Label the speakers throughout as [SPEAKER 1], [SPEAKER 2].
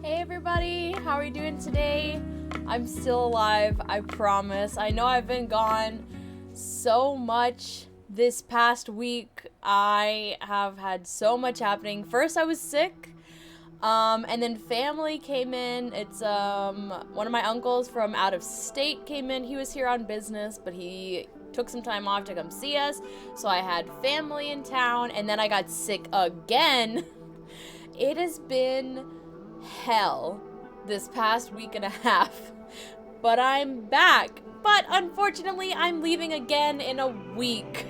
[SPEAKER 1] Hey everybody, how are you doing today? I'm still alive, I promise. I know I've been gone so much this past week. I have had so much happening. First I was sick, and then family came in. It's one of my uncles from out of state came in. He was here on business, but he took some time off to come see us. So I had family in town, and then I got sick again. It has been hell this past week and a half, but I'm back. But unfortunately, I'm leaving again in a week.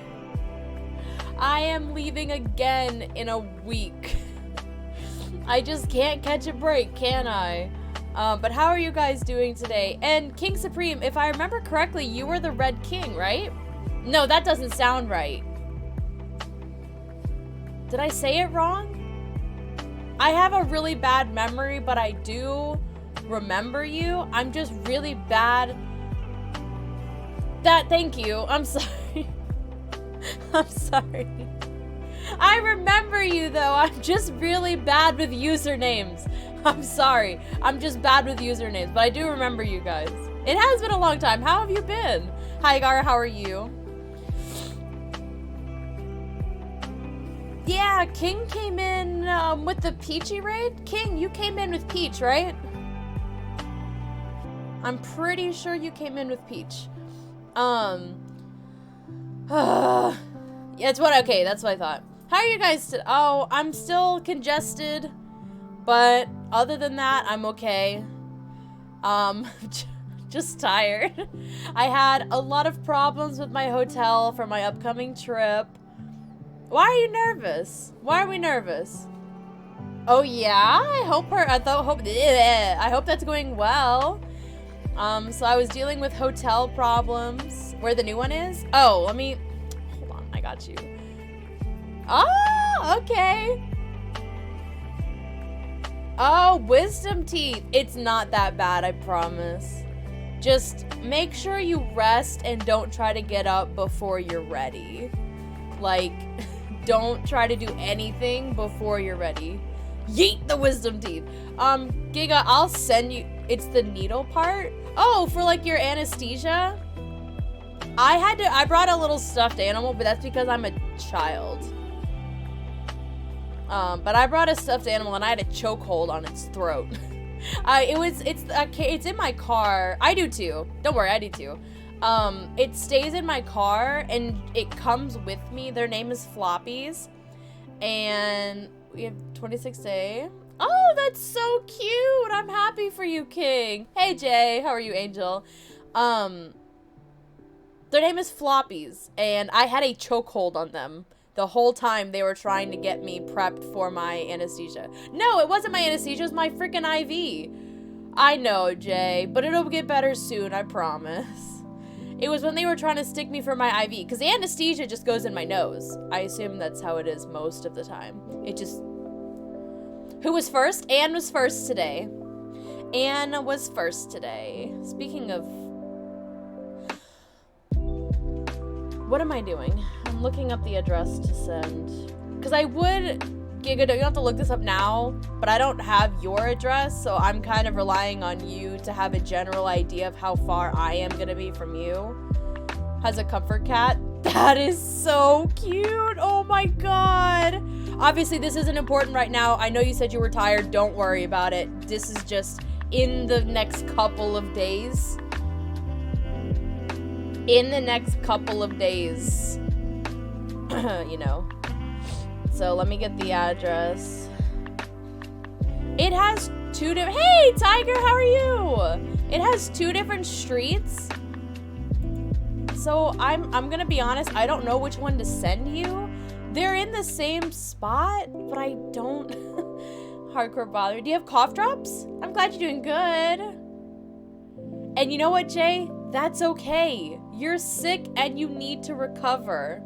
[SPEAKER 1] I am leaving again in a week. I just can't catch a break, can I? But how are you guys doing today? And King Supreme, if I remember correctly, you were the Red King, right? No, that doesn't sound right. Did I say it wrong? I have a really bad memory, but I do remember you. I'm just really bad. Thank you. I'm sorry. I'm sorry. I remember you though. I'm just really bad with usernames. I'm sorry. I'm just bad with usernames, but I do remember you guys. It has been a long time. How have you been? Hi Gara, how are you? Yeah, King came in with the Peachy raid. King, you came in with Peach, right? I'm pretty sure you came in with Peach. Yeah, it's what. Okay, that's what I thought. How are you guys? Oh, I'm still congested, but other than that, I'm okay. Just tired. I had a lot of problems with my hotel for my upcoming trip. Why are you nervous? Why are we nervous? Oh yeah, I hope that's going well. So I was dealing with hotel problems. Where the new one is? Oh, hold on, I got you. Oh, okay. Oh, wisdom teeth. It's not that bad, I promise. Just make sure you rest and don't try to get up before you're ready. Like, don't try to do anything before you're ready. Yeet the wisdom teeth. Giga, I'll send you. It's the needle part. Oh, for like your anesthesia. I brought a little stuffed animal, but that's because I'm a child. But I brought a stuffed animal and I had a chokehold on its throat. It's in my car. I do too. Don't worry, I do too. It stays in my car and it comes with me. Their name is Floppies. And we have 26A. Oh, that's so cute. I'm happy for you, King. Hey, Jay. How are you, Angel? Their name is Floppies. And I had a chokehold on them the whole time they were trying to get me prepped for my anesthesia. No, it wasn't my anesthesia. It was my freaking IV. I know, Jay. But it'll get better soon, I promise. It was when they were trying to stick me for my IV, because the anesthesia just goes in my nose. I assume that's how it is most of the time. It just... Who was first? Anne was first today. Anne was first today. Speaking of... What am I doing? I'm looking up the address to send. Because I would... Giga, you don't have to look this up now, but I don't have your address, so I'm kind of relying on you to have a general idea of how far I am going to be from you. Has a comfort cat. That is so cute. Oh my god. Obviously, this isn't important right now. I know you said you were tired. Don't worry about it. This is just in the next couple of days. In the next couple of days. You know. So let me get the address. It has two different... Hey, Tiger, how are you? It has two different streets. So I'm gonna be honest, I don't know which one to send you. They're in the same spot, but I don't... Hardcore bother. Do you have cough drops? I'm glad you're doing good. And you know what, Jay? That's okay. You're sick and you need to recover.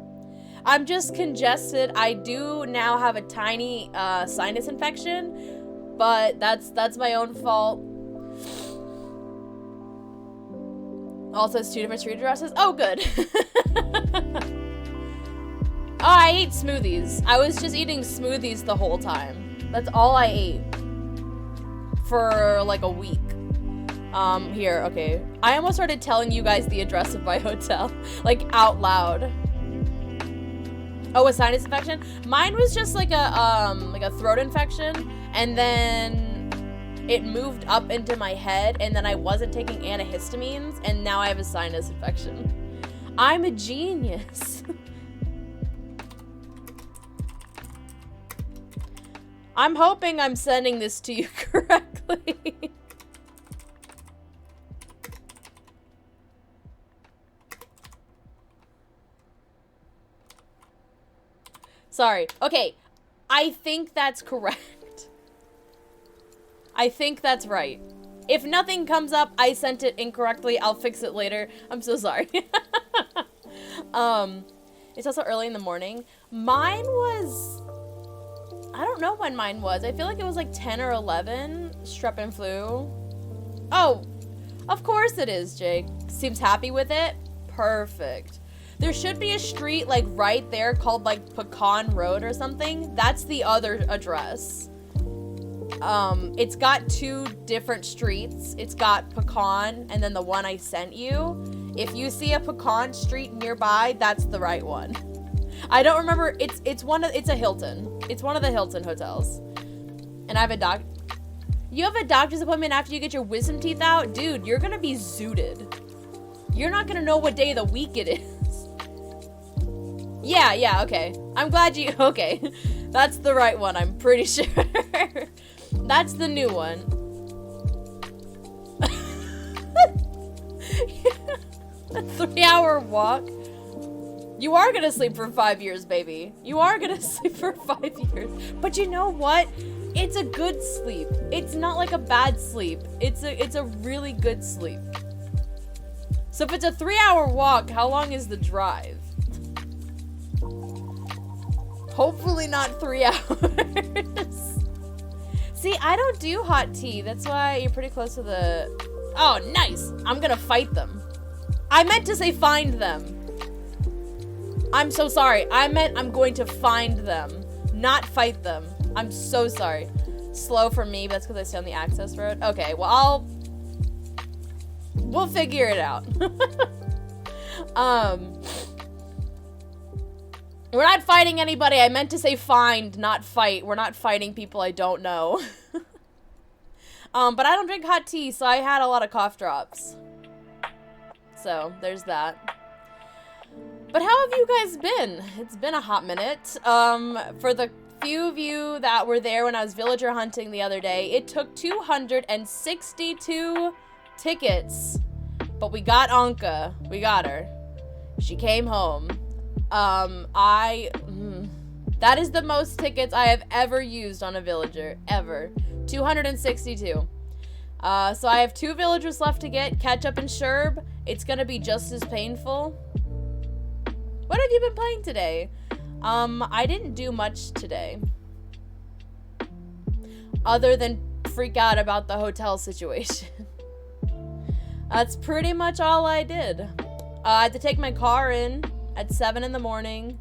[SPEAKER 1] I'm just congested. I do now have a tiny sinus infection, but that's my own fault. Also, it's two different street addresses. Oh, good. Oh, I ate smoothies. I was just eating smoothies the whole time. That's all I ate. for like a week. Here, okay. I almost started telling you guys the address of my hotel, like out loud. Oh, a sinus infection? Mine was just like a throat infection, and then it moved up into my head, and then I wasn't taking antihistamines, and now I have a sinus infection. I'm a genius. I'm hoping I'm sending this to you correctly. Sorry. Okay. I think that's correct. I think that's right. If nothing comes up, I sent it incorrectly. I'll fix it later. I'm so sorry. It's also early in the morning. Mine was... I don't know when mine was. I feel like it was like 10 or 11. Strep and flu. Oh, of course it is, Jake. Seems happy with it. Perfect. There should be a street like right there called like Pecan Road or something. That's the other address. It's got two different streets. It's got Pecan and then the one I sent you. If you see a Pecan street nearby, that's the right one. I don't remember. It's a Hilton. It's one of the Hilton hotels. And I have you have a doctor's appointment after you get your wisdom teeth out? Dude, you're gonna be zooted. You're not gonna know what day of the week it is. Yeah, okay. I'm glad you, okay. That's the right one, I'm pretty sure. That's the new one. A 3-hour walk. You are gonna sleep for 5 years, baby. You are gonna sleep for 5 years. But you know what? It's a good sleep. It's not like a bad sleep. It's a really good sleep. So if it's a 3-hour walk, how long is the drive? Hopefully not 3 hours. See, I don't do hot tea. That's why you're pretty close to the... Oh, nice. I'm gonna fight them. I meant to say find them. I'm so sorry. I meant I'm going to find them, not fight them. I'm so sorry. Slow for me, but that's because I stay on the access road. Okay, well, we'll figure it out. We're not fighting anybody. I meant to say find, not fight. We're not fighting people I don't know. But I don't drink hot tea, so I had a lot of cough drops. So, there's that. But how have you guys been? It's been a hot minute. For the few of you that were there when I was villager hunting the other day, it took 262 tickets. But we got Anka. We got her. She came home. That is the most tickets I have ever used on a villager, ever. 262. So I have 2 villagers left to get, Ketchup and Sherb. It's gonna be just as painful. What have you been playing today? I didn't do much today. Other than freak out about the hotel situation. That's pretty much all I did. I had to take my car in at 7 in the morning.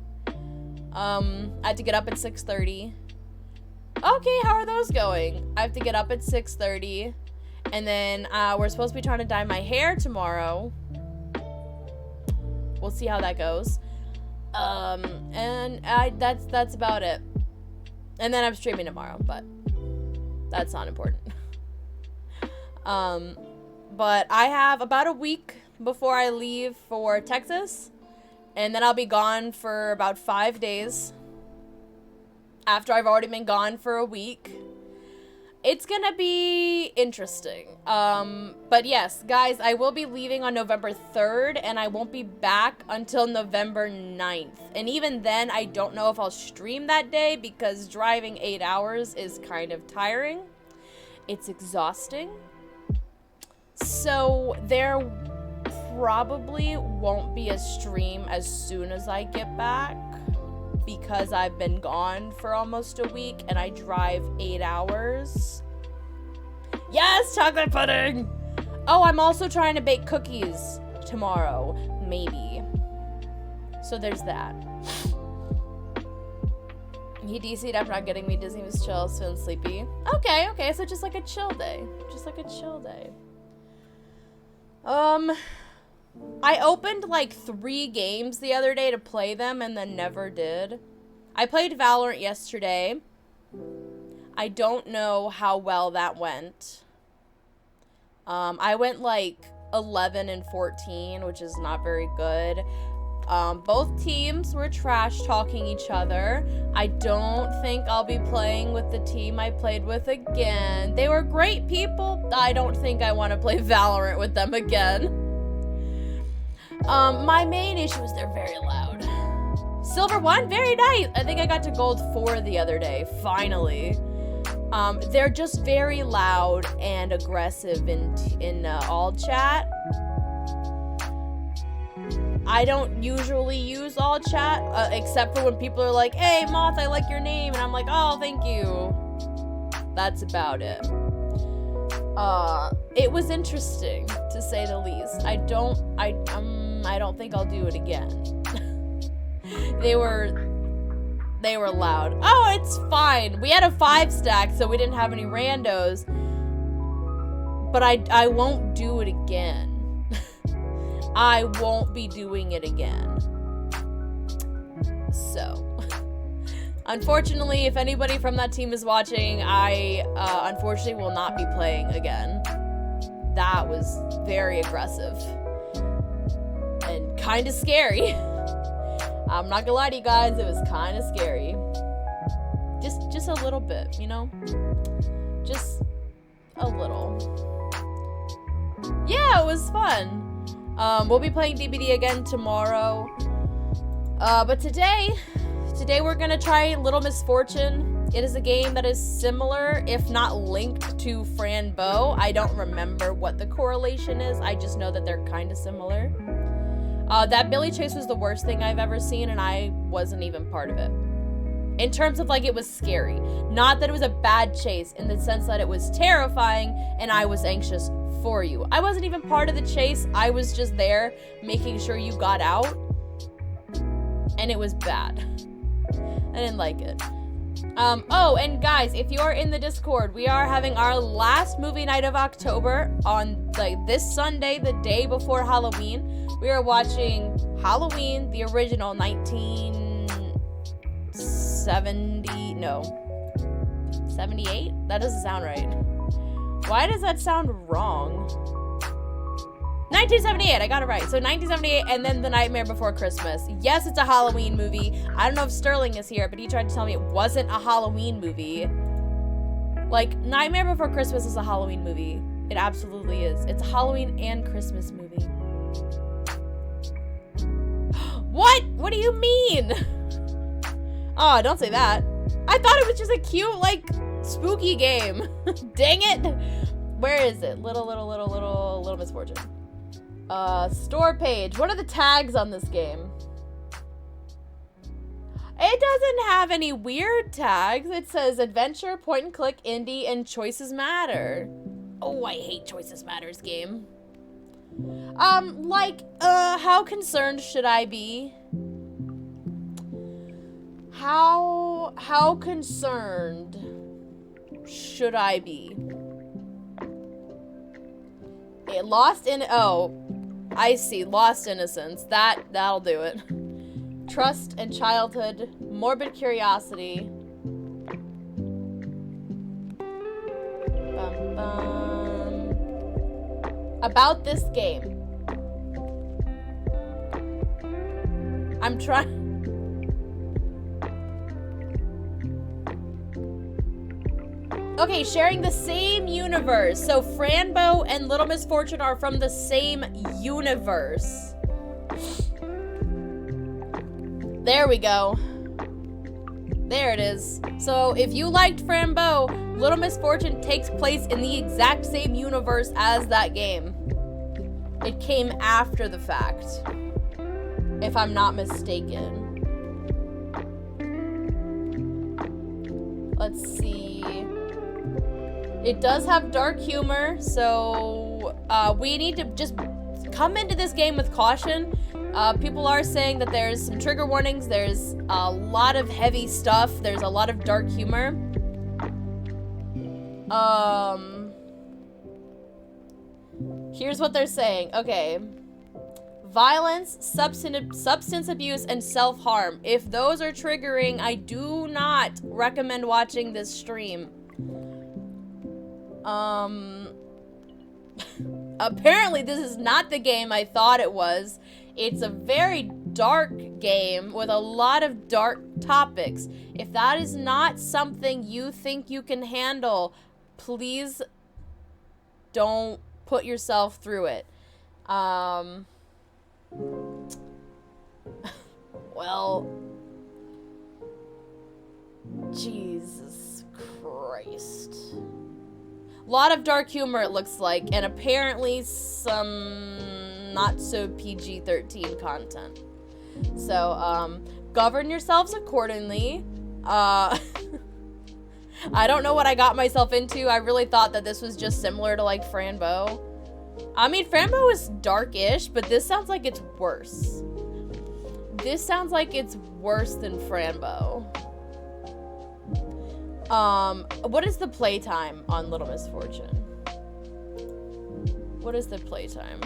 [SPEAKER 1] I had to get up at 6:30. Okay, how are those going? I have to get up at 6:30. And then we're supposed to be trying to dye my hair tomorrow. We'll see how that goes. And that's about it. And then I'm streaming tomorrow, but that's not important. But I have about a week before I leave for Texas. And then I'll be gone for about 5 days. After I've already been gone for a week. It's gonna be interesting. But yes, guys, I will be leaving on November 3rd, and I won't be back until November 9th. And even then, I don't know if I'll stream that day, because driving 8 hours is kind of tiring. It's exhausting. So there probably won't be a stream as soon as I get back, because I've been gone for almost a week and I drive 8 hours. Yes, chocolate pudding! Oh, I'm also trying to bake cookies tomorrow, maybe. So there's that. He DC'd after not getting me. Disney was chill, feeling sleepy. Okay, so just like a chill day. I opened like 3 games the other day to play them and then never did. I played Valorant yesterday. I don't know how well that went. I went like 11 and 14, which is not very good. Both teams were trash talking each other. I don't think I'll be playing with the team I played with again. They were great people. I don't think I want to play Valorant with them again. My main issue is they're very loud. Silver 1, very nice. I think I got to gold 4 the other day, finally. They're just very loud and aggressive in all chat. I don't usually use all chat, except for when people are like, hey, Moth, I like your name. And I'm like, oh, thank you. That's about it. It was interesting, to say the least. I don't think I'll do it again. They were loud. Oh, it's fine. We had a 5 stack, so we didn't have any randos. But I won't do it again. I won't be doing it again. So, unfortunately, if anybody from that team is watching, I unfortunately will not be playing again. That was very aggressive and kind of scary. I'm not gonna lie to you guys, it was kind of scary. Just a little bit, you know? Just a little. Yeah, it was fun. We'll be playing DBD again tomorrow. But today we're gonna try Little Misfortune. It is a game that is similar, if not linked, to Fran Bow. I don't remember what the correlation is. I just know that they're kind of similar. That Billy chase was the worst thing I've ever seen, and I wasn't even part of it. In terms of, like, it was scary. Not that it was a bad chase, in the sense that it was terrifying, and I was anxious for you. I wasn't even part of the chase. I was just there, making sure you got out. And it was bad. I didn't like it. Oh, and guys, if you're in the Discord, we are having our last movie night of October on, like, this Sunday, the day before Halloween. We are watching Halloween, the original 78? That doesn't sound right. Why does that sound wrong? 1978, I got it right. So 1978, and then The Nightmare Before Christmas. Yes, it's a Halloween movie. I don't know if Sterling is here, but he tried to tell me it wasn't a Halloween movie. Like, Nightmare Before Christmas is a Halloween movie. It absolutely is. It's a Halloween and Christmas movie. What? What do you mean? Oh, don't say that. I thought it was just a cute, like, spooky game. Dang it. Where is it? Little Misfortune. Store page. What are the tags on this game? It doesn't have any weird tags. It says adventure, point and click, indie, and choices matter. Oh, I hate choices matters game. How concerned should I be? How concerned should I be? Oh, I see. Lost innocence. That'll do it. Trust and childhood. Morbid curiosity. Bum, bum. About this game. I'm trying. Okay, sharing the same universe. So Fran Bow and Little Misfortune are from the same universe. There we go. There it is. So if you liked Fran Bow, Little Misfortune takes place in the exact same universe as that game. It came after the fact, if I'm not mistaken. Let's see. It does have dark humor, so we need to just come into this game with caution. People are saying that there's some trigger warnings, there's a lot of heavy stuff, there's a lot of dark humor. Here's what they're saying. Okay. Violence, substance abuse, and self-harm. If those are triggering, I do not recommend watching this stream. Apparently this is not the game I thought it was. It's a very dark game with a lot of dark topics. If that is not something you think you can handle, please don't put yourself through it. Well, Jesus Christ. A lot of dark humor, it looks like, and apparently some not so PG-13 content. So, govern yourselves accordingly. I don't know what I got myself into. I really thought that this was just similar to, like, Franbo. I mean, Franbo is dark-ish, but this sounds like it's worse. This sounds like it's worse than Franbo. What is the playtime on Little Misfortune? What is the playtime?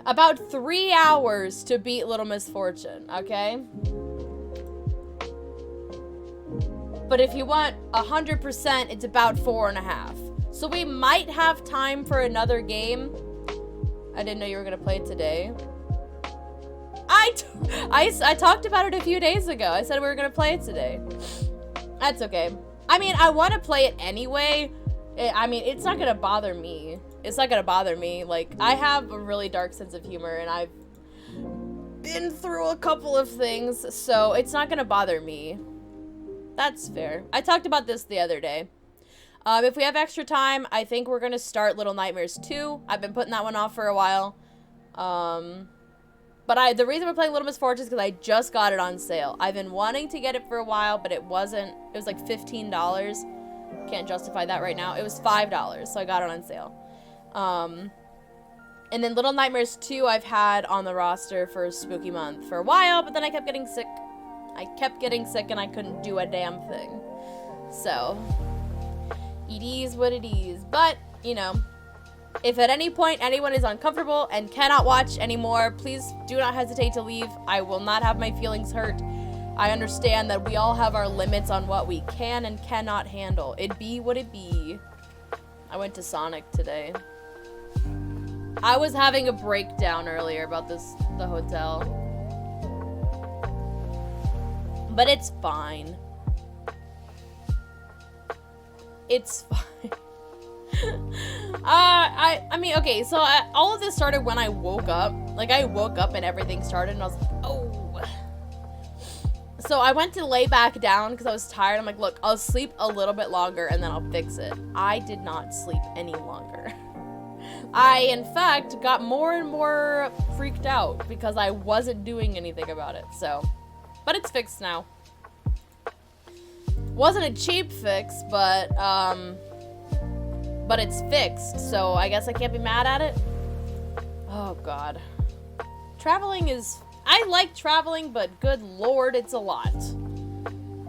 [SPEAKER 1] About 3 hours to beat Little Misfortune, okay? But if you want 100%, it's about 4.5. So we might have time for another game. I didn't know you were gonna play it today. I talked about it a few days ago. I said we were gonna play it today. That's okay. I mean, I want to play it anyway. I mean, it's not gonna bother me. It's not gonna bother me. Like, I have a really dark sense of humor, and I've been through a couple of things, so it's not gonna bother me. That's fair. I talked about this the other day. If we have extra time, I think we're gonna start Little Nightmares 2. I've been putting that one off for a while. But the reason we're playing Little Misfortune is because I just got it on sale. I've been wanting to get it for a while, but it was like $15. Can't justify that right now. It was $5, so I got it on sale. And then Little Nightmares 2 I've had on the roster for Spooky Month for a while, but then I kept getting sick. And I couldn't do a damn thing. So, it is what it is. But, you know, if at any point anyone is uncomfortable and cannot watch anymore, please do not hesitate to leave. I will not have my feelings hurt. I understand that we all have our limits on what we can and cannot handle. It be what it be. I went to Sonic today. I was having a breakdown earlier about the hotel. But it's fine. It's fine. I mean, okay, so all of this started when I woke up. Like, I woke up and everything started, and I was like, oh. So I went to lay back down because I was tired. I'm like, look, I'll sleep a little bit longer, and then I'll fix it. I did not sleep any longer. I, in fact, got more and more freaked out because I wasn't doing anything about it, so. But it's fixed now. Wasn't a cheap fix, but it's fixed, so I guess I can't be mad at it. Oh, God. Traveling is... I like traveling, but good lord, it's a lot.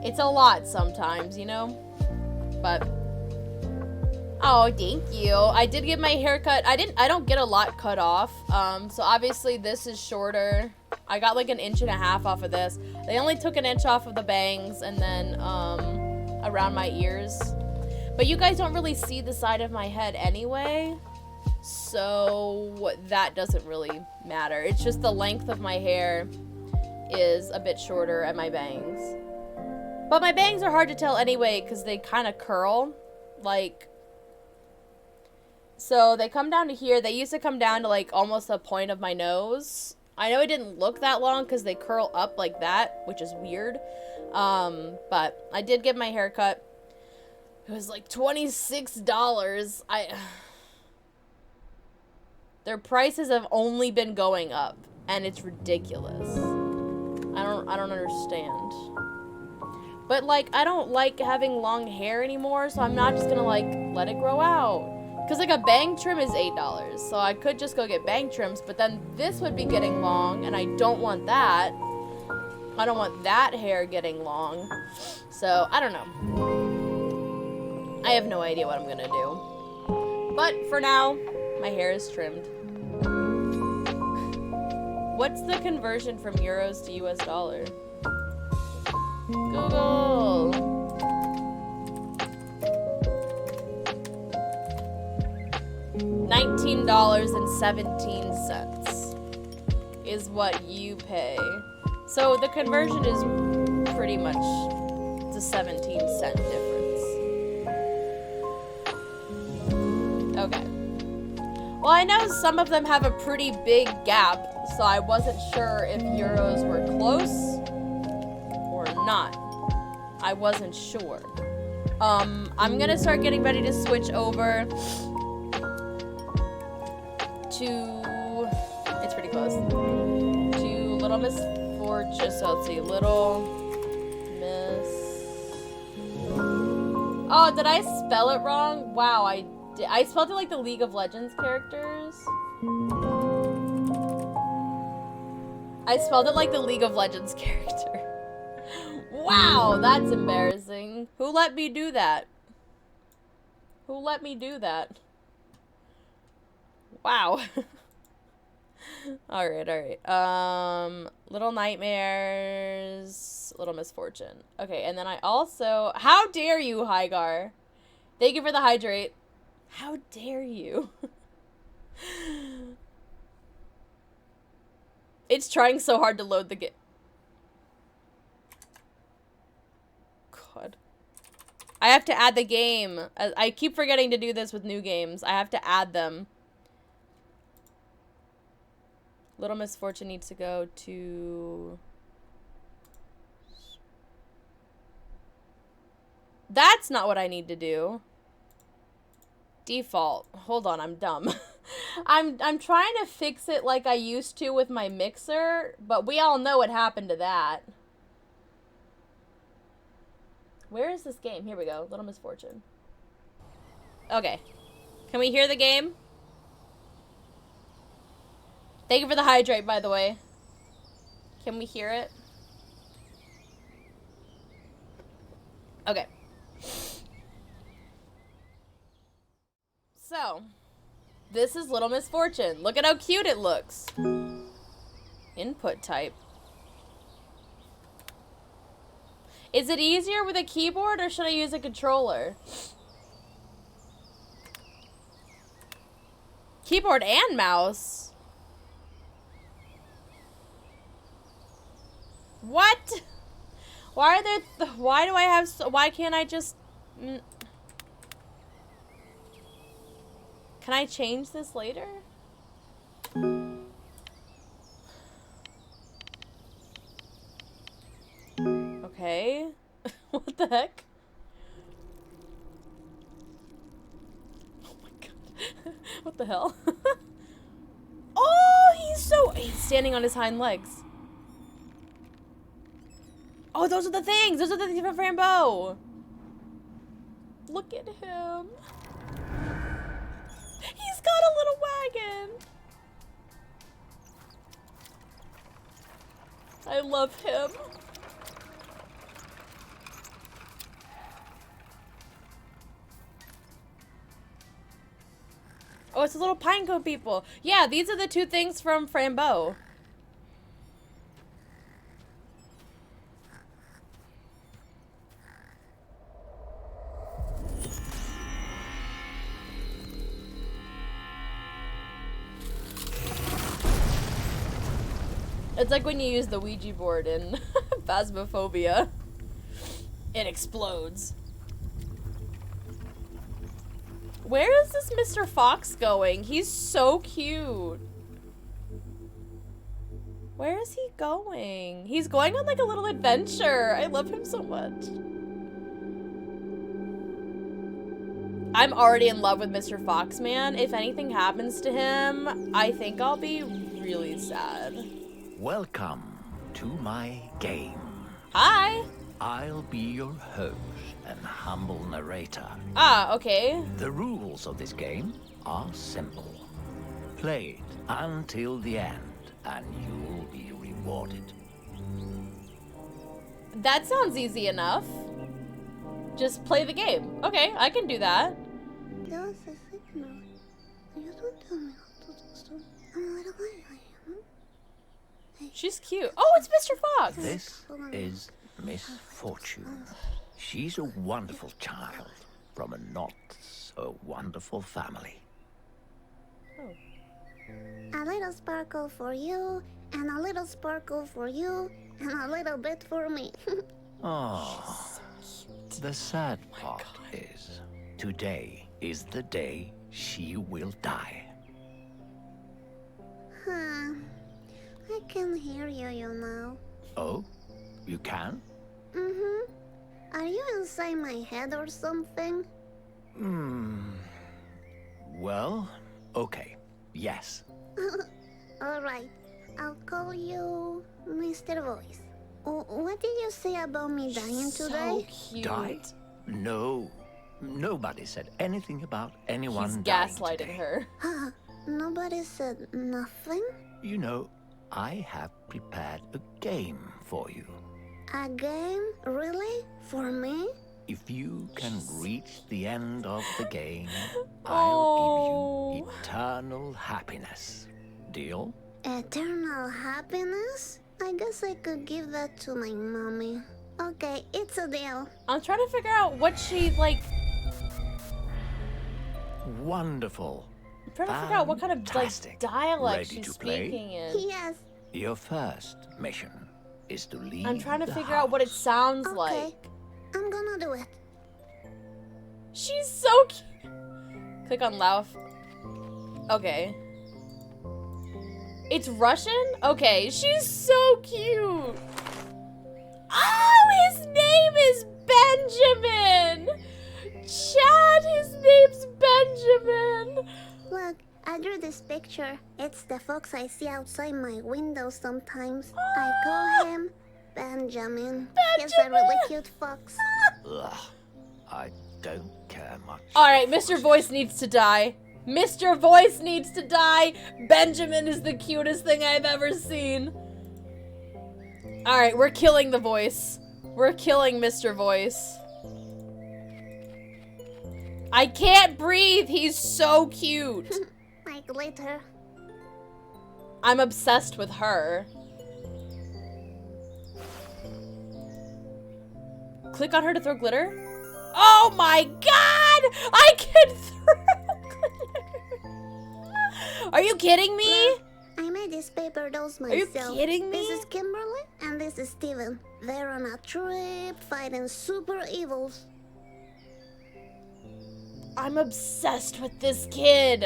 [SPEAKER 1] It's a lot sometimes, you know? But... Oh, thank you. I did get my hair cut. I don't get a lot cut off. So obviously this is shorter. I got like 1.5 inches off of this. They only took 1 inch off of the bangs and then around my ears. But you guys don't really see the side of my head anyway. So that doesn't really matter. It's just the length of my hair is a bit shorter at my bangs. But my bangs are hard to tell anyway because they kind of curl. Like... So they come down to here. They used to come down to like almost the point of my nose. I know it didn't look that long because they curl up like that, which is weird. But I did get my hair cut. It was like $26. Their prices have only been going up, and it's ridiculous. I don't understand. But, like, I don't like having long hair anymore, so I'm not just gonna, like, let it grow out. Because, like, a bang trim is $8, so I could just go get bang trims, but then this would be getting long, and I don't want that. I don't want that hair getting long. So, I don't know. I have no idea what I'm gonna do. But, for now, my hair is trimmed. What's the conversion from euros to US dollar? Google! $19.17 is what you pay. So the conversion is pretty much the 17-cent difference. Okay. Well, I know some of them have a pretty big gap, so I wasn't sure if euros were close or not. I wasn't sure. I'm gonna start getting ready to switch over to, it's pretty close, to Little Miss Fortune. So let's see, Little Miss, oh, did I spell it wrong? Wow, I spelled it like the League of Legends characters. I spelled it like the League of Legends character. Wow, that's embarrassing. Who let me do that? Who let me do that? Wow. Alright. Little Nightmares, Little Misfortune. Okay, and then I also, how dare you, Hygar? Thank you for the hydrate. How dare you? It's trying so hard to load the game. God. I have to add the game. I keep forgetting to do this with new games. I have to add them. Little Misfortune needs to go to... That's not what I need to do. Default. Hold on, I'm dumb. I'm trying to fix it like I used to with my mixer, but we all know what happened to that. Where is this game? Here we go. Little Misfortune. Okay. Can we hear the game? Thank you for the hydrate, by the way. Can we hear it? Okay. So, this is Little Misfortune. Look at how cute it looks. Input type. Is it easier with a keyboard or should I use a controller? Keyboard and mouse? What? Why are there why do I have why can't I just Can I change this later? Okay. What the heck? Oh my god. What the hell? Oh, he's standing on his hind legs. Oh, those are the things! Those are the things from Frambo! Look at him. He's got a little wagon! I love him. Oh, it's the little Pinecone people. Yeah, these are the two things from Frambo. It's like when you use the Ouija board in Phasmophobia. It explodes. Where is this Mr. Fox going? He's so cute. Where is he going? He's going on like a little adventure. I love him so much. I'm already in love with Mr. Fox, man. If anything happens to him, I think I'll be really sad.
[SPEAKER 2] Welcome to my game.
[SPEAKER 1] Hi.
[SPEAKER 2] I'll be your host and humble narrator.
[SPEAKER 1] Ah, okay.
[SPEAKER 2] The rules of this game are simple. Play it until the end, and you'll be rewarded.
[SPEAKER 1] That sounds easy enough. Just play the game. Okay, I can do that.
[SPEAKER 3] That was a signal. You don't tell me how to do stuff. I'm a little Hey.
[SPEAKER 1] She's cute. Oh, it's Mr. Fox.
[SPEAKER 2] This is Miss Fortune. She's a wonderful child from a not so wonderful family.
[SPEAKER 3] A little sparkle for you, and a little sparkle for you, and a little bit for me.
[SPEAKER 2] Oh, the sad part is, today is the day she will die.
[SPEAKER 3] Huh. I can hear you, you know.
[SPEAKER 2] Oh, you can?
[SPEAKER 3] Mm-hmm. Are you inside my head or something?
[SPEAKER 2] Well, okay, yes.
[SPEAKER 3] Alright. I'll call you Mr. Voice. What did you say about me dying today?
[SPEAKER 1] So cute.
[SPEAKER 2] Die? No. Nobody said anything about anyone
[SPEAKER 1] He's
[SPEAKER 2] dying
[SPEAKER 1] gaslighting
[SPEAKER 2] today.
[SPEAKER 1] her.
[SPEAKER 3] Huh? Nobody said nothing?
[SPEAKER 2] You know, I have prepared a game for you.
[SPEAKER 3] A game? Really? For me?
[SPEAKER 2] If you can reach the end of the game,
[SPEAKER 1] Oh.
[SPEAKER 2] I'll give you eternal happiness. Deal?
[SPEAKER 3] Eternal happiness? I guess I could give that to my mommy. Okay, it's a deal.
[SPEAKER 1] I'm trying to figure out what she, like...
[SPEAKER 2] Wonderful.
[SPEAKER 1] I'm trying to figure out what kind of, like,
[SPEAKER 2] Fantastic.
[SPEAKER 1] dialect
[SPEAKER 2] Ready
[SPEAKER 1] she's
[SPEAKER 2] to play?
[SPEAKER 1] speaking in.
[SPEAKER 3] Yes.
[SPEAKER 2] Your first mission is to leave
[SPEAKER 1] I'm trying to
[SPEAKER 2] the
[SPEAKER 1] figure out what it
[SPEAKER 2] house.
[SPEAKER 1] sounds
[SPEAKER 3] Okay.
[SPEAKER 1] like.
[SPEAKER 3] I'm gonna do it.
[SPEAKER 1] She's so cute. Click on Lauf. Okay. It's Russian? Okay, she's so cute. Oh, his name is Benjamin. Chad, his name's Benjamin.
[SPEAKER 3] Look, I drew this picture. It's the fox I see outside my window sometimes. I call him Benjamin. He's a really cute fox.
[SPEAKER 2] Ugh, I don't care much.
[SPEAKER 1] All right, Mr. Voice needs to die. Mr. Voice needs to die. Benjamin is the cutest thing I've ever seen. All right, we're killing the voice. We're killing Mr. Voice. I can't breathe. He's so cute.
[SPEAKER 3] Like glitter.
[SPEAKER 1] I'm obsessed with her. Click on her to throw glitter. Oh my god! I can throw glitter. Are you kidding me?
[SPEAKER 3] I made this paper dolls
[SPEAKER 1] you
[SPEAKER 3] myself.
[SPEAKER 1] kidding me?
[SPEAKER 3] This is Kimberly and this is Steven. They're on a trip fighting super evils.
[SPEAKER 1] I'm obsessed with this kid.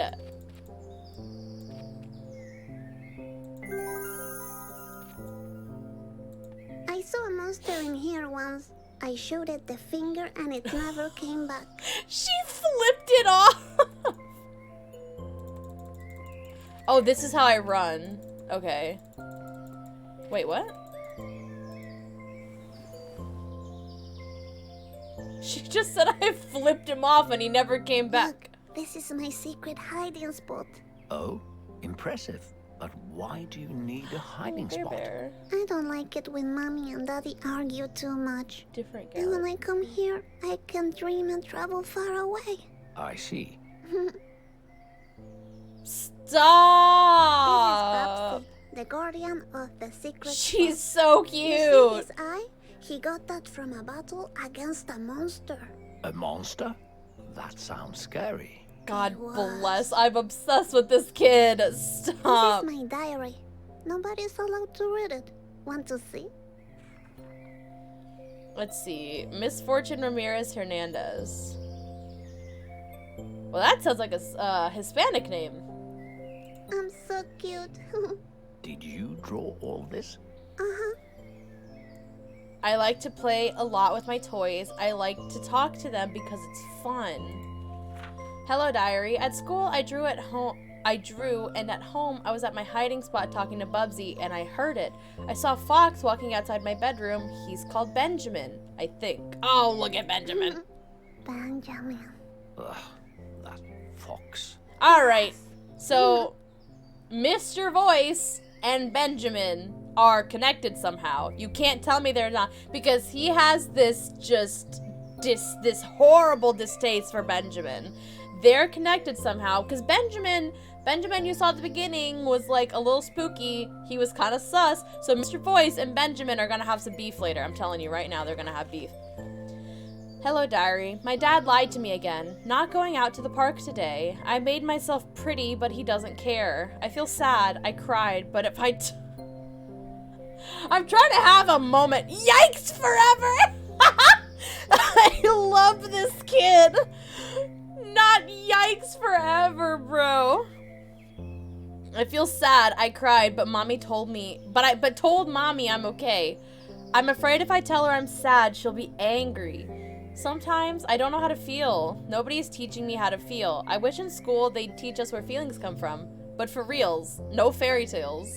[SPEAKER 3] I saw a monster in here once. I showed it the finger and it never came back.
[SPEAKER 1] She flipped it off. Oh, this is how I run. Okay. Wait, what? She just said I flipped him off and he never came back.
[SPEAKER 3] Look, this is my secret hiding spot.
[SPEAKER 2] Oh, impressive. But why do you need a hiding
[SPEAKER 1] Bear
[SPEAKER 2] spot?
[SPEAKER 1] Bear.
[SPEAKER 3] I don't like it when Mommy and Daddy argue too much.
[SPEAKER 1] Different
[SPEAKER 3] And when
[SPEAKER 1] girl.
[SPEAKER 3] I come here, I can dream and travel far away.
[SPEAKER 2] I see.
[SPEAKER 1] Stop!
[SPEAKER 3] This is Babsy, the guardian of the secret
[SPEAKER 1] She's
[SPEAKER 3] spot.
[SPEAKER 1] so
[SPEAKER 3] You see
[SPEAKER 1] cute.
[SPEAKER 3] his eye? He got that from a battle against a monster.
[SPEAKER 2] A monster? That sounds scary.
[SPEAKER 1] God
[SPEAKER 3] It was.
[SPEAKER 1] bless. I'm obsessed with this kid. Stop.
[SPEAKER 3] This is my diary. Nobody's allowed to read it. Want to see?
[SPEAKER 1] Let's see. Miss Fortune Ramirez Hernandez. Well, that sounds like a Hispanic name.
[SPEAKER 3] I'm so cute.
[SPEAKER 2] Did you draw all this?
[SPEAKER 3] Uh-huh.
[SPEAKER 1] I like to play a lot with my toys. I like to talk to them because it's fun. Hello, diary. At school, I drew at home. I drew, and at home, I was at my hiding spot talking to Bubsy, and I heard it. I saw a fox walking outside my bedroom. He's called Benjamin, I think. Oh, look at Benjamin.
[SPEAKER 3] Benjamin.
[SPEAKER 2] Ugh, that fox.
[SPEAKER 1] All right, so Mr. Voice and Benjamin are connected somehow. You can't tell me they're not, because he has this horrible distaste for Benjamin. They're connected somehow, because Benjamin you saw at the beginning was like a little spooky. He was kind of sus. So Mr. Voice and Benjamin are gonna have some beef later. I'm telling you right now, they're gonna have beef. Hello, diary. My dad lied to me again. Not going out to the park today. I made myself pretty, but he doesn't care. I feel sad. I cried, but if I'm trying to have a moment. Yikes forever! I love this kid. Not yikes forever, bro. I feel sad. I cried, but mommy told me, but told mommy I'm okay. I'm afraid if I tell her I'm sad, she'll be angry. Sometimes I don't know how to feel. Nobody's teaching me how to feel. I wish in school they'd teach us where feelings come from. But for reals, no fairy tales.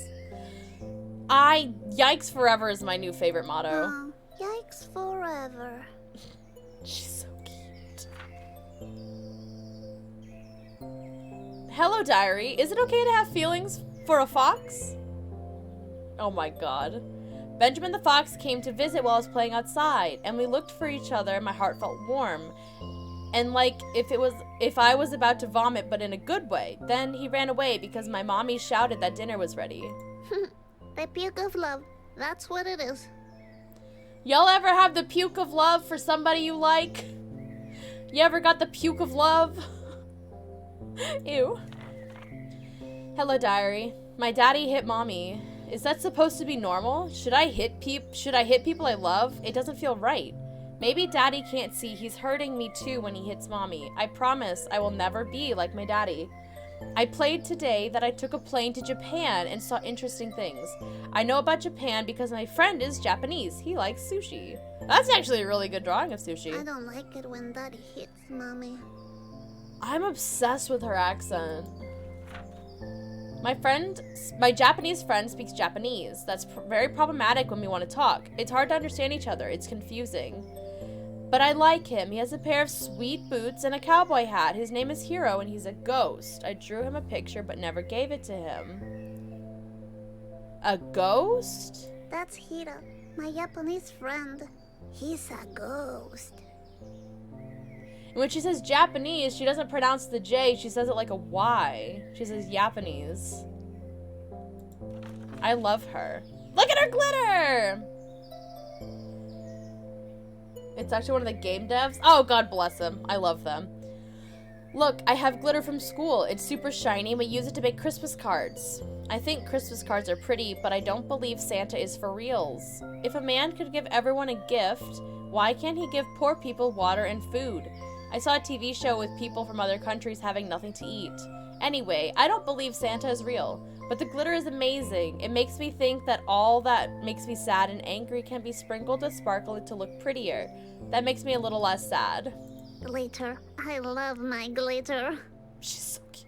[SPEAKER 1] Yikes forever is my new favorite motto.
[SPEAKER 3] Oh, yikes forever.
[SPEAKER 1] She's so cute. Hello, diary. Is it okay to have feelings for a fox? Oh my god. Benjamin the fox came to visit while I was playing outside, and we looked for each other and my heart felt warm. And like if I was about to vomit, but in a good way. Then he ran away because my mommy shouted that dinner was ready.
[SPEAKER 3] The puke of love. That's what it is.
[SPEAKER 1] Y'all ever have the puke of love for somebody you like? You ever got the puke of love? Ew. Hello, diary. My daddy hit mommy. Is that supposed to be normal? Should I hit people I love? It doesn't feel right. Maybe daddy can't see he's hurting me too when he hits mommy. I promise I will never be like my daddy. I played today that I took a plane to Japan and saw interesting things. I know about Japan because my friend is Japanese. He likes sushi. That's actually a really good drawing of sushi.
[SPEAKER 3] I don't like it when daddy hits mommy.
[SPEAKER 1] I'm obsessed with her accent. My Japanese friend speaks Japanese. That's very problematic when we want to talk. It's hard to understand each other. It's confusing. But I like him. He has a pair of sweet boots and a cowboy hat. His name is Hiro and he's a ghost. I drew him a picture but never gave it to him. A ghost?
[SPEAKER 3] That's Hiro, my Japanese friend. He's a ghost.
[SPEAKER 1] And when she says Japanese, she doesn't pronounce the J. She says it like a Y. She says Japanese. I love her. Look at her glitter! It's actually one of the game devs. Oh, God bless them. I love them. Look, I have glitter from school. It's super shiny and we use it to make Christmas cards. I think Christmas cards are pretty, but I don't believe Santa is for reals. If a man could give everyone a gift, why can't he give poor people water and food? I saw a TV show with people from other countries having nothing to eat. Anyway, I don't believe Santa is real, but the glitter is amazing. It makes me think that all that makes me sad and angry can be sprinkled with sparkle to look prettier. That makes me a little less sad.
[SPEAKER 3] Glitter. I love my glitter.
[SPEAKER 1] She's so cute.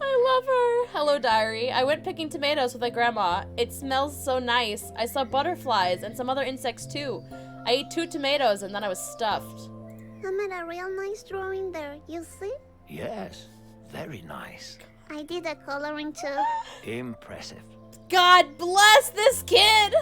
[SPEAKER 1] I love her. Hello, diary. I went picking tomatoes with my grandma. It smells so nice. I saw butterflies and some other insects too. I ate 2 tomatoes and then I was stuffed.
[SPEAKER 3] I made a real nice drawing there, you see?
[SPEAKER 2] Yes, very nice.
[SPEAKER 3] I did the coloring too.
[SPEAKER 2] Impressive.
[SPEAKER 1] God bless this kid!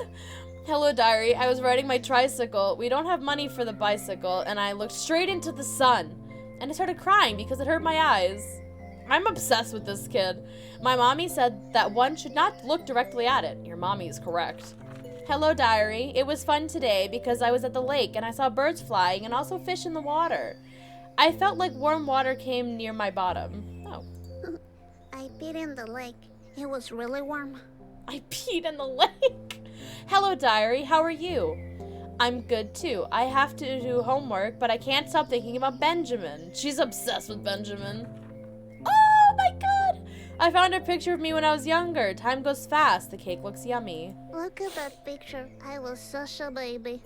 [SPEAKER 1] Hello, diary. I was riding my tricycle. We don't have money for the bicycle, and I looked straight into the sun. And I started crying because it hurt my eyes. I'm obsessed with this kid. My mommy said that one should not look directly at it. Your mommy is correct. Hello, diary. It was fun today because I was at the lake and I saw birds flying and also fish in the water. I felt like warm water came near my bottom. Oh.
[SPEAKER 3] I peed in the lake. It was really warm.
[SPEAKER 1] I peed in the lake. Hello, diary. How are you? I'm good too. I have to do homework, but I can't stop thinking about Benjamin. She's obsessed with Benjamin. Oh my god! I found a picture of me when I was younger. Time goes fast. The cake looks yummy.
[SPEAKER 3] Look at that picture. I was such a baby.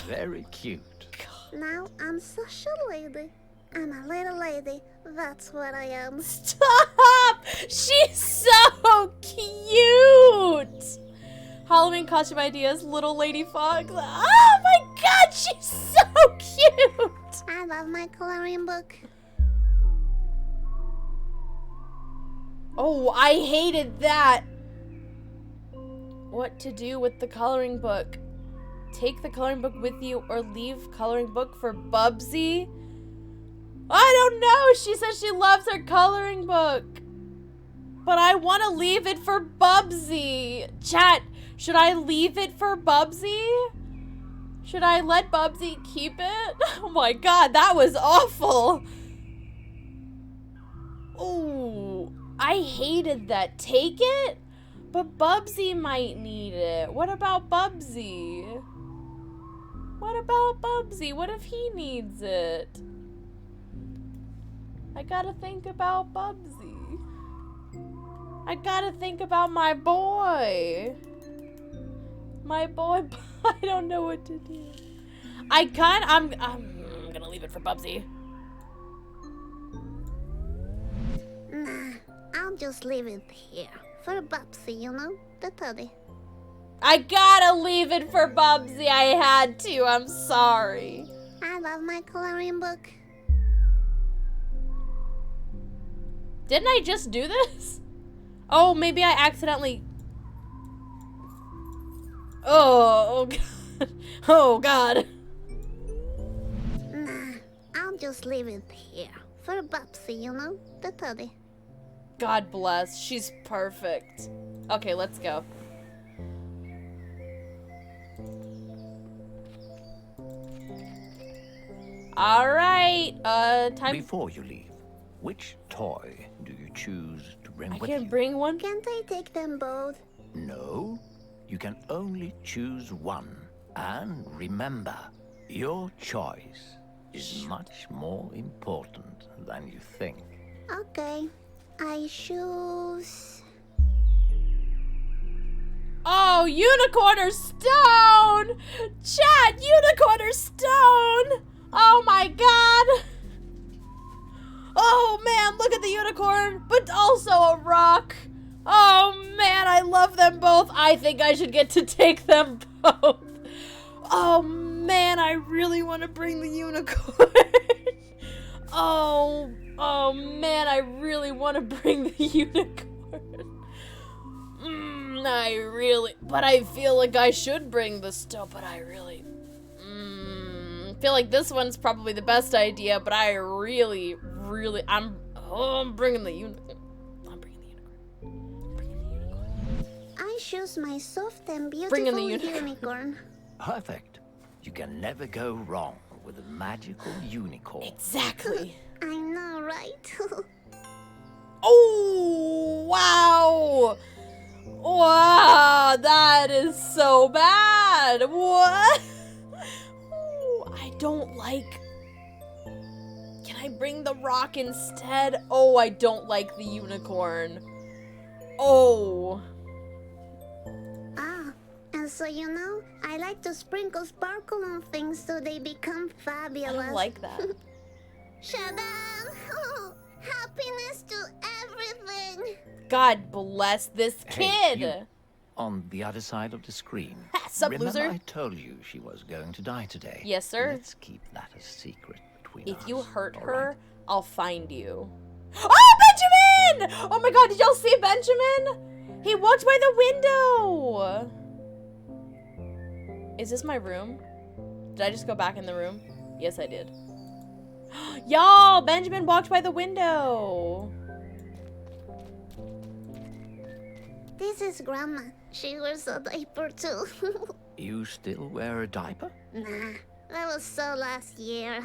[SPEAKER 2] Very cute.
[SPEAKER 3] Now I'm such a lady. I'm a little lady. That's what I am.
[SPEAKER 1] Stop! She's so cute. Halloween costume ideas, little lady fox. Oh my god, she's so cute.
[SPEAKER 3] I love my coloring book.
[SPEAKER 1] Oh, I hated that. What to do with the coloring book? Take the coloring book with you or leave coloring book for Bubsy? I don't know. She says she loves her coloring book. But I want to leave it for Bubsy. Chat, should I leave it for Bubsy? Should I let Bubsy keep it? Oh my god, that was awful. Ooh, I hated that. Take it? But Bubsy might need it. What about Bubsy? What about Bubsy? What if he needs it? I gotta think about Bubsy. I gotta think about my boy. My boy, I don't know what to do. I'm gonna leave it for Bubsy.
[SPEAKER 3] Nah, I'll just leave it here. For Bubsy, you know? The teddy.
[SPEAKER 1] I gotta leave it for Bubsy. I had to. I'm sorry.
[SPEAKER 3] I love my coloring book.
[SPEAKER 1] Didn't I just do this? Oh, maybe I accidentally... Oh god. Oh god.
[SPEAKER 3] Nah, I'll just leave it here. For Bubsy, you know? The teddy.
[SPEAKER 1] God bless. She's perfect. Okay, let's go. Alright, time...
[SPEAKER 2] Before you leave, which toy do you choose to bring
[SPEAKER 1] I
[SPEAKER 2] with
[SPEAKER 1] can
[SPEAKER 2] you?
[SPEAKER 1] bring one?
[SPEAKER 3] Can't I take them both?
[SPEAKER 2] No, you can only choose one. And remember, your choice is much more important than you think.
[SPEAKER 3] Okay, I choose...
[SPEAKER 1] Oh, unicorn or stone! Chat, unicorn or stone! Oh my god! Oh man, look at the unicorn, but also a rock. Oh man, I love them both. I think I should get to take them both. Oh man, I really want to bring the unicorn. Oh man, I really want to bring the unicorn. But I feel like I should bring the stone, but I really, feel like this one's probably the best idea, but I really, I'm bringing the unicorn. I'm bringing the unicorn.
[SPEAKER 3] I choose my soft and
[SPEAKER 1] Bring in
[SPEAKER 3] beautiful
[SPEAKER 1] the unicorn.
[SPEAKER 3] unicorn.
[SPEAKER 2] Perfect. You can never go wrong with a magical unicorn.
[SPEAKER 1] Exactly.
[SPEAKER 3] I know, right?
[SPEAKER 1] Oh, wow. Wow, that is so bad. What? Ooh, I don't like... Can I bring the rock instead? Oh, I don't like the unicorn. Oh.
[SPEAKER 3] Ah, and so you know, I like to sprinkle sparkle on things so they become
[SPEAKER 1] I
[SPEAKER 3] fabulous.
[SPEAKER 1] don't like that.
[SPEAKER 3] Shadam! Oh, happiness to everything!
[SPEAKER 1] God bless this
[SPEAKER 2] Hey,
[SPEAKER 1] kid.
[SPEAKER 2] you. On the other side of the screen.
[SPEAKER 1] Sup,
[SPEAKER 2] Remember
[SPEAKER 1] loser?
[SPEAKER 2] I told you she was going to die today?
[SPEAKER 1] Yes, sir.
[SPEAKER 2] Let's keep that a secret between us.
[SPEAKER 1] If you hurt
[SPEAKER 2] all
[SPEAKER 1] her,
[SPEAKER 2] right?
[SPEAKER 1] I'll find you. Oh, Benjamin! Oh my god, did y'all see Benjamin? He walked by the window. Is this my room? Did I just go back in the room? Yes, I did. Y'all, Benjamin walked by the window.
[SPEAKER 3] This is Grandma. She wears a diaper too.
[SPEAKER 2] You still wear a diaper?
[SPEAKER 3] Nah, that was so last year.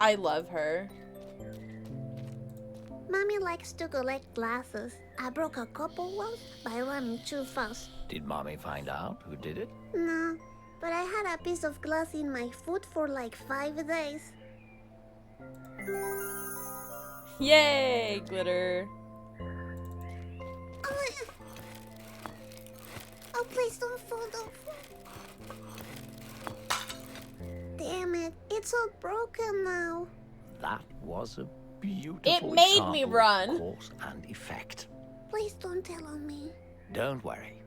[SPEAKER 1] I love her.
[SPEAKER 3] Mommy likes to collect glasses. I broke a couple once by running too fast.
[SPEAKER 2] Did Mommy find out who did it?
[SPEAKER 3] No, but I had a piece of glass in my foot for like 5 days.
[SPEAKER 1] Yay, glitter.
[SPEAKER 3] Oh, please don't fall, don't fall. Damn it, it's all broken now.
[SPEAKER 2] That was a beautiful
[SPEAKER 1] made me
[SPEAKER 2] example
[SPEAKER 1] run.
[SPEAKER 2] of cause and effect.
[SPEAKER 3] Please don't tell on me.
[SPEAKER 2] Don't worry.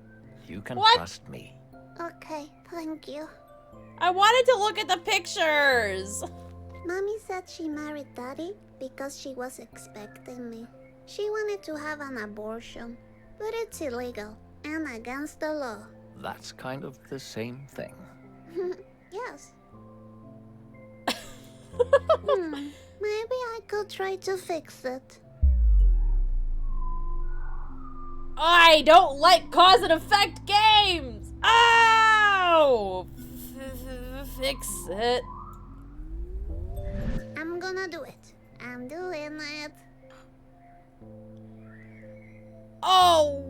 [SPEAKER 2] You can
[SPEAKER 1] What?
[SPEAKER 2] trust me.
[SPEAKER 3] Okay, thank you.
[SPEAKER 1] I wanted to look at the pictures.
[SPEAKER 3] Mommy said she married Daddy because she was expecting me. She wanted to have an abortion, but it's illegal and against the law.
[SPEAKER 2] That's kind of the same thing.
[SPEAKER 3] Yes. Maybe I could try to fix it.
[SPEAKER 1] I don't like cause and effect games. Oh! Fix it.
[SPEAKER 3] I'm gonna do it. I'm doing it.
[SPEAKER 1] Oh!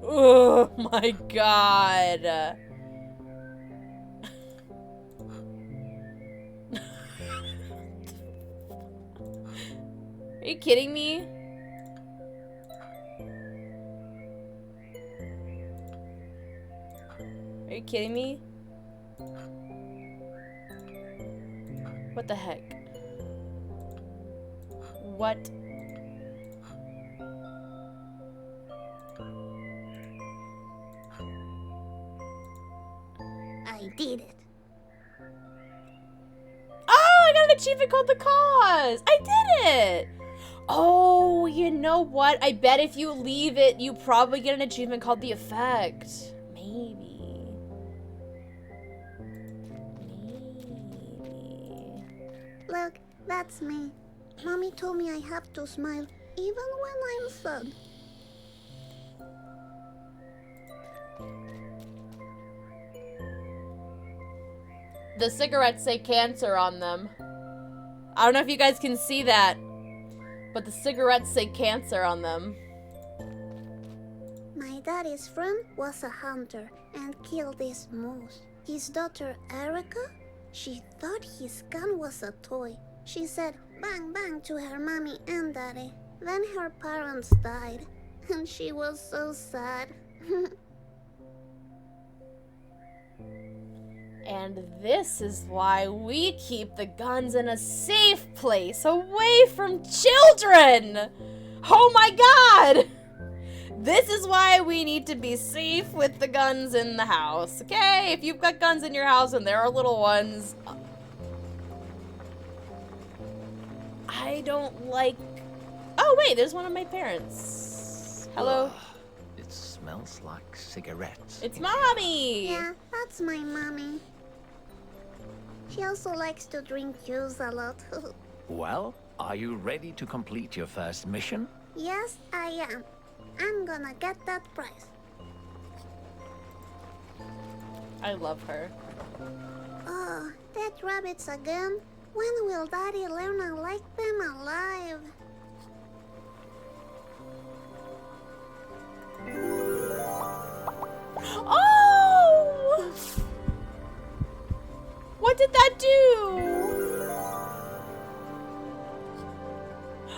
[SPEAKER 1] Oh my god. Are you kidding me? Are you kidding me? What the heck? What?
[SPEAKER 3] I did it.
[SPEAKER 1] Oh, I got an achievement called The Cause! I did it! Oh, you know what? I bet if you leave it, you probably get an achievement called The Effect. Maybe. Maybe.
[SPEAKER 3] Look, that's me. Mommy told me I have to smile even when I'm sad.
[SPEAKER 1] The cigarettes say cancer on them. I don't know if you guys can see that, but the cigarettes say cancer on them.
[SPEAKER 3] My daddy's friend was a hunter and killed this moose. His daughter Erica, she thought his gun was a toy. She said bang bang to her mommy and daddy. Then her parents died, and she was so sad.
[SPEAKER 1] And this is why we keep the guns in a safe place, away from children! Oh my god! This is why we need to be safe with the guns in the house, okay? If you've got guns in your house and there are little ones... I don't like... Oh wait, there's one of my parents. Hello?
[SPEAKER 2] Ugh, it smells like cigarettes.
[SPEAKER 1] It's Mommy!
[SPEAKER 3] Yeah, that's my mommy. She also likes to drink juice a lot.
[SPEAKER 2] Well, are you ready to complete your first mission?
[SPEAKER 3] Yes, I am. I'm gonna get that prize.
[SPEAKER 1] I love her.
[SPEAKER 3] Oh, dead rabbits again? When will Daddy learn I like them alive?
[SPEAKER 1] Oh! What did that do?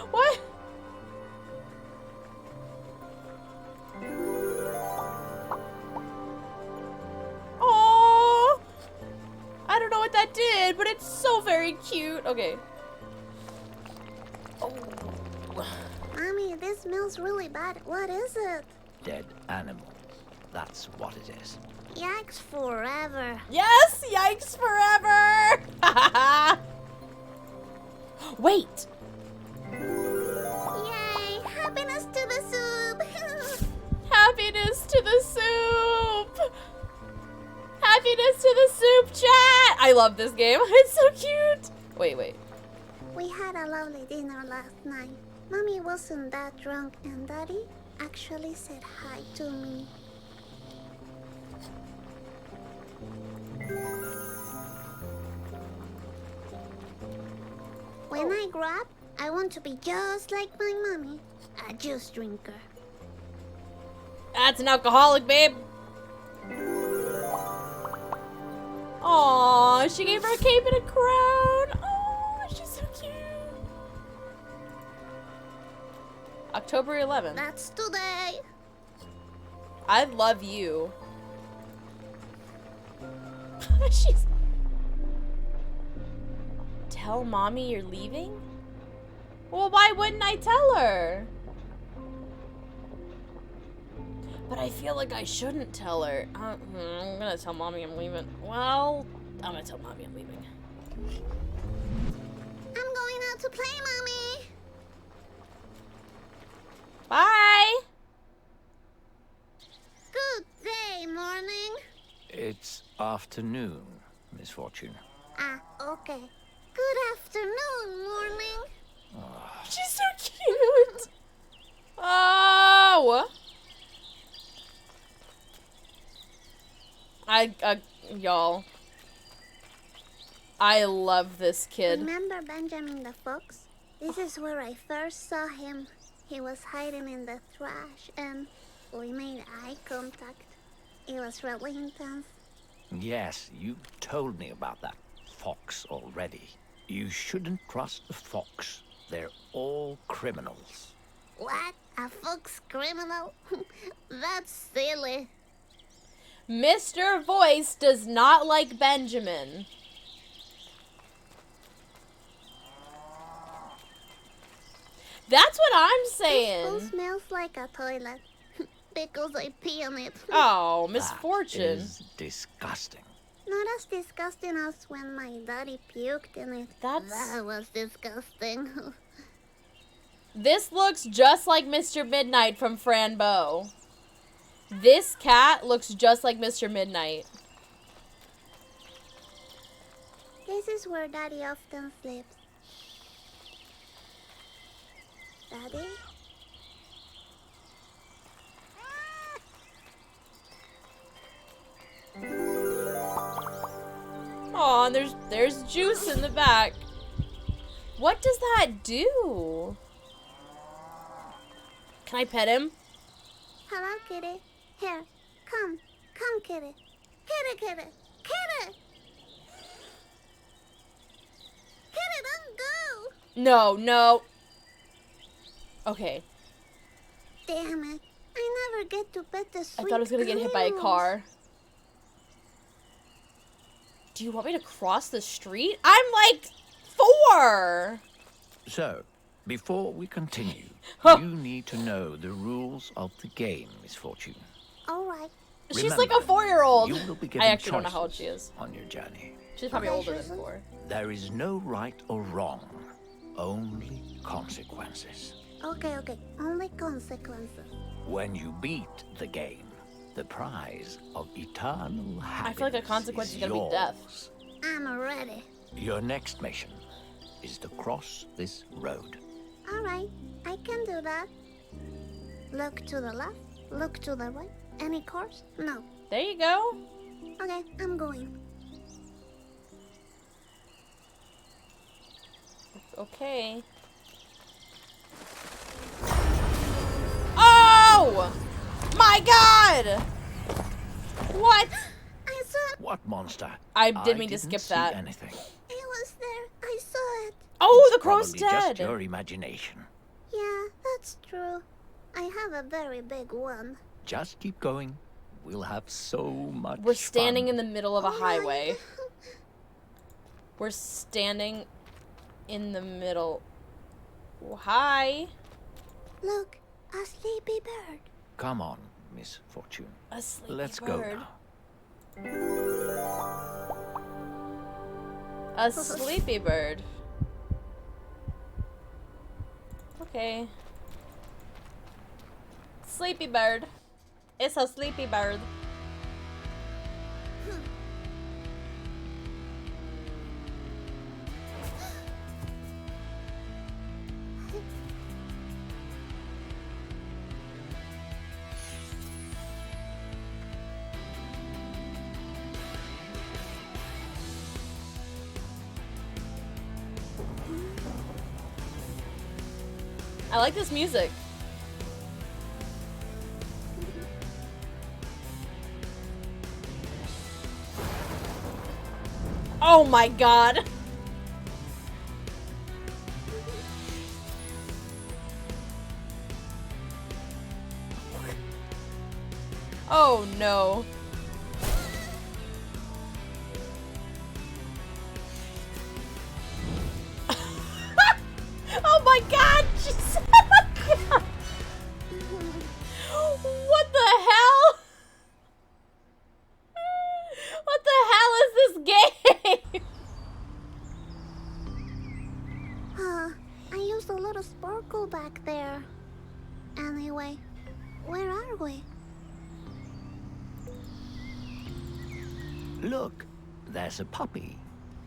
[SPEAKER 1] What? Oh! I don't know what that did, but it's so very cute. Okay. Oh.
[SPEAKER 3] Mommy, this smells really bad. What is it?
[SPEAKER 2] Dead animals. That's what it is.
[SPEAKER 3] Yikes forever.
[SPEAKER 1] Yes! Yikes forever! Wait!
[SPEAKER 3] Yay! Happiness to the soup!
[SPEAKER 1] Happiness to the soup! Happiness to the soup chat! I love this game. It's so cute. Wait.
[SPEAKER 3] We had a lovely dinner last night. Mommy wasn't that drunk and Daddy actually said hi to me. When I grow up, I want to be just like my mommy, a juice drinker.
[SPEAKER 1] That's an alcoholic, babe. Aw, she gave her a cape and a crown. Oh, she's so cute. October 11th.
[SPEAKER 3] That's today.
[SPEAKER 1] I love you. She's... Tell mommy you're leaving? Well, why wouldn't I tell her? But I feel like I shouldn't tell her. I'm gonna tell mommy I'm leaving. Well, I'm gonna tell mommy I'm leaving.
[SPEAKER 3] I'm going out to play, Mommy.
[SPEAKER 1] Bye!
[SPEAKER 3] Good day, morning.
[SPEAKER 2] It's afternoon, Miss Fortune.
[SPEAKER 3] Ah, okay. Good afternoon, morning.
[SPEAKER 1] She's so cute! Oh! Y'all. I love this kid.
[SPEAKER 3] Remember Benjamin the Fox? This is where I first saw him. He was hiding in the trash and we made eye contact. It was really intense.
[SPEAKER 2] Yes, you told me about that fox already. You shouldn't trust the fox. They're all criminals.
[SPEAKER 3] What? A fox criminal? That's silly.
[SPEAKER 1] Mr. Voice does not like Benjamin. That's what I'm
[SPEAKER 3] This
[SPEAKER 1] saying.
[SPEAKER 3] pool smells like a toilet. Because I pee on it.
[SPEAKER 1] Oh,
[SPEAKER 2] That
[SPEAKER 1] misfortune.
[SPEAKER 2] is disgusting.
[SPEAKER 3] Not as disgusting as when my daddy puked in it.
[SPEAKER 1] That's...
[SPEAKER 3] That was disgusting.
[SPEAKER 1] This looks just like Mr. Midnight from Fran Bow. This cat looks just like Mr. Midnight.
[SPEAKER 3] This is where Daddy often sleeps. Daddy?
[SPEAKER 1] Aw, and there's juice in the back. What does that do? Can I pet him?
[SPEAKER 3] Hello, kitty. Here, come. Come, kitty. Kitty, kitty. Kitty! Kitty, don't go!
[SPEAKER 1] No, no. Okay.
[SPEAKER 3] Damn it. I never get to pet the
[SPEAKER 1] I
[SPEAKER 3] sweet
[SPEAKER 1] thought I was gonna get hit by a
[SPEAKER 3] animals.
[SPEAKER 1] car. Do you want me to cross the street? I'm like 4.
[SPEAKER 2] So, before we continue, you need to know the rules of the game, Miss Fortune.
[SPEAKER 3] All right.
[SPEAKER 1] She's like a
[SPEAKER 2] Remember,
[SPEAKER 1] 4-year-old.
[SPEAKER 2] You will be
[SPEAKER 1] I
[SPEAKER 2] given
[SPEAKER 1] actually don't know how old she
[SPEAKER 2] choices
[SPEAKER 1] is.
[SPEAKER 2] on your journey.
[SPEAKER 1] She's probably
[SPEAKER 3] Okay,
[SPEAKER 1] older than
[SPEAKER 3] Susan.
[SPEAKER 1] 4.
[SPEAKER 2] There is no right or wrong, only consequences.
[SPEAKER 3] Okay. Only consequences.
[SPEAKER 2] When you beat the game, the prize of eternal happiness
[SPEAKER 1] feel like a consequence is gonna be death.
[SPEAKER 2] yours.
[SPEAKER 3] I'm ready.
[SPEAKER 2] Your next mission is to cross this road.
[SPEAKER 3] All right. I can do that. Look to the left. Look to the right. Any course? No.
[SPEAKER 1] There you go.
[SPEAKER 3] Okay, I'm going.
[SPEAKER 1] Okay. Oh! My God! What?
[SPEAKER 3] I saw it.
[SPEAKER 2] What monster?
[SPEAKER 1] I didn't mean to
[SPEAKER 2] didn't
[SPEAKER 1] skip
[SPEAKER 2] see
[SPEAKER 1] that.
[SPEAKER 2] anything.
[SPEAKER 3] It was there. I saw it.
[SPEAKER 1] Oh,
[SPEAKER 2] It's
[SPEAKER 1] the crow's
[SPEAKER 2] probably
[SPEAKER 1] dead.
[SPEAKER 2] just your imagination.
[SPEAKER 3] Yeah, that's true. I have a very big one.
[SPEAKER 2] Just keep going. We'll have so much
[SPEAKER 1] We're standing
[SPEAKER 2] fun.
[SPEAKER 1] in the middle of a
[SPEAKER 3] Oh my
[SPEAKER 1] highway.
[SPEAKER 3] God.
[SPEAKER 1] We're standing in the middle. Oh, hi.
[SPEAKER 3] Look, a sleepy bird.
[SPEAKER 2] Come on, Miss Fortune.
[SPEAKER 1] A sleepy
[SPEAKER 2] Let's
[SPEAKER 1] bird.
[SPEAKER 2] go now.
[SPEAKER 1] A sleepy bird. Okay. Sleepy bird. It's a sleepy bird. I like this music. Oh my God. Oh no.
[SPEAKER 3] Anyway, where are we?
[SPEAKER 2] Look, there's a puppy.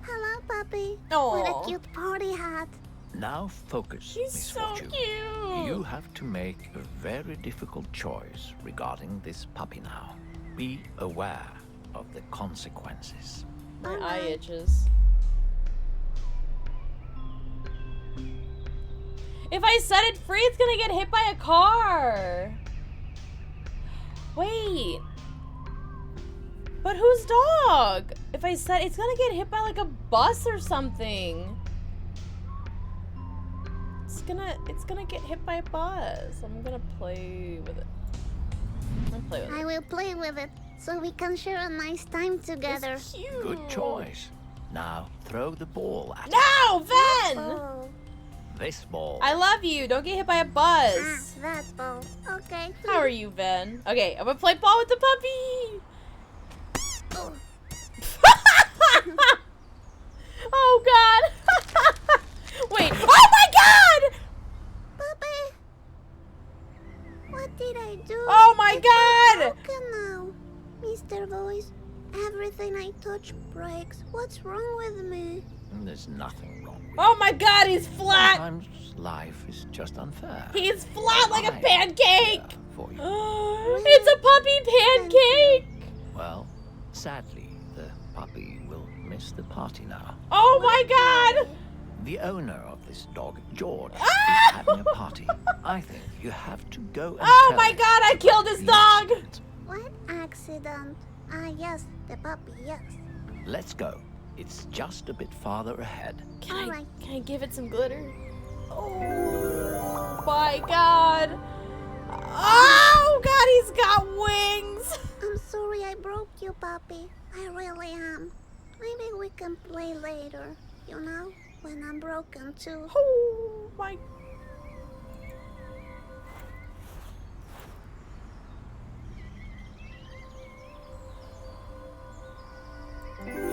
[SPEAKER 3] Hello, puppy.
[SPEAKER 1] Aw.
[SPEAKER 3] What a cute party hat.
[SPEAKER 2] Now focus,
[SPEAKER 1] He's
[SPEAKER 2] Miss
[SPEAKER 1] so
[SPEAKER 2] Fortune.
[SPEAKER 1] cute.
[SPEAKER 2] You have to make a very difficult choice regarding this puppy now. Be aware of the consequences.
[SPEAKER 1] My eye
[SPEAKER 3] Alright.
[SPEAKER 1] itches. If I set it free, it's gonna get hit by a car. Wait. But whose dog? If I set, it's gonna get hit by like a bus or something. It's gonna get hit by a bus. I'm gonna play with it. I'm gonna play with
[SPEAKER 3] I
[SPEAKER 1] it.
[SPEAKER 3] will play with it so we can share a nice time together.
[SPEAKER 1] It's cute.
[SPEAKER 2] Good choice. Now throw the ball at it.
[SPEAKER 1] No, Ven!
[SPEAKER 3] Oh,
[SPEAKER 2] This ball.
[SPEAKER 1] I love you. Don't get hit by a
[SPEAKER 3] ah,
[SPEAKER 1] bus.
[SPEAKER 3] that ball. Okay.
[SPEAKER 1] How are you, Ven? Okay, I'm gonna play ball with the puppy.
[SPEAKER 3] Oh,
[SPEAKER 1] Oh God! Wait! Oh my God!
[SPEAKER 3] puppy! What did I do?
[SPEAKER 1] Oh my
[SPEAKER 3] It's
[SPEAKER 1] God!
[SPEAKER 3] broken now. Mr. Voice, everything I touch breaks. What's wrong with me?
[SPEAKER 2] There's nothing wrong with
[SPEAKER 1] Oh my God! He's
[SPEAKER 2] it.
[SPEAKER 1] flat.
[SPEAKER 2] Sometimes life is just unfair.
[SPEAKER 1] He's flat like a
[SPEAKER 2] I am
[SPEAKER 1] pancake.
[SPEAKER 2] here for you.
[SPEAKER 1] It's a puppy pancake.
[SPEAKER 2] Well, sadly, the puppy will miss the party now.
[SPEAKER 1] Oh my God!
[SPEAKER 2] The owner of this dog, George,
[SPEAKER 1] Ah!
[SPEAKER 2] is having a party. I think you have to go and
[SPEAKER 1] Oh
[SPEAKER 2] tell
[SPEAKER 1] my
[SPEAKER 2] him
[SPEAKER 1] God! I killed his
[SPEAKER 2] the
[SPEAKER 1] dog.
[SPEAKER 2] accident.
[SPEAKER 3] What accident? Ah, yes, the puppy, yes.
[SPEAKER 2] Let's go. It's just a bit farther ahead.
[SPEAKER 3] Alright.
[SPEAKER 1] Can I give it some glitter? Oh my God! Oh God! He's got wings.
[SPEAKER 3] I'm sorry I broke you, puppy. I really am. Maybe we can play later, you know, when I'm broken too.
[SPEAKER 1] Oh my.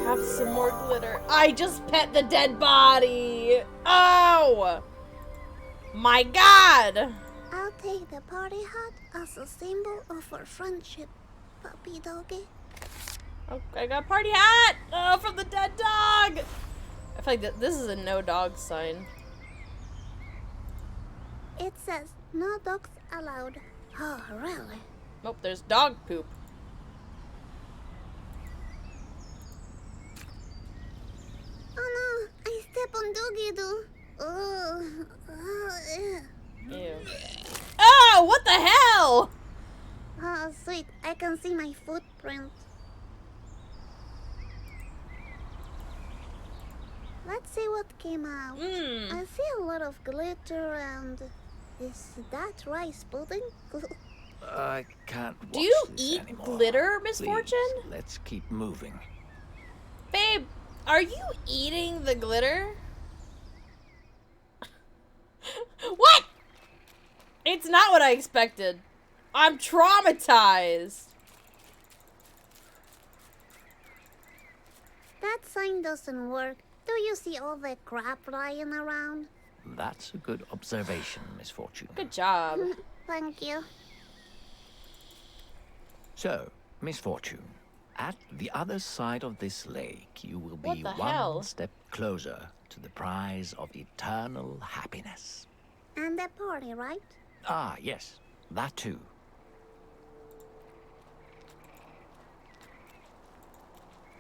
[SPEAKER 1] Have some more glitter. I just pet the dead body. Oh my God.
[SPEAKER 3] I'll take the party hat as a symbol of our friendship, puppy doggy.
[SPEAKER 1] Oh, I got a party hat. Oh, from the dead dog. I feel like this is a no dog sign.
[SPEAKER 3] It says no dogs allowed. Oh, really?
[SPEAKER 1] Nope, there's dog poop.
[SPEAKER 3] Oh no, I step on Doogie Doo.
[SPEAKER 1] Ew. Oh, what the hell?
[SPEAKER 3] Oh, sweet, I can see my footprint. Let's see what came out.
[SPEAKER 1] Hmm.
[SPEAKER 3] I see a lot of glitter and... Is that rice pudding?
[SPEAKER 2] I can't watch
[SPEAKER 1] Do you
[SPEAKER 2] this
[SPEAKER 1] eat
[SPEAKER 2] anymore.
[SPEAKER 1] glitter, Miss
[SPEAKER 2] Please,
[SPEAKER 1] Fortune?
[SPEAKER 2] let's keep moving.
[SPEAKER 1] Babe, are you eating the glitter? What? It's not what I expected. I'm traumatized.
[SPEAKER 3] That sign doesn't work. Do you see all the crap lying around?
[SPEAKER 2] That's a good observation, Miss Fortune.
[SPEAKER 1] Good job.
[SPEAKER 3] Thank you.
[SPEAKER 2] So, Miss Fortune, at the other side of this lake, you will
[SPEAKER 1] What
[SPEAKER 2] be
[SPEAKER 1] the
[SPEAKER 2] one
[SPEAKER 1] hell?
[SPEAKER 2] step closer to the prize of eternal happiness.
[SPEAKER 3] And the party, right?
[SPEAKER 2] Ah, yes, that too.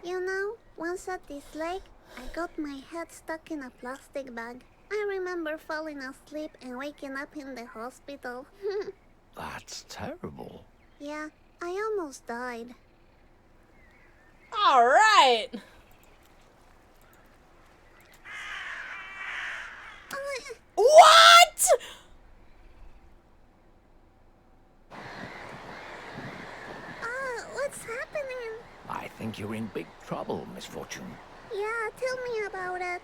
[SPEAKER 3] You know, once at this lake, I got my head stuck in a plastic bag. I remember falling asleep and waking up in the hospital.
[SPEAKER 2] That's terrible.
[SPEAKER 3] Yeah, I almost died.
[SPEAKER 1] All right. What?
[SPEAKER 3] What's happening?
[SPEAKER 2] I think you're in big trouble, Miss Fortune.
[SPEAKER 3] Yeah, tell me about it.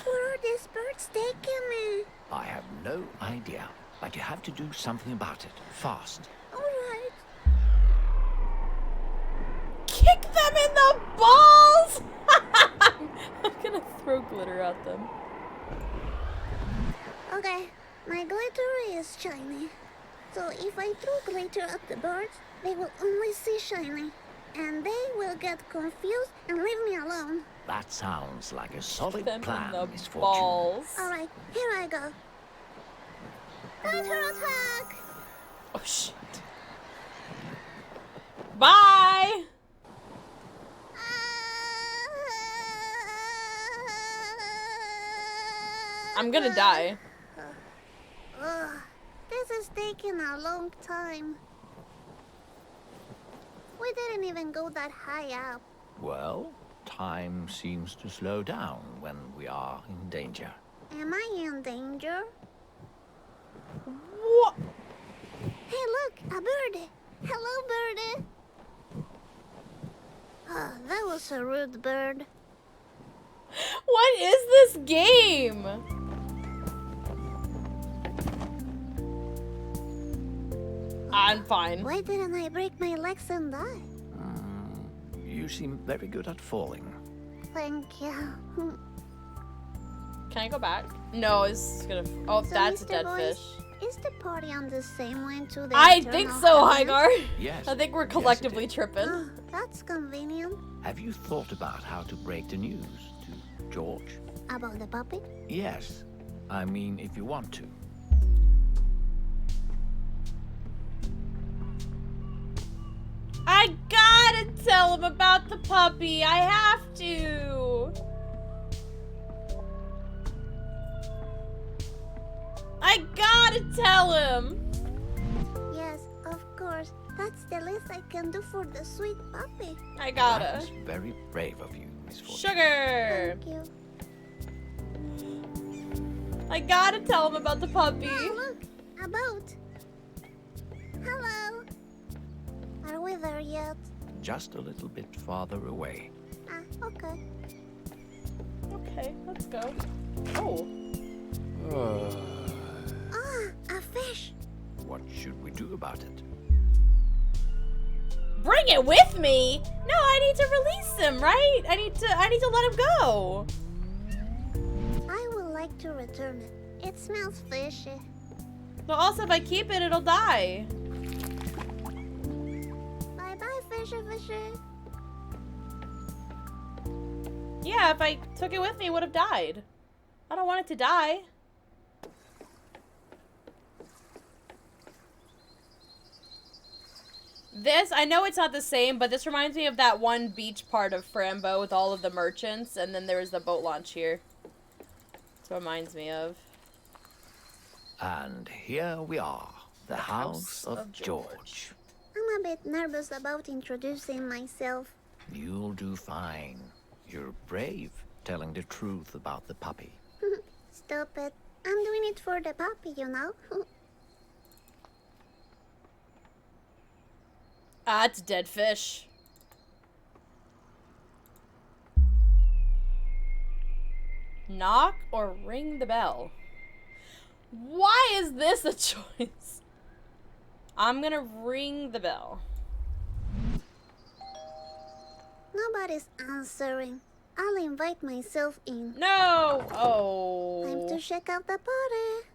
[SPEAKER 3] Where are these birds taking me?
[SPEAKER 2] I have no idea, but you have to do something about it, fast.
[SPEAKER 3] Alright.
[SPEAKER 1] Kick them in the balls. I'm gonna throw glitter at them.
[SPEAKER 3] Okay, my glitter is shiny. So if I throw glitter at the birds, they will only see shiny. And they will get confused and leave me alone.
[SPEAKER 2] That sounds like a solid
[SPEAKER 1] Them in
[SPEAKER 2] plan,
[SPEAKER 1] the
[SPEAKER 2] Miss Fortune.
[SPEAKER 1] balls.
[SPEAKER 3] Alright, here I go. Glitter attack!
[SPEAKER 1] Oh shit. Bye! I'm gonna die.
[SPEAKER 3] Ugh, this is taking a long time. We didn't even go that high up.
[SPEAKER 2] Well, time seems to slow down when we are in danger.
[SPEAKER 3] Am I in danger?
[SPEAKER 1] What?
[SPEAKER 3] Hey, look, a birdie. Hello, birdie. Oh, that was a rude bird.
[SPEAKER 1] What is this game? I'm fine.
[SPEAKER 3] Why didn't I break my legs and die?
[SPEAKER 2] You seem very good at falling.
[SPEAKER 3] Thank you.
[SPEAKER 1] Can I go back? No, it's gonna. Oh,
[SPEAKER 3] So,
[SPEAKER 1] that's a
[SPEAKER 3] Mr.
[SPEAKER 1] dead
[SPEAKER 3] Boyce,
[SPEAKER 1] fish.
[SPEAKER 3] Is the party on the same way to the
[SPEAKER 1] I think
[SPEAKER 3] Eternal
[SPEAKER 1] so,
[SPEAKER 3] Island?
[SPEAKER 1] Hygar.
[SPEAKER 2] Yes.
[SPEAKER 1] I think we're
[SPEAKER 2] yes, it
[SPEAKER 1] collectively
[SPEAKER 2] is.
[SPEAKER 1] tripping.
[SPEAKER 3] Oh, that's convenient.
[SPEAKER 2] Have you thought about how to break the news to George?
[SPEAKER 3] About the puppy?
[SPEAKER 2] Yes. I mean, if you want to.
[SPEAKER 1] I gotta tell him about the puppy. I have to. I gotta tell him.
[SPEAKER 3] Yes, of course. That's the least I can do for the sweet puppy.
[SPEAKER 1] I gotta.
[SPEAKER 2] That's very brave of you, Miss Fortune.
[SPEAKER 1] Sugar.
[SPEAKER 3] Thank you.
[SPEAKER 1] I gotta tell him about the puppy.
[SPEAKER 3] Oh, look, a boat. Hello. Are we there yet?
[SPEAKER 2] Just a little bit farther away.
[SPEAKER 3] Ah, okay.
[SPEAKER 1] Okay, let's go. Oh.
[SPEAKER 3] Ah, a fish.
[SPEAKER 2] What should we do about it?
[SPEAKER 1] Bring it with me? No, I need to release him, right? I need to let him go.
[SPEAKER 3] I would like to return it. It smells fishy.
[SPEAKER 1] But also, if I keep it, it'll die.
[SPEAKER 3] Bye-bye, fishy fishy.
[SPEAKER 1] Yeah, if I took it with me, it would have died. I don't want it to die. This, I know it's not the same, but this reminds me of that one beach part of Frambo with all of the merchants, and then there's the boat launch here. That's what it reminds me of.
[SPEAKER 2] And here we are, the house of George.
[SPEAKER 3] I'm a bit nervous about introducing myself.
[SPEAKER 2] You'll do fine. You're brave, telling the truth about the puppy.
[SPEAKER 3] Stop it. I'm doing it for the puppy, you know.
[SPEAKER 1] Ah, it's a dead fish. Knock or ring the bell? Why is this a choice? I'm gonna ring the bell.
[SPEAKER 3] Nobody's answering. I'll invite myself in.
[SPEAKER 1] No!
[SPEAKER 3] Time
[SPEAKER 1] Oh.
[SPEAKER 3] to check out the party.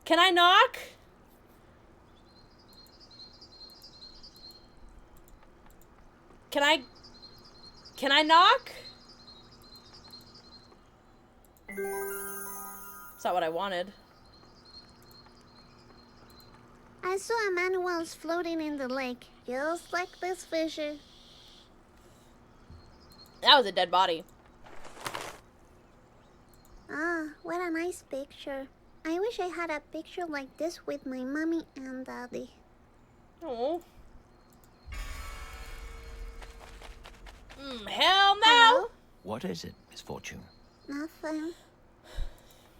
[SPEAKER 1] Can I knock? Can I knock? It's not what I wanted.
[SPEAKER 3] I saw a man once floating in the lake, just like this fisher.
[SPEAKER 1] That was a dead body.
[SPEAKER 3] Ah, what a nice picture. I wish I had a picture like this with my mommy and daddy.
[SPEAKER 1] Oh. Hell no!
[SPEAKER 3] Hello?
[SPEAKER 2] What is it, Miss Fortune?
[SPEAKER 3] Nothing.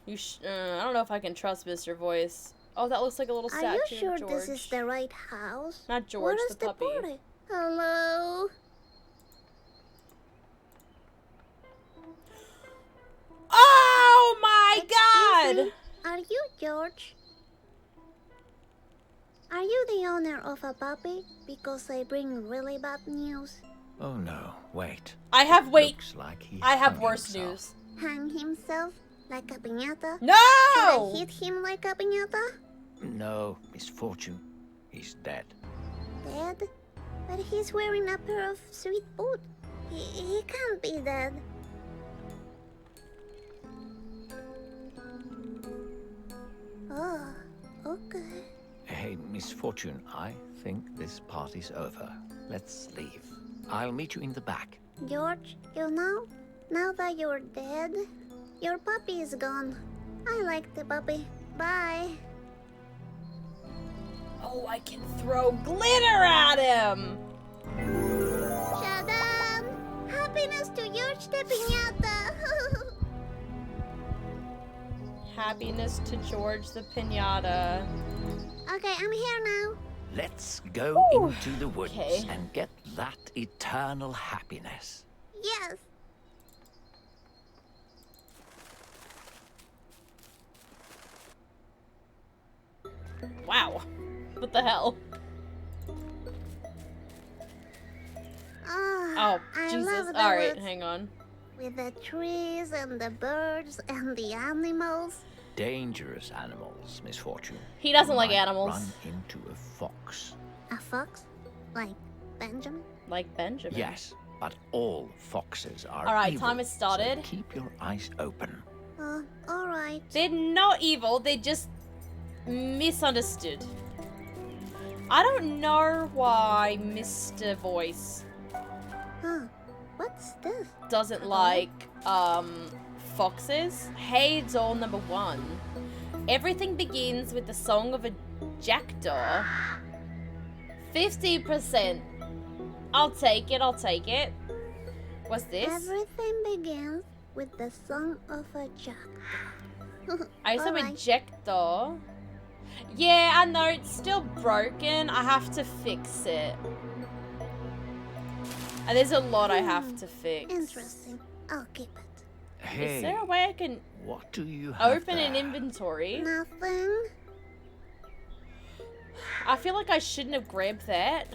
[SPEAKER 1] I don't know if I can trust Mr. Voice. Oh, that looks like a little statue.
[SPEAKER 3] Are you
[SPEAKER 1] of
[SPEAKER 3] sure
[SPEAKER 1] George.
[SPEAKER 3] this is the right house?
[SPEAKER 1] Not George,
[SPEAKER 3] Where is
[SPEAKER 1] the puppy.
[SPEAKER 3] party? Hello?
[SPEAKER 1] Oh my
[SPEAKER 3] Excuse
[SPEAKER 1] god!
[SPEAKER 3] me, are you George? Are you the owner of a puppy? Because I bring really bad news.
[SPEAKER 2] Oh no, wait.
[SPEAKER 1] I have
[SPEAKER 2] Looks like he
[SPEAKER 1] I have
[SPEAKER 2] hung
[SPEAKER 1] worse
[SPEAKER 2] himself.
[SPEAKER 3] Hang
[SPEAKER 1] news.
[SPEAKER 3] himself like a piñata?
[SPEAKER 1] No!
[SPEAKER 3] Should I hit him like a piñata?
[SPEAKER 2] No, Misfortune. He's dead.
[SPEAKER 3] Dead? But he's wearing a pair of sweet boots. He can't be dead. Oh, okay.
[SPEAKER 2] Hey, Misfortune, I think this party's over. Let's leave. I'll meet you in the back.
[SPEAKER 3] George, now that you're dead, your puppy is gone. I like the puppy. Bye.
[SPEAKER 1] Oh, I can throw glitter at him!
[SPEAKER 3] Shadam! Happiness to George the Piñata!
[SPEAKER 1] Happiness to George the Piñata.
[SPEAKER 3] Okay, I'm here now.
[SPEAKER 2] Let's go
[SPEAKER 1] Ooh,
[SPEAKER 2] into the woods
[SPEAKER 1] okay.
[SPEAKER 2] and get that eternal happiness.
[SPEAKER 3] Yes.
[SPEAKER 1] Wow. What the hell? Oh,
[SPEAKER 3] I
[SPEAKER 1] Jesus.
[SPEAKER 3] love the
[SPEAKER 1] Alright,
[SPEAKER 3] woods
[SPEAKER 1] hang on.
[SPEAKER 3] with the trees and the birds and the animals.
[SPEAKER 2] Dangerous animals, Misfortune.
[SPEAKER 1] He doesn't like
[SPEAKER 2] Might
[SPEAKER 1] animals.
[SPEAKER 2] Run into a fox.
[SPEAKER 3] A fox? Like Benjamin?
[SPEAKER 1] Like Benjamin.
[SPEAKER 2] Yes, but all foxes are
[SPEAKER 1] Alright,
[SPEAKER 2] evil,
[SPEAKER 1] time has started.
[SPEAKER 2] So keep your eyes open.
[SPEAKER 3] Alright.
[SPEAKER 1] They're not evil, they're just misunderstood. I don't know why Mr. Voice
[SPEAKER 3] Huh. What's this?
[SPEAKER 1] doesn't like foxes. Hey doll number 1. Everything begins with the song of a jackdaw. 50%. I'll take it, I'll take it. What's this?
[SPEAKER 3] Everything begins with the song of a jackdaw.
[SPEAKER 1] I used to have a
[SPEAKER 3] Alright.
[SPEAKER 1] jackdaw. Yeah, I know, it's still broken. I have to fix it. And there's a lot I have to fix.
[SPEAKER 3] Interesting. I'll keep it.
[SPEAKER 2] Hey,
[SPEAKER 1] Is there a way I can
[SPEAKER 2] what do you have
[SPEAKER 1] open an
[SPEAKER 2] there?
[SPEAKER 1] inventory?
[SPEAKER 3] Nothing.
[SPEAKER 1] I feel like I shouldn't have grabbed that.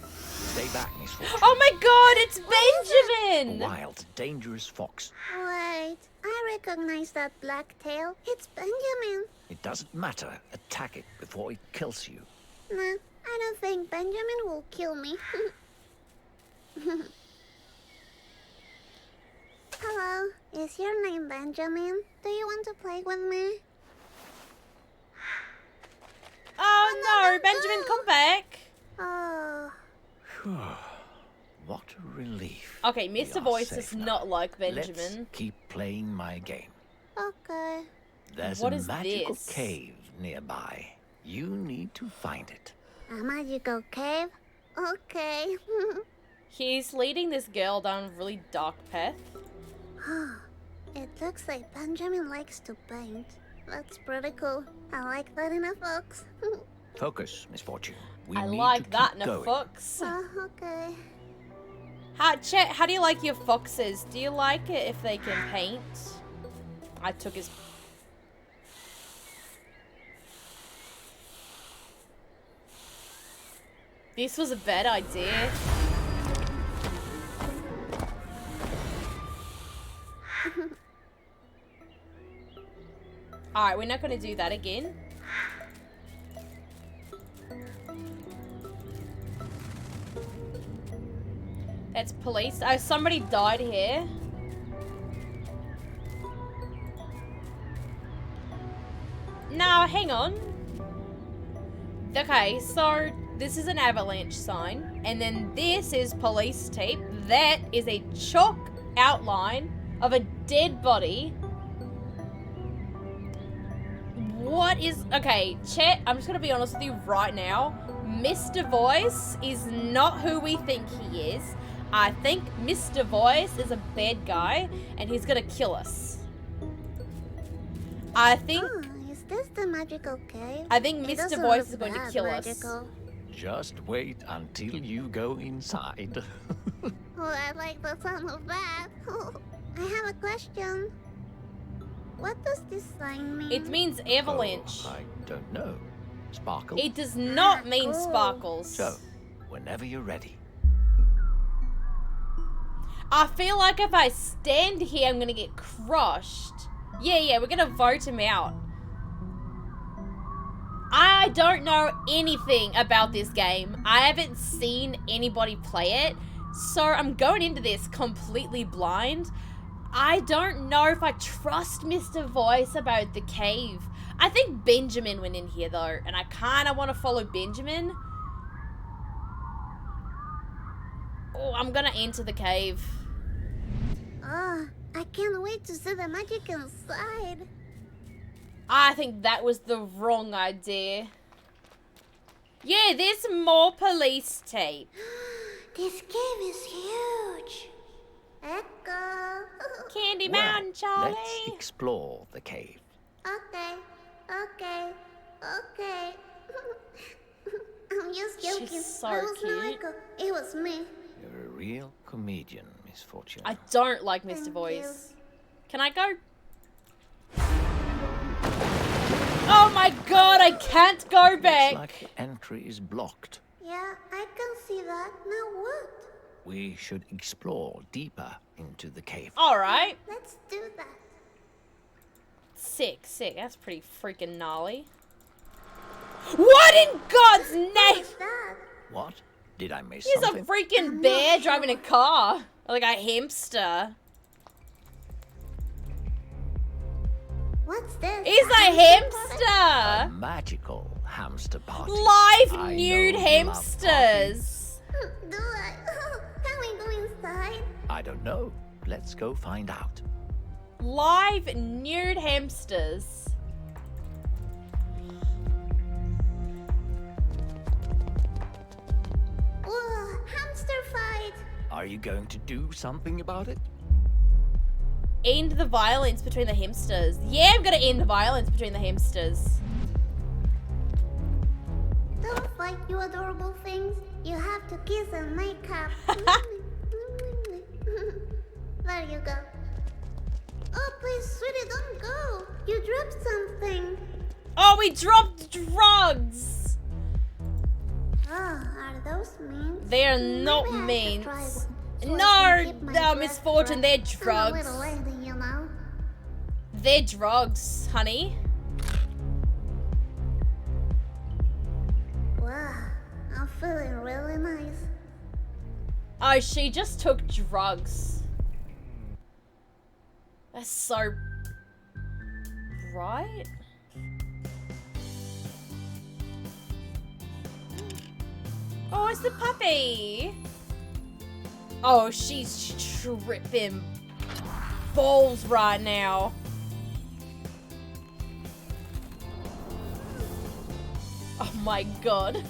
[SPEAKER 2] Stay back, Misfortune.
[SPEAKER 1] Oh my god, it's
[SPEAKER 2] A
[SPEAKER 1] Benjamin!
[SPEAKER 2] wild, dangerous fox.
[SPEAKER 3] Wait, I recognize that black tail. It's Benjamin.
[SPEAKER 2] It doesn't matter. Attack it before it kills you.
[SPEAKER 3] Nah, I don't think Benjamin will kill me. Hello, is your name Benjamin? Do you want to play with me?
[SPEAKER 1] Oh no,
[SPEAKER 3] don't
[SPEAKER 1] Benjamin,
[SPEAKER 3] go.
[SPEAKER 1] come back!
[SPEAKER 3] Oh,
[SPEAKER 2] What a relief.
[SPEAKER 1] Okay,
[SPEAKER 2] We
[SPEAKER 1] Mr.
[SPEAKER 2] are
[SPEAKER 1] Voice
[SPEAKER 2] safe
[SPEAKER 1] does
[SPEAKER 2] now.
[SPEAKER 1] not like
[SPEAKER 2] Let's
[SPEAKER 1] Benjamin.
[SPEAKER 2] keep playing my game.
[SPEAKER 3] okay.
[SPEAKER 2] There's
[SPEAKER 1] What
[SPEAKER 2] a
[SPEAKER 1] is
[SPEAKER 2] magical
[SPEAKER 1] this?
[SPEAKER 2] cave nearby. You need to find it.
[SPEAKER 3] A magical cave? Okay.
[SPEAKER 1] He's leading this girl down a really dark path.
[SPEAKER 3] It looks like Benjamin likes to paint. That's pretty cool. I like that in a fox.
[SPEAKER 2] Focus, Misfortune. We
[SPEAKER 1] I
[SPEAKER 2] need
[SPEAKER 1] like
[SPEAKER 2] to
[SPEAKER 1] that
[SPEAKER 2] keep
[SPEAKER 1] in a
[SPEAKER 2] going.
[SPEAKER 1] fox.
[SPEAKER 3] Okay.
[SPEAKER 1] Chet, how do you like your foxes? Do you like it if they can paint? I took his... This was a bad idea. Alright, we're not going to do that again. That's police. Oh, somebody died here. Now, hang on. Okay, so this is an avalanche sign, and then this is police tape. That is a chalk outline of a dead body. What is... Okay, Chet, I'm just gonna be honest with you right now. Mr. Voice is not who we think he is. I think Mr. Voice is a bad guy, and he's gonna kill us. I think...
[SPEAKER 3] Is this the magical cave?
[SPEAKER 1] I think
[SPEAKER 3] It
[SPEAKER 1] Mr.
[SPEAKER 3] doesn't
[SPEAKER 1] Voice
[SPEAKER 3] look
[SPEAKER 1] is going to
[SPEAKER 3] that
[SPEAKER 1] kill
[SPEAKER 3] magical.
[SPEAKER 1] us.
[SPEAKER 2] Just wait until you go inside.
[SPEAKER 3] Oh, I like the sound of that. I have a question. What does this sign mean?
[SPEAKER 1] It means avalanche.
[SPEAKER 2] Oh, I don't know. Sparkle?
[SPEAKER 1] It does not mean
[SPEAKER 3] cool.
[SPEAKER 1] sparkles.
[SPEAKER 2] So, whenever you're ready.
[SPEAKER 1] I feel like if I stand here, I'm gonna get crushed. Yeah, we're gonna vote him out. I don't know anything about this game. I haven't seen anybody play it, so I'm going into this completely blind. I don't know if I trust Mr. Voice about the cave. I think Benjamin went in here though, and I kind of want to follow Benjamin. Oh, I'm gonna enter the cave.
[SPEAKER 3] Oh, I can't wait to see the magic inside.
[SPEAKER 1] I think that was the wrong idea. Yeah, there's more police tape.
[SPEAKER 3] This cave is huge. Echo.
[SPEAKER 1] Candy
[SPEAKER 2] Well,
[SPEAKER 1] Mountain, Charlie.
[SPEAKER 2] let's explore the cave.
[SPEAKER 3] Okay, okay, okay. I'm just joking.
[SPEAKER 1] She's so
[SPEAKER 3] That was no
[SPEAKER 1] cute.
[SPEAKER 3] Echo. It was me.
[SPEAKER 2] You're a real comedian, Miss Fortune.
[SPEAKER 1] I don't like Mr.
[SPEAKER 3] Thank you.
[SPEAKER 1] Voice. Can I go? Oh my god, I can't go
[SPEAKER 2] Looks
[SPEAKER 1] back.
[SPEAKER 2] like the entry is blocked.
[SPEAKER 3] Yeah, I can see that. Now what?
[SPEAKER 2] We should explore deeper into the cave.
[SPEAKER 1] Alright.
[SPEAKER 3] Let's do that.
[SPEAKER 1] Sick, sick. That's pretty freaking gnarly. What in God's name?
[SPEAKER 3] What's that?
[SPEAKER 2] What? Did I miss
[SPEAKER 1] He's a
[SPEAKER 2] something?
[SPEAKER 1] freaking bear driving a car. Like a hamster.
[SPEAKER 3] What's this?
[SPEAKER 1] He's a hamster.
[SPEAKER 2] Magical hamster party.
[SPEAKER 1] Live
[SPEAKER 2] I
[SPEAKER 1] nude
[SPEAKER 2] know you love
[SPEAKER 1] hamsters.
[SPEAKER 3] Do I? Can we go inside?
[SPEAKER 2] I don't know. Let's go find out.
[SPEAKER 1] Live nude hamsters.
[SPEAKER 3] Whoa, hamster fight.
[SPEAKER 2] Are you going to do something about it?
[SPEAKER 1] End the violence between the hamsters. Yeah, I'm gonna end the violence between the hamsters.
[SPEAKER 3] Don't fight, you adorable things. You have to kiss and make up. There you go. Oh, please, sweetie, don't go. You dropped something.
[SPEAKER 1] Oh, we dropped drugs.
[SPEAKER 3] Oh, are those mints?
[SPEAKER 1] They're
[SPEAKER 3] Maybe
[SPEAKER 1] not
[SPEAKER 3] I should
[SPEAKER 1] mints.
[SPEAKER 3] try one, so I
[SPEAKER 1] No,
[SPEAKER 3] can keep my
[SPEAKER 1] no,
[SPEAKER 3] breath
[SPEAKER 1] Misfortune,
[SPEAKER 3] fresh.
[SPEAKER 1] they're drugs.
[SPEAKER 3] I'm a little lady, you know.
[SPEAKER 1] They're drugs, honey.
[SPEAKER 3] Wow, I'm feeling really nice.
[SPEAKER 1] Oh, she just took drugs. That's so... Right? Oh, it's the puppy. Oh, she's tripping balls right now. Oh my god.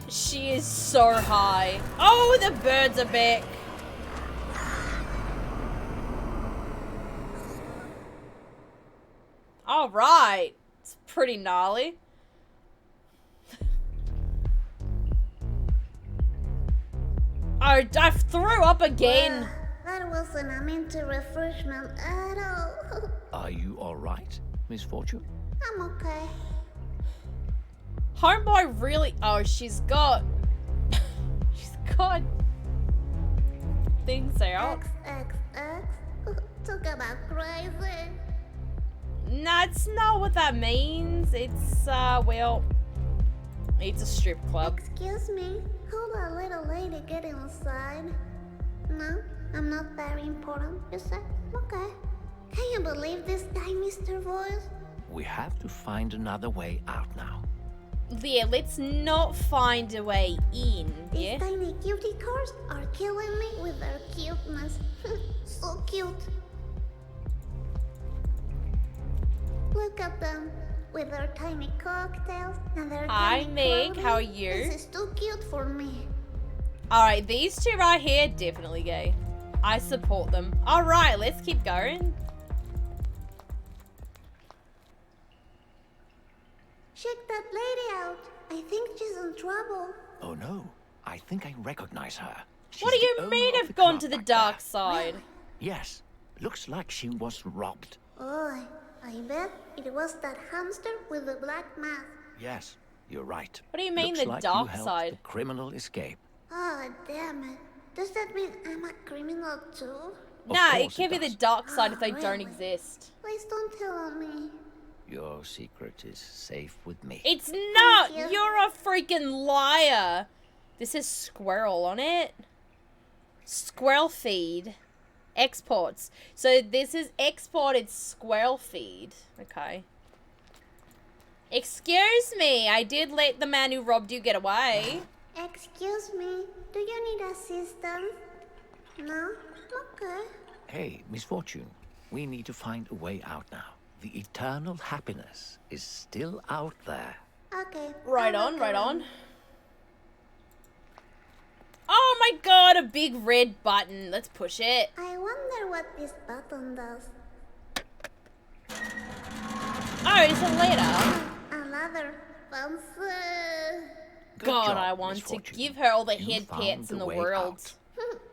[SPEAKER 1] She is so high. Oh, the birds are back. All right. It's pretty gnarly. Oh, I threw up again.
[SPEAKER 3] Wow, that wasn't a minty refreshment at all.
[SPEAKER 2] Are you all right, Miss Fortune?
[SPEAKER 3] I'm okay.
[SPEAKER 1] Homeboy really... Oh, she's got... she's got... things out.
[SPEAKER 3] XXX. Talk about crazy.
[SPEAKER 1] That's not what that means. It's, well... It's a strip club.
[SPEAKER 3] Excuse me. How will a little lady get inside? No, I'm not very important, you said? Okay. Can you believe this guy, Mr. Voice?
[SPEAKER 2] We have to find another way out now.
[SPEAKER 1] Yeah, let's not find a way in,
[SPEAKER 3] These
[SPEAKER 1] yeah?
[SPEAKER 3] tiny cutie cars are killing me with their cuteness. So cute. Look at them. With their tiny cocktails and their
[SPEAKER 1] Hi,
[SPEAKER 3] tiny
[SPEAKER 1] Meg.
[SPEAKER 3] clothing.
[SPEAKER 1] How are you?
[SPEAKER 3] This is too cute for me.
[SPEAKER 1] Alright, these two right here, definitely gay. I support them. Alright, let's keep going.
[SPEAKER 3] Check that lady out. I think she's in trouble.
[SPEAKER 2] Oh no, I think I recognize her.
[SPEAKER 1] What do
[SPEAKER 2] She's
[SPEAKER 1] you
[SPEAKER 2] the owner
[SPEAKER 1] mean
[SPEAKER 2] of
[SPEAKER 1] have
[SPEAKER 2] the
[SPEAKER 1] gone
[SPEAKER 2] club
[SPEAKER 1] to the
[SPEAKER 2] back
[SPEAKER 1] dark
[SPEAKER 2] there.
[SPEAKER 1] side?
[SPEAKER 2] Yes, looks like she was robbed.
[SPEAKER 3] Oh, I bet it was that hamster with the black mask.
[SPEAKER 2] Yes, you're right.
[SPEAKER 1] What do you mean
[SPEAKER 2] Looks
[SPEAKER 1] the
[SPEAKER 2] like
[SPEAKER 1] dark
[SPEAKER 2] you helped
[SPEAKER 1] side?
[SPEAKER 2] the criminal escape.
[SPEAKER 3] Oh, damn it. Does that mean I'm a criminal too?
[SPEAKER 2] Of
[SPEAKER 1] Nah, it
[SPEAKER 2] course
[SPEAKER 1] can be
[SPEAKER 2] it
[SPEAKER 1] the
[SPEAKER 2] does.
[SPEAKER 1] dark side if they don't
[SPEAKER 3] Really?
[SPEAKER 1] exist.
[SPEAKER 3] Please don't tell me.
[SPEAKER 2] Your secret is safe with me.
[SPEAKER 1] It's not!
[SPEAKER 3] Thank you.
[SPEAKER 1] You're a freaking liar! This is squirrel on it. Squirrel feed. Exports. So this is exported squirrel feed. Okay. Excuse me, I did let the man who robbed you get away.
[SPEAKER 3] Excuse me, do you need assistance? No? Okay.
[SPEAKER 2] Hey, Miss Fortune, we need to find a way out now. The eternal happiness is still out there.
[SPEAKER 3] Okay.
[SPEAKER 1] Right
[SPEAKER 3] I'll
[SPEAKER 1] on,
[SPEAKER 3] look
[SPEAKER 1] right
[SPEAKER 3] around.
[SPEAKER 1] on. Oh my god, a big red button. Let's push it.
[SPEAKER 3] I wonder what this button does.
[SPEAKER 1] Oh, it's a letter.
[SPEAKER 3] Another fancy.
[SPEAKER 2] Good
[SPEAKER 1] God,
[SPEAKER 2] job,
[SPEAKER 1] I
[SPEAKER 2] Miss
[SPEAKER 1] want to
[SPEAKER 2] Fortune.
[SPEAKER 1] give her all the
[SPEAKER 2] You
[SPEAKER 1] head
[SPEAKER 2] found
[SPEAKER 1] pets in
[SPEAKER 2] the
[SPEAKER 1] the
[SPEAKER 2] way
[SPEAKER 1] world.
[SPEAKER 2] out.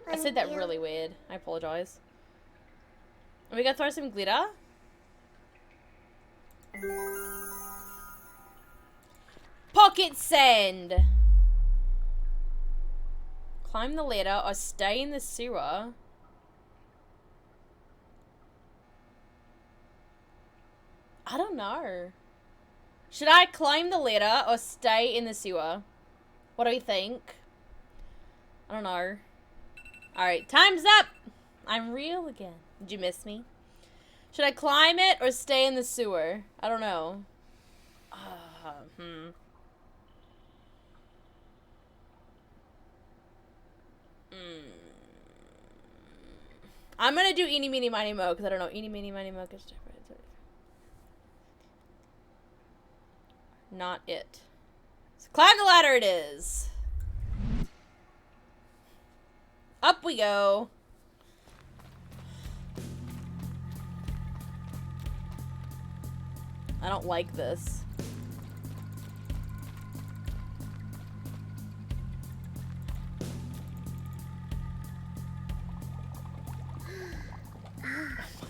[SPEAKER 1] I said that really weird. I apologize. Are we gonna throw some glitter? Pocket sand! Climb the ladder or stay in the sewer. I don't know. Should I climb the ladder or stay in the sewer? What do you think? I don't know. Alright, time's up! I'm real again. Did you miss me? Should I climb it or stay in the sewer? I don't know. I'm gonna do eeny, meeny, miny, mo, because I don't know. Eeny, meeny, miny, mo. Not it. So climb the ladder it is. Up we go. I don't like this.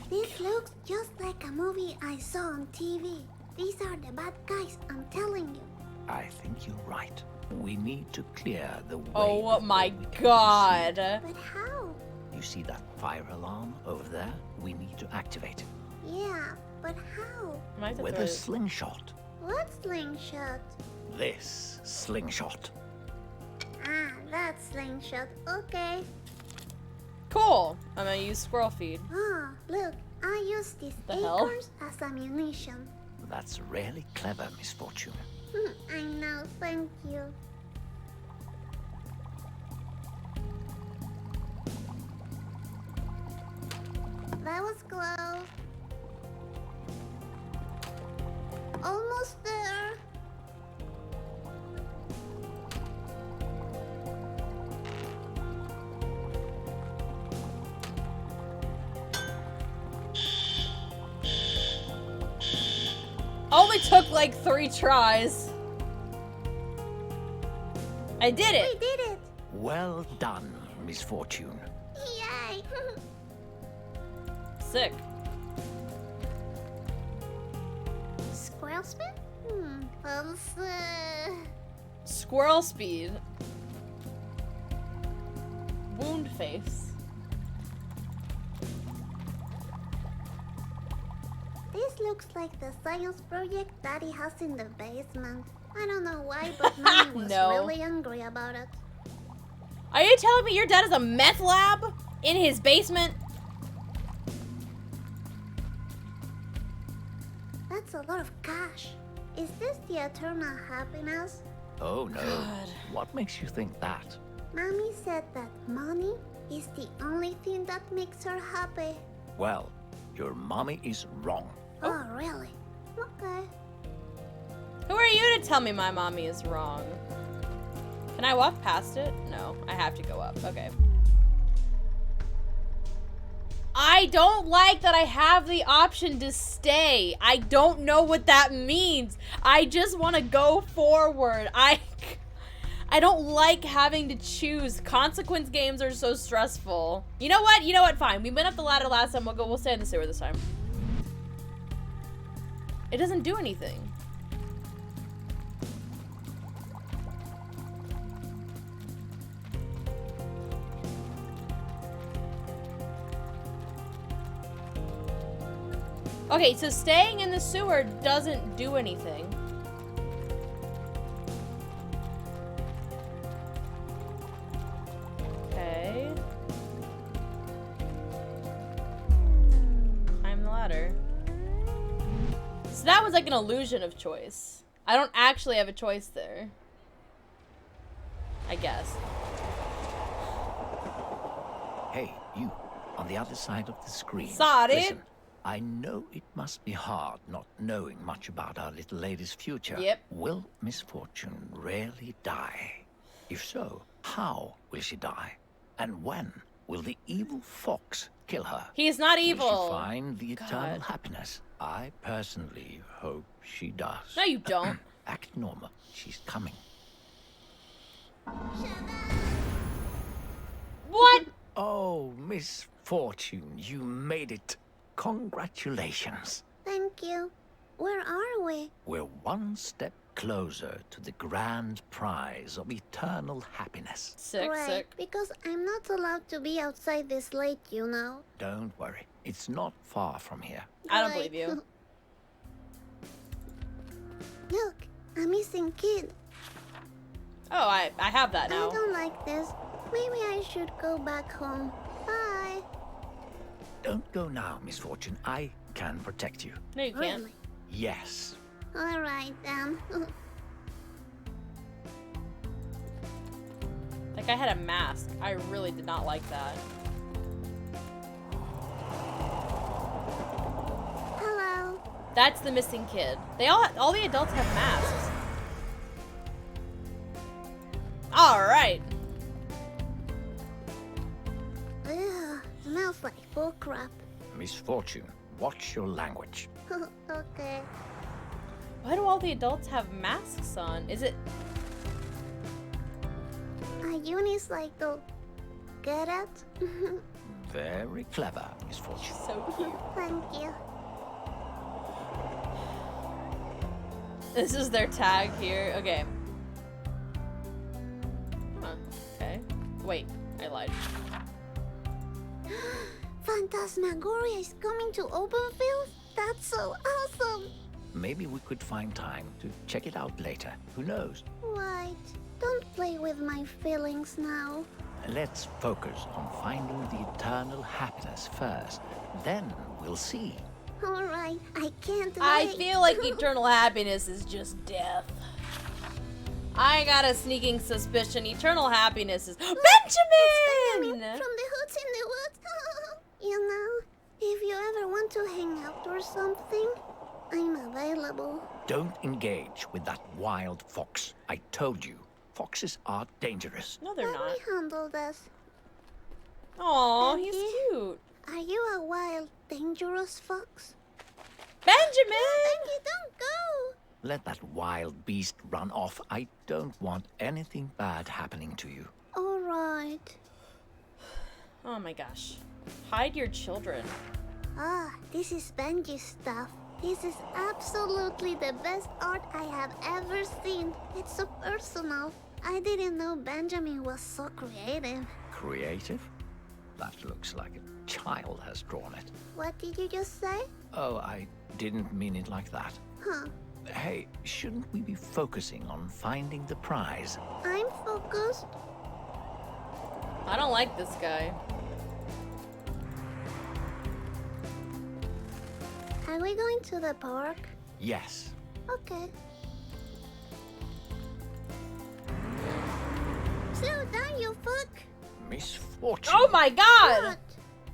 [SPEAKER 3] This looks just like a movie I saw on TV. These are the bad guys, I'm telling you.
[SPEAKER 2] I think you're right. We need to clear the way.
[SPEAKER 1] Oh
[SPEAKER 2] before
[SPEAKER 1] my
[SPEAKER 2] we can
[SPEAKER 1] god.
[SPEAKER 3] But how?
[SPEAKER 2] proceed. You see that fire alarm over there? We need to activate it.
[SPEAKER 3] Yeah, but how?
[SPEAKER 1] Might have to
[SPEAKER 2] With
[SPEAKER 1] throw
[SPEAKER 2] a
[SPEAKER 1] it.
[SPEAKER 2] slingshot.
[SPEAKER 3] What slingshot?
[SPEAKER 2] This slingshot.
[SPEAKER 3] Ah, that slingshot. Okay.
[SPEAKER 1] Cool. I'm gonna use squirrel feed.
[SPEAKER 3] Ah, look, I use these
[SPEAKER 1] The hell?
[SPEAKER 3] acorns as ammunition.
[SPEAKER 2] That's really clever, Miss Fortune.
[SPEAKER 3] I know, thank you. That was close. Almost there.
[SPEAKER 1] Only took like 3 tries. I did
[SPEAKER 3] We
[SPEAKER 1] it.
[SPEAKER 3] did it.
[SPEAKER 2] Well done, Miss Fortune.
[SPEAKER 3] Yay.
[SPEAKER 1] Sick.
[SPEAKER 3] Squirrel spin? Fancy.
[SPEAKER 1] Squirrel speed. Wound face.
[SPEAKER 3] This looks like the science project Daddy has in the basement. I don't know why, but Mommy was
[SPEAKER 1] No.
[SPEAKER 3] really angry about it.
[SPEAKER 1] Are you telling me your dad has a meth lab in his basement?
[SPEAKER 3] That's a lot of cash. Is this the eternal happiness?
[SPEAKER 2] Oh no.
[SPEAKER 1] God.
[SPEAKER 2] What makes you think that?
[SPEAKER 3] Mommy said that money is the only thing that makes her happy.
[SPEAKER 2] Well, your mommy is wrong.
[SPEAKER 3] Oh, really? Okay.
[SPEAKER 1] Who are you to tell me my mommy is wrong? Can I walk past it? No, I have to go up. Okay. I don't like that I have the option to stay. I don't know what that means. I just want to go forward. I don't like having to choose. Consequence games are so stressful. You know what? You know what? Fine. We went up the ladder last time. We'll stay in the sewer this time. It doesn't do anything. Okay, so staying in the sewer doesn't do anything. Okay. Climb the ladder. So that was like an illusion of choice. I don't actually have a choice there. I guess.
[SPEAKER 2] Hey, you, on the other side of the screen.
[SPEAKER 1] Sorry.
[SPEAKER 2] Listen, I know it must be hard not knowing much about our little lady's future.
[SPEAKER 1] Yep.
[SPEAKER 2] Will Misfortune really die? If so, how will she die? And when will the evil fox kill her?
[SPEAKER 1] He's not
[SPEAKER 2] Will
[SPEAKER 1] evil.
[SPEAKER 2] she find the eternal
[SPEAKER 1] God.
[SPEAKER 2] happiness? I personally hope she does.
[SPEAKER 1] No, you don't.
[SPEAKER 2] Act normal. She's coming.
[SPEAKER 1] What?
[SPEAKER 2] Oh, Misfortune, you made it. Congratulations.
[SPEAKER 3] Thank you. Where are we?
[SPEAKER 2] We're one step closer to the grand prize of eternal happiness.
[SPEAKER 1] Sick,
[SPEAKER 3] Great,
[SPEAKER 1] sick.
[SPEAKER 3] because I'm not allowed to be outside this late, you know.
[SPEAKER 2] Don't worry. It's not far from here.
[SPEAKER 1] I don't
[SPEAKER 3] Great.
[SPEAKER 1] believe you.
[SPEAKER 3] Look, a missing kid.
[SPEAKER 1] Oh, I have that
[SPEAKER 3] I
[SPEAKER 1] now.
[SPEAKER 3] don't like this. Maybe I should go back home. Bye.
[SPEAKER 2] Don't go now, Misfortune. I can protect you.
[SPEAKER 1] No, you can't.
[SPEAKER 3] Really?
[SPEAKER 2] Yes.
[SPEAKER 3] All right then.
[SPEAKER 1] Like I had a mask. I really did not like that.
[SPEAKER 3] Hello.
[SPEAKER 1] That's the missing kid. They all the adults have masks. All right.
[SPEAKER 3] Ugh, smells like bull crap.
[SPEAKER 2] Misfortune, watch your language.
[SPEAKER 3] Okay.
[SPEAKER 1] Why do all the adults have masks on? Is it?
[SPEAKER 3] A unicycle. Get it?
[SPEAKER 2] Very clever, Misfortune.
[SPEAKER 1] So cute.
[SPEAKER 3] Thank you.
[SPEAKER 1] This is their tag here. Okay. Huh. Okay. Wait, I lied.
[SPEAKER 3] Phantasmagoria is coming to Openfield? That's so awesome!
[SPEAKER 2] Maybe we could find time to check it out later. Who knows?
[SPEAKER 3] Right. Don't play with my feelings now.
[SPEAKER 2] Let's focus on finding the eternal happiness first. Then we'll see.
[SPEAKER 3] Alright, I can't wait.
[SPEAKER 1] I feel like eternal happiness is just death. I got a sneaking suspicion eternal happiness is Benjamin!
[SPEAKER 3] From the Hoods in the Woods. You know, if you ever want to hang out or something, I'm available.
[SPEAKER 2] Don't engage with that wild fox. I told you, foxes are dangerous.
[SPEAKER 1] No, they're
[SPEAKER 3] Let
[SPEAKER 1] not.
[SPEAKER 3] me handle this.
[SPEAKER 1] Aw, he's
[SPEAKER 3] Benji?
[SPEAKER 1] cute.
[SPEAKER 3] Are you a wild, dangerous fox?
[SPEAKER 1] Benjamin!
[SPEAKER 3] Benji, don't go!
[SPEAKER 2] Let that wild beast run off. I don't want anything bad happening to you.
[SPEAKER 3] Alright.
[SPEAKER 1] Oh my gosh. Hide your children.
[SPEAKER 3] Ah, this is Benji's stuff. This is absolutely the best art I have ever seen. It's so personal. I didn't know Benjamin was so creative.
[SPEAKER 2] Creative? That looks like a child has drawn it.
[SPEAKER 3] What did you just say?
[SPEAKER 2] Oh, I didn't mean it like that.
[SPEAKER 3] Huh.
[SPEAKER 2] Hey, shouldn't we be focusing on finding the prize?
[SPEAKER 3] I'm focused.
[SPEAKER 1] I don't like this guy.
[SPEAKER 3] Are we going to the park?
[SPEAKER 2] Yes.
[SPEAKER 3] Okay. Slow down, you fuck!
[SPEAKER 2] Misfortune.
[SPEAKER 1] Oh my god!
[SPEAKER 3] What?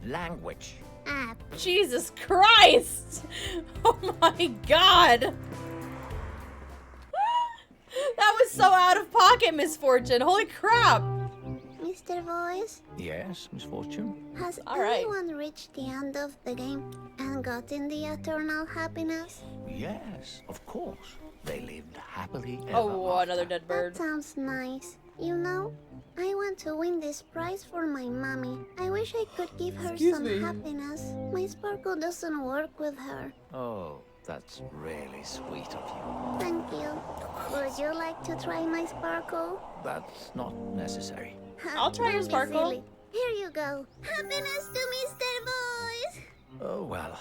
[SPEAKER 2] Language.
[SPEAKER 3] Ah,
[SPEAKER 1] Jesus Christ! Oh my god! That was so out of pocket, Misfortune. Holy crap!
[SPEAKER 3] Mr. Voice,
[SPEAKER 2] Yes, Misfortune.
[SPEAKER 3] has
[SPEAKER 1] All right.
[SPEAKER 3] anyone reached the end of the game and gotten the eternal happiness?
[SPEAKER 2] Yes, of course. They lived happily ever
[SPEAKER 1] Oh,
[SPEAKER 2] after.
[SPEAKER 1] another dead bird.
[SPEAKER 3] That sounds nice. You know, I want to win this prize for my mommy. I wish I could give her
[SPEAKER 1] Excuse
[SPEAKER 3] some
[SPEAKER 1] me.
[SPEAKER 3] happiness. My sparkle doesn't work with her.
[SPEAKER 2] Oh, that's really sweet of you.
[SPEAKER 3] Thank you. Would you like to try my sparkle?
[SPEAKER 2] That's not necessary.
[SPEAKER 1] I'll try your
[SPEAKER 3] Don't be
[SPEAKER 1] sparkle.
[SPEAKER 3] silly. Here you go. Happiness to Mr. Voice!
[SPEAKER 2] Oh, well.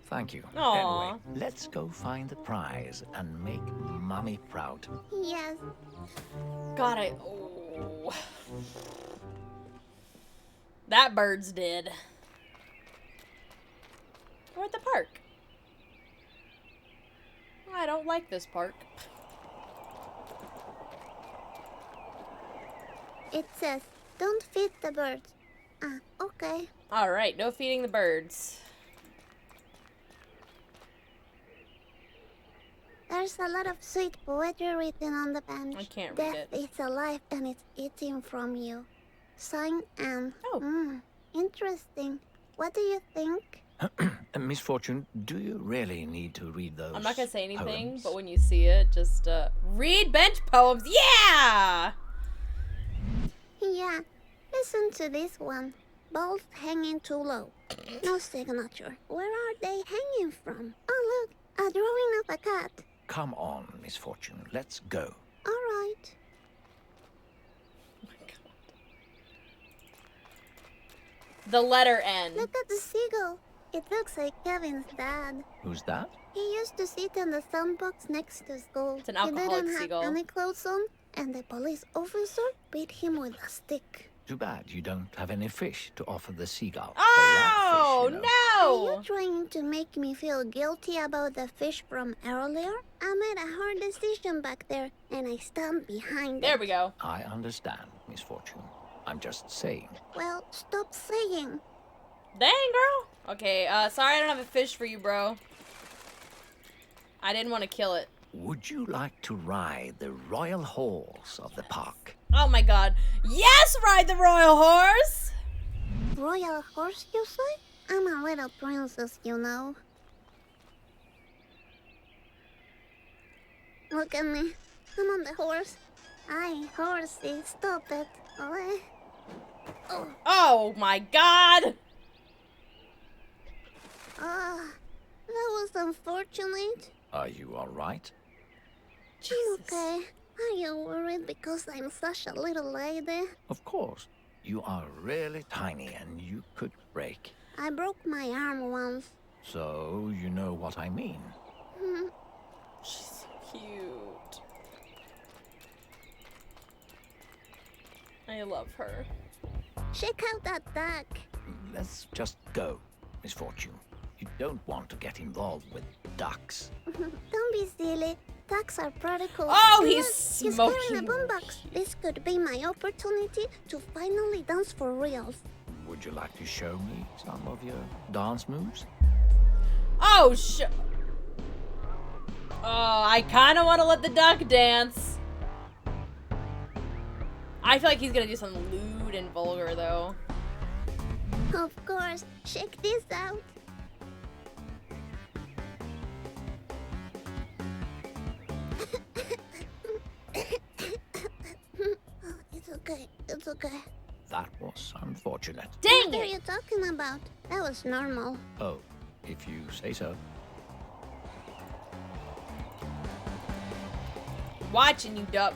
[SPEAKER 2] Thank you.
[SPEAKER 1] Aw.
[SPEAKER 2] Anyway, let's go find the prize and make Mommy proud.
[SPEAKER 3] Yes.
[SPEAKER 1] God, oh. That bird's dead. We're at the park. I don't like this park.
[SPEAKER 3] It says, don't feed the birds. Ah, okay.
[SPEAKER 1] Alright, no feeding the birds.
[SPEAKER 3] There's a lot of sweet poetry written on the bench.
[SPEAKER 1] I can't read
[SPEAKER 3] Death
[SPEAKER 1] it.
[SPEAKER 3] is alive and it's eating from you. Signed Anne.
[SPEAKER 1] Oh.
[SPEAKER 3] Interesting. What do you think?
[SPEAKER 2] Miss Fortune, do you really need to read those
[SPEAKER 1] I'm not gonna say anything,
[SPEAKER 2] poems?
[SPEAKER 1] but when you see it, just read bench poems. Yeah!
[SPEAKER 3] Yeah. Listen to this one. Balls hanging too low. No signature. Where are they hanging from? Oh, look. A drawing of a cat.
[SPEAKER 2] Come on, Miss Fortune, let's go.
[SPEAKER 3] All right.
[SPEAKER 1] Oh my God. The letter N.
[SPEAKER 3] Look at the seagull. It looks like Kevin's dad.
[SPEAKER 2] Who's that?
[SPEAKER 3] He used to sit in the sandbox next to school.
[SPEAKER 1] It's an
[SPEAKER 3] He
[SPEAKER 1] alcoholic
[SPEAKER 3] didn't
[SPEAKER 1] seagull.
[SPEAKER 3] have any clothes on, and the police officer beat him with a stick.
[SPEAKER 2] Too bad you don't have any fish to offer the seagull.
[SPEAKER 1] Oh,
[SPEAKER 2] They love fish, you know.
[SPEAKER 3] Are
[SPEAKER 1] no!
[SPEAKER 3] you trying to make me feel guilty about the fish from earlier? I made a hard decision back there, and I stand behind
[SPEAKER 1] There
[SPEAKER 3] it.
[SPEAKER 1] we go.
[SPEAKER 2] I understand, Miss Fortune. I'm just saying.
[SPEAKER 3] Well, stop saying.
[SPEAKER 1] Dang, girl. Okay, sorry I don't have a fish for you, bro. I didn't want to kill it.
[SPEAKER 2] Would you like to ride the royal horse of the park?
[SPEAKER 1] Oh my God. Yes, ride the royal horse!
[SPEAKER 3] Royal horse, you say? I'm a little princess, you know. Look at me. I'm on the horse. Aye, horsey, stop it. Oh, oh,
[SPEAKER 1] Oh my God!
[SPEAKER 3] that was unfortunate.
[SPEAKER 2] Are you all right?
[SPEAKER 3] I'm okay. Are you worried because I'm such a little lady?
[SPEAKER 2] Of course. You are really tiny and you could break.
[SPEAKER 3] I broke my arm once.
[SPEAKER 2] So you know what I mean.
[SPEAKER 1] She's so cute. I love her.
[SPEAKER 3] Check out that duck.
[SPEAKER 2] Let's just go, Miss Fortune. You don't want to get involved with ducks.
[SPEAKER 3] Don't be silly. Ducks are pretty cool.
[SPEAKER 1] Oh,
[SPEAKER 3] And
[SPEAKER 1] he's
[SPEAKER 3] look, he's carrying a
[SPEAKER 1] smoking
[SPEAKER 3] boombox. This could be my opportunity to finally dance for reals.
[SPEAKER 2] Would you like to show me some of your dance moves?
[SPEAKER 1] Oh, I kind of want to let the duck dance. I feel like he's gonna do something lewd and vulgar, though.
[SPEAKER 3] Of course. Check this out. It's okay. It's okay.
[SPEAKER 2] That was unfortunate.
[SPEAKER 1] Dang
[SPEAKER 3] What are
[SPEAKER 1] it!
[SPEAKER 3] you talking about? That was normal.
[SPEAKER 2] Oh, if you say so.
[SPEAKER 1] Watching you, duck.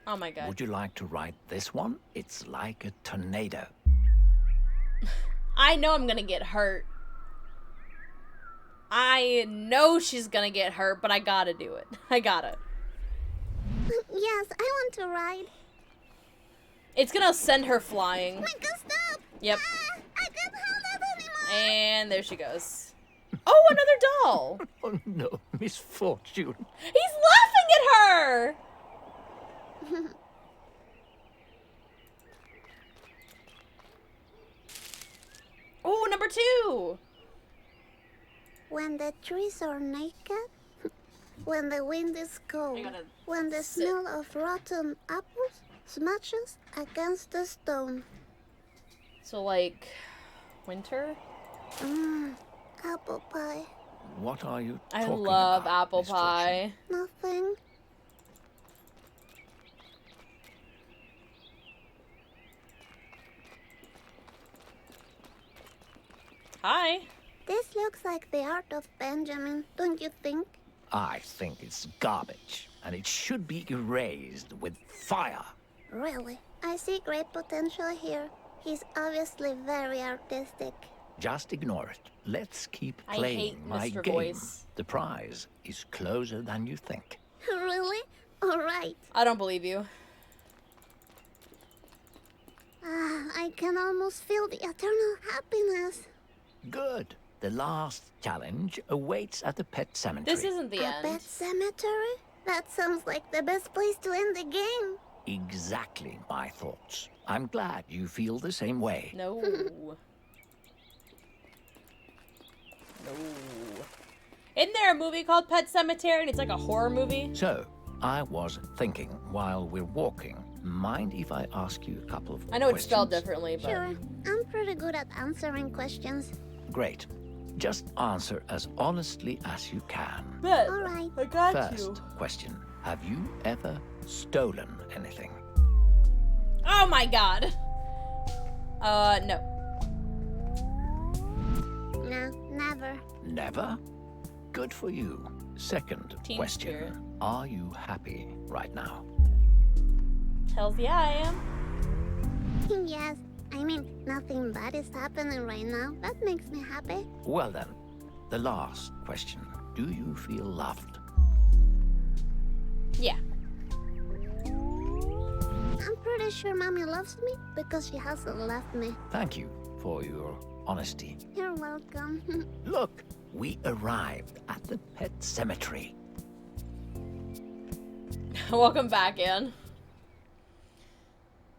[SPEAKER 1] Oh my God.
[SPEAKER 2] Would you like to ride this one? It's like a tornado.
[SPEAKER 1] I know I'm gonna get hurt. I know she's gonna get hurt, but I gotta do it. I gotta.
[SPEAKER 3] Yes, I want to ride.
[SPEAKER 1] It's gonna send her flying.
[SPEAKER 3] Make us stop.
[SPEAKER 1] Yep.
[SPEAKER 3] Ah, I can't hold it anymore.
[SPEAKER 1] And there she goes. Oh, another doll.
[SPEAKER 2] Oh no, misfortune.
[SPEAKER 1] He's laughing at her. Oh, number 2.
[SPEAKER 3] When the trees are naked, when the wind is cold,
[SPEAKER 1] I gotta
[SPEAKER 3] when the
[SPEAKER 1] sit.
[SPEAKER 3] smell of rotten apples smashes against the stone.
[SPEAKER 1] So, like, winter?
[SPEAKER 3] Apple pie.
[SPEAKER 2] What are you
[SPEAKER 1] I
[SPEAKER 2] talking
[SPEAKER 1] love
[SPEAKER 2] about,
[SPEAKER 1] apple
[SPEAKER 2] Miss Fortune?
[SPEAKER 1] pie.
[SPEAKER 3] Nothing.
[SPEAKER 1] Hi.
[SPEAKER 3] This looks like the art of Benjamin, don't you think?
[SPEAKER 2] I think it's garbage, and it should be erased with fire.
[SPEAKER 3] Really? I see great potential here. He's obviously very artistic.
[SPEAKER 2] Just ignore it. Let's keep
[SPEAKER 1] I
[SPEAKER 2] playing
[SPEAKER 1] hate
[SPEAKER 2] my
[SPEAKER 1] Mr.
[SPEAKER 2] game.
[SPEAKER 1] Voice.
[SPEAKER 2] The prize is closer than you think.
[SPEAKER 3] Really? Alright.
[SPEAKER 1] I don't believe you.
[SPEAKER 3] I can almost feel the eternal happiness.
[SPEAKER 2] Good. The last challenge awaits at the pet cemetery.
[SPEAKER 1] This isn't the
[SPEAKER 3] A
[SPEAKER 1] end.
[SPEAKER 3] pet cemetery? That sounds like the best place to end the game.
[SPEAKER 2] Exactly my thoughts. I'm glad you feel the same way.
[SPEAKER 1] No. No. Isn't there a movie called Pet Cemetery and it's like a horror movie?
[SPEAKER 2] So, I was thinking while we're walking, mind if I ask you a couple of
[SPEAKER 1] I know it's spelled
[SPEAKER 2] questions?
[SPEAKER 1] differently, but
[SPEAKER 3] Sure, I'm pretty good at answering questions.
[SPEAKER 2] Great. Just answer as honestly as you can.
[SPEAKER 1] Bet.
[SPEAKER 3] Alright.
[SPEAKER 1] I got
[SPEAKER 2] First question. Have you ever stolen anything?
[SPEAKER 1] Oh my god. No.
[SPEAKER 3] No, never.
[SPEAKER 2] Never? Good for you. Second
[SPEAKER 1] Team
[SPEAKER 2] question.
[SPEAKER 1] spirit.
[SPEAKER 2] Are you happy right now?
[SPEAKER 1] Hells yeah, I am.
[SPEAKER 3] Yes, I mean, nothing bad is happening right now. That makes me happy.
[SPEAKER 2] Well then, the last question. Do you feel loved?
[SPEAKER 1] Yeah.
[SPEAKER 3] I'm pretty sure Mommy loves me because she hasn't left me.
[SPEAKER 2] Thank you for your honesty.
[SPEAKER 3] You're welcome.
[SPEAKER 2] Look, we arrived at the pet cemetery.
[SPEAKER 1] Welcome back, Anne.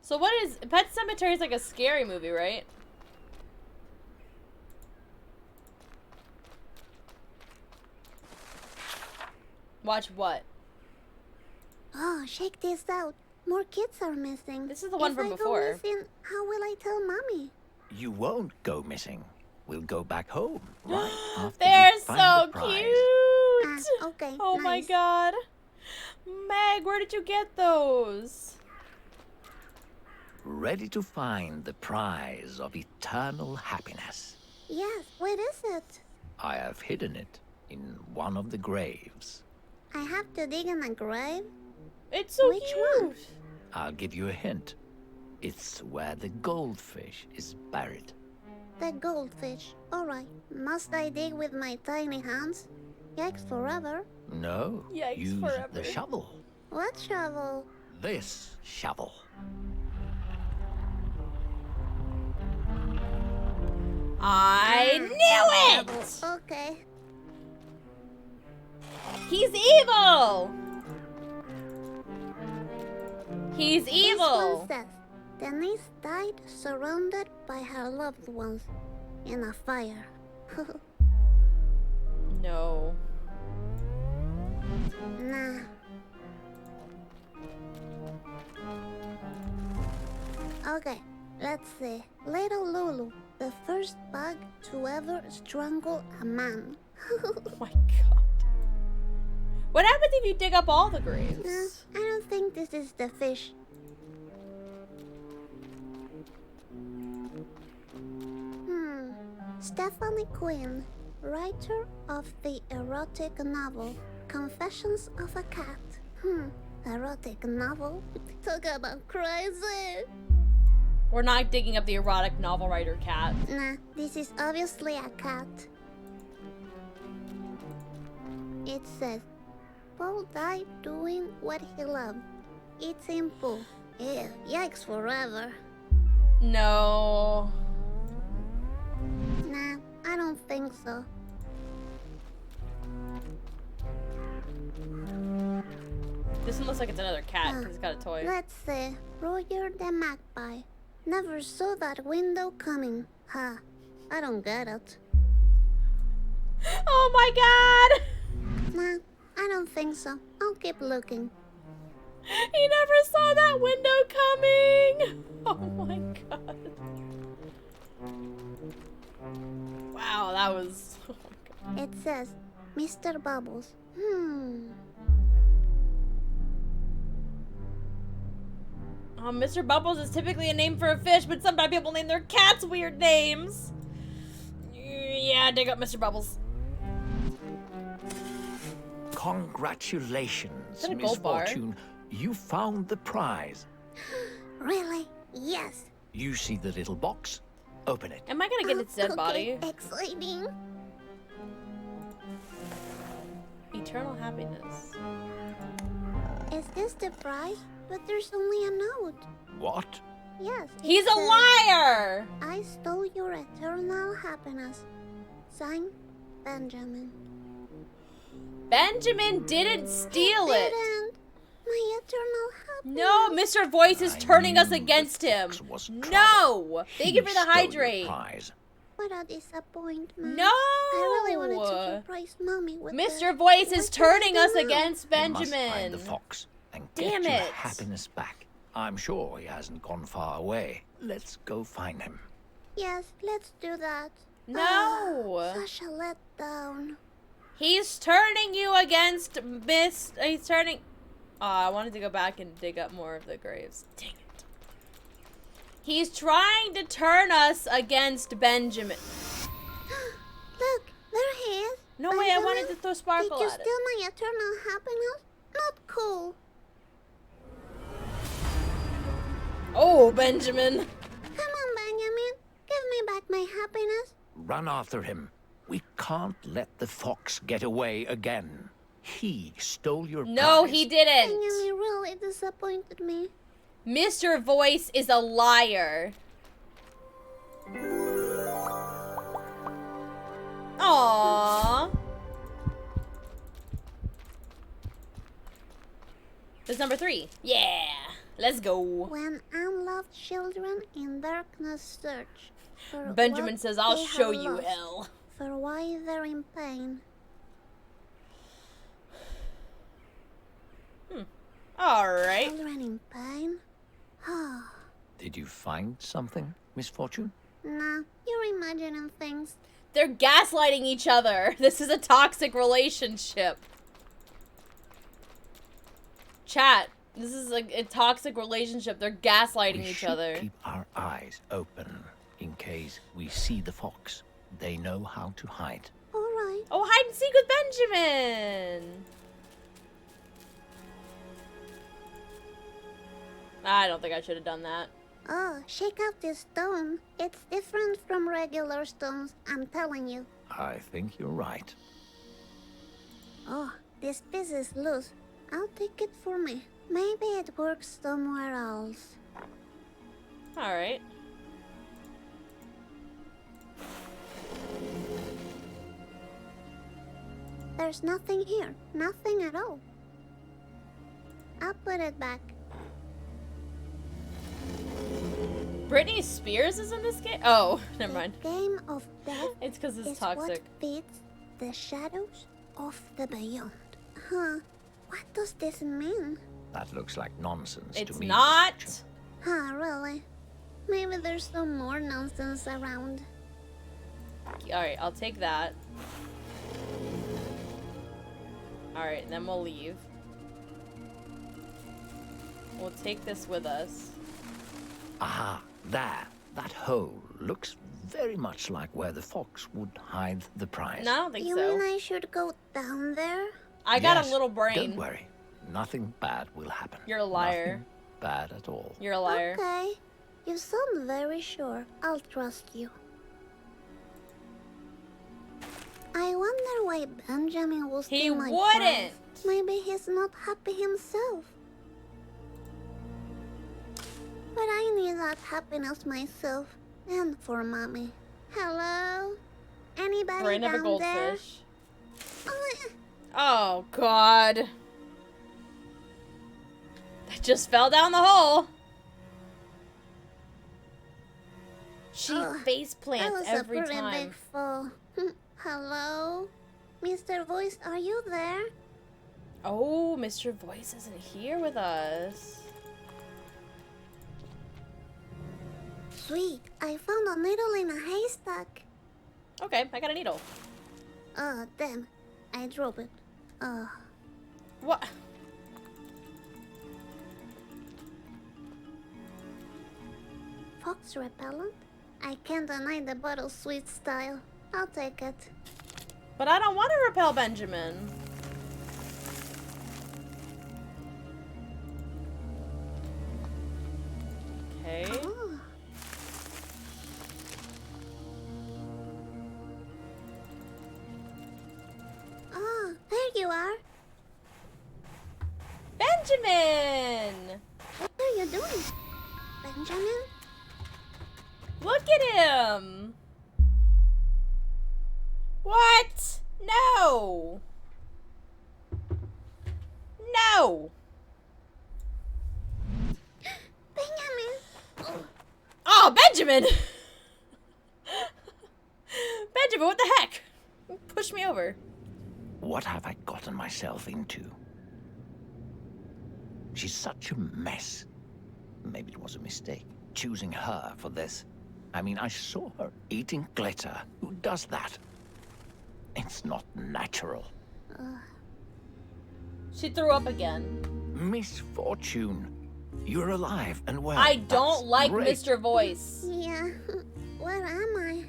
[SPEAKER 1] So what is... Pet Cemetery is like a scary movie, right? Watch what?
[SPEAKER 3] Oh, check this out. More kids are missing.
[SPEAKER 1] This is the one
[SPEAKER 3] If
[SPEAKER 1] from
[SPEAKER 3] I
[SPEAKER 1] before.
[SPEAKER 3] Go missing, how will I tell Mommy?
[SPEAKER 2] You won't go missing. We'll go back home right after
[SPEAKER 1] They're
[SPEAKER 2] we find
[SPEAKER 1] so
[SPEAKER 2] the prize.
[SPEAKER 1] cute!
[SPEAKER 3] Okay,
[SPEAKER 1] Oh my
[SPEAKER 3] nice.
[SPEAKER 1] god. Meg, where did you get those?
[SPEAKER 2] Ready to find the prize of eternal happiness.
[SPEAKER 3] Yes, where is it?
[SPEAKER 2] I have hidden it in one of the graves.
[SPEAKER 3] I have to dig in a grave?
[SPEAKER 1] It's so
[SPEAKER 3] Which
[SPEAKER 1] cute.
[SPEAKER 3] one?
[SPEAKER 2] I'll give you a hint. It's where the goldfish is buried.
[SPEAKER 3] The goldfish. Alright. Must I dig with my tiny hands? Yikes forever.
[SPEAKER 2] No,
[SPEAKER 1] Yikes
[SPEAKER 2] use
[SPEAKER 1] forever.
[SPEAKER 2] the shovel.
[SPEAKER 3] What shovel?
[SPEAKER 2] This shovel.
[SPEAKER 1] I knew it!
[SPEAKER 3] Okay.
[SPEAKER 1] He's evil! He's
[SPEAKER 3] This
[SPEAKER 1] evil!
[SPEAKER 3] one says, Denise died surrounded by her loved ones in a fire.
[SPEAKER 1] No.
[SPEAKER 3] Nah. Okay, let's see. Little Lulu, the first bug to ever strangle a man.
[SPEAKER 1] Oh my god. What happens if you dig up all the graves?
[SPEAKER 3] No, I don't think this is the fish. Stephanie Quinn, writer of the erotic novel Confessions of a Cat. Erotic novel? Talk about crazy.
[SPEAKER 1] We're not digging up the erotic novel writer cat.
[SPEAKER 3] Nah, this is obviously a cat. It says, Paul died doing what he loved. Eating pool. Ew, yikes forever.
[SPEAKER 1] No.
[SPEAKER 3] Nah, I don't think so.
[SPEAKER 1] This one looks like it's another cat because it's got a toy.
[SPEAKER 3] Let's see. Roger the Magpie. Never saw that window coming. Huh. I don't get it.
[SPEAKER 1] Oh my god!
[SPEAKER 3] Nah, I don't think so. I'll keep looking.
[SPEAKER 1] He never saw that window coming! Oh my god. Wow, that was... Oh my god.
[SPEAKER 3] It says, Mr. Bubbles.
[SPEAKER 1] Mr. Bubbles is typically a name for a fish, but sometimes people name their cats weird names. Yeah, dig up Mr. Bubbles.
[SPEAKER 2] Congratulations,
[SPEAKER 1] Is that a
[SPEAKER 2] Miss
[SPEAKER 1] gold bar?
[SPEAKER 2] Fortune. You found the prize.
[SPEAKER 3] Really? Yes.
[SPEAKER 2] You see the little box? Open it.
[SPEAKER 1] Am I gonna get its dead body?
[SPEAKER 3] Exciting.
[SPEAKER 1] Eternal happiness.
[SPEAKER 3] Is this the prize? But there's only a note.
[SPEAKER 2] What?
[SPEAKER 3] Yes. it
[SPEAKER 1] He's a
[SPEAKER 3] says,
[SPEAKER 1] liar!
[SPEAKER 3] I stole your eternal happiness. Signed, Benjamin.
[SPEAKER 1] Benjamin didn't steal it.
[SPEAKER 3] Didn't. My eternal happiness.
[SPEAKER 1] No, Mr. Voice is
[SPEAKER 2] I
[SPEAKER 1] turning us
[SPEAKER 2] knew
[SPEAKER 1] against
[SPEAKER 2] the
[SPEAKER 1] him.
[SPEAKER 2] fox was trouble.
[SPEAKER 1] No! Thank you
[SPEAKER 2] He
[SPEAKER 1] for the
[SPEAKER 2] stole your
[SPEAKER 1] hydrate.
[SPEAKER 2] prize.
[SPEAKER 3] What a disappointment.
[SPEAKER 1] No!
[SPEAKER 3] I really wanted to surprise Mommy with
[SPEAKER 1] Mr.
[SPEAKER 3] the-
[SPEAKER 1] Voice is
[SPEAKER 3] with
[SPEAKER 1] turning
[SPEAKER 3] the
[SPEAKER 1] us
[SPEAKER 3] note.
[SPEAKER 1] against
[SPEAKER 2] You must find
[SPEAKER 1] Benjamin.
[SPEAKER 2] the fox and
[SPEAKER 1] Damn
[SPEAKER 2] get your
[SPEAKER 1] it.
[SPEAKER 2] happiness back. I'm sure he hasn't gone far away. Let's go find him.
[SPEAKER 3] Yes, let's do that.
[SPEAKER 1] No.
[SPEAKER 3] Such a letdown.
[SPEAKER 1] He's turning you against Miss. He's turning. Oh, I wanted to go back and dig up more of the graves. Dang it. He's trying to turn us against Benjamin.
[SPEAKER 3] Look, there he is.
[SPEAKER 1] No way, I
[SPEAKER 3] Benjamin,
[SPEAKER 1] wanted to throw sparkle
[SPEAKER 3] Did you
[SPEAKER 1] at it.
[SPEAKER 3] steal my eternal happiness? Not cool.
[SPEAKER 1] Oh, Benjamin.
[SPEAKER 3] Come on, Benjamin. Give me back my happiness.
[SPEAKER 2] Run after him. We can't let the fox get away again. He stole your
[SPEAKER 1] No,
[SPEAKER 2] prize.
[SPEAKER 1] he didn't.
[SPEAKER 3] Benjamin really disappointed me.
[SPEAKER 1] Mr. Voice is a liar. Aww. That's number 3. Yeah. Let's go.
[SPEAKER 3] When unloved children in darkness search for
[SPEAKER 1] Benjamin
[SPEAKER 3] what
[SPEAKER 1] says, I'll
[SPEAKER 3] they
[SPEAKER 1] show
[SPEAKER 3] have
[SPEAKER 1] you
[SPEAKER 3] lost,
[SPEAKER 1] hell.
[SPEAKER 3] for why they're in pain.
[SPEAKER 1] Alright.
[SPEAKER 3] Children in pain? Ah,
[SPEAKER 2] Did you find something, Miss Fortune?
[SPEAKER 3] nah, you're imagining things.
[SPEAKER 1] They're gaslighting each other. This is a toxic relationship. Chat. This is a toxic relationship. They're gaslighting
[SPEAKER 2] We
[SPEAKER 1] each
[SPEAKER 2] should
[SPEAKER 1] other.
[SPEAKER 2] keep our eyes open in case we see the fox. They know how to hide.
[SPEAKER 3] Alright.
[SPEAKER 1] Oh, hide and seek with Benjamin. I don't think I should have done that.
[SPEAKER 3] Oh, shake out this stone. It's different from regular stones, I'm telling you.
[SPEAKER 2] I think you're right.
[SPEAKER 3] Oh, this piece is loose. I'll take it for me. Maybe it works somewhere else.
[SPEAKER 1] Alright.
[SPEAKER 3] There's nothing here. Nothing at all. I'll put it back.
[SPEAKER 1] Britney Spears is in this game? Oh, never mind.
[SPEAKER 3] The game of death
[SPEAKER 1] It's because it's
[SPEAKER 3] is
[SPEAKER 1] toxic.
[SPEAKER 3] what feeds the shadows of the beyond. Huh? What does this mean?
[SPEAKER 2] That looks like nonsense
[SPEAKER 1] It's
[SPEAKER 2] to me. Miss
[SPEAKER 1] not.
[SPEAKER 2] Fortune.
[SPEAKER 3] Huh, really? Maybe there's some more nonsense around.
[SPEAKER 1] Alright, I'll take that. Alright, then we'll leave. We'll take this with us.
[SPEAKER 2] Aha, there. That hole looks very much like where the fox would hide the prize.
[SPEAKER 1] No, I don't think
[SPEAKER 3] You
[SPEAKER 1] so.
[SPEAKER 3] mean I should go down there?
[SPEAKER 1] I got
[SPEAKER 2] Yes,
[SPEAKER 1] a little brain.
[SPEAKER 2] Don't worry. Nothing bad will happen.
[SPEAKER 1] You're a liar.
[SPEAKER 2] Nothing bad at all.
[SPEAKER 1] You're a liar.
[SPEAKER 3] Okay. You sound very sure. I'll trust you. I wonder why Benjamin will
[SPEAKER 1] He
[SPEAKER 3] steal my
[SPEAKER 1] wouldn't.
[SPEAKER 3] prize. Maybe he's not happy himself. But I need that happiness myself. And for Mommy. Hello? Anybody
[SPEAKER 1] Brain of a
[SPEAKER 3] down there?
[SPEAKER 1] goldfish.
[SPEAKER 3] Oh,
[SPEAKER 1] Oh, God. That just fell down the hole. She face
[SPEAKER 3] that
[SPEAKER 1] plants
[SPEAKER 3] was
[SPEAKER 1] every
[SPEAKER 3] a pretty
[SPEAKER 1] time.
[SPEAKER 3] big fall. Hello? Mr. Voice, are you there?
[SPEAKER 1] Oh, Mr. Voice isn't here with us.
[SPEAKER 3] Sweet, I found a needle in a haystack.
[SPEAKER 1] Okay, I got a needle.
[SPEAKER 3] Oh, damn. I dropped it.
[SPEAKER 1] What?
[SPEAKER 3] Fox repellent? I can't deny the bottle's sweet style. I'll take it.
[SPEAKER 1] But I don't want to repel Benjamin. Okay.
[SPEAKER 3] Oh,
[SPEAKER 1] Benjamin!
[SPEAKER 3] What are you doing, Benjamin?
[SPEAKER 1] Look at him! What? No! No!
[SPEAKER 3] Benjamin!
[SPEAKER 1] Oh, Benjamin! Benjamin, what the heck? Push me over.
[SPEAKER 2] What have I gotten myself into? She's such a mess. Maybe it was a mistake, choosing her for this. I mean, I saw her eating glitter. Who does that? It's not natural.
[SPEAKER 1] She threw up again.
[SPEAKER 2] Misfortune. You're alive and well.
[SPEAKER 1] I don't
[SPEAKER 2] That's
[SPEAKER 1] like
[SPEAKER 2] great.
[SPEAKER 1] Mr. Voice.
[SPEAKER 3] Yeah, where am I?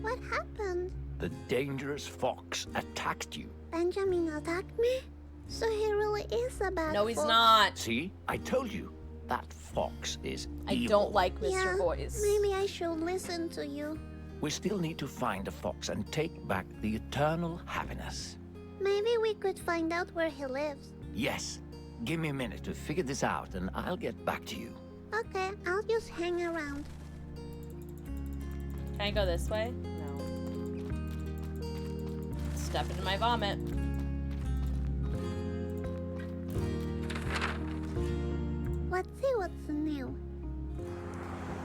[SPEAKER 3] What happened?
[SPEAKER 2] The dangerous fox attacked you.
[SPEAKER 3] Benjamin attacked me? So he really is a bad
[SPEAKER 1] No, he's
[SPEAKER 3] fox.
[SPEAKER 1] not.
[SPEAKER 2] See? I told you. That fox is
[SPEAKER 1] I
[SPEAKER 2] evil.
[SPEAKER 1] don't like Mr.
[SPEAKER 3] Yeah,
[SPEAKER 1] Voice.
[SPEAKER 3] maybe I should listen to you.
[SPEAKER 2] We still need to find the fox and take back the eternal happiness.
[SPEAKER 3] Maybe we could find out where he lives.
[SPEAKER 2] Yes. Give me a minute to figure this out and I'll get back to you.
[SPEAKER 3] Okay, I'll just hang around.
[SPEAKER 1] Can I go this way? No. Step into my vomit.
[SPEAKER 3] Let's see what's new.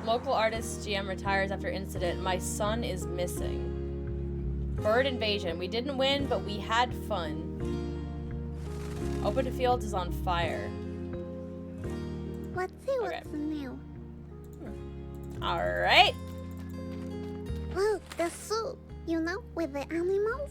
[SPEAKER 1] Local artist GM retires after incident. My son is missing. Bird invasion. We didn't win, but we had fun. Open field is on fire.
[SPEAKER 3] Let's see
[SPEAKER 1] Okay.
[SPEAKER 3] what's new.
[SPEAKER 1] Alright.
[SPEAKER 3] Look, the zoo. You know, with the animals?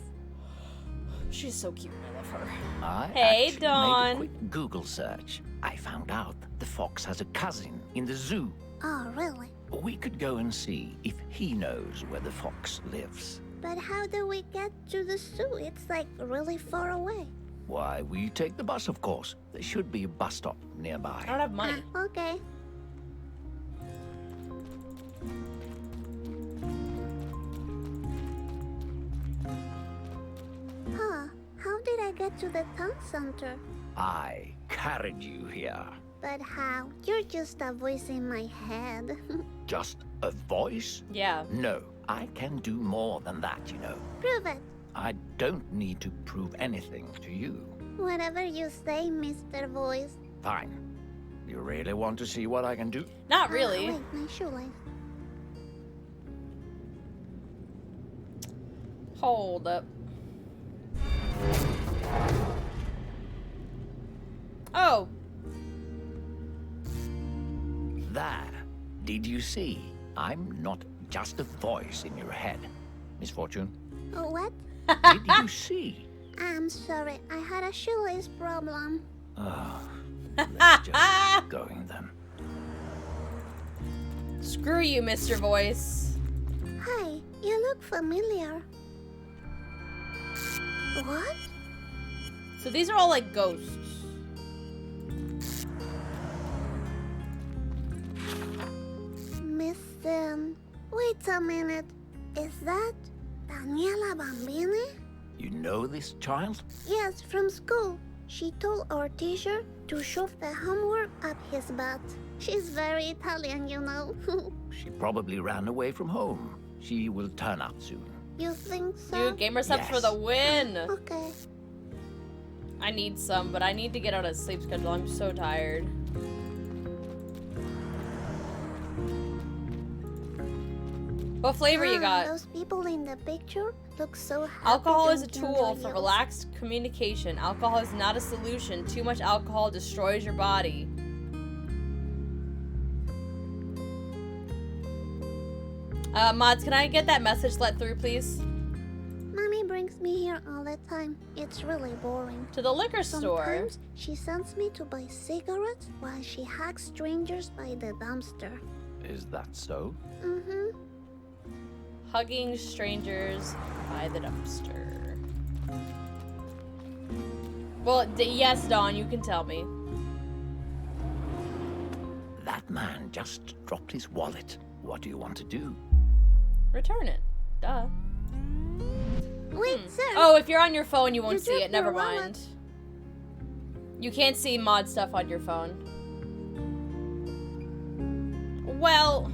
[SPEAKER 1] She's so cute. I love her.
[SPEAKER 2] I
[SPEAKER 1] Hey,
[SPEAKER 2] actually
[SPEAKER 1] Dawn.
[SPEAKER 2] made a quick Google search. I found out the fox has a cousin in the zoo.
[SPEAKER 3] Oh, really?
[SPEAKER 2] We could go and see if he knows where the fox lives.
[SPEAKER 3] But how do we get to the zoo? It's like really far away.
[SPEAKER 2] Why, we take the bus, of course. There should be a bus stop nearby.
[SPEAKER 1] I don't have money.
[SPEAKER 3] Ah, okay. Huh, how did I get to the town center?
[SPEAKER 2] I carried you here.
[SPEAKER 3] But how? You're just a voice in my head.
[SPEAKER 2] Just a voice?
[SPEAKER 1] Yeah.
[SPEAKER 2] No, I can do more than that, you know.
[SPEAKER 3] Prove it.
[SPEAKER 2] I don't need to prove anything to you.
[SPEAKER 3] Whatever you say, Mr. Voice.
[SPEAKER 2] Fine. You really want to see what I can do?
[SPEAKER 1] Not
[SPEAKER 3] Ah,
[SPEAKER 1] really.
[SPEAKER 3] wait, my shoelace.
[SPEAKER 1] Hold up. Oh.
[SPEAKER 2] There. Did you see? I'm not just a voice in your head. Miss Fortune,
[SPEAKER 3] Oh, what?
[SPEAKER 2] did you see?
[SPEAKER 3] I'm sorry, I had a shoelace problem.
[SPEAKER 2] Oh, let's just keep going then.
[SPEAKER 1] Screw you, Mr. Voice.
[SPEAKER 3] Hi, you look familiar. What?
[SPEAKER 1] So these are all like ghosts.
[SPEAKER 3] Miss wait a minute. Is that Daniela Bambini?
[SPEAKER 2] You know this child?
[SPEAKER 3] Yes, from school. She told our teacher to shove the homework up his butt. She's very Italian, you know.
[SPEAKER 2] She probably ran away from home. She will turn up soon.
[SPEAKER 3] You think so?
[SPEAKER 1] Dude, gamer subs for the win.
[SPEAKER 3] Okay.
[SPEAKER 1] I need some, but I need to get out of sleep schedule. I'm so tired. What flavor you got?
[SPEAKER 3] Those people in the picture look so happy.
[SPEAKER 1] Alcohol is a
[SPEAKER 3] don't
[SPEAKER 1] tool
[SPEAKER 3] enjoy
[SPEAKER 1] for
[SPEAKER 3] yours.
[SPEAKER 1] relaxed communication. Alcohol is not a solution. Too much alcohol destroys your body. Mods, can I get that message let through, please?
[SPEAKER 3] Mommy brings me here all the time. It's really boring.
[SPEAKER 1] To the liquor store.
[SPEAKER 3] Sometimes she sends me to buy cigarettes while she hugs strangers by the dumpster.
[SPEAKER 2] Is that so?
[SPEAKER 3] Mm-hmm.
[SPEAKER 1] Hugging strangers by the dumpster. Well, yes, Dawn, you can tell me.
[SPEAKER 2] That man just dropped his wallet. What do you want to do?
[SPEAKER 1] Return it. Duh.
[SPEAKER 3] Wait, sir.
[SPEAKER 1] Oh, if you're on your phone, you won't
[SPEAKER 3] You
[SPEAKER 1] see
[SPEAKER 3] dropped
[SPEAKER 1] it. Never
[SPEAKER 3] your wallet.
[SPEAKER 1] mind. You can't see mod stuff on your phone. Well...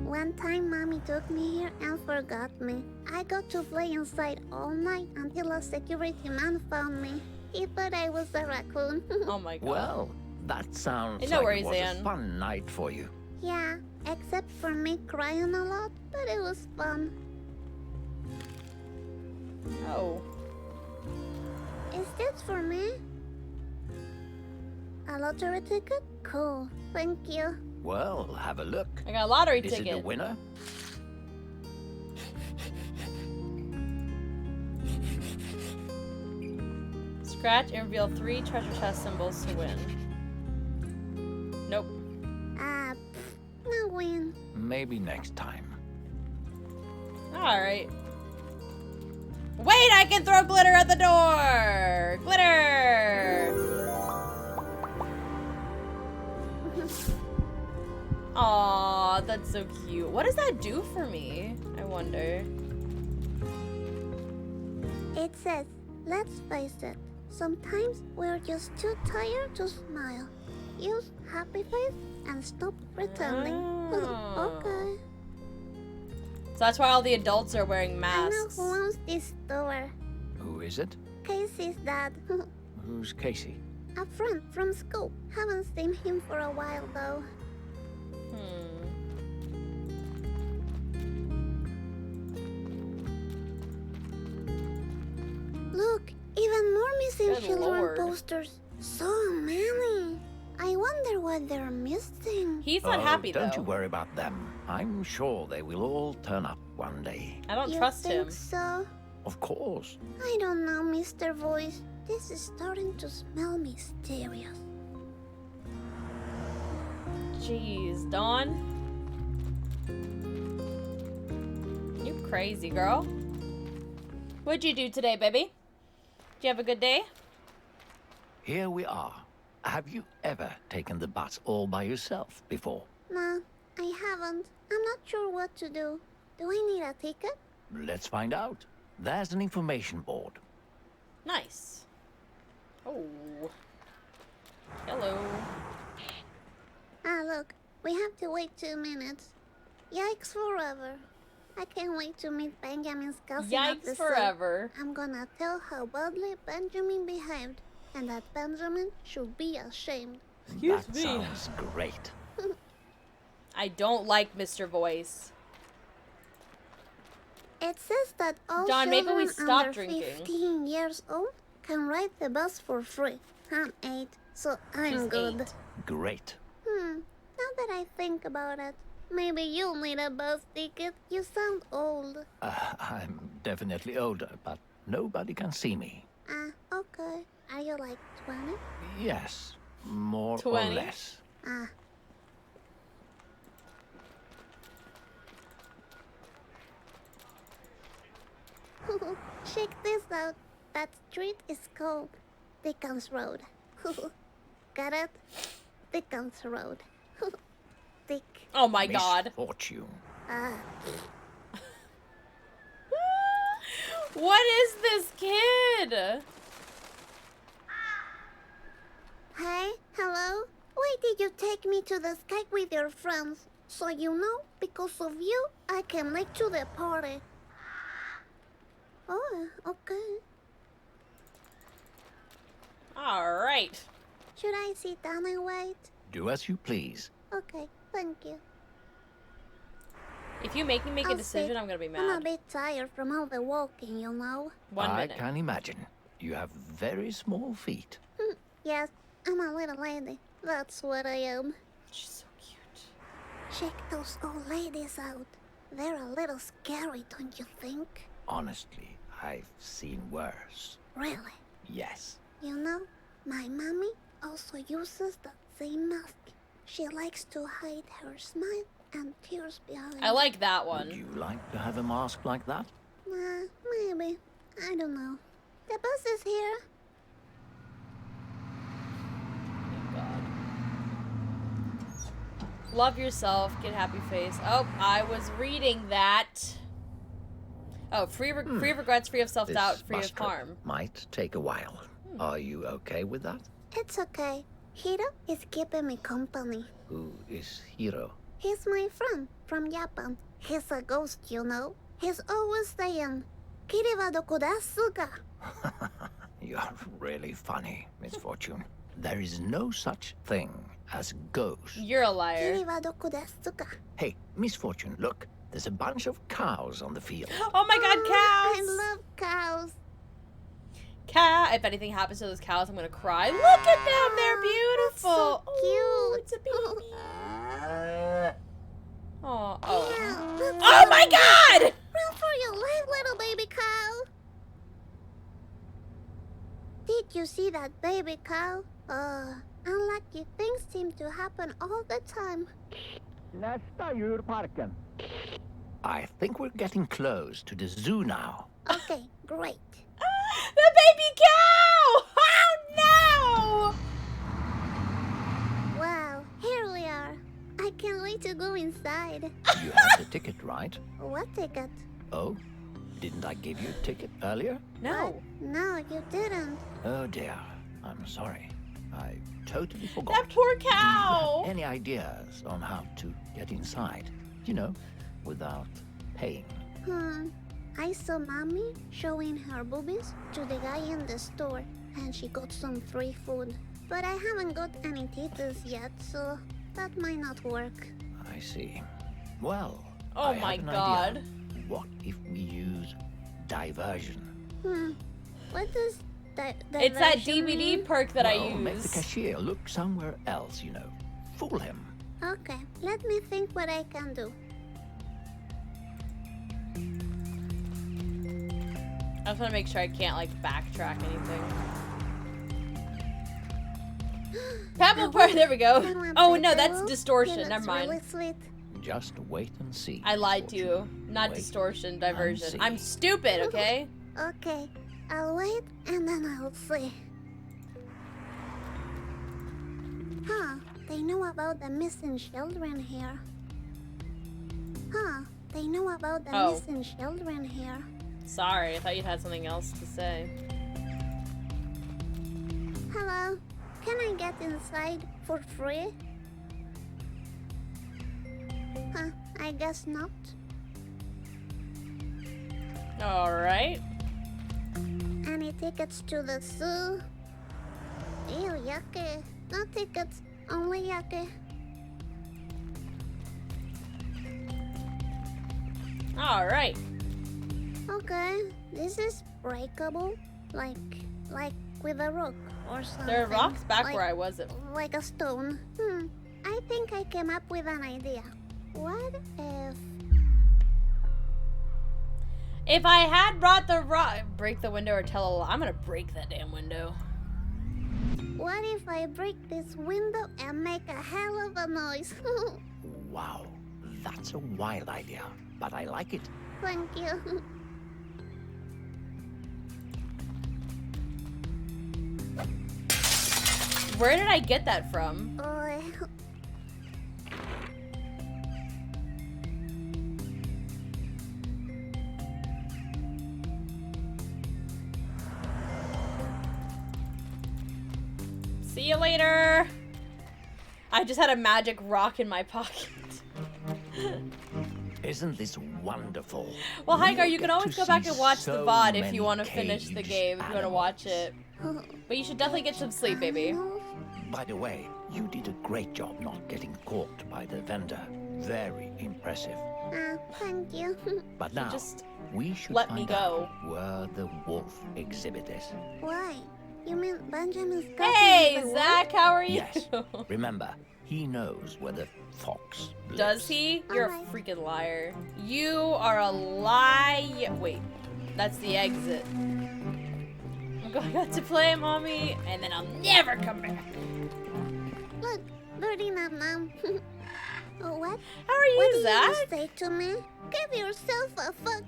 [SPEAKER 3] One time, Mommy took me here and forgot me. I got to play inside all night until a security man found me. He thought I was a raccoon.
[SPEAKER 1] Oh my god.
[SPEAKER 2] Well, that sounds
[SPEAKER 1] Hey, no
[SPEAKER 2] like
[SPEAKER 1] worries,
[SPEAKER 2] it was
[SPEAKER 1] Ann.
[SPEAKER 2] a fun night for you.
[SPEAKER 3] Yeah, except for me crying a lot, but it was fun.
[SPEAKER 1] Oh.
[SPEAKER 3] Is this for me? A lottery ticket? Cool. Thank you.
[SPEAKER 2] Well, have a look.
[SPEAKER 1] I got a lottery
[SPEAKER 2] Is
[SPEAKER 1] ticket.
[SPEAKER 2] it a winner?
[SPEAKER 1] Scratch and reveal 3 treasure chest symbols to win. Nope.
[SPEAKER 3] No win.
[SPEAKER 2] Maybe next time.
[SPEAKER 1] Alright. Wait, I can throw glitter at the door! Glitter! Aw, that's so cute. What does that do for me? I wonder.
[SPEAKER 3] It says, let's face it, sometimes we're just too tired to smile. Use happy face and stop pretending.
[SPEAKER 1] Oh.
[SPEAKER 3] Okay.
[SPEAKER 1] So that's why all the adults are wearing
[SPEAKER 3] I know
[SPEAKER 1] masks.
[SPEAKER 3] who owns this store.
[SPEAKER 2] Who is it?
[SPEAKER 3] Casey's dad.
[SPEAKER 2] Who's Casey?
[SPEAKER 3] A friend from school. Haven't seen him for a while though. Look, even more missing
[SPEAKER 1] Good
[SPEAKER 3] children
[SPEAKER 1] lord.
[SPEAKER 3] posters. So many. I wonder what they're missing.
[SPEAKER 1] He's not happy though.
[SPEAKER 2] Don't you worry about them. I'm sure they will all turn up one day.
[SPEAKER 1] I don't
[SPEAKER 3] You
[SPEAKER 1] trust
[SPEAKER 3] think
[SPEAKER 1] him.
[SPEAKER 3] so?
[SPEAKER 2] Of course.
[SPEAKER 3] I don't know, Mr. Voice. This is starting to smell mysterious.
[SPEAKER 1] Jeez, Dawn. You crazy girl. What'd you do today, baby? Did you have a good day?
[SPEAKER 2] Here we are. Have you ever taken the bus all by yourself before?
[SPEAKER 3] No, I haven't. I'm not sure what to do. Do I need a ticket?
[SPEAKER 2] Let's find out. There's an information board.
[SPEAKER 1] Nice. Oh. Hello.
[SPEAKER 3] Ah, look. We have to wait 2 minutes. Yikes forever. I can't wait to meet Benjamin's cousin at the
[SPEAKER 1] Yikes
[SPEAKER 3] zoo.
[SPEAKER 1] forever.
[SPEAKER 3] I'm gonna tell how badly Benjamin behaved, and that Benjamin should be ashamed.
[SPEAKER 1] Excuse
[SPEAKER 2] That
[SPEAKER 1] me.
[SPEAKER 2] sounds great.
[SPEAKER 1] I don't like Mr. Voice.
[SPEAKER 3] It says that all
[SPEAKER 1] John, maybe we
[SPEAKER 3] children
[SPEAKER 1] stop
[SPEAKER 3] under
[SPEAKER 1] drinking.
[SPEAKER 3] 15 years old can ride the bus for free. I'm 8, so I'm
[SPEAKER 1] She's
[SPEAKER 3] good.
[SPEAKER 1] 8.
[SPEAKER 2] Great.
[SPEAKER 3] Now that I think about it, maybe you'll need a bus ticket. You sound old.
[SPEAKER 2] I'm definitely older, but nobody can see me.
[SPEAKER 3] Ah, okay. Are you like 20?
[SPEAKER 2] Yes, more
[SPEAKER 1] 20?
[SPEAKER 2] or less.
[SPEAKER 3] Ah. Check this out. That street is called Dickens Road. Got it? Dickens Road. Dick.
[SPEAKER 1] Oh my god.
[SPEAKER 2] Misfortune.
[SPEAKER 3] Ah.
[SPEAKER 1] What is this kid?
[SPEAKER 3] Hey, hello? Why did you take me to the sky with your friends? So you know, because of you, I came late to the party. Oh, okay.
[SPEAKER 1] Alright.
[SPEAKER 3] Should I sit down and wait?
[SPEAKER 2] Do as you please.
[SPEAKER 3] Okay, thank you.
[SPEAKER 1] If you make me make a
[SPEAKER 3] I'll
[SPEAKER 1] decision,
[SPEAKER 3] sit.
[SPEAKER 1] I'm gonna be
[SPEAKER 3] I'm a
[SPEAKER 1] mad.
[SPEAKER 3] bit tired from all the walking, you know.
[SPEAKER 1] 1
[SPEAKER 2] I
[SPEAKER 1] minute.
[SPEAKER 2] can imagine. You have very small feet.
[SPEAKER 3] Yes, I'm a little lady. That's what I am.
[SPEAKER 1] She's so cute.
[SPEAKER 3] Check those old ladies out. They're a little scary, don't you think?
[SPEAKER 2] Honestly, I've seen worse.
[SPEAKER 3] Really?
[SPEAKER 2] Yes.
[SPEAKER 3] You know, my mommy also uses that same mask. She likes to hide her smile and tears behind.
[SPEAKER 1] I like that
[SPEAKER 2] Would
[SPEAKER 1] one.
[SPEAKER 2] you like to have a mask like that?
[SPEAKER 3] Maybe. I don't know. The bus is here.
[SPEAKER 1] Thank God. Love yourself, get happy face. Oh, I was reading that. Oh, free of regrets, free of self-doubt,
[SPEAKER 2] This
[SPEAKER 1] free
[SPEAKER 2] bus
[SPEAKER 1] of
[SPEAKER 2] trip
[SPEAKER 1] harm.
[SPEAKER 2] might take a while. Are you okay with that?
[SPEAKER 3] It's okay. Hiro is keeping me company.
[SPEAKER 2] Who is Hiro?
[SPEAKER 3] He's my friend from Japan. He's a ghost, you know. He's always saying, "Kiri wa doko desu ka?"
[SPEAKER 2] You're really funny, Miss Fortune. There is no such thing as ghosts.
[SPEAKER 1] You're a
[SPEAKER 3] "Kiri
[SPEAKER 1] liar.
[SPEAKER 3] wa doko desu ka?"
[SPEAKER 2] Hey, Miss Fortune, look. There's a bunch of cows on the field.
[SPEAKER 1] Oh my god,
[SPEAKER 3] I
[SPEAKER 1] cows!
[SPEAKER 3] love cows.
[SPEAKER 1] Cow. If anything happens to those cows, I'm gonna cry. Look at them, they're beautiful.
[SPEAKER 3] so
[SPEAKER 1] Oh,
[SPEAKER 3] cute.
[SPEAKER 1] it's a baby. Oh,
[SPEAKER 3] Yeah,
[SPEAKER 1] oh.
[SPEAKER 3] that's
[SPEAKER 1] Oh
[SPEAKER 3] so
[SPEAKER 1] my god!
[SPEAKER 3] Run for your life, little baby cow. Did you see that baby cow? Unlucky things seem to happen all the time.
[SPEAKER 2] Nästa djurparken. I think we're getting close to the zoo now.
[SPEAKER 3] Okay, great.
[SPEAKER 1] The baby cow! Oh
[SPEAKER 3] Wow, here we are. I can't wait to go inside.
[SPEAKER 2] You have the ticket, right?
[SPEAKER 3] What ticket?
[SPEAKER 2] Oh? Didn't I give you a ticket earlier?
[SPEAKER 1] no! No.
[SPEAKER 3] No, you didn't.
[SPEAKER 2] Oh dear. I'm sorry. I totally forgot.
[SPEAKER 1] That poor
[SPEAKER 2] Do you
[SPEAKER 1] cow!
[SPEAKER 2] have any ideas on how to get inside? You know, without paying.
[SPEAKER 3] I saw Mommy showing her boobies to the guy in the store, and she got some free food. But I haven't got any titas yet, so that might not work.
[SPEAKER 2] I see. Well,
[SPEAKER 1] Oh
[SPEAKER 2] I have
[SPEAKER 1] my
[SPEAKER 2] an
[SPEAKER 1] god.
[SPEAKER 2] idea. What if we use diversion?
[SPEAKER 3] What does that?
[SPEAKER 1] It's that
[SPEAKER 3] diversion
[SPEAKER 1] DVD
[SPEAKER 3] mean?
[SPEAKER 1] perk that I
[SPEAKER 2] Well, make the
[SPEAKER 1] use.
[SPEAKER 2] cashier look somewhere else, you know. Fool him.
[SPEAKER 3] Okay, let me think what I can do.
[SPEAKER 1] I just want to make sure I can't like backtrack anything. Pebble part. There we go.
[SPEAKER 3] I want
[SPEAKER 1] Oh
[SPEAKER 3] that
[SPEAKER 1] no, that's
[SPEAKER 3] pillow.
[SPEAKER 1] distortion.
[SPEAKER 3] He
[SPEAKER 1] Never
[SPEAKER 3] looks
[SPEAKER 1] mind.
[SPEAKER 3] Really sweet.
[SPEAKER 2] Just wait and see.
[SPEAKER 1] I lied to you.
[SPEAKER 2] Fortune.
[SPEAKER 1] Not
[SPEAKER 2] Wait
[SPEAKER 1] distortion,
[SPEAKER 2] and
[SPEAKER 1] diversion.
[SPEAKER 2] see.
[SPEAKER 1] I'm stupid. Okay.
[SPEAKER 3] Okay, I'll wait and then I'll see. Huh, they know about the missing children here. Huh, they know about the
[SPEAKER 1] Oh.
[SPEAKER 3] missing children here.
[SPEAKER 1] Sorry, I thought you'd had something else to say.
[SPEAKER 3] Hello, can I get inside for free? Huh, I guess not.
[SPEAKER 1] All right.
[SPEAKER 3] Any tickets to the zoo? Ew, yucky. No tickets, only yucky.
[SPEAKER 1] All right.
[SPEAKER 3] Okay, this is breakable, like with a rock or something.
[SPEAKER 1] There are rocks back
[SPEAKER 3] like,
[SPEAKER 1] where I was.
[SPEAKER 3] like a stone. I think I came up with an idea. What if?
[SPEAKER 1] If I had brought the rock, break the window or tell a lie. I'm gonna break that damn window.
[SPEAKER 3] What if I break this window and make a hell of a noise?
[SPEAKER 2] Wow, that's a wild idea, but I like it.
[SPEAKER 3] Thank you.
[SPEAKER 1] Where did I get that from? See you later. I just had a magic rock in my pocket.
[SPEAKER 2] Isn't this wonderful?
[SPEAKER 1] Well,
[SPEAKER 2] We'll
[SPEAKER 1] Higar, you can
[SPEAKER 2] get
[SPEAKER 1] always
[SPEAKER 2] to
[SPEAKER 1] go back
[SPEAKER 2] see
[SPEAKER 1] and watch the
[SPEAKER 2] so
[SPEAKER 1] VOD if
[SPEAKER 2] many
[SPEAKER 1] you want to finish the
[SPEAKER 2] caged
[SPEAKER 1] game, if you want to watch it.
[SPEAKER 2] animals.
[SPEAKER 1] But you should definitely get some sleep, baby.
[SPEAKER 2] By the way, you did a great job not getting caught by the vendor. Very impressive.
[SPEAKER 3] Thank you.
[SPEAKER 2] But now,
[SPEAKER 1] just
[SPEAKER 2] we should
[SPEAKER 1] let me
[SPEAKER 2] find
[SPEAKER 1] go.
[SPEAKER 2] out where the wolf exhibit is.
[SPEAKER 3] Why? You mean Benjamin's cousin
[SPEAKER 1] Hey,
[SPEAKER 3] is the wolf?
[SPEAKER 1] Zach, how are you?
[SPEAKER 2] Yes. Remember, he knows where the fox lives.
[SPEAKER 1] Does he? You're a
[SPEAKER 3] Alright.
[SPEAKER 1] freaking liar. You are a lie. Wait, that's the exit. I'm going out to play, mommy, and then I'll never come back.
[SPEAKER 3] Look, Birdie Nam Nam. Oh, what?
[SPEAKER 1] How are
[SPEAKER 3] What
[SPEAKER 1] you,
[SPEAKER 3] did
[SPEAKER 1] Zach?
[SPEAKER 3] you say to me? Give yourself a fuck.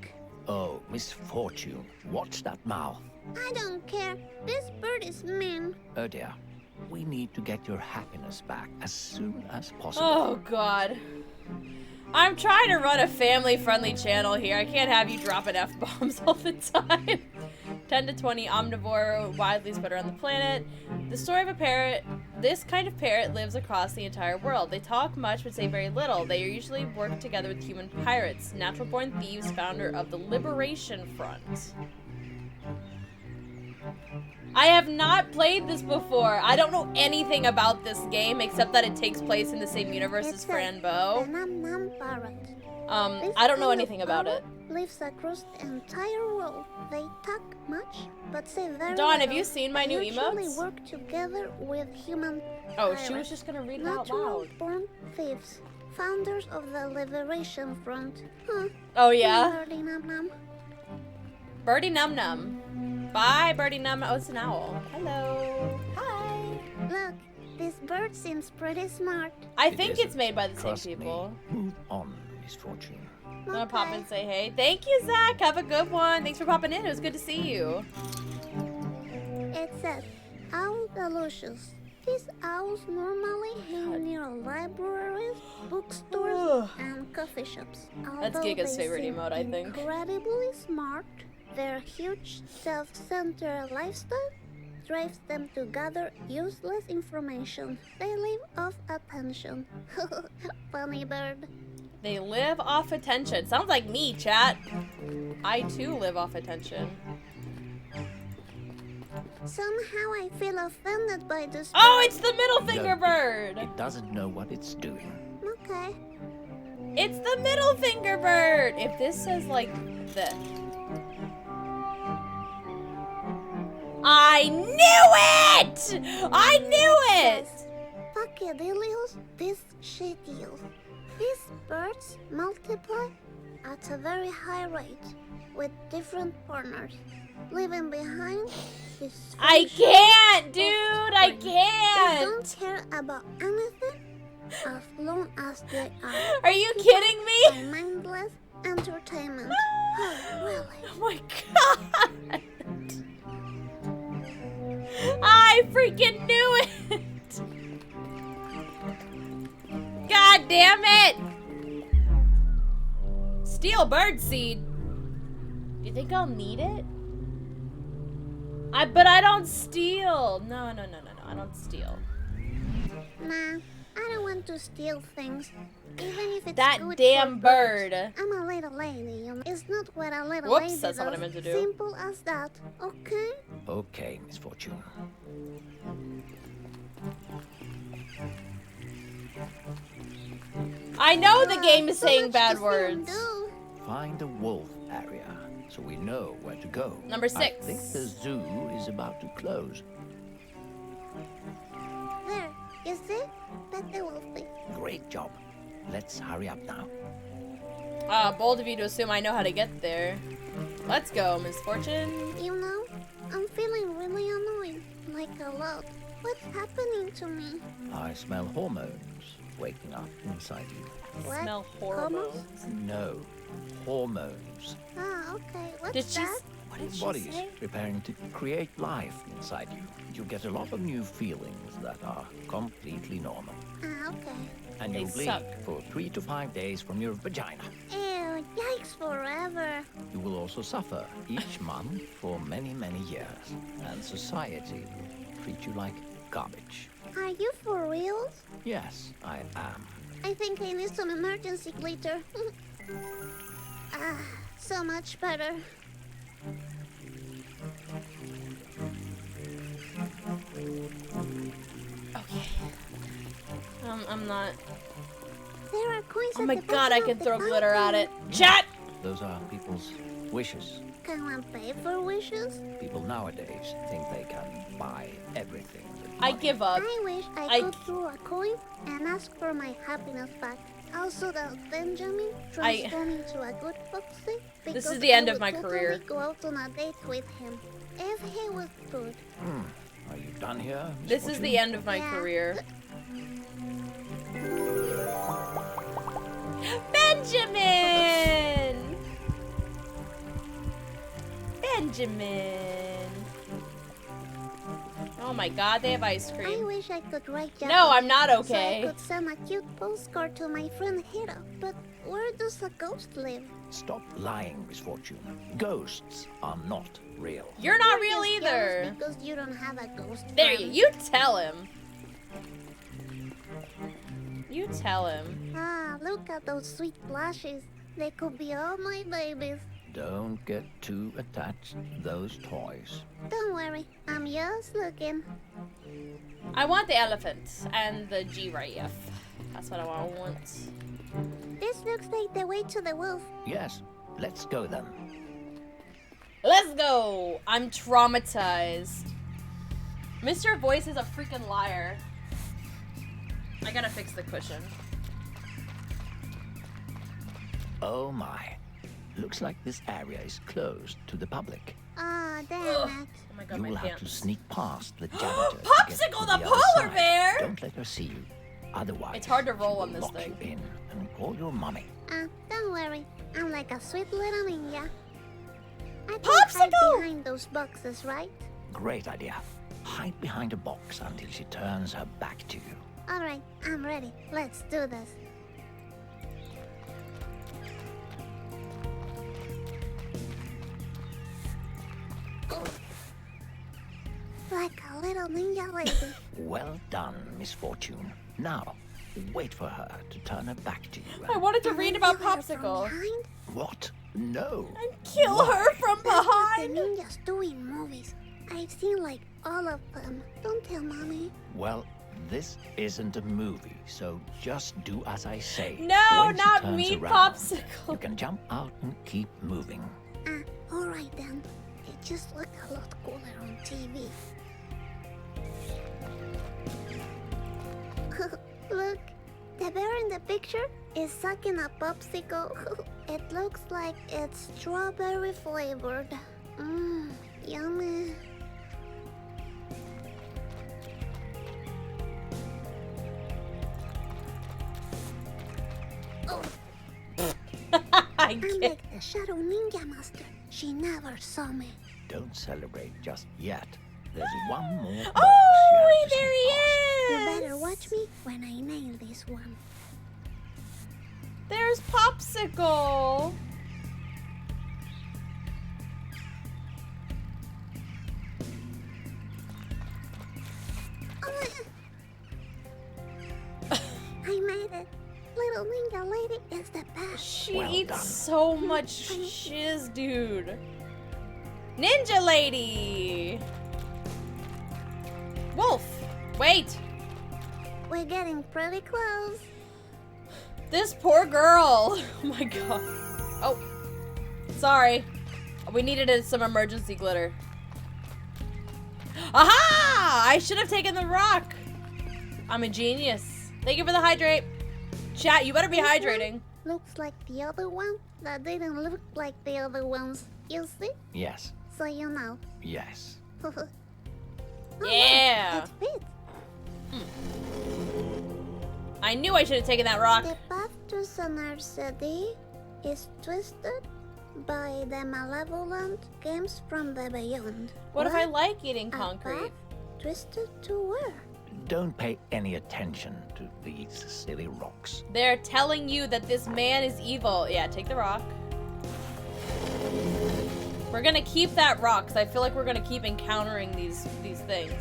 [SPEAKER 2] Oh, Miss Fortune, watch that mouth.
[SPEAKER 3] I don't care. This bird is mean.
[SPEAKER 2] Oh dear. We need to get your happiness back as soon as possible.
[SPEAKER 1] Oh, God. I'm trying to run a family-friendly channel here. I can't have you dropping F-bombs all the time. 10 to 20 omnivore, widely spread around the planet. The story of a parrot. This kind of parrot lives across the entire world. They talk much but say very little. They usually work together with human pirates. Natural-born thieves, founder of the Liberation Front. I have not played this before. I don't know anything about this game except that it takes place in the same universe as Fran Bow.
[SPEAKER 3] The Nam Nam parrot.
[SPEAKER 1] I don't know anything about it.
[SPEAKER 3] Lives across the entire world. They talk much, but say very
[SPEAKER 1] Dawn,
[SPEAKER 3] little.
[SPEAKER 1] have you seen my new
[SPEAKER 3] They usually
[SPEAKER 1] emotes?
[SPEAKER 3] work together with human
[SPEAKER 1] Oh,
[SPEAKER 3] pirates.
[SPEAKER 1] she was just gonna read it out loud.
[SPEAKER 3] Natural-born thieves, founders of the Liberation Front. Huh?
[SPEAKER 1] Oh yeah?
[SPEAKER 3] Birdie Nam Nam.
[SPEAKER 1] Birdie Num Num. Bye, Birdie Num. Oh, it's an owl. Hello. Hi.
[SPEAKER 3] Look, this bird seems pretty smart.
[SPEAKER 1] I
[SPEAKER 2] It
[SPEAKER 1] think
[SPEAKER 2] isn't.
[SPEAKER 1] it's made by the same
[SPEAKER 2] Trust
[SPEAKER 1] people.
[SPEAKER 2] me. Move on, Misfortune.
[SPEAKER 1] I'm gonna pop in and say hey. Thank you, Zach. Have a good one. Thanks for popping in. It was good to see you.
[SPEAKER 3] It says, Owl Delicious. These owls normally hang near libraries, bookstores, and coffee shops.
[SPEAKER 1] That's
[SPEAKER 3] Although
[SPEAKER 1] Giga's
[SPEAKER 3] they
[SPEAKER 1] favorite
[SPEAKER 3] seem
[SPEAKER 1] emote, I think.
[SPEAKER 3] incredibly smart, their huge self-centered lifestyle drives them to gather useless information. They live off attention. Funny bird.
[SPEAKER 1] They live off attention. Sounds like me, chat. I too live off attention.
[SPEAKER 3] Somehow I feel offended by this
[SPEAKER 1] Oh,
[SPEAKER 3] bird.
[SPEAKER 1] it's the middle finger bird.
[SPEAKER 2] It doesn't know what it's doing.
[SPEAKER 3] Okay.
[SPEAKER 1] It's the middle finger bird. If this says like this. I knew it! I knew it!
[SPEAKER 3] Pachyderlios disshetios. These birds multiply at a very high rate with different partners, leaving behind this.
[SPEAKER 1] I can't, dude. I
[SPEAKER 3] They
[SPEAKER 1] can't.
[SPEAKER 3] don't care about anything as long as they are
[SPEAKER 1] Are you kidding
[SPEAKER 3] by
[SPEAKER 1] me?
[SPEAKER 3] mindless entertainment. Oh, really?
[SPEAKER 1] Oh my god. I freaking knew it. God damn it. Steel bird seed. Do you think I'll need it? But I don't steal. No, I don't steal.
[SPEAKER 3] Nah, I don't want to steal things, even if it's
[SPEAKER 1] That
[SPEAKER 3] good
[SPEAKER 1] damn
[SPEAKER 3] for birds.
[SPEAKER 1] bird.
[SPEAKER 3] I'm a little lady, you know. It's not what a little
[SPEAKER 1] Whoops,
[SPEAKER 3] lady
[SPEAKER 1] that's not what I
[SPEAKER 3] does.
[SPEAKER 1] meant to do.
[SPEAKER 3] Simple as that, okay?
[SPEAKER 2] Okay, Misfortune.
[SPEAKER 1] I know the game is
[SPEAKER 3] So
[SPEAKER 1] saying
[SPEAKER 3] much
[SPEAKER 1] bad
[SPEAKER 3] to see and
[SPEAKER 1] words.
[SPEAKER 3] do.
[SPEAKER 2] Find a wolf area so we know where to go.
[SPEAKER 1] Number
[SPEAKER 2] I
[SPEAKER 1] 6.
[SPEAKER 2] think the zoo is about to close.
[SPEAKER 3] There, you see? Pet the wolfie.
[SPEAKER 2] Great job. Let's hurry up now.
[SPEAKER 1] Bold of you to assume I know how to get there. Let's go, Misfortune.
[SPEAKER 3] You know, I'm feeling really annoyed. Like a lot. What's happening to me?
[SPEAKER 2] I smell hormones waking up inside you.
[SPEAKER 3] What?
[SPEAKER 1] Smell
[SPEAKER 3] Hormones?
[SPEAKER 1] hormones.
[SPEAKER 2] No, hormones.
[SPEAKER 3] Ah, okay. What's
[SPEAKER 1] Did she?
[SPEAKER 3] that?
[SPEAKER 1] What did
[SPEAKER 2] Your
[SPEAKER 1] she
[SPEAKER 2] body is
[SPEAKER 1] say?
[SPEAKER 2] preparing to create life inside you. You get a lot of new feelings that are completely normal.
[SPEAKER 3] Ah, okay.
[SPEAKER 2] And
[SPEAKER 1] They
[SPEAKER 2] you'll bleed
[SPEAKER 1] suck.
[SPEAKER 2] for 3 to 5 days from your vagina.
[SPEAKER 3] Ew, yikes forever.
[SPEAKER 2] You will also suffer each month for many, many years. And society will treat you like garbage.
[SPEAKER 3] Are you for real?
[SPEAKER 2] Yes, I am.
[SPEAKER 3] I think I need some emergency glitter. Ah, so much better.
[SPEAKER 1] Okay. I'm not.
[SPEAKER 3] There are coins
[SPEAKER 1] Oh
[SPEAKER 3] at
[SPEAKER 1] my
[SPEAKER 3] the
[SPEAKER 1] god, I
[SPEAKER 3] bottom
[SPEAKER 1] can
[SPEAKER 3] of the
[SPEAKER 1] throw glitter at it.
[SPEAKER 3] fountain.
[SPEAKER 1] Chat!
[SPEAKER 2] Those are people's wishes.
[SPEAKER 3] Can one pay for wishes?
[SPEAKER 2] People nowadays think they can buy everything with
[SPEAKER 1] I
[SPEAKER 2] money.
[SPEAKER 1] give up.
[SPEAKER 3] I wish I could throw a coin and ask for my happiness back. Also that Benjamin transformed into a good foxy.
[SPEAKER 1] This is
[SPEAKER 3] because
[SPEAKER 1] the end
[SPEAKER 3] I
[SPEAKER 1] of my
[SPEAKER 3] would
[SPEAKER 1] career.
[SPEAKER 3] totally go out on a date with him. If he was good.
[SPEAKER 2] Are you done here? Miss
[SPEAKER 1] This is
[SPEAKER 2] Fortune?
[SPEAKER 1] the end of my
[SPEAKER 3] Yeah.
[SPEAKER 1] career. Benjamin! Benjamin! Oh my god, they have ice
[SPEAKER 3] I
[SPEAKER 1] cream.
[SPEAKER 3] wish I could write
[SPEAKER 1] No, I'm not
[SPEAKER 3] So I
[SPEAKER 1] okay.
[SPEAKER 3] could send a cute postcard to my friend Hiro. But where does a ghost live?
[SPEAKER 2] Stop lying, Miss Fortune. Ghosts are not real.
[SPEAKER 1] You're not
[SPEAKER 3] You're
[SPEAKER 1] real
[SPEAKER 3] just
[SPEAKER 1] either.
[SPEAKER 3] jealous because you don't have a ghost
[SPEAKER 1] There
[SPEAKER 3] friend.
[SPEAKER 1] you tell him. You tell him.
[SPEAKER 3] Ah, look at those sweet blushes. They could be all my babies.
[SPEAKER 2] Don't get too attached to those toys.
[SPEAKER 3] Don't worry, I'm just looking.
[SPEAKER 1] I want the elephant and the giraffe. That's what I want.
[SPEAKER 3] This looks like the way to the wolf.
[SPEAKER 2] Yes, let's go then.
[SPEAKER 1] Let's go! I'm traumatized. Mr. Voice is a freaking liar. I gotta fix the cushion.
[SPEAKER 2] Oh my. Looks like this area is closed to the public.
[SPEAKER 3] Ah, damn
[SPEAKER 1] Ugh.
[SPEAKER 3] it.
[SPEAKER 1] Oh my god,
[SPEAKER 2] You
[SPEAKER 1] my
[SPEAKER 2] will have
[SPEAKER 1] pants.
[SPEAKER 2] to sneak past the janitor. to get
[SPEAKER 1] Popsicle,
[SPEAKER 2] to
[SPEAKER 1] the
[SPEAKER 2] other
[SPEAKER 1] polar
[SPEAKER 2] side.
[SPEAKER 1] bear!
[SPEAKER 2] Don't let her see you. Otherwise,
[SPEAKER 1] It's hard to roll
[SPEAKER 2] she
[SPEAKER 1] on
[SPEAKER 2] will
[SPEAKER 1] this
[SPEAKER 2] lock
[SPEAKER 1] thing.
[SPEAKER 2] you in and call your mommy.
[SPEAKER 3] Don't worry. I'm like a sweet little ninja. I can
[SPEAKER 1] Popsicle!
[SPEAKER 3] hide behind those boxes, right?
[SPEAKER 2] Great idea. Hide behind a box until she turns her back to you.
[SPEAKER 3] Alright, I'm ready. Let's do this. Like a little ninja lady.
[SPEAKER 2] Well done, Miss Fortune. Now, wait for her to turn her back to you.
[SPEAKER 1] I
[SPEAKER 2] and-
[SPEAKER 1] wanted to
[SPEAKER 3] Can I
[SPEAKER 1] read about
[SPEAKER 3] kill her from
[SPEAKER 1] Popsicle.
[SPEAKER 3] behind?
[SPEAKER 2] What? No.
[SPEAKER 1] And kill her from
[SPEAKER 3] That's what the
[SPEAKER 1] behind.
[SPEAKER 3] ninjas do in movies. I've seen like all of them. Don't tell mommy.
[SPEAKER 2] Well, this isn't a movie, so just do as I say.
[SPEAKER 1] No,
[SPEAKER 2] When she
[SPEAKER 1] not
[SPEAKER 2] turns
[SPEAKER 1] me,
[SPEAKER 2] around,
[SPEAKER 1] Popsicle.
[SPEAKER 2] You can jump out and keep moving.
[SPEAKER 3] Alright then. It just looked a lot cooler on TV. Look, the bear in the picture is sucking a popsicle. It looks like it's strawberry flavored. Mmm, yummy. Oh,
[SPEAKER 1] I
[SPEAKER 3] I'm
[SPEAKER 1] can't.
[SPEAKER 3] like the Shadow Ninja Master. She never saw me.
[SPEAKER 2] Don't celebrate just yet. There's one more box
[SPEAKER 1] Oh,
[SPEAKER 2] you have to
[SPEAKER 1] there
[SPEAKER 2] sneak
[SPEAKER 1] he
[SPEAKER 2] past.
[SPEAKER 3] You
[SPEAKER 1] is.
[SPEAKER 3] better watch me when I nail this one.
[SPEAKER 1] There's Popsicle.
[SPEAKER 3] I made it. Little ninja lady is the best.
[SPEAKER 1] She
[SPEAKER 2] Well
[SPEAKER 1] eats
[SPEAKER 2] done.
[SPEAKER 1] so much shiz, dude. Ninja lady. Wolf. Wait.
[SPEAKER 3] We're getting pretty close.
[SPEAKER 1] This poor girl. Oh my god. Oh. Sorry. We needed some emergency glitter. Aha! I should have taken the rock. I'm a genius. Thank you for the hydrate. Chat, you better be
[SPEAKER 3] This one
[SPEAKER 1] hydrating.
[SPEAKER 3] Looks like the other one that didn't look like the other ones. You see?
[SPEAKER 2] Yes,
[SPEAKER 3] So you know.
[SPEAKER 2] yes.
[SPEAKER 3] Oh,
[SPEAKER 1] Yeah.
[SPEAKER 3] look, it fits.
[SPEAKER 1] I knew I should have taken that rock.
[SPEAKER 3] The path to Sonar City is twisted by the malevolent games from the beyond.
[SPEAKER 1] What if I like eating
[SPEAKER 3] A
[SPEAKER 1] concrete?
[SPEAKER 3] path twisted to where?
[SPEAKER 2] Don't pay any attention to these silly rocks.
[SPEAKER 1] They're telling you that this man is evil. Yeah, take the rock. We're gonna keep that rock, because I feel like we're gonna keep encountering these things.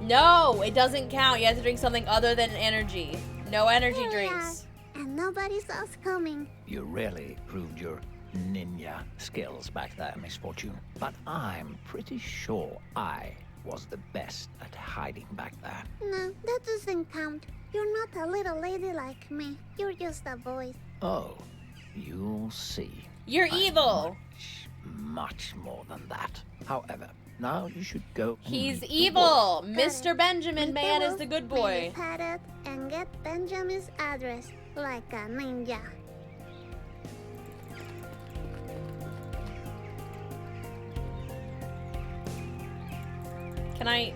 [SPEAKER 1] No, it doesn't count. You have to drink something other than energy. No energy
[SPEAKER 3] Here we
[SPEAKER 1] drinks.
[SPEAKER 3] are, and nobody saw us coming.
[SPEAKER 2] You really proved your ninja skills back there, Miss Fortune. But I'm pretty sure I was the best at hiding back there.
[SPEAKER 3] No, that doesn't count. You're not a little lady like me. You're just a voice.
[SPEAKER 2] Oh, you'll see.
[SPEAKER 1] You're
[SPEAKER 2] I'm
[SPEAKER 1] evil.
[SPEAKER 2] much more than that. However, now you should go. and
[SPEAKER 1] He's
[SPEAKER 2] meet the
[SPEAKER 1] evil.
[SPEAKER 2] wolf.
[SPEAKER 1] Mr. Benjamin
[SPEAKER 3] Meet
[SPEAKER 1] Man is
[SPEAKER 3] wolf,
[SPEAKER 1] the good
[SPEAKER 3] maybe
[SPEAKER 1] boy.
[SPEAKER 3] pat it and get Benjamin's address like a ninja.
[SPEAKER 1] Can I?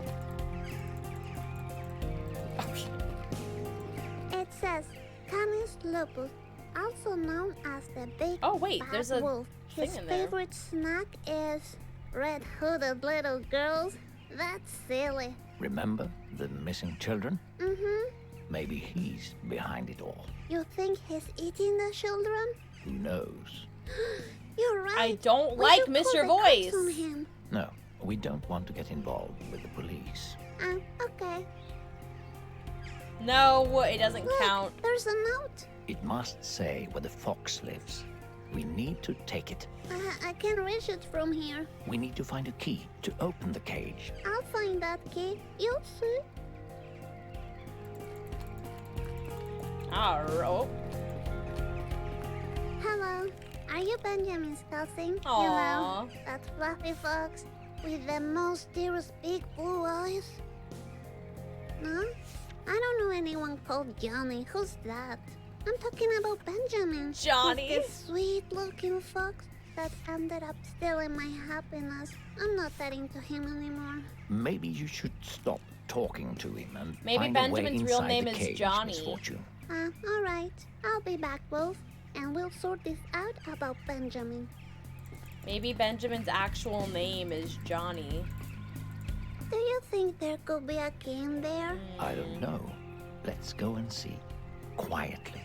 [SPEAKER 3] It says Canis lupus, also known as the big
[SPEAKER 1] Oh wait,
[SPEAKER 3] bad
[SPEAKER 1] there's a
[SPEAKER 3] wolf.
[SPEAKER 1] thing
[SPEAKER 3] His
[SPEAKER 1] in there.
[SPEAKER 3] favorite snack is red-hooded little girls. That's silly.
[SPEAKER 2] Remember the missing children?
[SPEAKER 3] Mm-hmm.
[SPEAKER 2] Maybe he's behind it all.
[SPEAKER 3] You think he's eating the children?
[SPEAKER 2] Who knows?
[SPEAKER 3] You're right.
[SPEAKER 1] I don't
[SPEAKER 3] We
[SPEAKER 1] like
[SPEAKER 3] should call
[SPEAKER 1] Mr.
[SPEAKER 3] the cops
[SPEAKER 1] Voice.
[SPEAKER 3] on him.
[SPEAKER 2] No, we don't want to get involved with the police.
[SPEAKER 3] Okay.
[SPEAKER 1] No, it doesn't
[SPEAKER 3] Look,
[SPEAKER 1] count.
[SPEAKER 3] there's a note.
[SPEAKER 2] It must say where the fox lives. We need to take it.
[SPEAKER 3] I can't reach it from here.
[SPEAKER 2] We need to find a key to open the cage.
[SPEAKER 3] I'll find that key. You'll see.
[SPEAKER 1] Oh.
[SPEAKER 3] Hello. Are you Benjamin's cousin?
[SPEAKER 1] Aw.
[SPEAKER 3] You know, that fluffy fox with the most dearest big blue eyes? No? I don't know anyone called Johnny. Who's that? I'm talking about Benjamin.
[SPEAKER 1] Johnny.
[SPEAKER 3] He's this sweet-looking fox that ended up stealing my happiness. I'm not that into him anymore.
[SPEAKER 2] Maybe you should stop talking to him and
[SPEAKER 1] Maybe
[SPEAKER 2] find a way
[SPEAKER 1] Benjamin's real
[SPEAKER 2] inside
[SPEAKER 1] name
[SPEAKER 2] the
[SPEAKER 1] is
[SPEAKER 2] cage,
[SPEAKER 1] Johnny.
[SPEAKER 2] Miss Fortune.
[SPEAKER 3] Alright. I'll be back, Wolf, and we'll sort this out about Benjamin.
[SPEAKER 1] Maybe Benjamin's actual name is Johnny.
[SPEAKER 3] Do you think there could be a key in there?
[SPEAKER 2] I don't know. Let's go and see. Quietly.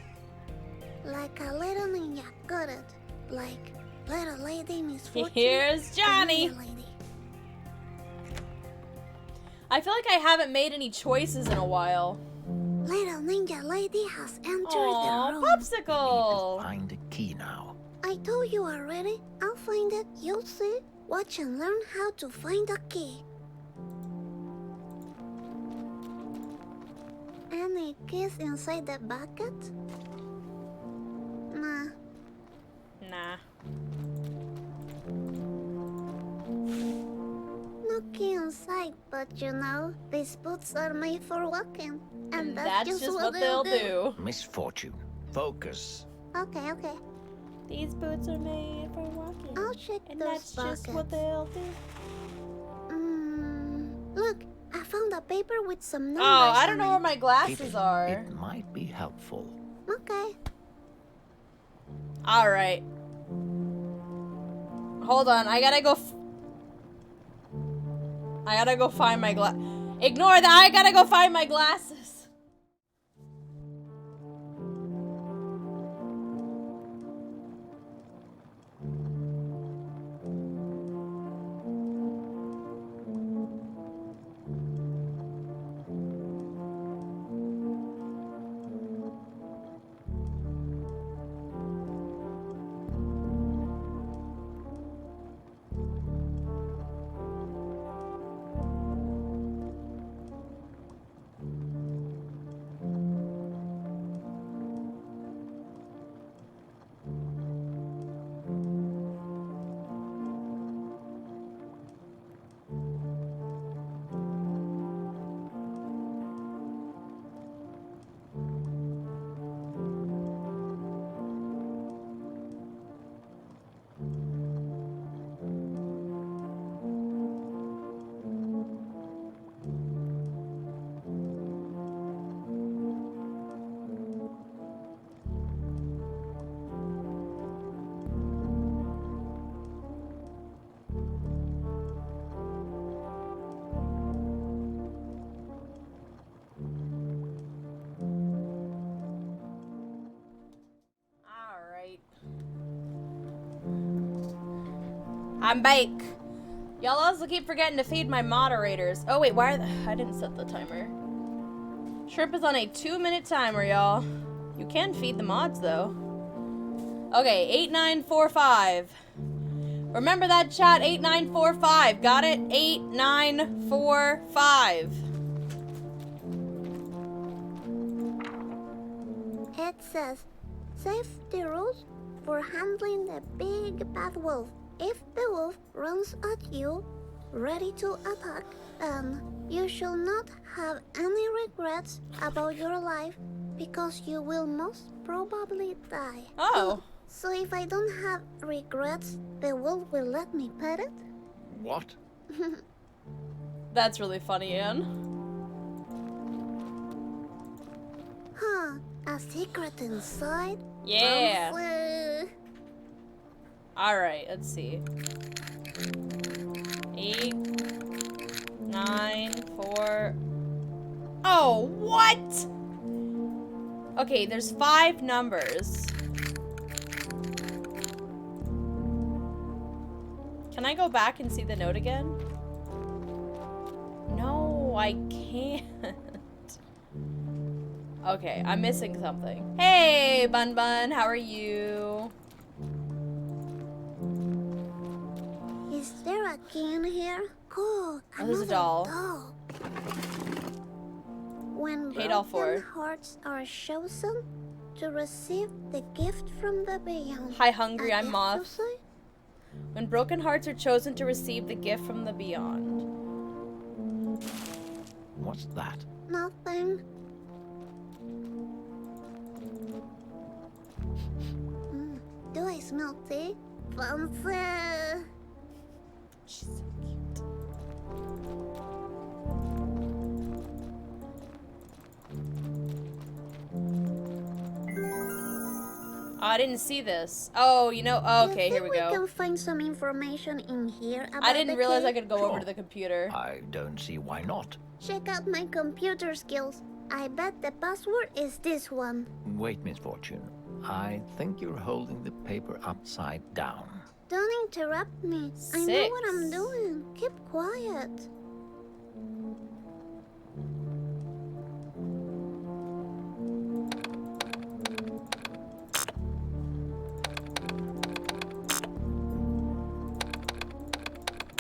[SPEAKER 3] Like a little ninja got it. Like little lady Miss Fortune.
[SPEAKER 1] Here's
[SPEAKER 3] the
[SPEAKER 1] Johnny.
[SPEAKER 3] ninja lady.
[SPEAKER 1] I feel like I haven't made any choices in a while.
[SPEAKER 3] Little ninja lady has entered
[SPEAKER 1] Aw,
[SPEAKER 3] the room.
[SPEAKER 1] popsicle.
[SPEAKER 2] Find a key now.
[SPEAKER 3] I told you already. I'll find it. You'll see. Watch and learn how to find a key. Any keys inside the bucket? Nah.
[SPEAKER 1] Nah.
[SPEAKER 3] No key inside, but you know, these boots are made for walking. And that's just
[SPEAKER 1] what they'll do.
[SPEAKER 2] Miss Fortune, focus.
[SPEAKER 3] Okay.
[SPEAKER 1] These boots are made for walking.
[SPEAKER 3] I'll check
[SPEAKER 1] And
[SPEAKER 3] those
[SPEAKER 1] that's just
[SPEAKER 3] buckets.
[SPEAKER 1] what they'll do.
[SPEAKER 3] Look, I found a paper with some numbers.
[SPEAKER 1] Oh, I don't
[SPEAKER 3] on
[SPEAKER 1] know
[SPEAKER 3] it.
[SPEAKER 1] where my
[SPEAKER 2] Keep
[SPEAKER 1] glasses
[SPEAKER 2] it.
[SPEAKER 1] are.
[SPEAKER 2] It might be helpful.
[SPEAKER 3] Okay.
[SPEAKER 1] Alright. Hold on, I gotta go find my Ignore that, I gotta go find my glasses. I'm back. Y'all also keep forgetting to feed my moderators. Oh wait, why are I didn't set the timer. Shrimp is on a 2-minute timer, y'all. You can feed the mods though. Okay, 8945. Remember that chat, 8945. Got it? 8945.
[SPEAKER 3] It says, safety rules for handling the big bad wolf. If the wolf runs at you, ready to attack, you shall not have any regrets about your life because you will most probably die.
[SPEAKER 1] Oh.
[SPEAKER 3] So if I don't have regrets, the wolf will let me pet it?
[SPEAKER 2] What?
[SPEAKER 1] That's really funny, Anne.
[SPEAKER 3] Huh, a secret inside?
[SPEAKER 1] Yeah.
[SPEAKER 3] Fancy.
[SPEAKER 1] Alright, let's see. 8, 9, 4. Oh, what? Okay, there's 5 numbers. Can I go back and see the note again? No, I can't. Okay, I'm missing something. Hey, Bun Bun, how are you?
[SPEAKER 3] Is there a key in here? Cool.
[SPEAKER 1] Oh, there's a
[SPEAKER 3] another
[SPEAKER 1] doll.
[SPEAKER 3] When
[SPEAKER 1] Hey, doll
[SPEAKER 3] broken
[SPEAKER 1] 4.
[SPEAKER 3] hearts are chosen to receive the gift from the beyond.
[SPEAKER 1] Hi, Hungry,
[SPEAKER 3] A
[SPEAKER 1] I'm
[SPEAKER 3] gift,
[SPEAKER 1] Moth.
[SPEAKER 3] you say?
[SPEAKER 1] When broken hearts are chosen to receive the gift from the beyond.
[SPEAKER 2] What's that?
[SPEAKER 3] Nothing. Do I smell tea? Fancy.
[SPEAKER 1] She's so cute. Oh, I didn't see this. Oh, you know, okay, here we
[SPEAKER 3] We
[SPEAKER 1] go.
[SPEAKER 3] can find some information in here about
[SPEAKER 1] I didn't
[SPEAKER 3] the
[SPEAKER 1] realize
[SPEAKER 3] key.
[SPEAKER 1] I could go over
[SPEAKER 2] Sure.
[SPEAKER 1] to the computer.
[SPEAKER 2] I don't see why not.
[SPEAKER 3] Check out my computer skills. I bet the password is this one.
[SPEAKER 2] Wait, Miss Fortune. I think you're holding the paper upside down.
[SPEAKER 3] Don't interrupt me. I know what I'm
[SPEAKER 1] 6.
[SPEAKER 3] doing. Keep quiet.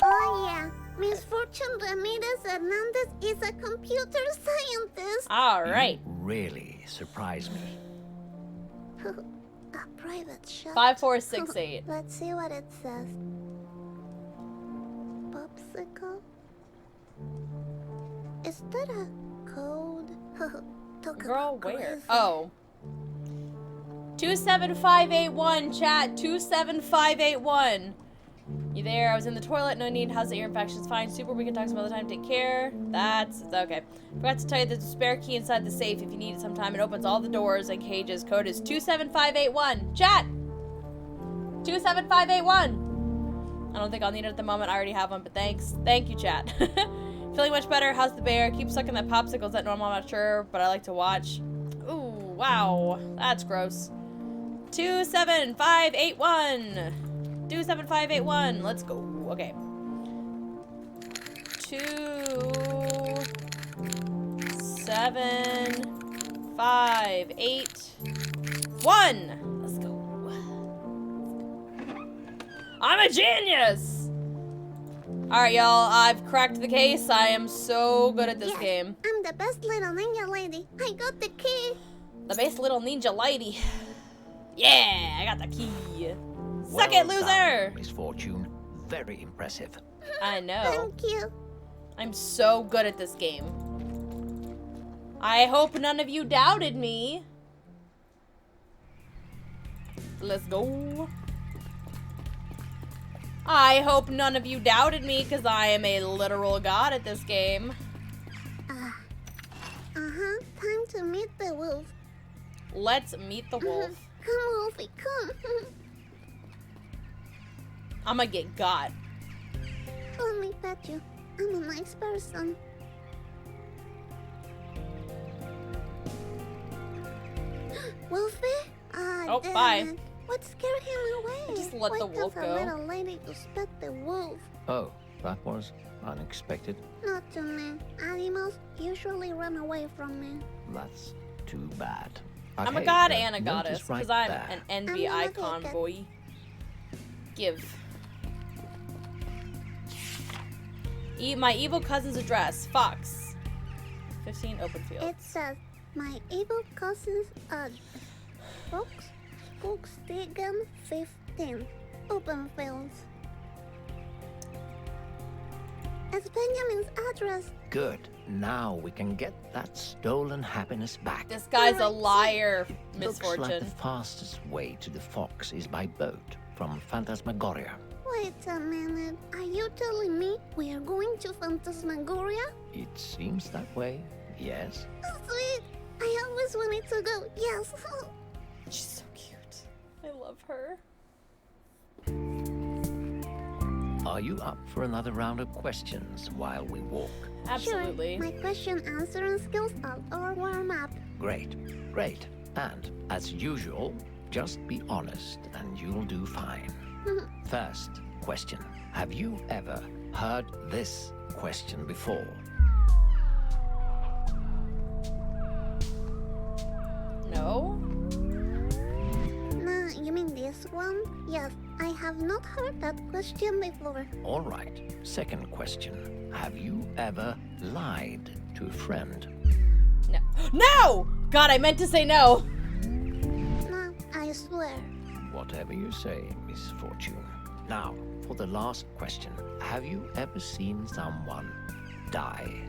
[SPEAKER 3] Oh yeah, Miss Fortune Ramirez Hernandez is a computer scientist.
[SPEAKER 1] All right.
[SPEAKER 2] You really surprise me.
[SPEAKER 3] A private shop.
[SPEAKER 1] 5468.
[SPEAKER 3] Let's see what it says. Popsicle? Is that a code? Talk
[SPEAKER 1] Girl,
[SPEAKER 3] about
[SPEAKER 1] where?
[SPEAKER 3] crazy.
[SPEAKER 1] Oh. 27581, chat. 27581. You there? I was in the toilet. No need. How's the ear infection's fine. Super. We can talk some other time. Take care. That's okay. Forgot to tell you there's a spare key inside the safe if you need it sometime. It opens all the doors and cages. Code is 27581. Chat. 27581. I don't think I'll need it at the moment. I already have one, but thanks. Thank you, chat. Feeling much better. How's the bear? Keep sucking that popsicle. Is that normal? I'm not sure, but I like to watch. Ooh, wow. That's gross. 27581. 27581. Let's go. Okay. 27581. Let's go. I'm a genius. All right, y'all. I've cracked the case. I am so good at this
[SPEAKER 3] Yes,
[SPEAKER 1] game.
[SPEAKER 3] I'm the best little ninja lady. I got the key.
[SPEAKER 1] The base little ninja lady. Yeah, I got the key. Suck
[SPEAKER 2] Well
[SPEAKER 1] it, loser.
[SPEAKER 2] done, Miss Fortune. Very impressive.
[SPEAKER 1] I know.
[SPEAKER 3] Thank you.
[SPEAKER 1] I'm so good at this game. I hope none of you doubted me. Let's go. I hope none of you doubted me because I am a literal god at this game.
[SPEAKER 3] Uh-huh. Time to meet the wolf.
[SPEAKER 1] Let's meet the wolf.
[SPEAKER 3] Come, Wolfie, come.
[SPEAKER 1] I'm gonna get got.
[SPEAKER 3] Let me pet you. I'm a nice person. Wolfie? Ah,
[SPEAKER 1] Oh,
[SPEAKER 3] damn
[SPEAKER 1] bye.
[SPEAKER 3] it. What scared him away?
[SPEAKER 1] Just let the
[SPEAKER 3] Why
[SPEAKER 1] wolf
[SPEAKER 3] can't
[SPEAKER 1] go.
[SPEAKER 3] a little lady just pet the wolf?
[SPEAKER 2] Oh, that was unexpected.
[SPEAKER 3] Not to me. Animals usually run away from me.
[SPEAKER 2] That's too bad. But
[SPEAKER 1] I'm a
[SPEAKER 2] hey,
[SPEAKER 1] god
[SPEAKER 2] the
[SPEAKER 1] and a
[SPEAKER 2] note
[SPEAKER 1] goddess
[SPEAKER 2] is right
[SPEAKER 1] because I'm
[SPEAKER 2] there.
[SPEAKER 1] an envy
[SPEAKER 3] I'm gonna
[SPEAKER 1] icon
[SPEAKER 3] take it.
[SPEAKER 1] boy. Give. My evil cousin's address. Fox. 15 Openfield.
[SPEAKER 3] It says, my evil cousin's Fox Stigan 15. Open fields. It's Benjamin's address.
[SPEAKER 2] Good. Now we can get that stolen happiness back.
[SPEAKER 1] This guy's a
[SPEAKER 3] Alright,
[SPEAKER 1] liar,
[SPEAKER 2] Looks
[SPEAKER 1] Misfortune.
[SPEAKER 2] like the fastest way to the Fox is by boat from Phantasmagoria.
[SPEAKER 3] Wait a minute. Are you telling me we are going to Phantasmagoria?
[SPEAKER 2] It seems that way, yes.
[SPEAKER 3] Sweet. I always wanted to go. Yes.
[SPEAKER 1] She's so cute. I love her.
[SPEAKER 2] Are you up for another round of questions while we walk?
[SPEAKER 1] Absolutely.
[SPEAKER 3] Sure. My question answering skills are all warm up.
[SPEAKER 2] Great, great. And, as usual, just be honest and you'll do fine. First question. Have you ever heard this question before?
[SPEAKER 1] No?
[SPEAKER 3] Nah, you mean this one? Yes, I have not heard that question before.
[SPEAKER 2] All right. Second question. Have you ever lied to a friend?
[SPEAKER 1] No. No! God, I meant to say no.
[SPEAKER 3] No, I swear.
[SPEAKER 2] Whatever you say, Miss Fortune. Now, for the last question. Have you ever seen someone die?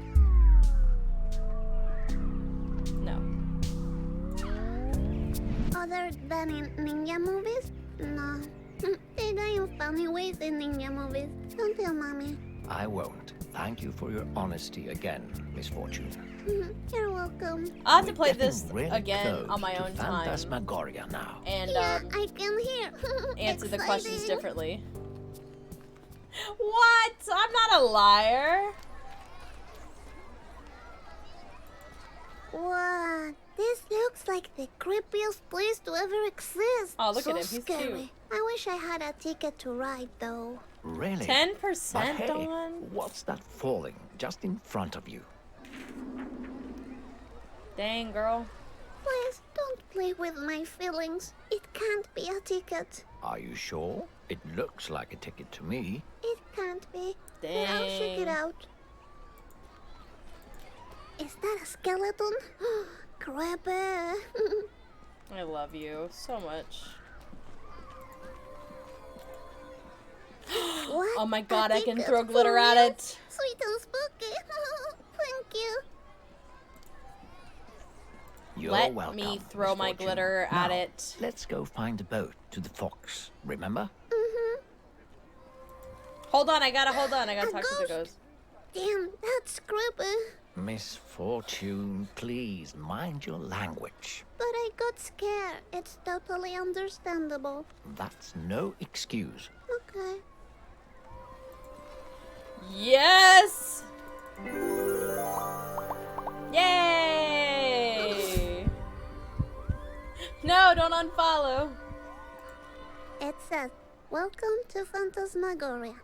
[SPEAKER 1] No.
[SPEAKER 3] Other than in ninja movies? No. They die in funny ways in ninja movies. Don't tell mommy.
[SPEAKER 2] I won't. Thank you for your honesty again, Miss Fortune.
[SPEAKER 3] You're welcome.
[SPEAKER 1] I'll have to
[SPEAKER 2] We're
[SPEAKER 1] play
[SPEAKER 2] getting
[SPEAKER 1] this
[SPEAKER 2] really
[SPEAKER 1] again
[SPEAKER 2] close
[SPEAKER 1] on my
[SPEAKER 2] to
[SPEAKER 1] own time
[SPEAKER 2] Phantasmagoria now.
[SPEAKER 1] and
[SPEAKER 3] Yeah, I can hear.
[SPEAKER 1] answer the questions
[SPEAKER 3] Exciting.
[SPEAKER 1] differently. What? I'm not a liar.
[SPEAKER 3] What? This looks like the creepiest place to ever exist.
[SPEAKER 1] Oh, look
[SPEAKER 3] so
[SPEAKER 1] at him. He's
[SPEAKER 3] scary.
[SPEAKER 1] cute.
[SPEAKER 3] I wish I had a ticket to ride, though.
[SPEAKER 2] Really?
[SPEAKER 1] 10%,
[SPEAKER 2] But hey,
[SPEAKER 1] Dawn?
[SPEAKER 2] what's that falling just in front of you?
[SPEAKER 1] Dang, girl.
[SPEAKER 3] Please don't play with my feelings. It can't be a ticket.
[SPEAKER 2] Are you sure? It looks like a ticket to me.
[SPEAKER 3] It can't be. But I'll check it
[SPEAKER 1] Dang.
[SPEAKER 3] out. Is that a skeleton? Creepy.
[SPEAKER 1] I love you so much.
[SPEAKER 3] What?
[SPEAKER 1] Oh my god,
[SPEAKER 3] A
[SPEAKER 1] I can
[SPEAKER 3] ticket
[SPEAKER 1] throw
[SPEAKER 3] for
[SPEAKER 1] glitter at
[SPEAKER 3] real?
[SPEAKER 1] it.
[SPEAKER 3] Sweet and spooky. Thank you.
[SPEAKER 2] You're
[SPEAKER 1] Let
[SPEAKER 2] welcome,
[SPEAKER 1] me
[SPEAKER 2] Miss
[SPEAKER 1] throw my
[SPEAKER 2] Fortune.
[SPEAKER 1] glitter at
[SPEAKER 2] Now,
[SPEAKER 1] it.
[SPEAKER 2] Let's go find a boat to the Fox. Remember?
[SPEAKER 1] Hold on, I gotta hold on. I gotta
[SPEAKER 3] A
[SPEAKER 1] talk to the
[SPEAKER 3] ghost?
[SPEAKER 1] ghost.
[SPEAKER 3] Damn, that's creepy.
[SPEAKER 2] Miss Fortune, please mind your language.
[SPEAKER 3] But I got scared. It's totally understandable.
[SPEAKER 2] That's no excuse.
[SPEAKER 3] Okay.
[SPEAKER 1] Yes! Yay! No, don't unfollow.
[SPEAKER 3] It says, "Welcome to Phantasmagoria."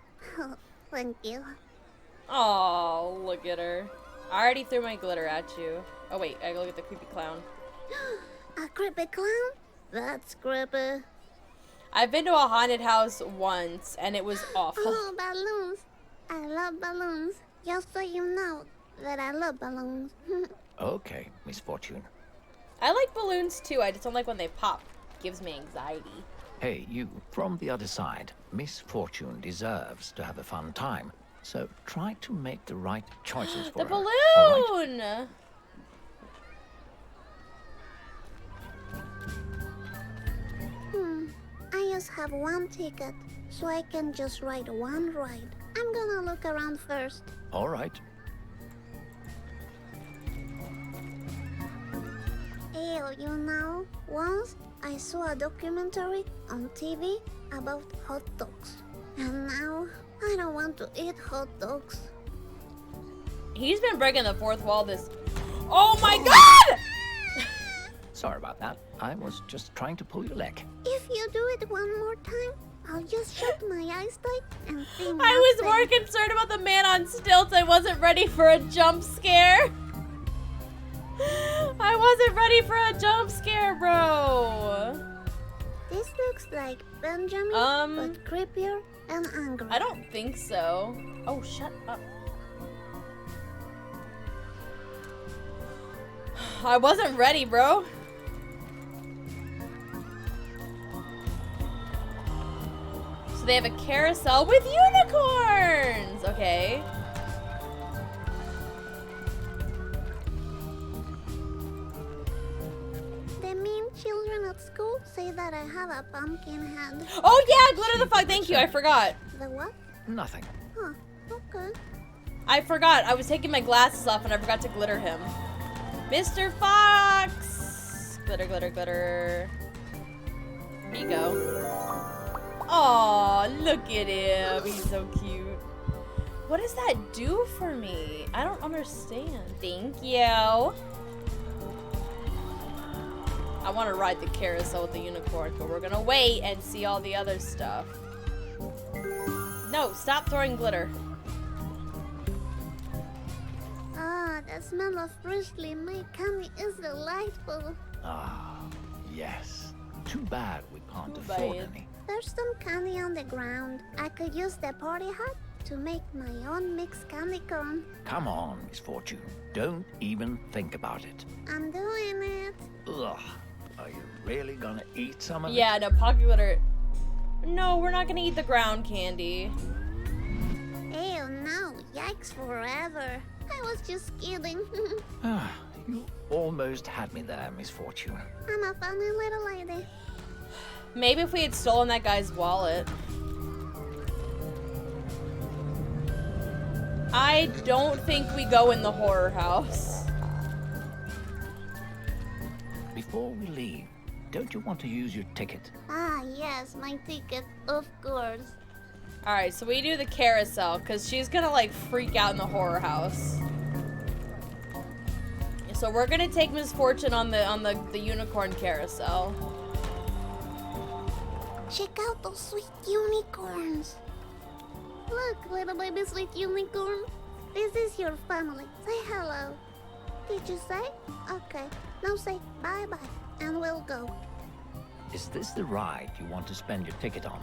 [SPEAKER 3] Thank you.
[SPEAKER 1] Oh, look at her. I already threw my glitter at you. Oh wait, I gotta look at the creepy clown.
[SPEAKER 3] A creepy clown? That's creepy.
[SPEAKER 1] I've been to a haunted house once, and it was awful.
[SPEAKER 3] Oh, balloons. I love balloons. Just so you know that I love balloons.
[SPEAKER 2] Okay, Miss Fortune.
[SPEAKER 1] I like balloons too, I just don't like when they pop. Gives me anxiety.
[SPEAKER 2] Hey, you, from the other side. Miss Fortune deserves to have a fun time. So try to make the right choices for
[SPEAKER 1] The
[SPEAKER 2] her. All right?
[SPEAKER 1] balloon!
[SPEAKER 3] I just have one ticket, so I can just ride one ride. I'm gonna look around first.
[SPEAKER 2] All right.
[SPEAKER 3] Ew, you know, once I saw a documentary on TV about hot dogs. And now I don't want to eat hot dogs.
[SPEAKER 1] He's been breaking the fourth wall this... Oh my god!
[SPEAKER 2] Sorry about that. I was just trying to pull your leg.
[SPEAKER 3] If you do it one more time, I'll just shut my eyes tight and think
[SPEAKER 1] I was
[SPEAKER 3] nothing.
[SPEAKER 1] more concerned about the man on stilts. I wasn't ready for a jump scare. I wasn't ready for a jump scare, bro.
[SPEAKER 3] This looks like Benjamin, but creepier and angry.
[SPEAKER 1] I don't think so. Oh, shut up. I wasn't ready, bro. So they have a carousel with unicorns. Okay.
[SPEAKER 3] The mean children at school say that I have a pumpkin head.
[SPEAKER 1] Oh yeah, glitter the fuck. Thank you. I forgot.
[SPEAKER 3] The what?
[SPEAKER 2] Nothing.
[SPEAKER 3] Huh, okay.
[SPEAKER 1] I forgot. I was taking my glasses off and I forgot to glitter him. Mr. Fox! Glitter, glitter, glitter. Here you go. Aw, look at him. He's so cute. What does that do for me? I don't understand. Thank you. I want to ride the carousel with the unicorn, but we're gonna wait and see all the other stuff. No, stop throwing glitter.
[SPEAKER 3] Ah, the smell of freshly made candy is delightful.
[SPEAKER 2] Ah, yes. Too bad we can't
[SPEAKER 1] Too
[SPEAKER 2] afford
[SPEAKER 1] bad.
[SPEAKER 2] any.
[SPEAKER 3] There's some candy on the ground. I could use the party hat to make my own mixed candy corn.
[SPEAKER 2] Come on, Miss Fortune. Don't even think about it.
[SPEAKER 3] I'm doing it.
[SPEAKER 2] Ugh. Are you really gonna eat some of it?
[SPEAKER 1] Yeah, no, pocket glitter. No, we're not gonna eat the ground candy.
[SPEAKER 3] Ew, no. Yikes forever. I was just kidding.
[SPEAKER 2] Ah, you almost had me there, Miss Fortune.
[SPEAKER 3] I'm a funny little lady.
[SPEAKER 1] Maybe if we had stolen that guy's wallet. I don't think we go in the horror house.
[SPEAKER 2] Before we leave, don't you want to use your ticket?
[SPEAKER 3] Ah, yes, my ticket, of course.
[SPEAKER 1] Alright, so we do the carousel, because she's gonna, like, freak out in the horror house. So we're gonna take Miss Fortune on the unicorn carousel.
[SPEAKER 3] Check out those sweet unicorns. Look, little baby sweet unicorn. This is your family. Say hello. Did you say? Okay. Now say bye-bye, and we'll go.
[SPEAKER 2] Is this the ride you want to spend your ticket on?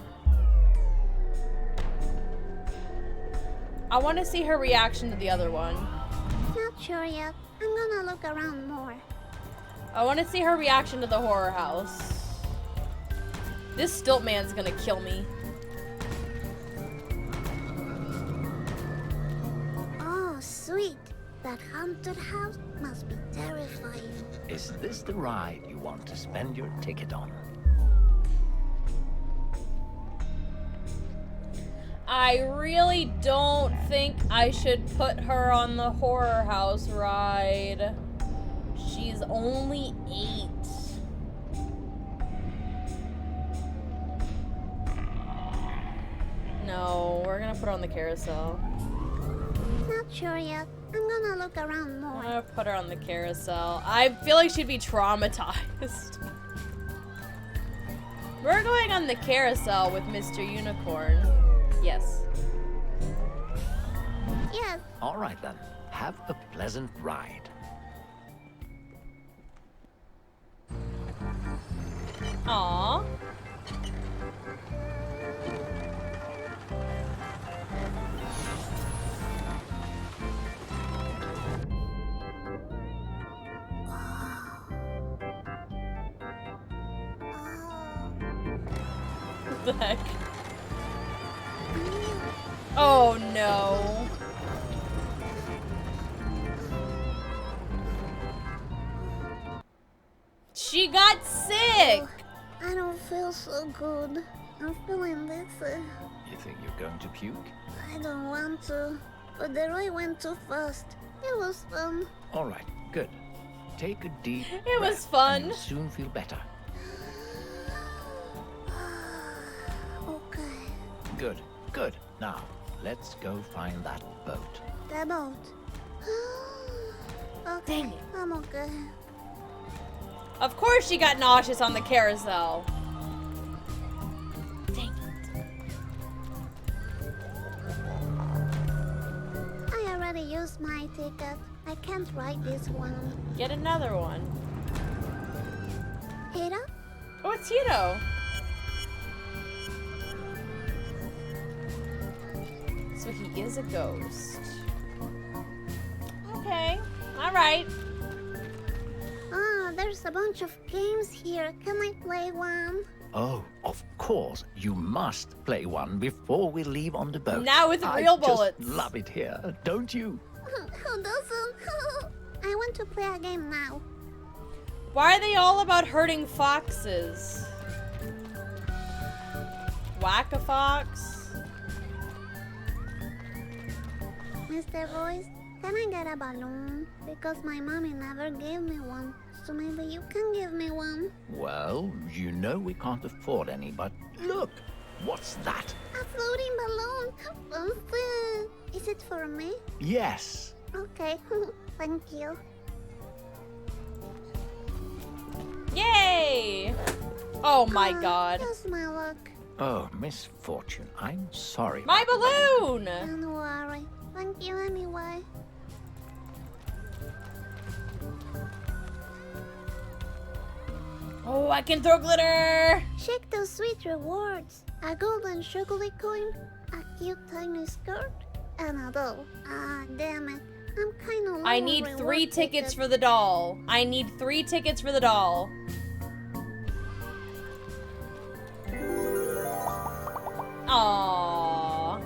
[SPEAKER 1] I want to see her reaction to the other one.
[SPEAKER 3] Not sure yet. I'm gonna look around more.
[SPEAKER 1] I want to see her reaction to the horror house. This stilt man's gonna kill me.
[SPEAKER 3] Oh, sweet. That haunted house must be terrifying.
[SPEAKER 2] Is this the ride you want to spend your ticket on?
[SPEAKER 1] I really don't think I should put her on the horror house ride. She's only 8. No, we're gonna put her on the carousel.
[SPEAKER 3] Not sure yet. I'm gonna look around
[SPEAKER 1] I'm
[SPEAKER 3] more.
[SPEAKER 1] gonna put her on the carousel. I feel like she'd be traumatized. We're going on the carousel with Mr. Unicorn. Yes.
[SPEAKER 3] Yes,
[SPEAKER 2] All right then. Have a pleasant ride.
[SPEAKER 1] Aww. What the heck? Oh no. She got sick!
[SPEAKER 3] I don't feel so good. I'm feeling dizzy.
[SPEAKER 2] You think you're going to puke?
[SPEAKER 3] I don't want to, but the ride went too fast. It was fun.
[SPEAKER 2] All right, good. Take a deep
[SPEAKER 1] It was
[SPEAKER 2] breath
[SPEAKER 1] fun.
[SPEAKER 2] and you'll soon feel better.
[SPEAKER 3] Okay.
[SPEAKER 2] Good, good. Now, let's go find that boat.
[SPEAKER 3] The boat. Okay,
[SPEAKER 1] Dang it.
[SPEAKER 3] I'm okay.
[SPEAKER 1] Of course she got nauseous on the carousel. Dang it.
[SPEAKER 3] I already used my ticket. I can't ride this one.
[SPEAKER 1] Get another one.
[SPEAKER 3] Hira?
[SPEAKER 1] Oh, it's Hito. So he is a ghost. Okay. Alright.
[SPEAKER 3] Ah, there's a bunch of games here. Can I play one?
[SPEAKER 2] Oh, of course. You must play one before we leave on the boat.
[SPEAKER 1] Now with
[SPEAKER 2] I
[SPEAKER 1] real
[SPEAKER 2] just
[SPEAKER 1] bullets.
[SPEAKER 2] love it here, don't you?
[SPEAKER 3] Who doesn't? I want to play a game now.
[SPEAKER 1] Why are they all about hurting foxes? Whack-a-fox?
[SPEAKER 3] Mr. Voice, can I get a balloon? Because my mommy never gave me one. So maybe you can give me one.
[SPEAKER 2] Well, you know we can't afford any, but look! What's that?
[SPEAKER 3] A floating balloon. Fancy. Is it for me?
[SPEAKER 2] Yes.
[SPEAKER 3] Okay. Thank you.
[SPEAKER 1] Yay! Oh my god.
[SPEAKER 3] Just my luck.
[SPEAKER 2] Oh, misfortune. I'm sorry.
[SPEAKER 1] My balloon!
[SPEAKER 3] Don't worry. Thank you anyway.
[SPEAKER 1] Oh, I can throw glitter!
[SPEAKER 3] Check those sweet rewards. A golden chocolate coin, a cute tiny skirt, and a doll. Ah, damn it. I'm kinda low
[SPEAKER 1] I
[SPEAKER 3] on
[SPEAKER 1] need
[SPEAKER 3] reward
[SPEAKER 1] 3 tickets for the doll. I need 3 tickets for the doll. Aww.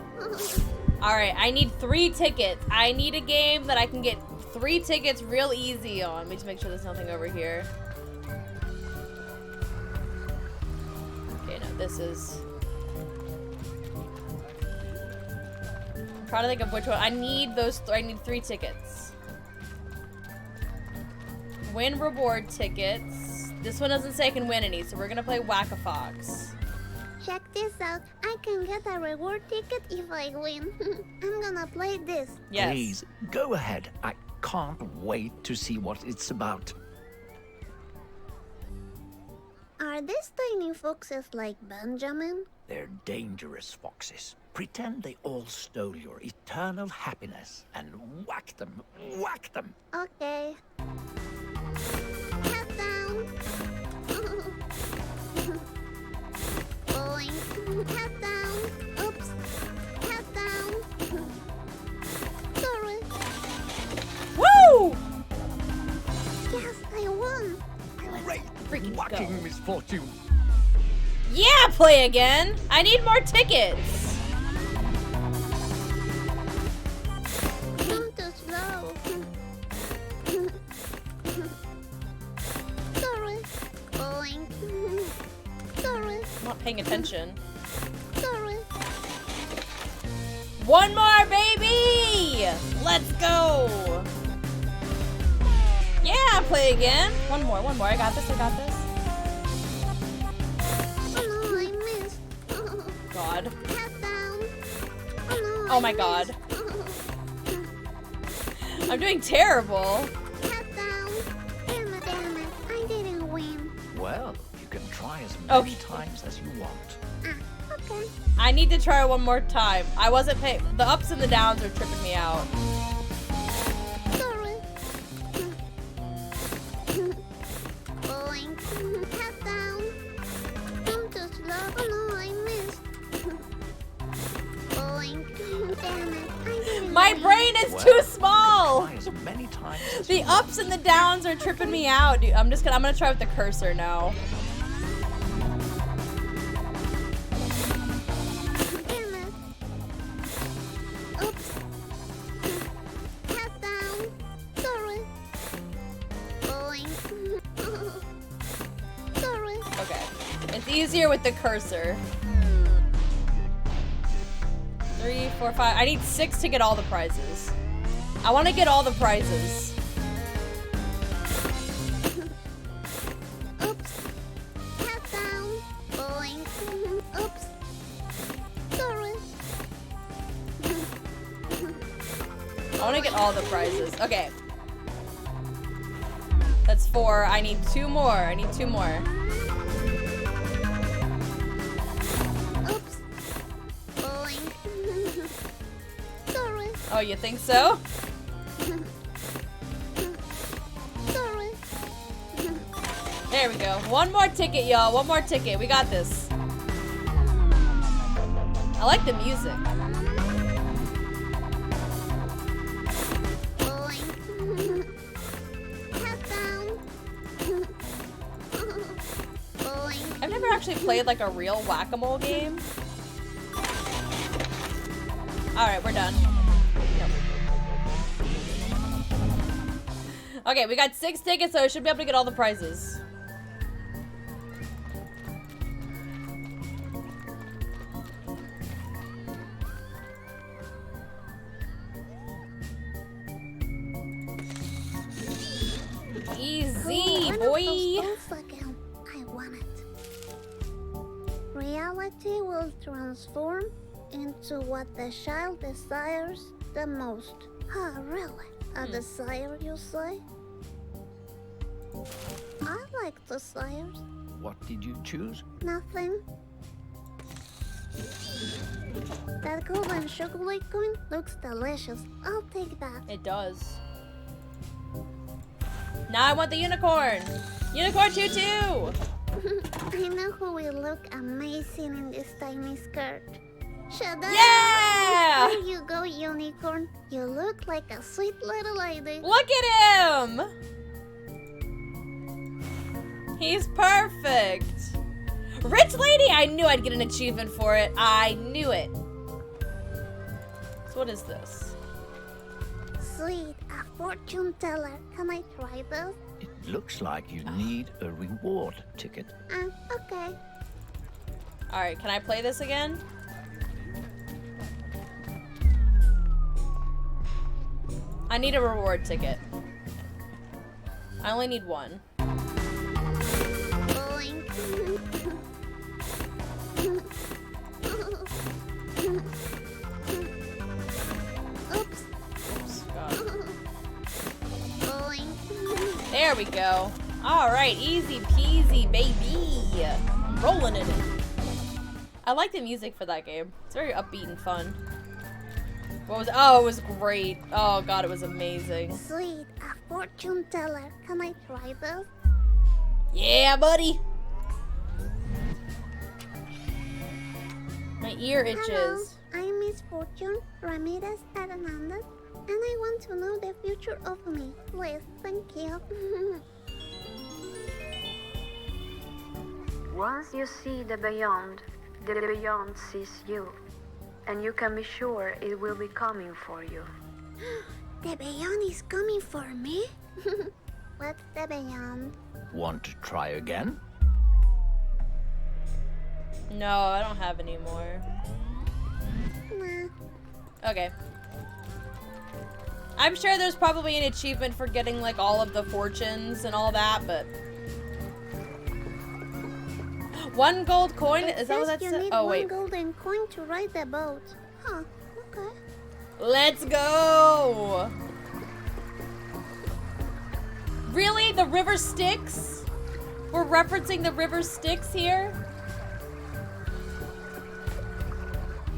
[SPEAKER 1] Alright, I need 3 tickets. I need a game that I can get 3 tickets real easy on. Let me just make sure there's nothing over here. Okay, no, this is... I'm trying to think of which one. I need those. I need 3 tickets. Win reward tickets. This one doesn't say I can win any, so we're gonna play Whack-A-Fox.
[SPEAKER 3] Check this out. I can get a reward ticket if I win. I'm gonna play this.
[SPEAKER 1] Yes.
[SPEAKER 2] Please, go ahead. I can't wait to see what it's about.
[SPEAKER 3] Are these tiny foxes like Benjamin?
[SPEAKER 2] They're dangerous foxes. Pretend they all stole your eternal happiness and whack them. Whack them.
[SPEAKER 3] Okay. Head down. Boing. Head down. Oops. Head down. Sorry.
[SPEAKER 1] Woo!
[SPEAKER 3] Yes, I won.
[SPEAKER 2] Great
[SPEAKER 1] freaking
[SPEAKER 2] whacking
[SPEAKER 1] go.
[SPEAKER 2] misfortune.
[SPEAKER 1] Yeah, play again. I need more tickets.
[SPEAKER 3] Not too slow. Sorry. Boing. Sorry.
[SPEAKER 1] I'm not paying attention.
[SPEAKER 3] Sorry.
[SPEAKER 1] One more, baby! Let's go! Yeah, play again. One more. I got this.
[SPEAKER 3] Oh no, I missed.
[SPEAKER 1] God.
[SPEAKER 3] Head down. Oh no.
[SPEAKER 1] Oh my god. I'm doing terrible.
[SPEAKER 3] Head down. Damn it. I didn't win.
[SPEAKER 2] Well, you can try as
[SPEAKER 1] Oh.
[SPEAKER 2] many times as you want.
[SPEAKER 3] Ah, okay.
[SPEAKER 1] I need to try one more time. I wasn't paying. The ups and the downs are tripping me out.
[SPEAKER 3] Sorry. Boing. Head down. I'm too slow. Oh no, I missed. Boing. Damn it. I didn't
[SPEAKER 1] My
[SPEAKER 3] win.
[SPEAKER 1] brain is
[SPEAKER 2] Well,
[SPEAKER 1] too small.
[SPEAKER 2] Try as many times as
[SPEAKER 1] The
[SPEAKER 2] you want.
[SPEAKER 1] ups and the downs are tripping me out, dude. I'm gonna try with the cursor now.
[SPEAKER 3] Damn it. Oops. Head down. Sorry. Boing. Sorry.
[SPEAKER 1] Okay. It's easier with the cursor. 3, 4, 5. I need 6 to get all the prizes. I want to get all the prizes.
[SPEAKER 3] Oops. Head down. Boing. Oops. Sorry.
[SPEAKER 1] I want to get all the prizes. Okay. That's 4. I need 2 more.
[SPEAKER 3] Oops. Boing. Sorry.
[SPEAKER 1] Oh, you think so?
[SPEAKER 3] Sorry.
[SPEAKER 1] There we go. One more ticket, y'all. One more ticket. We got this. I like the music.
[SPEAKER 3] Boing. Head down. Boing.
[SPEAKER 1] I've never actually played like a real whack-a-mole game. Alright, we're done. Okay, we got 6 tickets, so I should be able to get all the prizes. Easy,
[SPEAKER 3] One of
[SPEAKER 1] boy.
[SPEAKER 3] those dolls again. I want it. Reality will transform into what the child desires the most. Ah, really? A desire, you say? I like desires.
[SPEAKER 2] what did you choose?
[SPEAKER 3] Nothing. That golden chocolate coin looks delicious. I'll take that.
[SPEAKER 1] It does. Now I want the unicorn. Unicorn tutu.
[SPEAKER 3] I know who will look amazing in this tiny skirt. Shut up!
[SPEAKER 1] Yeah!
[SPEAKER 3] There you go, unicorn. You look like a sweet little lady.
[SPEAKER 1] Look at him. He's perfect. Rich lady. I knew I'd get an achievement for it. I knew it. So what is this?
[SPEAKER 3] Sweet, a fortune teller. Can I try this?
[SPEAKER 2] It looks like you need a reward ticket.
[SPEAKER 3] Okay.
[SPEAKER 1] All right, can I play this again? I need a reward ticket. I only need one.
[SPEAKER 3] Boink. Oops.
[SPEAKER 1] Oops, God.
[SPEAKER 3] Boink.
[SPEAKER 1] There we go. All right, easy peasy, baby. I'm rolling in it. I like the music for that game. It's very upbeat and fun. What was? Oh, it was great. Oh God, it was amazing.
[SPEAKER 3] Sweet, a fortune teller. Can I try this?
[SPEAKER 1] Yeah, buddy. My ear
[SPEAKER 3] Hello,
[SPEAKER 1] itches.
[SPEAKER 3] I'm Miss Fortune Ramirez Hernandez, and I want to know the future of me. Please, thank you.
[SPEAKER 4] Once you see the beyond sees you. And you can be sure it will be coming for you.
[SPEAKER 3] The beyond is coming for me? What's the beyond?
[SPEAKER 2] Want to try again?
[SPEAKER 1] No, I don't have any more.
[SPEAKER 3] Nah.
[SPEAKER 1] Okay. I'm sure there's probably an achievement for getting like all of the fortunes and all that, but one gold coin? Is that what that
[SPEAKER 3] you
[SPEAKER 1] said?
[SPEAKER 3] need
[SPEAKER 1] Oh
[SPEAKER 3] one
[SPEAKER 1] wait.
[SPEAKER 3] golden coin to ride the boat. Huh, okay.
[SPEAKER 1] Let's go! Really? The river Styx? We're referencing the river Styx here?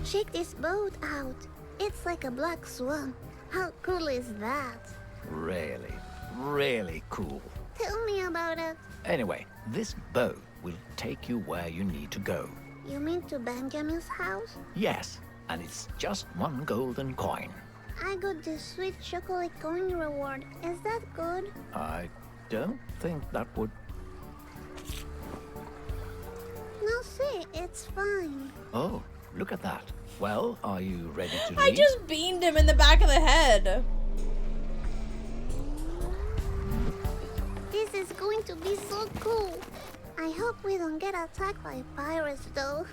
[SPEAKER 3] Check this boat out. It's like a black swan. How cool is that?
[SPEAKER 2] Really, really cool.
[SPEAKER 3] Tell me about it.
[SPEAKER 2] Anyway, this boat will take you where you need to go.
[SPEAKER 3] You mean to Benjamin's house?
[SPEAKER 2] Yes, and it's just one golden coin.
[SPEAKER 3] I got this sweet chocolate coin reward. Is that good?
[SPEAKER 2] I don't think that would...
[SPEAKER 3] No, see, it's fine.
[SPEAKER 2] Oh, look at that. Well, are you ready to leave?
[SPEAKER 1] I just beamed him in the back of the head.
[SPEAKER 3] This is going to be so cool. I hope we don't get attacked by pirates, though.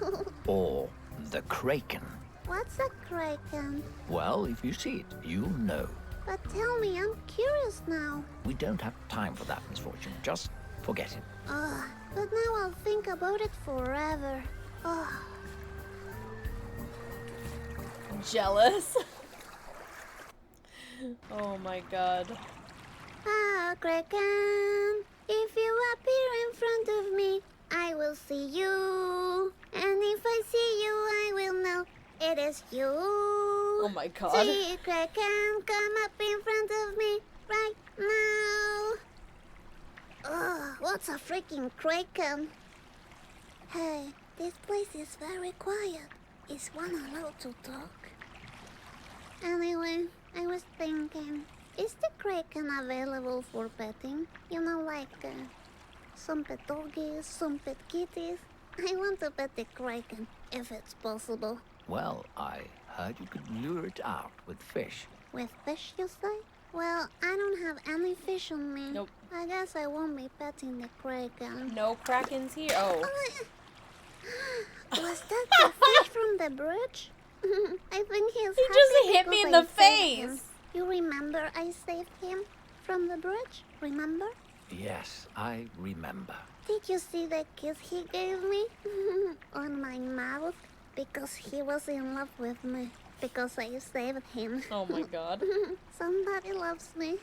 [SPEAKER 2] Or the Kraken.
[SPEAKER 3] What's a kraken?
[SPEAKER 2] Well, if you see it, you'll know.
[SPEAKER 3] But tell me, I'm curious now.
[SPEAKER 2] We don't have time for that, Misfortune. Just forget it.
[SPEAKER 3] Ugh, but now I'll think about it forever. Ugh.
[SPEAKER 1] Jealous. Oh my god.
[SPEAKER 3] Ah, kraken, if you appear in front of me, I will see you. And if I see you, I will know it is you.
[SPEAKER 1] Oh my god.
[SPEAKER 3] See, kraken, come up in front of me right now. Ugh, what's a freaking kraken? Hey, this place is very quiet. Is one allowed to talk? Anyway, I was thinking, is the kraken available for petting? You know, like some pet doggies, some pet kitties. I want to pet the kraken, if it's possible.
[SPEAKER 2] Well, I heard you could lure it out with fish.
[SPEAKER 3] With fish, you say? Well, I don't have any fish on me.
[SPEAKER 1] Nope.
[SPEAKER 3] I guess I won't be petting the kraken.
[SPEAKER 1] No krakens here. Oh.
[SPEAKER 3] Was that the fish from the bridge? I think he's
[SPEAKER 1] He
[SPEAKER 3] happy
[SPEAKER 1] just hit me
[SPEAKER 3] because
[SPEAKER 1] in
[SPEAKER 3] I
[SPEAKER 1] the
[SPEAKER 3] saved him.
[SPEAKER 1] face.
[SPEAKER 3] You remember I saved him from the bridge? Remember?
[SPEAKER 2] Yes, I remember.
[SPEAKER 3] Did you see the kiss he gave me? On my mouth? Because he was in love with me. Because I saved him.
[SPEAKER 1] Oh my god.
[SPEAKER 3] Somebody loves me.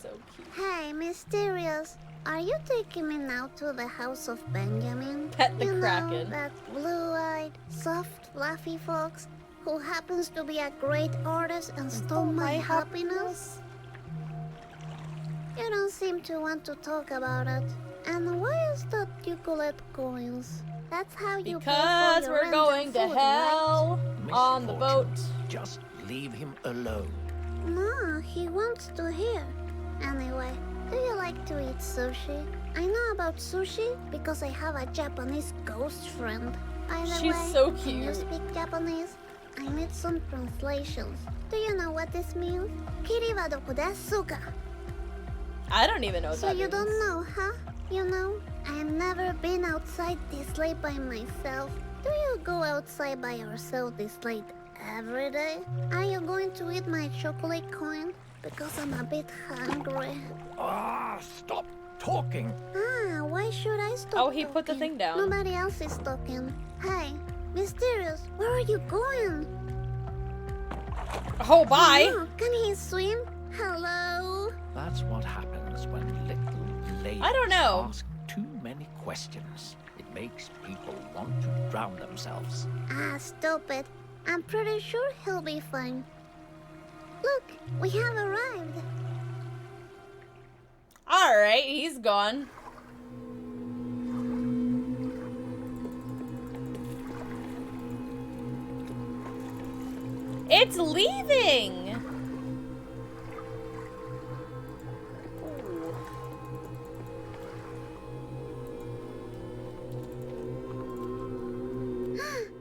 [SPEAKER 1] so cute.
[SPEAKER 3] Hey, Mysterious. Are you taking me now to the house of Benjamin?
[SPEAKER 1] Pet the
[SPEAKER 3] you
[SPEAKER 1] Kraken.
[SPEAKER 3] know, that blue-eyed, soft, fluffy fox who happens to be a great artist and stole my happiness? You don't seem to want to talk about it. And why is that you collect coins? That's how you pay for
[SPEAKER 1] Because
[SPEAKER 3] your
[SPEAKER 1] we're
[SPEAKER 3] rent
[SPEAKER 1] going
[SPEAKER 3] and
[SPEAKER 1] to
[SPEAKER 3] food,
[SPEAKER 1] hell
[SPEAKER 2] Miss
[SPEAKER 1] on the boat.
[SPEAKER 2] Fortune, just leave him alone.
[SPEAKER 3] right? No, he wants to hear. Anyway, do you like to eat sushi? I know about sushi because I have a Japanese ghost friend. By the
[SPEAKER 1] She's
[SPEAKER 3] way,
[SPEAKER 1] so
[SPEAKER 3] can you
[SPEAKER 1] cute.
[SPEAKER 3] speak Japanese? I need some translations. Do you know what this means? Kiri wa doko desu ka?
[SPEAKER 1] I don't even know what
[SPEAKER 3] So
[SPEAKER 1] that
[SPEAKER 3] you
[SPEAKER 1] means.
[SPEAKER 3] don't know, huh? You know, I have never been outside this late by myself. Do you go outside by yourself this late every day? Are you going to eat my chocolate coin? Because I'm a bit hungry.
[SPEAKER 2] Ah, stop talking.
[SPEAKER 3] Ah, why should I stop
[SPEAKER 1] Oh, he put the
[SPEAKER 3] talking?
[SPEAKER 1] thing down.
[SPEAKER 3] Nobody else is talking. Hey, Mysterious, where are you going?
[SPEAKER 1] Oh, bye.
[SPEAKER 3] Oh, can he swim? Hello?
[SPEAKER 2] That's what happens when little ladies
[SPEAKER 1] I don't know.
[SPEAKER 2] ask too many questions. It makes people want to drown themselves.
[SPEAKER 3] Ah, stop it. I'm pretty sure he'll be fine. Look, we have arrived.
[SPEAKER 1] Alright, he's gone. It's leaving! Ooh.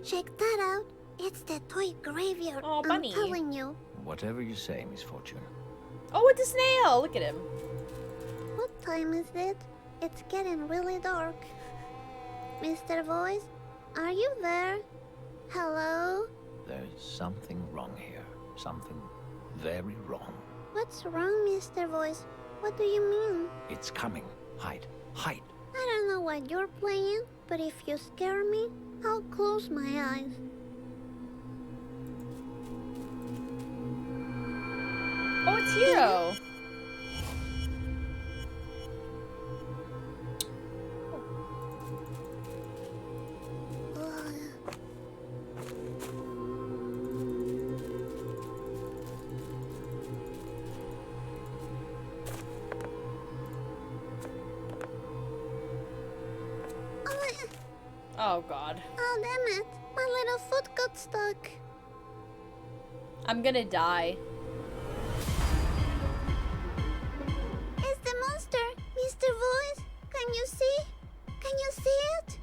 [SPEAKER 3] Check that out. It's the toy graveyard.
[SPEAKER 1] Aw, bunny.
[SPEAKER 3] I'm telling you.
[SPEAKER 2] Whatever you say, Miss Fortune.
[SPEAKER 1] Oh, it's a snail! Look at him.
[SPEAKER 3] What time is it? It's getting really dark. Mr. Voice, are you there? Hello?
[SPEAKER 2] There's something wrong here. Something very wrong.
[SPEAKER 3] What's wrong, Mr. Voice? What do you mean?
[SPEAKER 2] It's coming. Hide. Hide.
[SPEAKER 3] I don't know what you're playing, but if you scare me, I'll close my eyes.
[SPEAKER 1] Oh, it's Hero.
[SPEAKER 3] Ugh.
[SPEAKER 1] Oh, God.
[SPEAKER 3] Oh, damn it. My little foot got stuck.
[SPEAKER 1] I'm gonna die.
[SPEAKER 3] It's the monster, Mr. Voice. Can you see? Can you see it?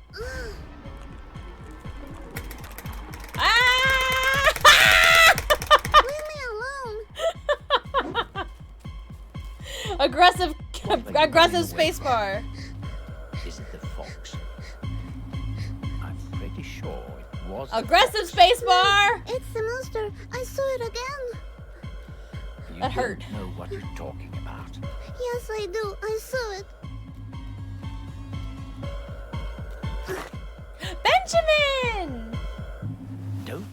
[SPEAKER 1] Ah!
[SPEAKER 3] Leave me alone.
[SPEAKER 1] aggressive,
[SPEAKER 2] What are you
[SPEAKER 1] aggressive
[SPEAKER 2] running away
[SPEAKER 1] spacebar.
[SPEAKER 2] Is it the fox? I'm pretty sure it was the
[SPEAKER 1] Aggressive
[SPEAKER 2] fox.
[SPEAKER 1] spacebar.
[SPEAKER 3] It's the monster. I saw it again.
[SPEAKER 2] You
[SPEAKER 1] That hurt.
[SPEAKER 2] don't know what you're talking about.
[SPEAKER 3] Yes, I do. I saw it.
[SPEAKER 1] Benjamin!
[SPEAKER 2] Don't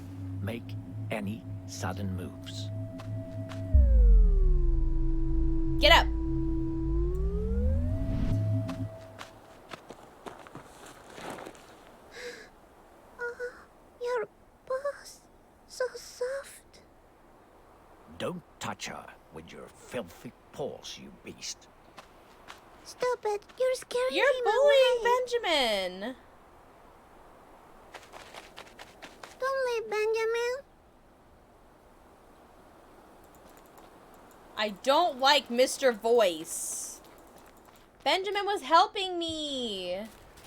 [SPEAKER 2] make any sudden moves.
[SPEAKER 1] Get up.
[SPEAKER 3] Your boss. So soft.
[SPEAKER 2] Don't touch her with your filthy paws, you beast.
[SPEAKER 3] Stop it. You're scaring
[SPEAKER 1] You're
[SPEAKER 3] him
[SPEAKER 1] bullying
[SPEAKER 3] away.
[SPEAKER 1] Benjamin.
[SPEAKER 3] Don't leave, Benjamin.
[SPEAKER 1] I don't like Mr. Voice. Benjamin was helping me.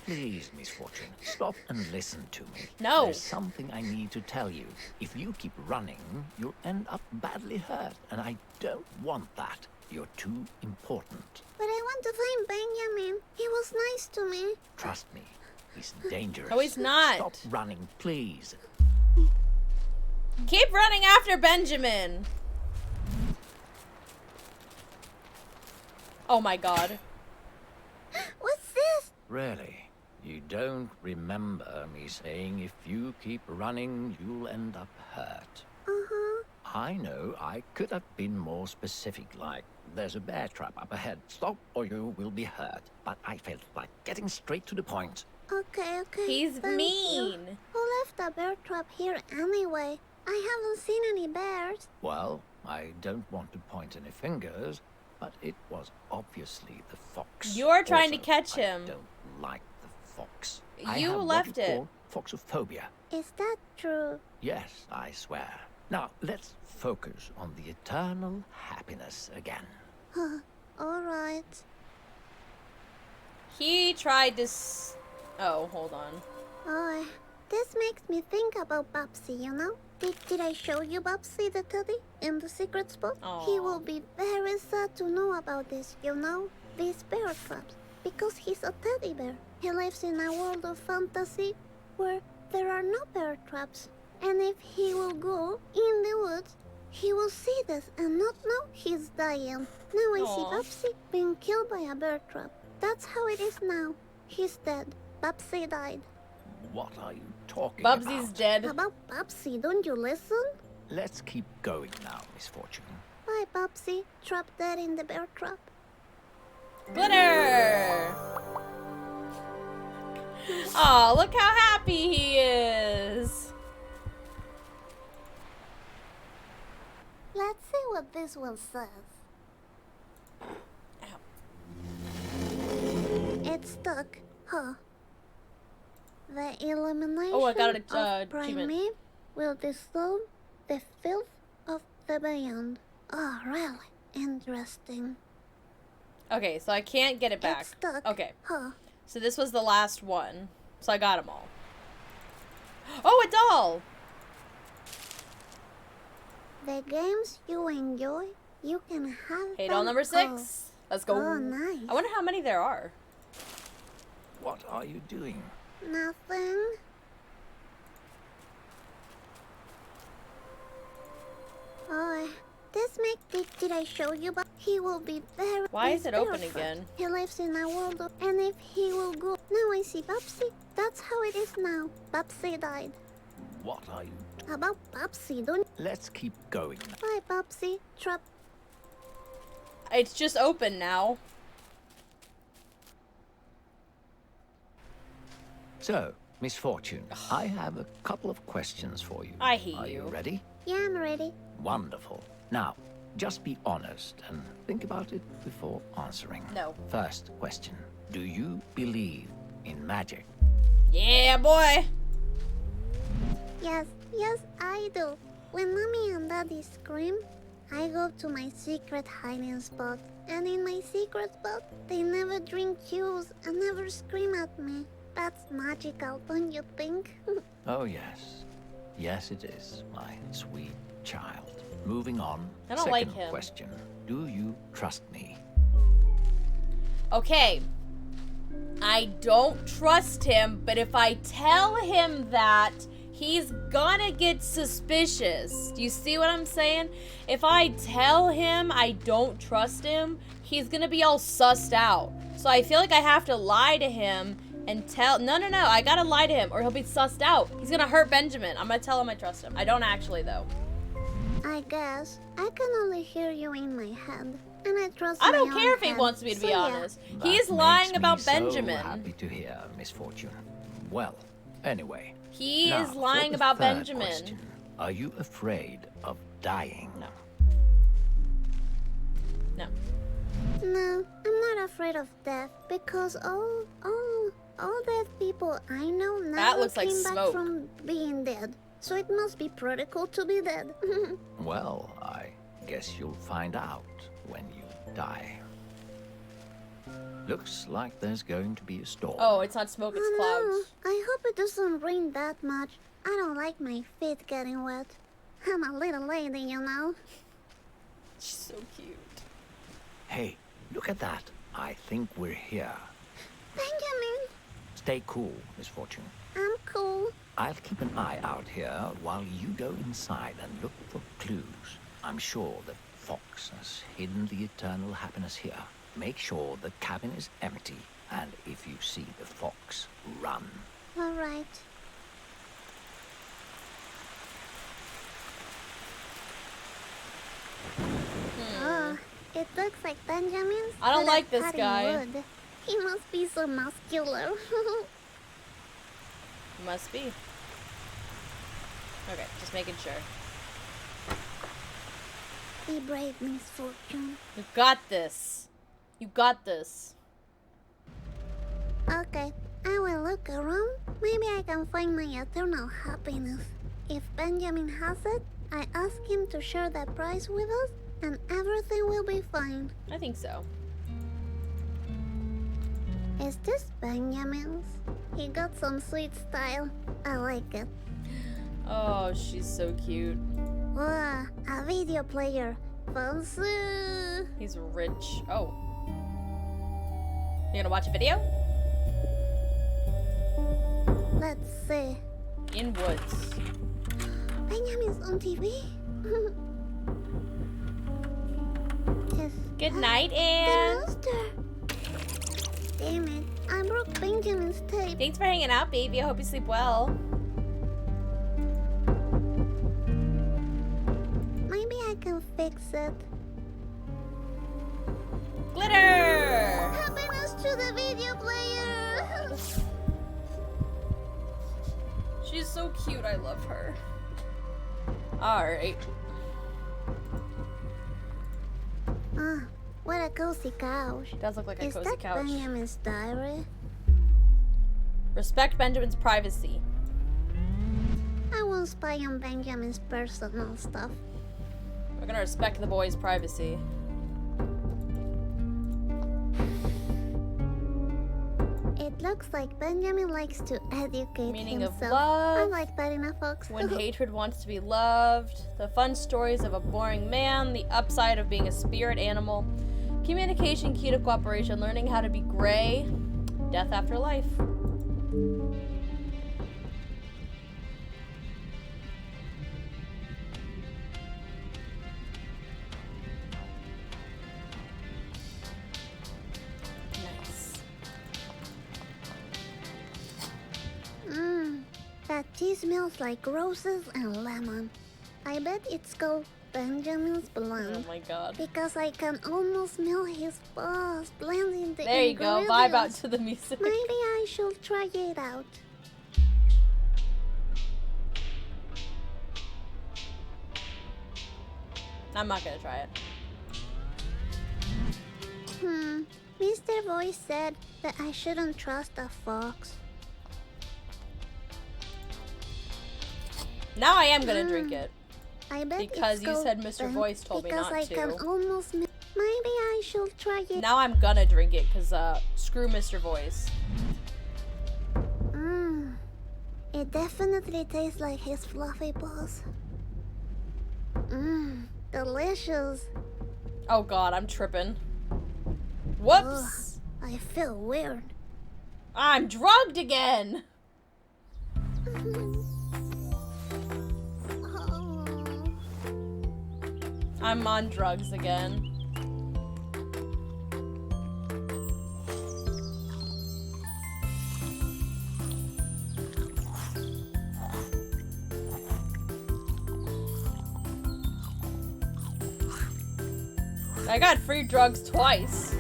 [SPEAKER 2] Please, Miss Fortune, stop and listen to me.
[SPEAKER 1] No.
[SPEAKER 2] There's something I need to tell you. If you keep running, you'll end up badly hurt, and I don't want that. You're too important.
[SPEAKER 3] But I want to find Benjamin. He was nice to me.
[SPEAKER 2] Trust me, he's dangerous.
[SPEAKER 1] No, he's not.
[SPEAKER 2] Stop running, please.
[SPEAKER 1] Keep running after Benjamin. Oh my god.
[SPEAKER 3] What's this?
[SPEAKER 2] Really? You don't remember me saying if you keep running, you'll end up hurt?
[SPEAKER 3] Uh-huh.
[SPEAKER 2] I know I could have been more specific, like, there's a bear trap up ahead. Stop or you will be hurt. But I felt like getting straight to the point.
[SPEAKER 3] Okay.
[SPEAKER 1] He's
[SPEAKER 3] thank
[SPEAKER 1] mean.
[SPEAKER 3] You. Who left a bear trap here anyway? I haven't seen any bears.
[SPEAKER 2] Well, I don't want to point any fingers, but it was obviously the fox.
[SPEAKER 1] You're trying to
[SPEAKER 2] Also,
[SPEAKER 1] catch him.
[SPEAKER 2] I don't like the fox.
[SPEAKER 1] You
[SPEAKER 2] I have
[SPEAKER 1] left
[SPEAKER 2] what you
[SPEAKER 1] it.
[SPEAKER 2] call foxophobia.
[SPEAKER 3] Is that true?
[SPEAKER 2] Yes, I swear. Now, let's focus on the eternal happiness again.
[SPEAKER 3] Alright.
[SPEAKER 1] He tried to Oh, hold on.
[SPEAKER 3] Oh, this makes me think about Babsy, you know? Did I show you Babsy the teddy in the secret spot? He
[SPEAKER 1] Aw.
[SPEAKER 3] will be very sad to know about this, you know? These bear traps. Because he's a teddy bear. He lives in a world of fantasy where there are no bear traps. And if he will go in the woods, he will see this and not know he's dying. Now I see
[SPEAKER 1] Aw.
[SPEAKER 3] Babsy being killed by a bear trap. That's how it is now. He's dead. Babsy died.
[SPEAKER 2] What are you talking
[SPEAKER 1] Bubsy's
[SPEAKER 2] about?
[SPEAKER 1] dead.
[SPEAKER 3] About Babsy, don't you listen?
[SPEAKER 2] Let's keep going now, Miss Fortune.
[SPEAKER 3] Bye, Babsy. Trapped dead in the bear trap.
[SPEAKER 1] Glitter! Oh, look how happy he is.
[SPEAKER 3] Let's see what this one says. It's stuck, huh? The elimination
[SPEAKER 1] Oh, I got an
[SPEAKER 3] of
[SPEAKER 1] achievement.
[SPEAKER 3] Primate will dissolve the filth of the beyond. Oh, really? Interesting.
[SPEAKER 1] Okay, so I can't get it back.
[SPEAKER 3] It's stuck,
[SPEAKER 1] Okay,
[SPEAKER 3] huh?
[SPEAKER 1] so this was the last one. So I got them all. Oh, a doll!
[SPEAKER 3] The games you enjoy, you can have
[SPEAKER 1] Hey,
[SPEAKER 3] them
[SPEAKER 1] doll number 6.
[SPEAKER 3] all.
[SPEAKER 1] Let's go.
[SPEAKER 3] Oh, nice.
[SPEAKER 1] I wonder how many there are.
[SPEAKER 2] What are you doing?
[SPEAKER 3] Nothing. Oh, this did I show you? But he will be very.
[SPEAKER 1] Why is it open
[SPEAKER 3] barefoot.
[SPEAKER 1] again?
[SPEAKER 3] He lives in a world of, and if he will go, now I see Babsy. That's how it is now. Babsy died.
[SPEAKER 2] What are you...
[SPEAKER 3] About Babsy, don't.
[SPEAKER 2] Let's keep going.
[SPEAKER 3] Bye, Babsy. Trap.
[SPEAKER 1] It's just open now.
[SPEAKER 2] So, Miss Fortune, I have a couple of questions for you.
[SPEAKER 1] I hate
[SPEAKER 2] Are you
[SPEAKER 1] you.
[SPEAKER 2] ready?
[SPEAKER 3] Yeah, I'm ready.
[SPEAKER 2] Wonderful. Now, just be honest and think about it before answering.
[SPEAKER 1] No.
[SPEAKER 2] First question. Do you believe in magic?
[SPEAKER 1] Yeah, boy.
[SPEAKER 3] Yes, I do. When Mommy and Daddy scream, I go to my secret hiding spot. And in my secret spot, they never drink juice and never scream at me. That's magical, don't you think?
[SPEAKER 2] Oh, yes. Yes, it is, my sweet child. Moving on.
[SPEAKER 1] I don't
[SPEAKER 2] Second
[SPEAKER 1] like him.
[SPEAKER 2] question. Do you trust me?
[SPEAKER 1] Okay. I don't trust him, but if I tell him that, he's gonna get suspicious. Do you see what I'm saying? If I tell him I don't trust him, he's gonna be all sussed out. So I feel like I have to lie to him and tell... No, I gotta lie to him or he'll be sussed out. He's gonna hurt Benjamin. I'm gonna tell him I trust him. I don't actually, though.
[SPEAKER 3] I guess. I can only hear you in my head. And I trust
[SPEAKER 1] I
[SPEAKER 3] my
[SPEAKER 1] don't
[SPEAKER 3] own
[SPEAKER 1] care if he
[SPEAKER 3] head.
[SPEAKER 1] wants me to be
[SPEAKER 3] So, yeah.
[SPEAKER 1] honest.
[SPEAKER 2] That
[SPEAKER 1] He's
[SPEAKER 2] makes
[SPEAKER 1] lying
[SPEAKER 2] me
[SPEAKER 1] about
[SPEAKER 2] so
[SPEAKER 1] Benjamin.
[SPEAKER 2] happy to hear, Miss Fortune. Well, anyway.
[SPEAKER 1] He
[SPEAKER 2] now,
[SPEAKER 1] is
[SPEAKER 2] for
[SPEAKER 1] lying
[SPEAKER 2] the
[SPEAKER 1] about
[SPEAKER 2] third
[SPEAKER 1] Benjamin.
[SPEAKER 2] question. Are you afraid of dying?
[SPEAKER 1] No. No.
[SPEAKER 3] No, I'm not afraid of death because all dead people I know never
[SPEAKER 1] looks like
[SPEAKER 3] came back
[SPEAKER 1] smoke.
[SPEAKER 3] from being dead. So it must be pretty cool to be dead.
[SPEAKER 2] Well, I guess you'll find out when you die. Looks like there's going to be a storm.
[SPEAKER 1] Oh, it's not smoke, it's
[SPEAKER 3] Oh
[SPEAKER 1] clouds.
[SPEAKER 3] no, I hope it doesn't rain that much. I don't like my feet getting wet. I'm a little lady, you know.
[SPEAKER 1] She's so cute.
[SPEAKER 2] Hey, look at that. I think we're here.
[SPEAKER 3] Benjamin,
[SPEAKER 2] Stay cool, Miss Fortune.
[SPEAKER 3] I'm cool.
[SPEAKER 2] I'll keep an eye out here while you go inside and look for clues. I'm sure the fox has hidden the eternal happiness here. Make sure the cabin is empty, and if you see the fox, run.
[SPEAKER 3] All right. Oh, it looks like Benjamin's.
[SPEAKER 1] I don't
[SPEAKER 3] good at
[SPEAKER 1] like this
[SPEAKER 3] cutting
[SPEAKER 1] guy.
[SPEAKER 3] wood. He must be so muscular.
[SPEAKER 1] Must be. Okay, just making sure.
[SPEAKER 3] Be brave, Miss Fortune.
[SPEAKER 1] You got this. You got this.
[SPEAKER 3] Okay, I will look around. Maybe I can find my eternal happiness. If Benjamin has it, I ask him to share the prize with us, and everything will be fine.
[SPEAKER 1] I think so.
[SPEAKER 3] Is this Benjamin's? He got some sweet style. I like it.
[SPEAKER 1] Oh, she's so cute.
[SPEAKER 3] Wow, a video player. Fancy.
[SPEAKER 1] He's rich. Oh. You gonna watch a video?
[SPEAKER 3] Let's see.
[SPEAKER 1] In woods.
[SPEAKER 3] Benjamin's on TV.
[SPEAKER 1] Good night,
[SPEAKER 3] The
[SPEAKER 1] Anne.
[SPEAKER 3] monster. Damn it, I broke Benjamin's tape.
[SPEAKER 1] Thanks for hanging out, baby. I hope you sleep well.
[SPEAKER 3] Maybe I can fix it.
[SPEAKER 1] Glitter!
[SPEAKER 3] Happiness to the video player.
[SPEAKER 1] She's so cute. I love her. Alright.
[SPEAKER 3] Ah, what a cozy couch.
[SPEAKER 1] Does look like a
[SPEAKER 3] Is
[SPEAKER 1] cozy
[SPEAKER 3] that
[SPEAKER 1] couch.
[SPEAKER 3] Benjamin's diary?
[SPEAKER 1] Respect Benjamin's privacy.
[SPEAKER 3] I won't spy on Benjamin's personal stuff.
[SPEAKER 1] We're gonna respect the boy's privacy.
[SPEAKER 3] It looks like Benjamin likes to educate
[SPEAKER 1] Meaning of
[SPEAKER 3] himself.
[SPEAKER 1] love.
[SPEAKER 3] I like that in a fox.
[SPEAKER 1] When hatred wants to be loved, the fun stories of a boring man, the upside of being a spirit animal, communication key to cooperation, learning how to be gray, death after life. Nice.
[SPEAKER 3] That tea smells like roses and lemon. I bet it's called Benjamin's
[SPEAKER 1] Oh
[SPEAKER 3] Blonde.
[SPEAKER 1] my god.
[SPEAKER 3] Because I can almost smell his balls blending the
[SPEAKER 1] There you go. Vibe out
[SPEAKER 3] ingredients.
[SPEAKER 1] to the music.
[SPEAKER 3] Maybe I should try it out.
[SPEAKER 1] I'm not gonna try it.
[SPEAKER 3] Mr. Voice said that I shouldn't trust a fox.
[SPEAKER 1] Now I am gonna drink it.
[SPEAKER 3] I bet
[SPEAKER 1] Because
[SPEAKER 3] it's
[SPEAKER 1] you
[SPEAKER 3] called
[SPEAKER 1] said Mr. Voice told me
[SPEAKER 3] because
[SPEAKER 1] not
[SPEAKER 3] I can
[SPEAKER 1] to.
[SPEAKER 3] almost maybe I should try it.
[SPEAKER 1] Now I'm gonna drink it because screw Mr. Voice.
[SPEAKER 3] It definitely tastes like his fluffy balls. Delicious.
[SPEAKER 1] Oh god, I'm tripping. Whoops!
[SPEAKER 3] I feel weird.
[SPEAKER 1] I'm drugged again! I'm on drugs again. I got free drugs twice.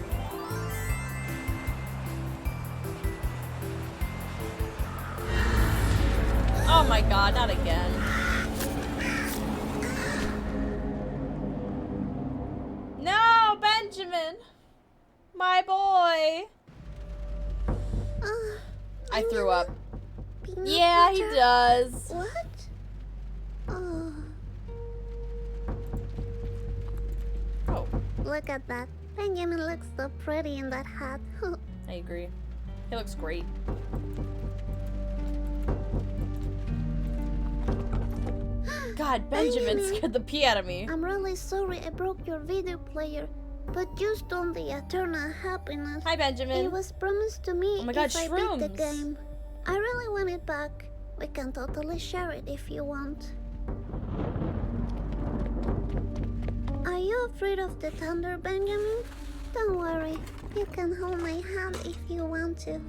[SPEAKER 1] Oh my god, not again. No, Benjamin! My boy! I threw up.
[SPEAKER 3] Peanut
[SPEAKER 1] Yeah, he
[SPEAKER 3] butter?
[SPEAKER 1] does.
[SPEAKER 3] What? Oh,
[SPEAKER 1] Oh,
[SPEAKER 3] look at that. Benjamin looks so pretty in that hat.
[SPEAKER 1] I agree. He looks great. God, Benjamin
[SPEAKER 3] Benjamin.
[SPEAKER 1] scared the pee out of me.
[SPEAKER 3] I'm really sorry I broke your video player, but you stole the eternal happiness.
[SPEAKER 1] Hi,
[SPEAKER 3] It
[SPEAKER 1] Benjamin.
[SPEAKER 3] was promised to me
[SPEAKER 1] Oh my God,
[SPEAKER 3] if I beat the
[SPEAKER 1] shrooms.
[SPEAKER 3] game. I really want it back. We can totally share it if you want. Are you afraid of the thunder, Benjamin? Don't worry. You can hold my hand if you want to.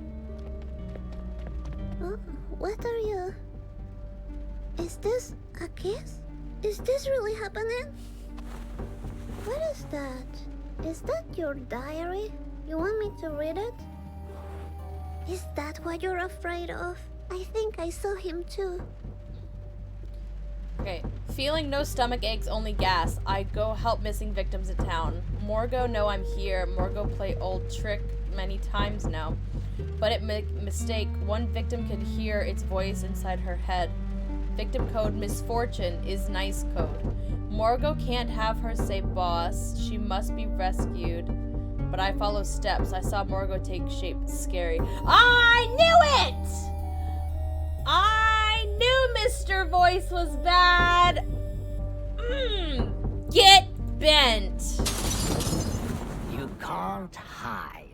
[SPEAKER 3] Oh, what are you? Is this a kiss? Is this really happening? What is that? Is that your diary? You want me to read it? Is that what you're afraid of? I think I saw him too.
[SPEAKER 1] Okay. Feeling no stomach aches, only gas. I go help missing victims in town. Morgo know I'm here. Morgo play old trick many times now. But it mistake. One victim could hear its voice inside her head. Victim code misfortune is nice code. Morgo can't have her say boss. She must be rescued. But I follow steps. I saw Morgo take shape. Scary. I knew it! I knew Mr. Voice was bad. Get bent.
[SPEAKER 2] You can't hide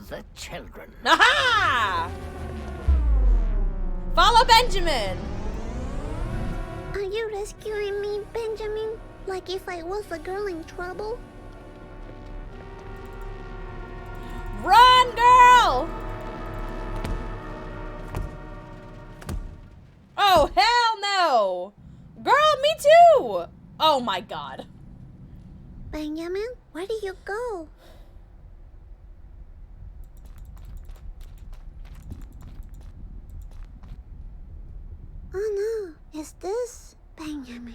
[SPEAKER 2] the children.
[SPEAKER 1] Aha! Follow Benjamin.
[SPEAKER 3] Are you rescuing me, Benjamin? Like if I was a girl in trouble?
[SPEAKER 1] Run, girl! Oh, hell no! Girl, me too! Oh my god.
[SPEAKER 3] Benjamin, where do you go? Oh no, is this Benjamin?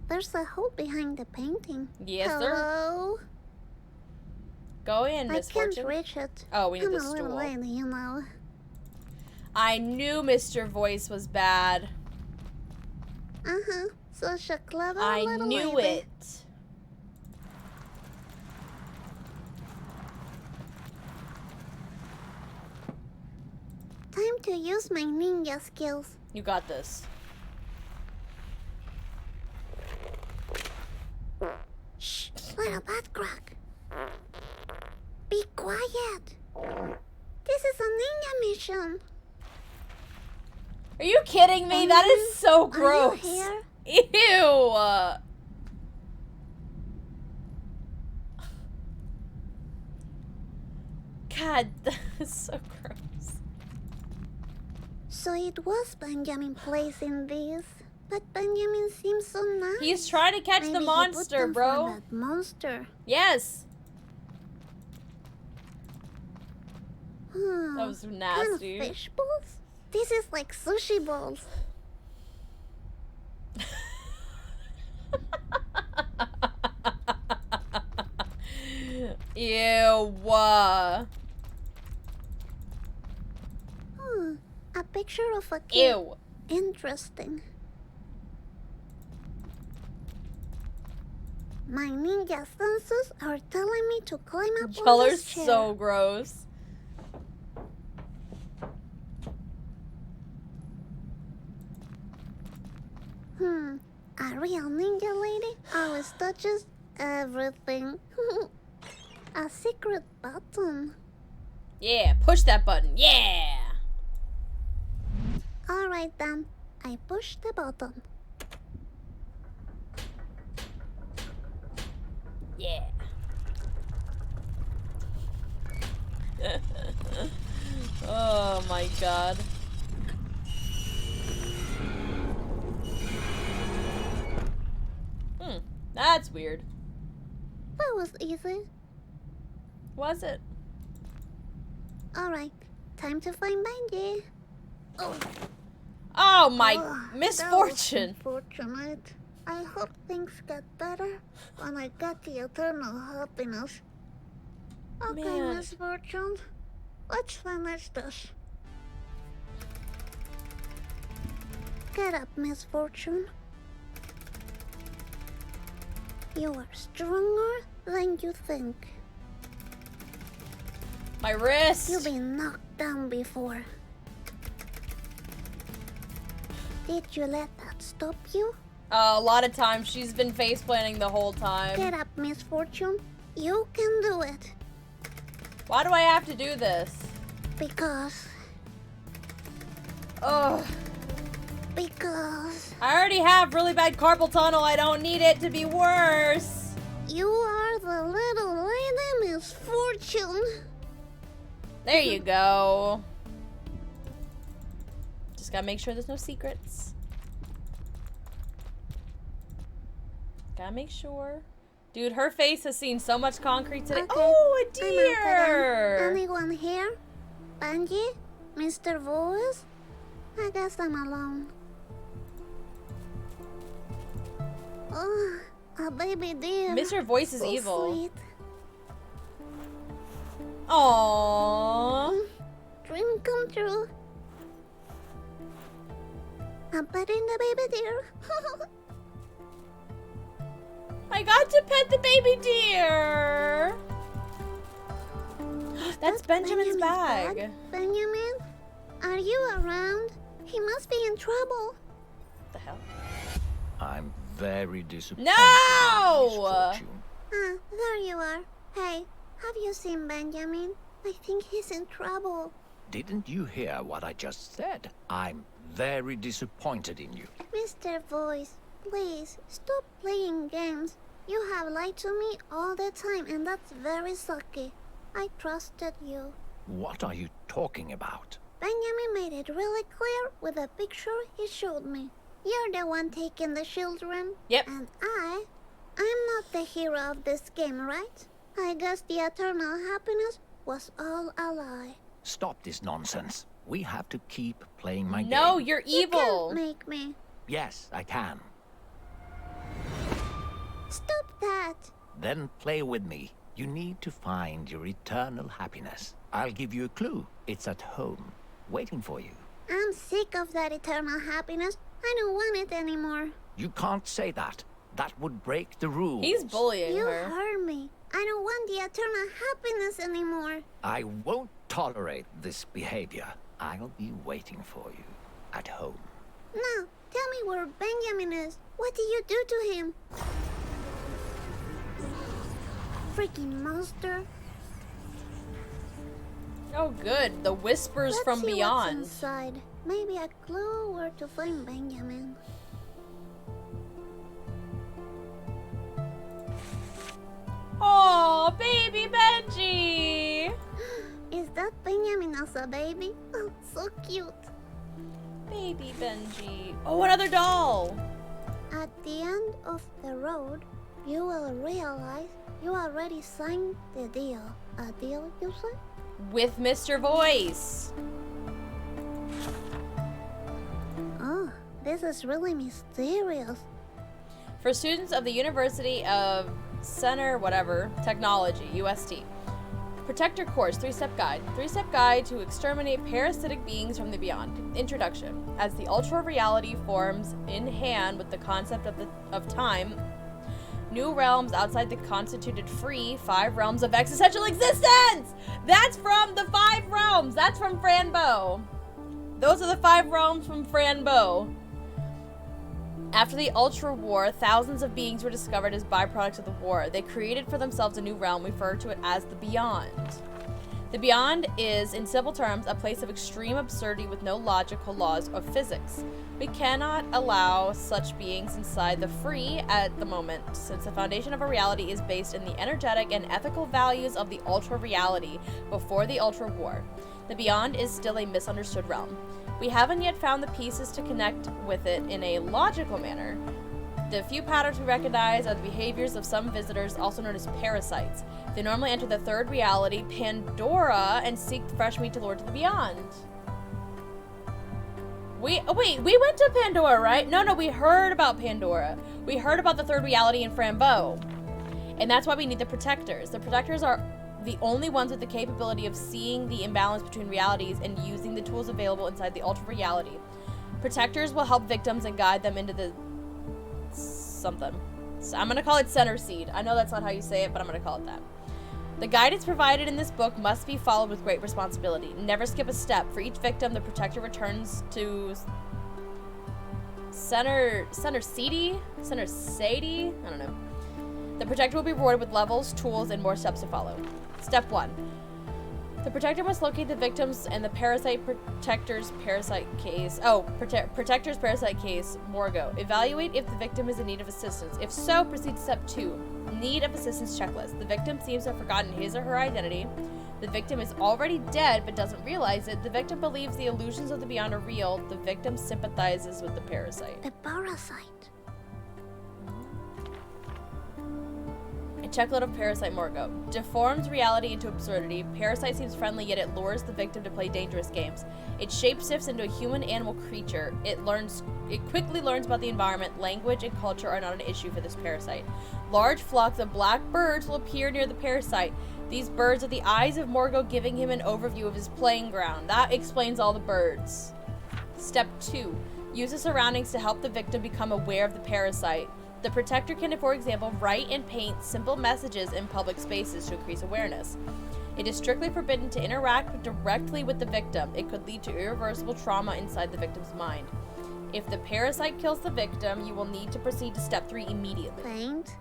[SPEAKER 3] There's a hole behind the painting.
[SPEAKER 1] Yes, sir.
[SPEAKER 3] Hello?
[SPEAKER 1] Go in,
[SPEAKER 3] I
[SPEAKER 1] Miss
[SPEAKER 3] can't
[SPEAKER 1] Fortune.
[SPEAKER 3] reach it.
[SPEAKER 1] Oh, we need
[SPEAKER 3] I'm
[SPEAKER 1] the
[SPEAKER 3] a little
[SPEAKER 1] stool.
[SPEAKER 3] lady, you know.
[SPEAKER 1] I knew Mr. Voice was bad.
[SPEAKER 3] Uh-huh. Such a clever
[SPEAKER 1] I
[SPEAKER 3] little
[SPEAKER 1] knew
[SPEAKER 3] lady.
[SPEAKER 1] it.
[SPEAKER 3] Time to use my ninja skills.
[SPEAKER 1] You got this.
[SPEAKER 3] Shh, little butt crack. Be quiet. This is a ninja mission.
[SPEAKER 1] Are you kidding me? That is so
[SPEAKER 3] Are
[SPEAKER 1] gross.
[SPEAKER 3] you here?
[SPEAKER 1] Ew. God, that's so gross.
[SPEAKER 3] So it was Benjamin placing this. But Benjamin seems so nice.
[SPEAKER 1] He's trying to catch
[SPEAKER 3] Maybe
[SPEAKER 1] the
[SPEAKER 3] he
[SPEAKER 1] monster,
[SPEAKER 3] put them
[SPEAKER 1] bro.
[SPEAKER 3] For that monster.
[SPEAKER 1] Yes.
[SPEAKER 3] Hmm.
[SPEAKER 1] That was
[SPEAKER 3] Kind of
[SPEAKER 1] nasty.
[SPEAKER 3] fish balls? This is like sushi balls.
[SPEAKER 1] Ew.
[SPEAKER 3] A picture of a kid.
[SPEAKER 1] Ew.
[SPEAKER 3] Interesting. My ninja senses are telling me to climb up on
[SPEAKER 1] Y'all are
[SPEAKER 3] this chair.
[SPEAKER 1] so gross.
[SPEAKER 3] A real ninja lady always touches everything. A secret button.
[SPEAKER 1] Yeah, push that button. Yeah.
[SPEAKER 3] Alright then, I push the button.
[SPEAKER 1] Yeah. Oh my god. That's weird.
[SPEAKER 3] That was easy.
[SPEAKER 1] Was it?
[SPEAKER 3] Alright, time to find Benji. Oh,
[SPEAKER 1] Oh my
[SPEAKER 3] ugh,
[SPEAKER 1] misfortune.
[SPEAKER 3] That was unfortunate. I hope things get better when I get the eternal happiness. Okay,
[SPEAKER 1] Man.
[SPEAKER 3] Misfortune. Let's finish this. Get up, Misfortune. You are stronger than you think.
[SPEAKER 1] My wrist.
[SPEAKER 3] You've been knocked down before. Did you let that stop you?
[SPEAKER 1] A lot of times she's been face planting the whole time.
[SPEAKER 3] Get up, Misfortune. You can do it.
[SPEAKER 1] Why do I have to do this?
[SPEAKER 3] Because
[SPEAKER 1] Ugh. I already have really bad carpal tunnel. I don't need it to be worse.
[SPEAKER 3] you are the little lady Misfortune.
[SPEAKER 1] There you go. Just gotta make sure there's no secrets. Gotta make sure. Dude, her face has seen so much concrete today.
[SPEAKER 3] Okay,
[SPEAKER 1] Oh, a
[SPEAKER 3] I'm open.
[SPEAKER 1] deer!
[SPEAKER 3] Anyone here? Benji? Mr. Voice? I guess I'm alone. Oh, a baby deer.
[SPEAKER 1] Mr. Voice is
[SPEAKER 3] So
[SPEAKER 1] evil.
[SPEAKER 3] Sweet.
[SPEAKER 1] Aww.
[SPEAKER 3] Dream come true. I'm petting the baby deer.
[SPEAKER 1] I got to pet the baby deer. That's Benjamin's bag.
[SPEAKER 3] Benjamin, are you around? He must be in trouble.
[SPEAKER 1] What the hell?
[SPEAKER 2] I'm very disappointed.
[SPEAKER 1] No!
[SPEAKER 2] in your misfortune.
[SPEAKER 3] Ah, there you are. Hey, have you seen Benjamin? I think he's in trouble.
[SPEAKER 2] Didn't you hear what I just said? I'm very disappointed in you.
[SPEAKER 3] Mr. Voice, please stop playing games. You have lied to me all the time, and that's very sucky. I trusted you.
[SPEAKER 2] What are you talking about?
[SPEAKER 3] Benjamin made it really clear with a picture he showed me. You're the one taking the children.
[SPEAKER 1] Yep.
[SPEAKER 3] And I'm not the hero of this game, right? I guess the eternal happiness was all a lie.
[SPEAKER 2] Stop this nonsense. We have to keep playing my game.
[SPEAKER 1] No, you're
[SPEAKER 3] You
[SPEAKER 1] evil.
[SPEAKER 3] can't make me.
[SPEAKER 2] Yes, I can.
[SPEAKER 3] Stop that.
[SPEAKER 2] Then play with me. You need to find your eternal happiness. I'll give you a clue. It's at home, waiting for you.
[SPEAKER 3] I'm sick of that eternal happiness. I don't want it anymore.
[SPEAKER 2] You can't say that. That would break the rules.
[SPEAKER 1] He's bullying
[SPEAKER 3] You
[SPEAKER 1] her.
[SPEAKER 3] heard me. I don't want the eternal happiness anymore.
[SPEAKER 2] I won't tolerate this behavior. I'll be waiting for you at home.
[SPEAKER 3] Now, tell me where Benjamin is. What did you do to him? Freaking monster.
[SPEAKER 1] Oh, good. The whispers
[SPEAKER 3] Let's
[SPEAKER 1] from
[SPEAKER 3] see what's
[SPEAKER 1] beyond.
[SPEAKER 3] inside. Maybe a clue where to find Benjamin.
[SPEAKER 1] Oh, baby Benji.
[SPEAKER 3] Is that Benjamin as a baby? Oh, so cute.
[SPEAKER 1] Baby Benji. Oh, another doll.
[SPEAKER 3] At the end of the road, you will realize you already signed the deal. A deal, you say?
[SPEAKER 1] With Mr. Voice.
[SPEAKER 3] Oh, this is really mysterious.
[SPEAKER 1] For students of the University of Center, whatever, Technology, UST. Protector Course, 3-step guide. 3-step guide to exterminate parasitic beings from the beyond. Introduction. As the ultra reality forms in hand with the concept of time, new realms outside the constituted free 5 realms of existential existence! That's from the 5 realms! That's from Fran Bow. Those are the 5 realms from Fran Bow. After the Ultra War, thousands of beings were discovered as byproducts of the war. They created for themselves a new realm, referred to it as the Beyond. The Beyond is, in simple terms, a place of extreme absurdity with no logical laws of physics. We cannot allow such beings inside the free at the moment, since the foundation of our reality is based in the energetic and ethical values of the Ultra Reality before the Ultra War. The Beyond is still a misunderstood realm. We haven't yet found the pieces to connect with it in a logical manner. The few patterns we recognize are the behaviors of some visitors, also known as parasites. They normally enter the 3rd reality, Pandora, and seek fresh meat to lure to the beyond. We went to Pandora, right? No, we heard about Pandora. We heard about the 3rd reality in Fran Bow. And that's why we need the Protectors. The Protectors are the only ones with the capability of seeing the imbalance between realities and using the tools available inside the Ultra Reality. Protectors will help victims and guide them into the something. So I'm gonna call it center seed. I know that's not how you say it, but I'm gonna call it that. The guidance provided in this book must be followed with great responsibility. Never skip a step. For each victim, the Protector returns to center Sadie? I don't know. The Protector will be rewarded with levels, tools, and more steps to follow. Step 1. The Protector must locate the victims and the Protector's parasite case. Protector's parasite case, Morgo. Evaluate if the victim is in need of assistance. If so, proceed to step 2. Need of assistance checklist. The victim seems to have forgotten his or her identity. The victim is already dead but doesn't realize it. The victim believes the illusions of the beyond are real. The victim sympathizes with the parasite.
[SPEAKER 3] The parasite.
[SPEAKER 1] A checkload of Parasite Morgo. Deforms reality into absurdity. Parasite seems friendly, yet it lures the victim to play dangerous games. It shapeshifts into a human animal creature. It quickly learns about the environment. Language and culture are not an issue for this parasite. Large flocks of black birds will appear near the parasite. These birds are the eyes of Morgo, giving him an overview of his playing ground. That explains all the birds. Step 2. Use the surroundings to help the victim become aware of the parasite. The protector can, for example, write and paint simple messages in public spaces to increase awareness. It is strictly forbidden to interact directly with the victim. It could lead to irreversible trauma inside the victim's mind. If the parasite kills the victim, you will need to proceed to step 3 immediately.
[SPEAKER 3] Paint?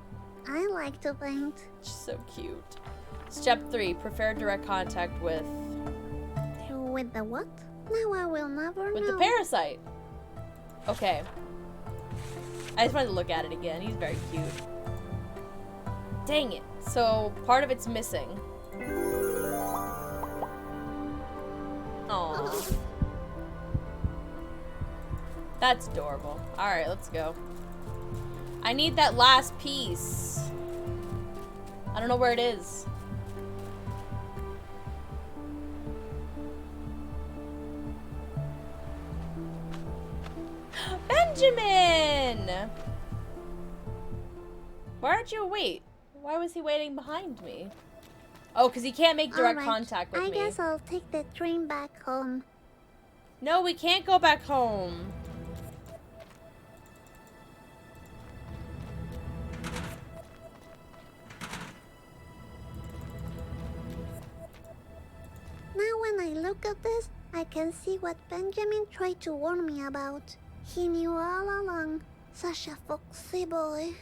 [SPEAKER 3] I like to paint.
[SPEAKER 1] She's so cute. Step 3, prefer direct contact with
[SPEAKER 3] With the what? Now I will never know.
[SPEAKER 1] the parasite. Okay. I just wanted to look at it again. He's very cute. Dang it. So, part of it's missing. Aww. That's adorable. Alright, let's go. I need that last piece. I don't know where it is. Benjamin! Why aren't you wait? Why was he waiting behind me? Oh, because he can't make direct
[SPEAKER 3] Alright,
[SPEAKER 1] contact with me.
[SPEAKER 3] I guess I'll take the train back home.
[SPEAKER 1] No, we can't go back home.
[SPEAKER 3] Now when I look at this, I can see what Benjamin tried to warn me about. He knew all along. Such a foxy boy.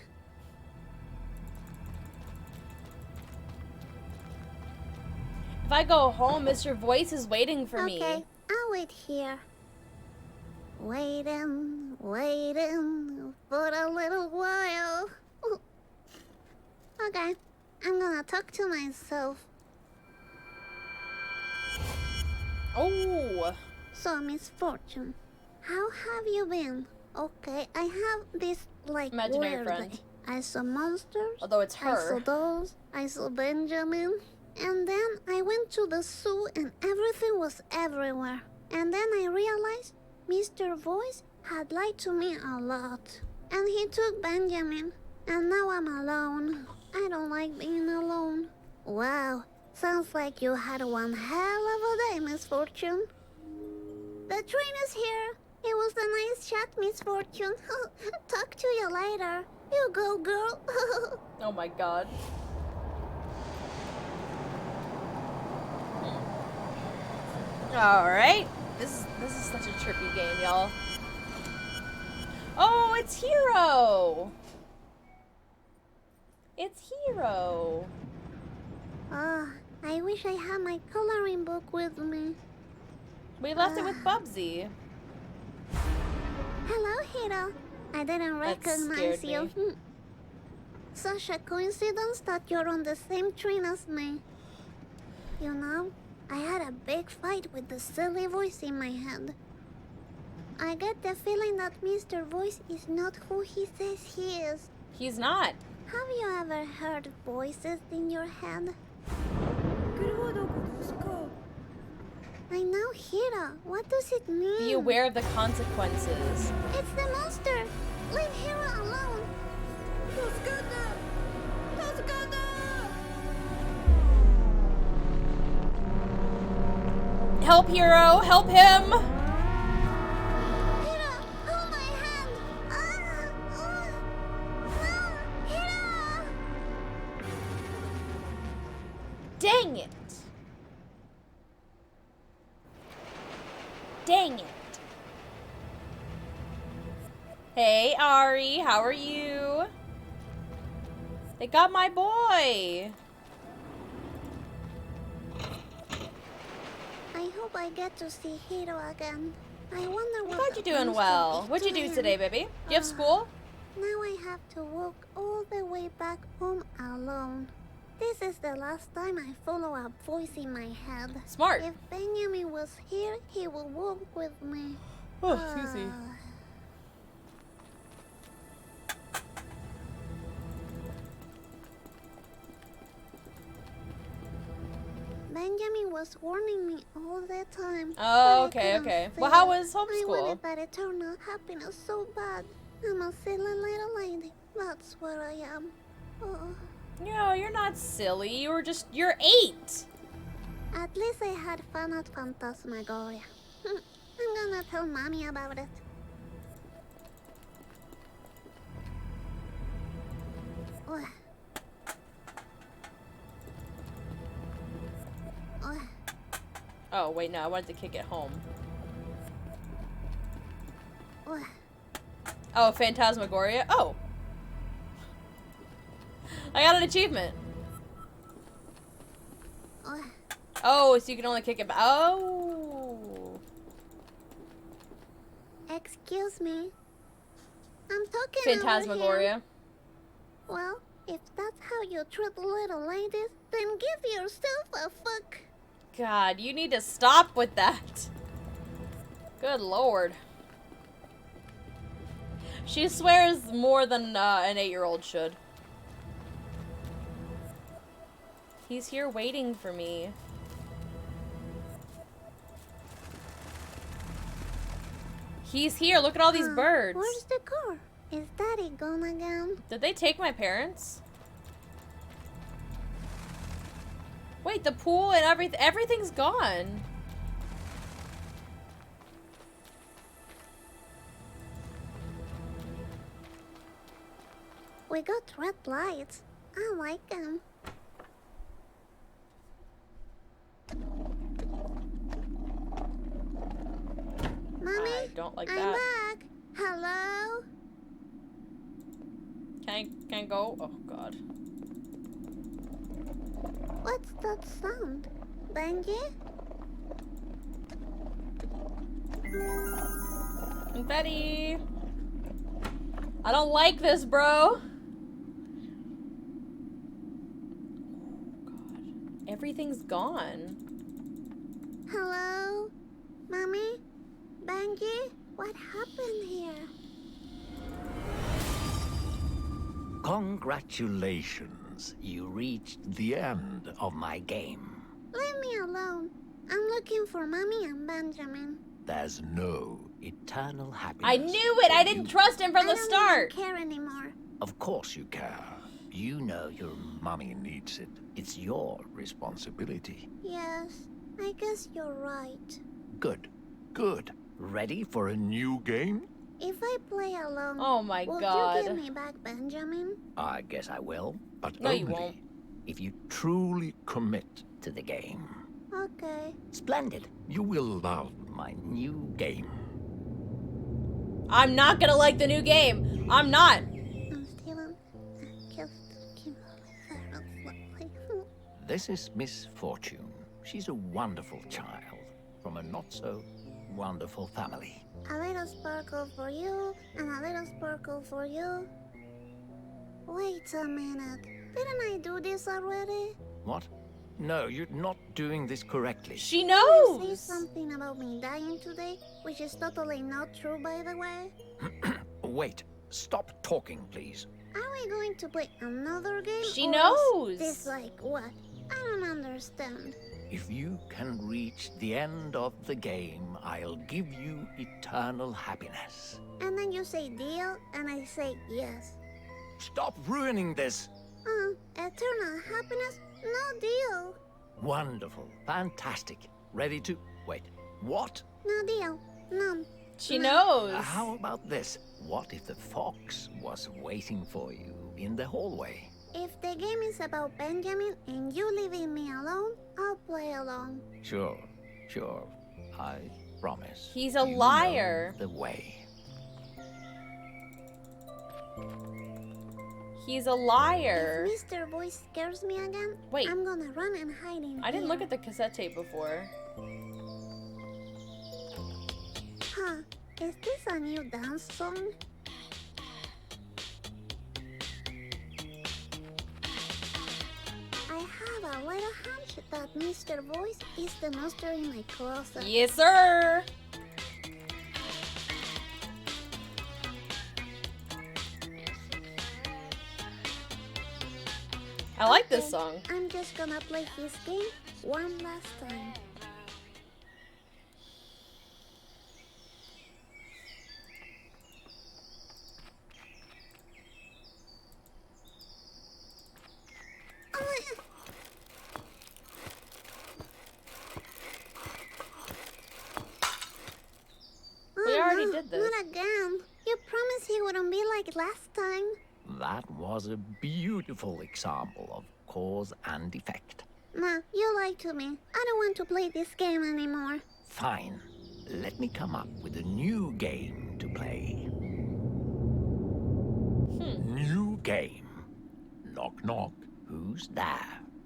[SPEAKER 1] If I go home, Mr. Voice is waiting for me.
[SPEAKER 3] Okay, I'll wait here. Waiting for a little while. Okay, I'm gonna talk to myself.
[SPEAKER 1] Oh.
[SPEAKER 3] So, Miss Fortune, how have you been? Okay, I have this, like,
[SPEAKER 1] Imaginary
[SPEAKER 3] weird
[SPEAKER 1] friend.
[SPEAKER 3] day. I saw monsters.
[SPEAKER 1] Although it's
[SPEAKER 3] I saw
[SPEAKER 1] her.
[SPEAKER 3] dolls. I saw Benjamin. And then I went to the zoo and everything was everywhere. And then I realized Mr. Voice had lied to me a lot. And he took Benjamin. And now I'm alone. I don't like being alone. Wow, sounds like you had one hell of a day, Miss Fortune. The train is here. It was a nice chat, Miss Fortune. Talk to you later. You go, girl.
[SPEAKER 1] Oh my god. Alright. This is such a trippy game, y'all. Oh, it's Hero! It's Hero.
[SPEAKER 3] Ah, I wish I had my coloring book with me.
[SPEAKER 1] We left it with Bubsy.
[SPEAKER 3] Hello, Hiro. I didn't recognize
[SPEAKER 1] scared
[SPEAKER 3] you.
[SPEAKER 1] me.
[SPEAKER 3] Such a coincidence that you're on the same train as me. You know, I had a big fight with the silly voice in my head. I get the feeling that Mr. Voice is not who he says he is.
[SPEAKER 1] He's not.
[SPEAKER 3] Have you ever heard voices in your head? I know, Hiro. What does it mean?
[SPEAKER 1] Be aware of the consequences.
[SPEAKER 3] It's the monster! Leave Hiro alone!
[SPEAKER 1] Help, Hero! Help him!
[SPEAKER 3] Hiro, hold my hand! No! Hiro!
[SPEAKER 1] Dang it! Dang it. Hey, Ari, how are you? They got my boy.
[SPEAKER 3] I hope I get to see Hiro again. I wonder what.
[SPEAKER 1] Glad
[SPEAKER 3] the
[SPEAKER 1] you're doing
[SPEAKER 3] monster
[SPEAKER 1] well.
[SPEAKER 3] did
[SPEAKER 1] What'd you
[SPEAKER 3] to
[SPEAKER 1] do
[SPEAKER 3] him.
[SPEAKER 1] today, baby? Do you have school?
[SPEAKER 3] Now I have to walk all the way back home alone. This is the last time I follow a voice in my head.
[SPEAKER 1] Smart.
[SPEAKER 3] If Benjamin was here, he would walk with me.
[SPEAKER 1] Oh, excuse me.
[SPEAKER 3] Benjamin was warning me all the time.
[SPEAKER 1] Oh,
[SPEAKER 3] but I
[SPEAKER 1] okay,
[SPEAKER 3] couldn't
[SPEAKER 1] okay.
[SPEAKER 3] see
[SPEAKER 1] Well, how
[SPEAKER 3] it.
[SPEAKER 1] was
[SPEAKER 3] I
[SPEAKER 1] homeschool?
[SPEAKER 3] wanted that eternal happiness so bad. I'm a silly little lady. That's what I am. Oh.
[SPEAKER 1] No, you're not silly. You're 8.
[SPEAKER 3] At least I had fun at Phantasmagoria. I'm gonna tell Mommy about it. Oh. Oh.
[SPEAKER 1] Oh, wait, no, I wanted to kick it home.
[SPEAKER 3] Oh.
[SPEAKER 1] Oh, Phantasmagoria? Oh. I got an achievement.
[SPEAKER 3] Oh.
[SPEAKER 1] Oh, so you can only kick it back. Oh.
[SPEAKER 3] Excuse me. I'm talking over here.
[SPEAKER 1] Phantasmagoria.
[SPEAKER 3] Well, if that's how you treat little ladies, then give yourself a fuck.
[SPEAKER 1] God, you need to stop with that. Good lord. She swears more than an 8-year-old should. He's here waiting for me. He's here. Look at all these birds.
[SPEAKER 3] Where's the car? Is Daddy gone again?
[SPEAKER 1] Did they take my parents? Wait, the pool and everything's gone.
[SPEAKER 3] We got red lights. I like them. Mommy,
[SPEAKER 1] I don't like
[SPEAKER 3] I'm
[SPEAKER 1] that.
[SPEAKER 3] back. Hello?
[SPEAKER 1] Can I go? Oh god.
[SPEAKER 3] What's that sound? Benji?
[SPEAKER 1] Betty. I don't like this, bro. Oh god. Everything's gone.
[SPEAKER 3] Hello? Mommy? Benji? What happened here?
[SPEAKER 2] Congratulations. You reached the end of my game.
[SPEAKER 3] Leave me alone. I'm looking for Mommy and Benjamin.
[SPEAKER 2] There's no eternal happiness.
[SPEAKER 1] I knew it! I didn't trust him from the
[SPEAKER 3] I don't
[SPEAKER 1] start!
[SPEAKER 3] even care anymore.
[SPEAKER 2] Of course you care. You know your mummy needs it. It's your responsibility.
[SPEAKER 3] Yes, I guess you're right.
[SPEAKER 2] Good. Good. Ready for a new game?
[SPEAKER 3] If I play alone,
[SPEAKER 1] Oh my
[SPEAKER 3] will
[SPEAKER 1] god.
[SPEAKER 3] you give me back Benjamin?
[SPEAKER 2] I guess I will, but
[SPEAKER 1] No,
[SPEAKER 2] only
[SPEAKER 1] you won't.
[SPEAKER 2] if you truly commit to the game.
[SPEAKER 3] Okay.
[SPEAKER 2] Splendid. You will love my new game.
[SPEAKER 1] I'm not gonna like the new game. I'm not.
[SPEAKER 3] I'm Steven.
[SPEAKER 2] This is Miss Fortune. She's a wonderful child from a not-so-wonderful family.
[SPEAKER 3] A little sparkle for you, and a little sparkle for you. Wait a minute. Didn't I do this already?
[SPEAKER 2] What? No, you're not doing this correctly.
[SPEAKER 1] She
[SPEAKER 3] You say
[SPEAKER 1] knows.
[SPEAKER 3] something about me dying today, which is totally not true, by the way.
[SPEAKER 2] Wait. Stop talking, please.
[SPEAKER 3] Are we going to play another game?
[SPEAKER 1] She
[SPEAKER 3] or
[SPEAKER 1] knows.
[SPEAKER 3] Is this like what? I don't understand.
[SPEAKER 2] If you can reach the end of the game, I'll give you eternal happiness.
[SPEAKER 3] And then you say deal, and I say yes.
[SPEAKER 2] Stop ruining this!
[SPEAKER 3] Eternal happiness? No deal.
[SPEAKER 2] Wonderful. Fantastic. Ready to... Wait. What?
[SPEAKER 3] No deal. No.
[SPEAKER 1] She knows.
[SPEAKER 2] How about this? What if the fox was waiting for you in the hallway?
[SPEAKER 3] If the game is about Benjamin and you leaving me alone, I'll play along.
[SPEAKER 2] Sure. Sure. I promise.
[SPEAKER 1] He's a
[SPEAKER 2] You know
[SPEAKER 1] liar.
[SPEAKER 2] the way.
[SPEAKER 1] He's a liar.
[SPEAKER 3] If Mr. Voice scares me again,
[SPEAKER 1] Wait.
[SPEAKER 3] I'm gonna run and hide in
[SPEAKER 1] I didn't look
[SPEAKER 3] here.
[SPEAKER 1] at the cassette tape before.
[SPEAKER 3] Huh. Is this a new dance song? I have a little hunch that Mr. Voice is the monster in my closet.
[SPEAKER 1] Yes, sir. I like this
[SPEAKER 3] Okay,
[SPEAKER 1] song.
[SPEAKER 3] I'm just gonna play his game one last time.
[SPEAKER 1] We already
[SPEAKER 3] no,
[SPEAKER 1] did this.
[SPEAKER 3] Not again. You promised he wouldn't be like last time.
[SPEAKER 2] That was a beautiful example of cause and effect.
[SPEAKER 3] Nah, you lied to me. I don't want to play this game anymore.
[SPEAKER 2] Fine. Let me come up with a new game to play. New game. Knock, knock. Who's there?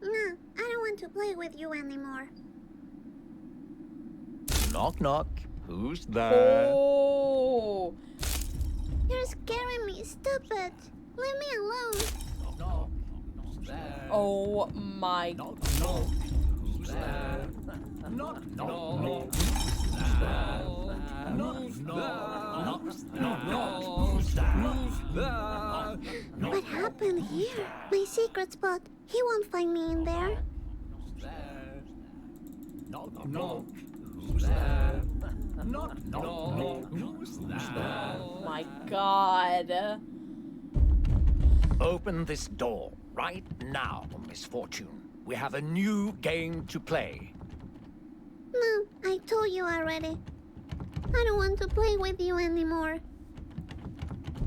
[SPEAKER 3] Nah, I don't want to play with you anymore.
[SPEAKER 2] Knock, knock. Who's there?
[SPEAKER 1] Oh.
[SPEAKER 3] You're scaring me. Stop it. Leave me alone.
[SPEAKER 2] Knock, knock. Who's there?
[SPEAKER 1] Oh my.
[SPEAKER 2] Knock, knock. Who's there? Knock, knock, knock. Who's there? Knock, knock. Knock, knock. Who's there?
[SPEAKER 3] What happened here? My secret spot. He won't find me in there.
[SPEAKER 2] Knock, knock. Who's there? Knock, knock. Who's there?
[SPEAKER 1] Oh my god.
[SPEAKER 2] Open this door right now, Miss Fortune. We have a new game to play.
[SPEAKER 3] No, I told you already. I don't want to play with you anymore.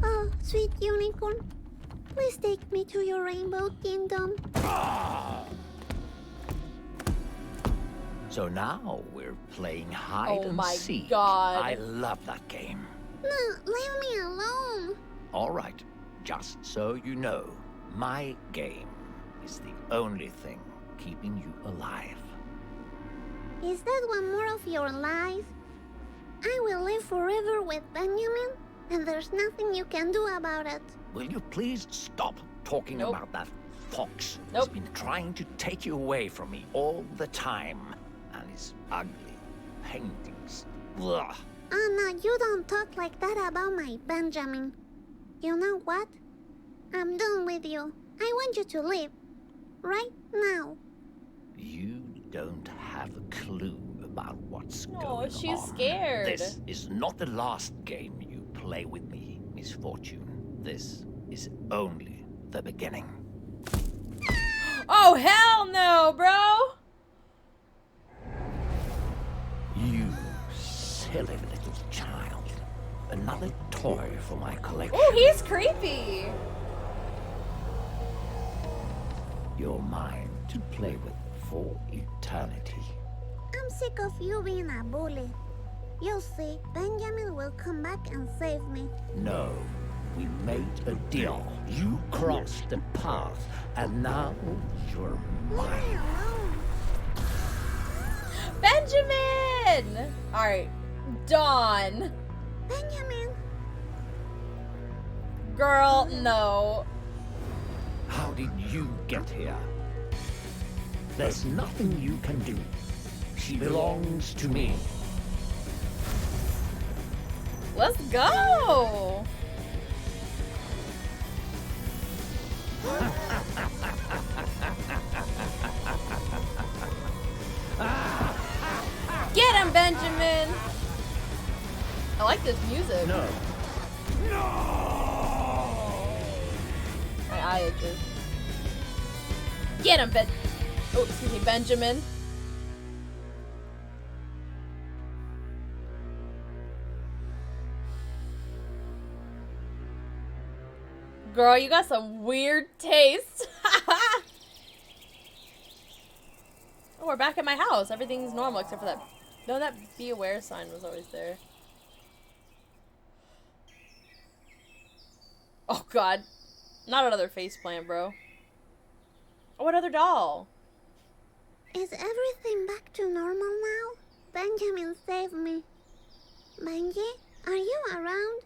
[SPEAKER 3] Oh, sweet unicorn. Please take me to your rainbow kingdom.
[SPEAKER 2] So now we're playing hide
[SPEAKER 1] Oh
[SPEAKER 2] and
[SPEAKER 1] my
[SPEAKER 2] seek.
[SPEAKER 1] God.
[SPEAKER 2] I love that game.
[SPEAKER 3] No, leave me alone.
[SPEAKER 2] All right, just so you know, my game is the only thing keeping you alive.
[SPEAKER 3] Is that one more of your lies? I will live forever with Benjamin, and there's nothing you can do about it.
[SPEAKER 2] Will you please stop talking
[SPEAKER 1] Nope.
[SPEAKER 2] about that fox?
[SPEAKER 1] Nope.
[SPEAKER 2] He's been trying to take you away from me all the time. And his ugly paintings. Ugh.
[SPEAKER 3] Oh no, you don't talk like that about my Benjamin. You know what? I'm done with you. I want you to leave. Right now.
[SPEAKER 2] You don't have a clue about what's
[SPEAKER 1] No,
[SPEAKER 2] going
[SPEAKER 1] she's
[SPEAKER 2] on.
[SPEAKER 1] scared.
[SPEAKER 2] This is not the last game you play with me, Miss Fortune. This is only the beginning.
[SPEAKER 1] Oh hell no, bro.
[SPEAKER 2] You silly little child. Another toy for my collection.
[SPEAKER 1] Oh, he's creepy.
[SPEAKER 2] You're mine to play with for eternity.
[SPEAKER 3] I'm sick of you being a bully. You'll see, Benjamin will come back and save me.
[SPEAKER 2] No, we made a deal. You crossed the path, and now you're
[SPEAKER 3] Leave me
[SPEAKER 2] mine.
[SPEAKER 3] alone.
[SPEAKER 1] Benjamin! Alright, Dawn.
[SPEAKER 3] Benjamin.
[SPEAKER 1] Girl, no.
[SPEAKER 2] How did you get here? There's nothing you can do. She belongs to me.
[SPEAKER 1] Let's go. Get him, Benjamin. I like this music.
[SPEAKER 2] No.
[SPEAKER 1] My eye itches. Get him, Oh, excuse me, Benjamin. Girl, you got some weird taste. Oh, we're back at my house. Everything's normal except for that. No, that be aware sign was always there. Oh god. Not another faceplant, bro. Oh, what other doll?
[SPEAKER 3] Is everything back to normal now? Benjamin saved me. Benji, are you around?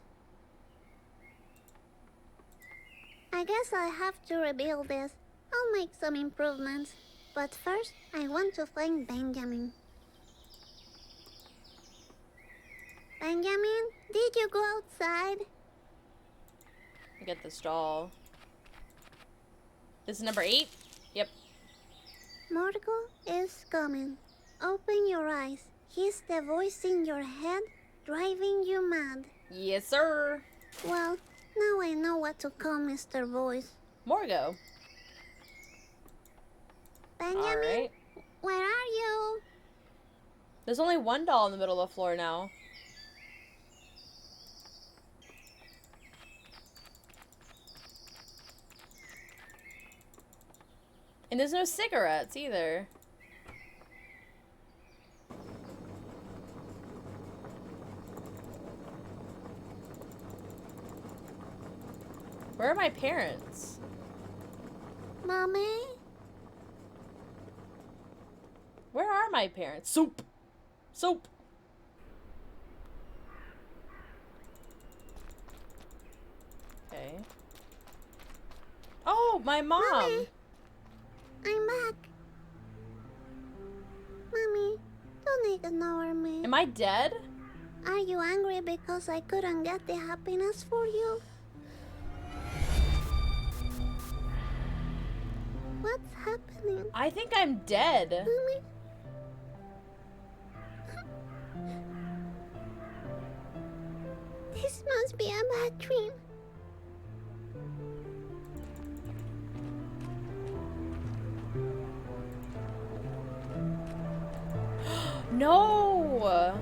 [SPEAKER 3] I guess I have to rebuild this. I'll make some improvements. But first, I want to find Benjamin. Benjamin, did you go outside?
[SPEAKER 1] Get this doll. This is number 8? Yep.
[SPEAKER 3] Morgo is coming. Open your eyes. He's the voice in your head driving you mad.
[SPEAKER 1] Yes, sir.
[SPEAKER 3] Well, now I know what to call Mr. Voice.
[SPEAKER 1] Morgo.
[SPEAKER 3] Benjamin,
[SPEAKER 1] Alright.
[SPEAKER 3] where are you?
[SPEAKER 1] There's only one doll in the middle of the floor now. And there's no cigarettes either. Where are my parents?
[SPEAKER 3] Mommy?
[SPEAKER 1] Where are my parents? Soup! Soup! Okay. Oh, my mom!
[SPEAKER 3] Mommy? I'm back. Mommy, don't ignore me.
[SPEAKER 1] Am I dead?
[SPEAKER 3] Are you angry because I couldn't get the happiness for you? What's happening?
[SPEAKER 1] I think I'm dead.
[SPEAKER 3] Mommy? This must be a bad dream.
[SPEAKER 1] No!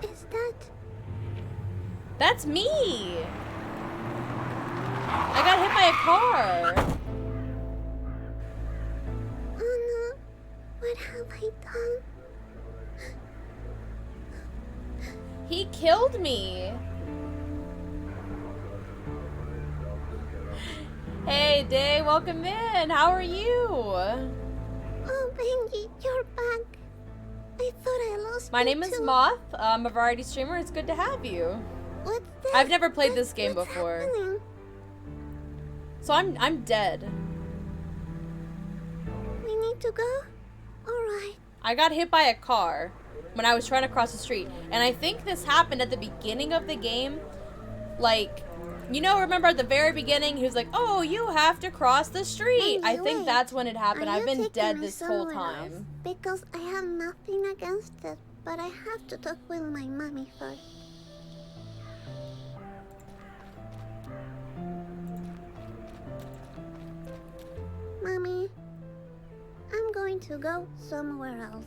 [SPEAKER 3] Is that...
[SPEAKER 1] That's me! I got hit by a car!
[SPEAKER 3] Oh no, what have I done?
[SPEAKER 1] He killed me! Hey, Day, welcome in! How are you?
[SPEAKER 3] Oh, Benji, you're back. I thought I lost
[SPEAKER 1] My
[SPEAKER 3] you
[SPEAKER 1] name is
[SPEAKER 3] too.
[SPEAKER 1] Moth. I'm a variety streamer. It's good to have you.
[SPEAKER 3] What's this?
[SPEAKER 1] I've never played this game
[SPEAKER 3] What's
[SPEAKER 1] before.
[SPEAKER 3] happening?
[SPEAKER 1] So I'm dead.
[SPEAKER 3] We need to go? Alright.
[SPEAKER 1] I got hit by a car when I was trying to cross the street. And I think this happened at the beginning of the game. Like, you know, remember at the very beginning, he was like, oh, you have to cross the street. I think
[SPEAKER 3] wait.
[SPEAKER 1] that's when it happened.
[SPEAKER 3] Are
[SPEAKER 1] I've
[SPEAKER 3] you
[SPEAKER 1] been
[SPEAKER 3] taking
[SPEAKER 1] dead
[SPEAKER 3] me
[SPEAKER 1] this whole
[SPEAKER 3] somewhere else?
[SPEAKER 1] time.
[SPEAKER 3] Because I have nothing against it, but I have to talk with my mommy first. Mommy, I'm going to go somewhere else.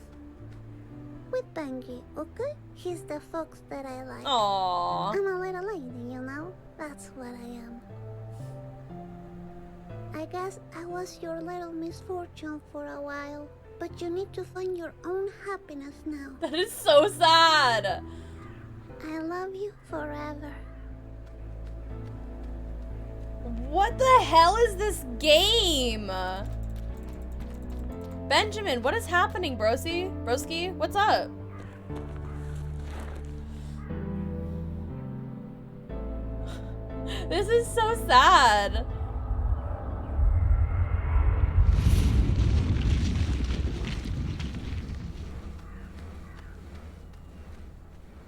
[SPEAKER 3] With Benji, okay? He's the fox that I like.
[SPEAKER 1] Aww.
[SPEAKER 3] I'm a little lady, you know? That's what I am. I guess I was your little misfortune for a while, but you need to find your own happiness now.
[SPEAKER 1] That is so sad.
[SPEAKER 3] I love you forever.
[SPEAKER 1] What the hell is this game? Benjamin, what is happening, broski? Broski, what's up? This is so sad.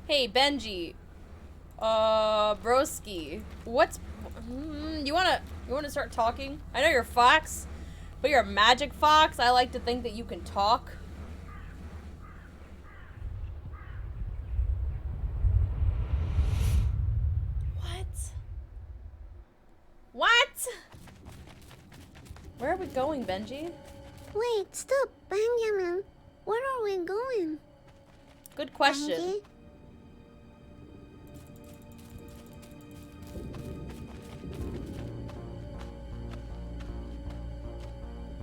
[SPEAKER 1] Hey, Benji. Broski. What's... You wanna start talking? I know you're a fox, but you're a magic fox. I like to think that you can talk. What? What? Where are we going, Benji?
[SPEAKER 3] Wait, stop, Benjamin. Where are we going?
[SPEAKER 1] Good question.
[SPEAKER 3] Benji?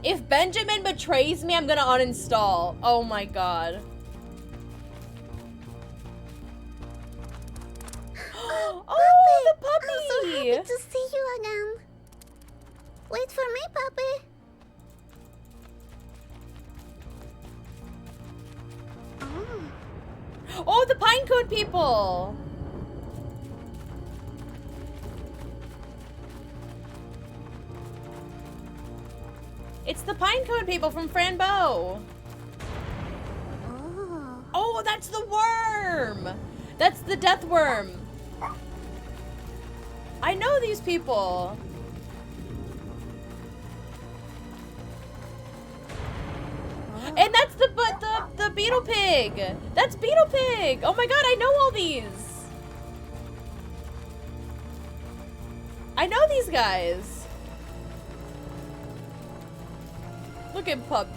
[SPEAKER 1] If Benjamin betrays me, I'm gonna uninstall. Oh my god. Oh, the puppy!
[SPEAKER 3] I'm so happy to see you again. Wait for me, puppy. Oh.
[SPEAKER 1] Oh, the Pinecone people! It's the Pinecone people from Franbo.
[SPEAKER 3] Oh.
[SPEAKER 1] Oh, that's the worm! That's the death worm. I know these people. And that's the Beetle Pig. That's Beetle Pig. Oh my god, I know all these. I know these guys. Look at Puppy.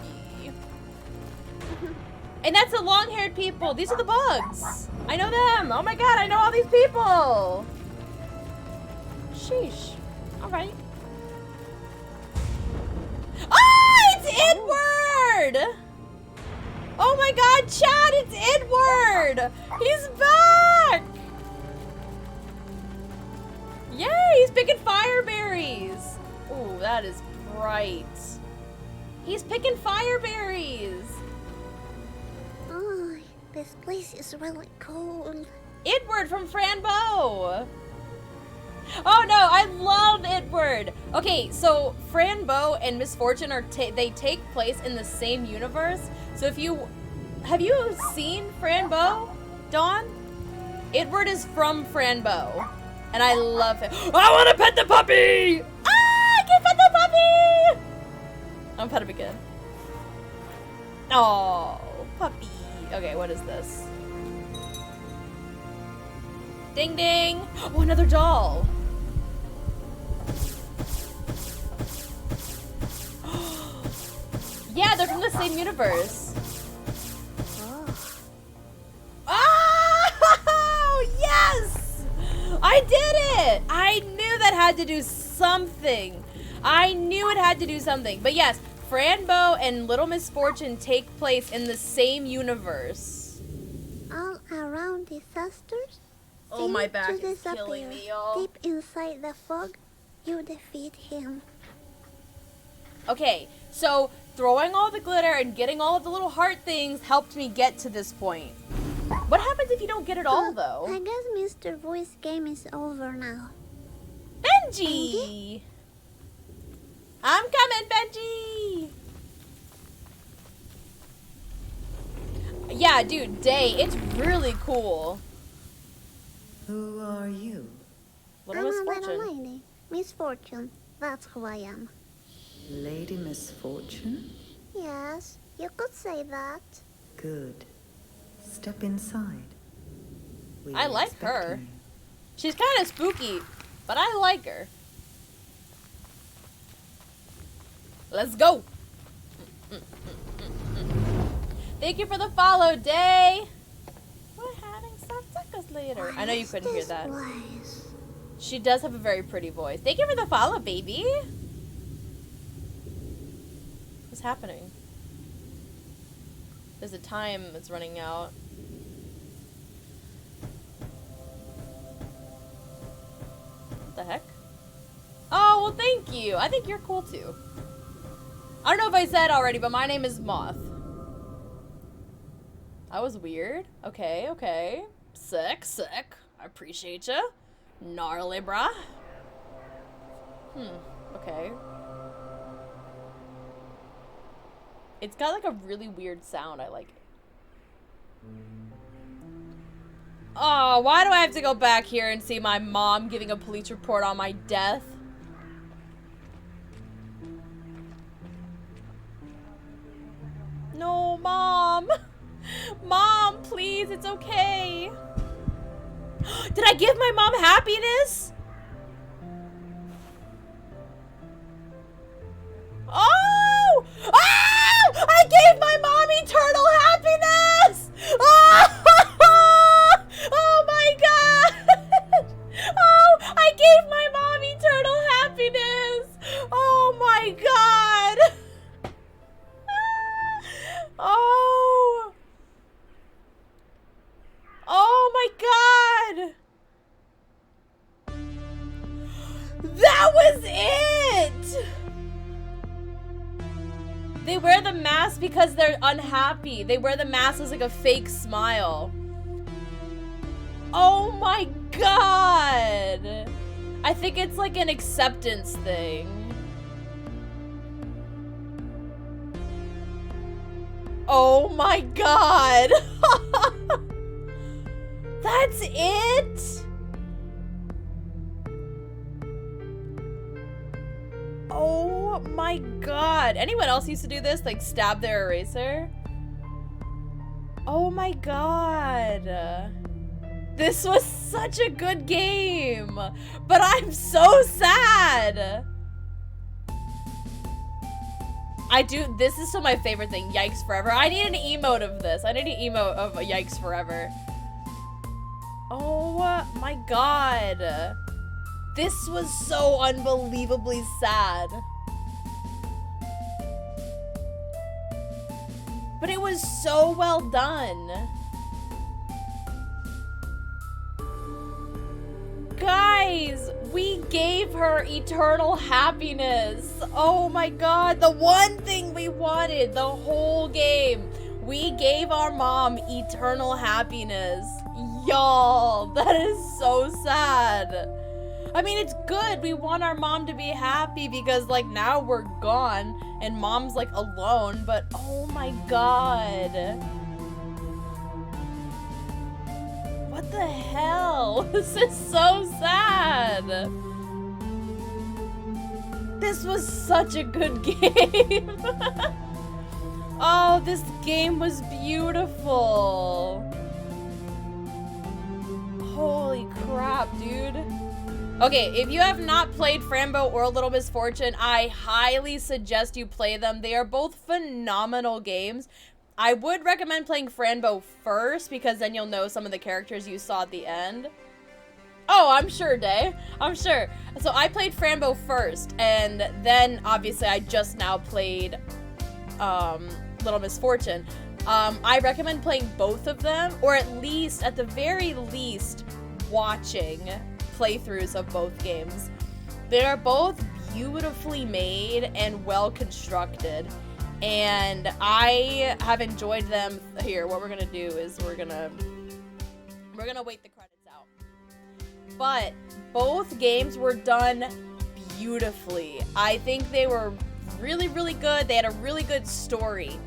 [SPEAKER 1] And that's the long-haired people. These are the bugs. I know them. Oh my god, I know all these people. Sheesh. All right. Oh, it's Edward! Oh my god, Chad, it's Edward! He's back! Yay, he's picking fire berries. Ooh, that is bright. He's picking fire berries.
[SPEAKER 3] Oh, this place is really cold.
[SPEAKER 1] Edward from Franbo. Oh no, I love Edward. Okay, so Franbo and Miss Fortune are they take place in the same universe. So if you have you seen Franbo, Dawn? Edward is from Franbo, and I love him. I want to pet the puppy. Ah, I can pet the puppy. I'm pet him again. Oh, puppy. Okay, what is this? Ding ding! Oh, another doll! Yeah, they're from the same universe. Oh, yes! I did it! I knew that had to do something. I knew it had to do something. But yes, Franbo and Little Miss Fortune take place in the same universe.
[SPEAKER 3] All around disasters.
[SPEAKER 1] Oh, my
[SPEAKER 3] seem
[SPEAKER 1] back
[SPEAKER 3] to
[SPEAKER 1] is killing
[SPEAKER 3] disappear.
[SPEAKER 1] me, y'all.
[SPEAKER 3] Deep inside the fog, you defeat him.
[SPEAKER 1] Okay, so throwing all the glitter and getting all of the little heart things helped me get to this point. What happens if you don't get it all,
[SPEAKER 3] I
[SPEAKER 1] though?
[SPEAKER 3] guess Mr. Voice game is over now.
[SPEAKER 1] Benji! I'm coming, Benji! Yeah, dude, Day, it's really cool.
[SPEAKER 5] Who are you?
[SPEAKER 1] Little
[SPEAKER 3] I'm
[SPEAKER 1] Miss
[SPEAKER 3] a little
[SPEAKER 1] Fortune.
[SPEAKER 3] lady. Miss Fortune. That's who I am.
[SPEAKER 5] Lady Misfortune?
[SPEAKER 3] Yes, you could say that.
[SPEAKER 5] Good. Step inside. We
[SPEAKER 1] I
[SPEAKER 5] are
[SPEAKER 1] like her.
[SPEAKER 5] expecting you.
[SPEAKER 1] She's kind of spooky, but I like her. Let's go! Thank you for the follow, Day! We're having some tacos later. I know you couldn't hear that.
[SPEAKER 3] Place?
[SPEAKER 1] She does have a very pretty voice. Thank you for the follow, baby! What's happening? There's a time that's running out. What the heck? Oh, well, thank you. I think you're cool, too. I don't know if I said already, but my name is Moth. That was weird. Okay, okay. Sick, sick. I appreciate ya. Gnarly, brah. Okay. It's got like a really weird sound. I like it. Oh, why do I have to go back here and see my mom giving a police report on my death? No, Mom. Mom, please, it's okay. Did I give my mom happiness? Oh! Oh! I gave my mom eternal happiness! Oh! Oh my god! Oh, I gave my mom eternal happiness! Oh my god! Oh! Oh my god! That was it! They wear the mask because they're unhappy. They wear the mask as like a fake smile. Oh my god! I think it's like an acceptance thing. Oh my god! That's it? Oh Oh my god. Anyone else used to do this? Like stab their eraser? Oh my god. This was such a good game. But I'm so sad. This is still my favorite thing. Yikes Forever. I need an emote of this. I need an emote of Yikes Forever. Oh my god. This was so unbelievably sad. But it was so well done. Guys, we gave her eternal happiness. Oh my god, the one thing we wanted the whole game. We gave our mom eternal happiness. Y'all, that is so sad. I mean, it's good. We want our mom to be happy because, like, now we're gone and mom's, like, alone. But, oh my god. What the hell? This is so sad. This was such a good game. Oh, this game was beautiful. Holy crap, dude. Okay, if you have not played Frambo or Little Misfortune, I highly suggest you play them. They are both phenomenal games. I would recommend playing Frambo first because then you'll know some of the characters you saw at the end. Oh, I'm sure, Day. I'm sure. So I played Frambo first, and then obviously I just now played Little Misfortune. I recommend playing both of them, or at least, at the very least, watching playthroughs of both games. They are both beautifully made and well constructed, and I have enjoyed them. Here, what we're gonna do is we're gonna wait the credits out. But both games were done beautifully. I think they were really, really good. They had a really good story.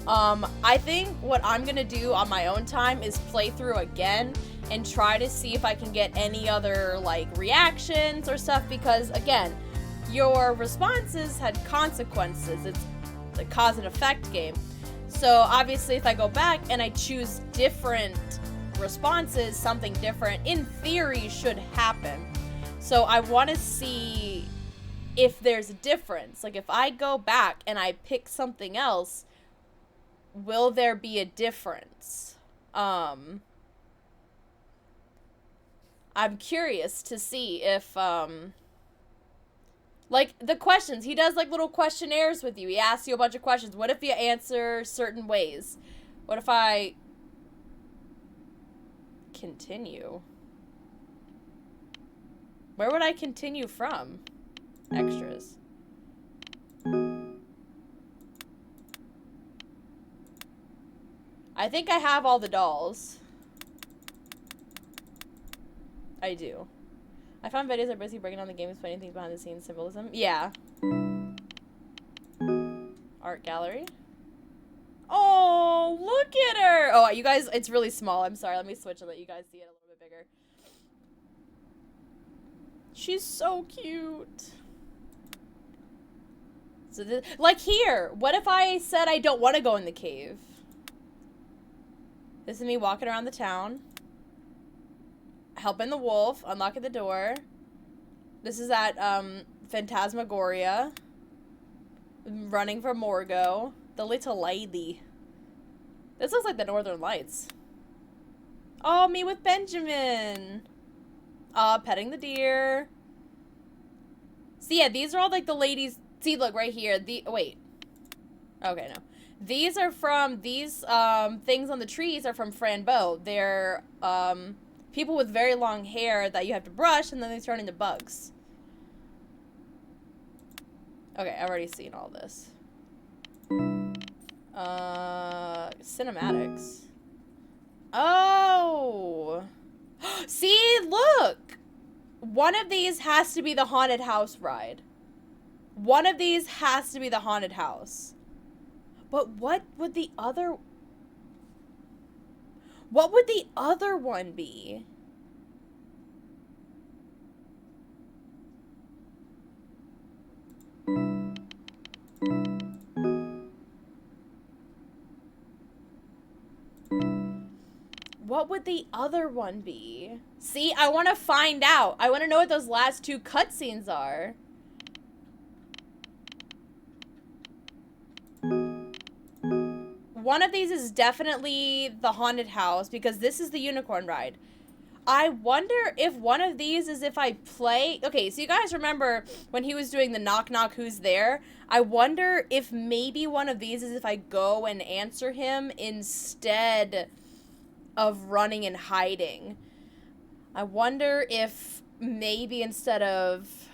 [SPEAKER 1] I think what I'm gonna do on my own time is play through again and try to see if I can get any other, like, reactions or stuff, because, again, your responses had consequences. It's a cause and effect game. So, obviously, if I go back and I choose different responses, something different, in theory, should happen. So, I want to see if there's a difference. Like, if I go back and I pick something else, will there be a difference? I'm curious to see if, like, the questions. He does, like, little questionnaires with you. He asks you a bunch of questions. What if you answer certain ways? What if I continue? Where would I continue from? Extras. I think I have all the dolls. I do. I found videos of basically breaking down the game, explaining things behind the scenes, symbolism. Yeah. Art gallery. Oh, look at her! Oh, you guys, it's really small. I'm sorry. Let me switch and let you guys see it a little bit bigger. She's so cute. So this, like, here. What if I said I don't want to go in the cave? This is me walking around the town. Helping the wolf, unlocking the door. This is at, Phantasmagoria. Running from Morgo. The little lady. This looks like the Northern Lights. Oh, me with Benjamin. Petting the deer. See, yeah, these are all, like, the ladies. See, look, right here. Wait. Okay, no. These are from, these, things on the trees are from Frambo. They're, people with very long hair that you have to brush, and then they turn into bugs. Okay, I've already seen all this. Cinematics. Oh! See, look! One of these has to be the haunted house ride. One of these has to be the haunted house. But what would the other... What would the other one be? what would the other one be? See, I want to find out. I want to know what those last 2 cutscenes are. One of these is definitely the haunted house because this is the unicorn ride. I wonder if one of these is if I play... Okay, so you guys remember when he was doing the knock knock who's there? I wonder if maybe one of these is if I go and answer him instead of running and hiding. I wonder if maybe instead of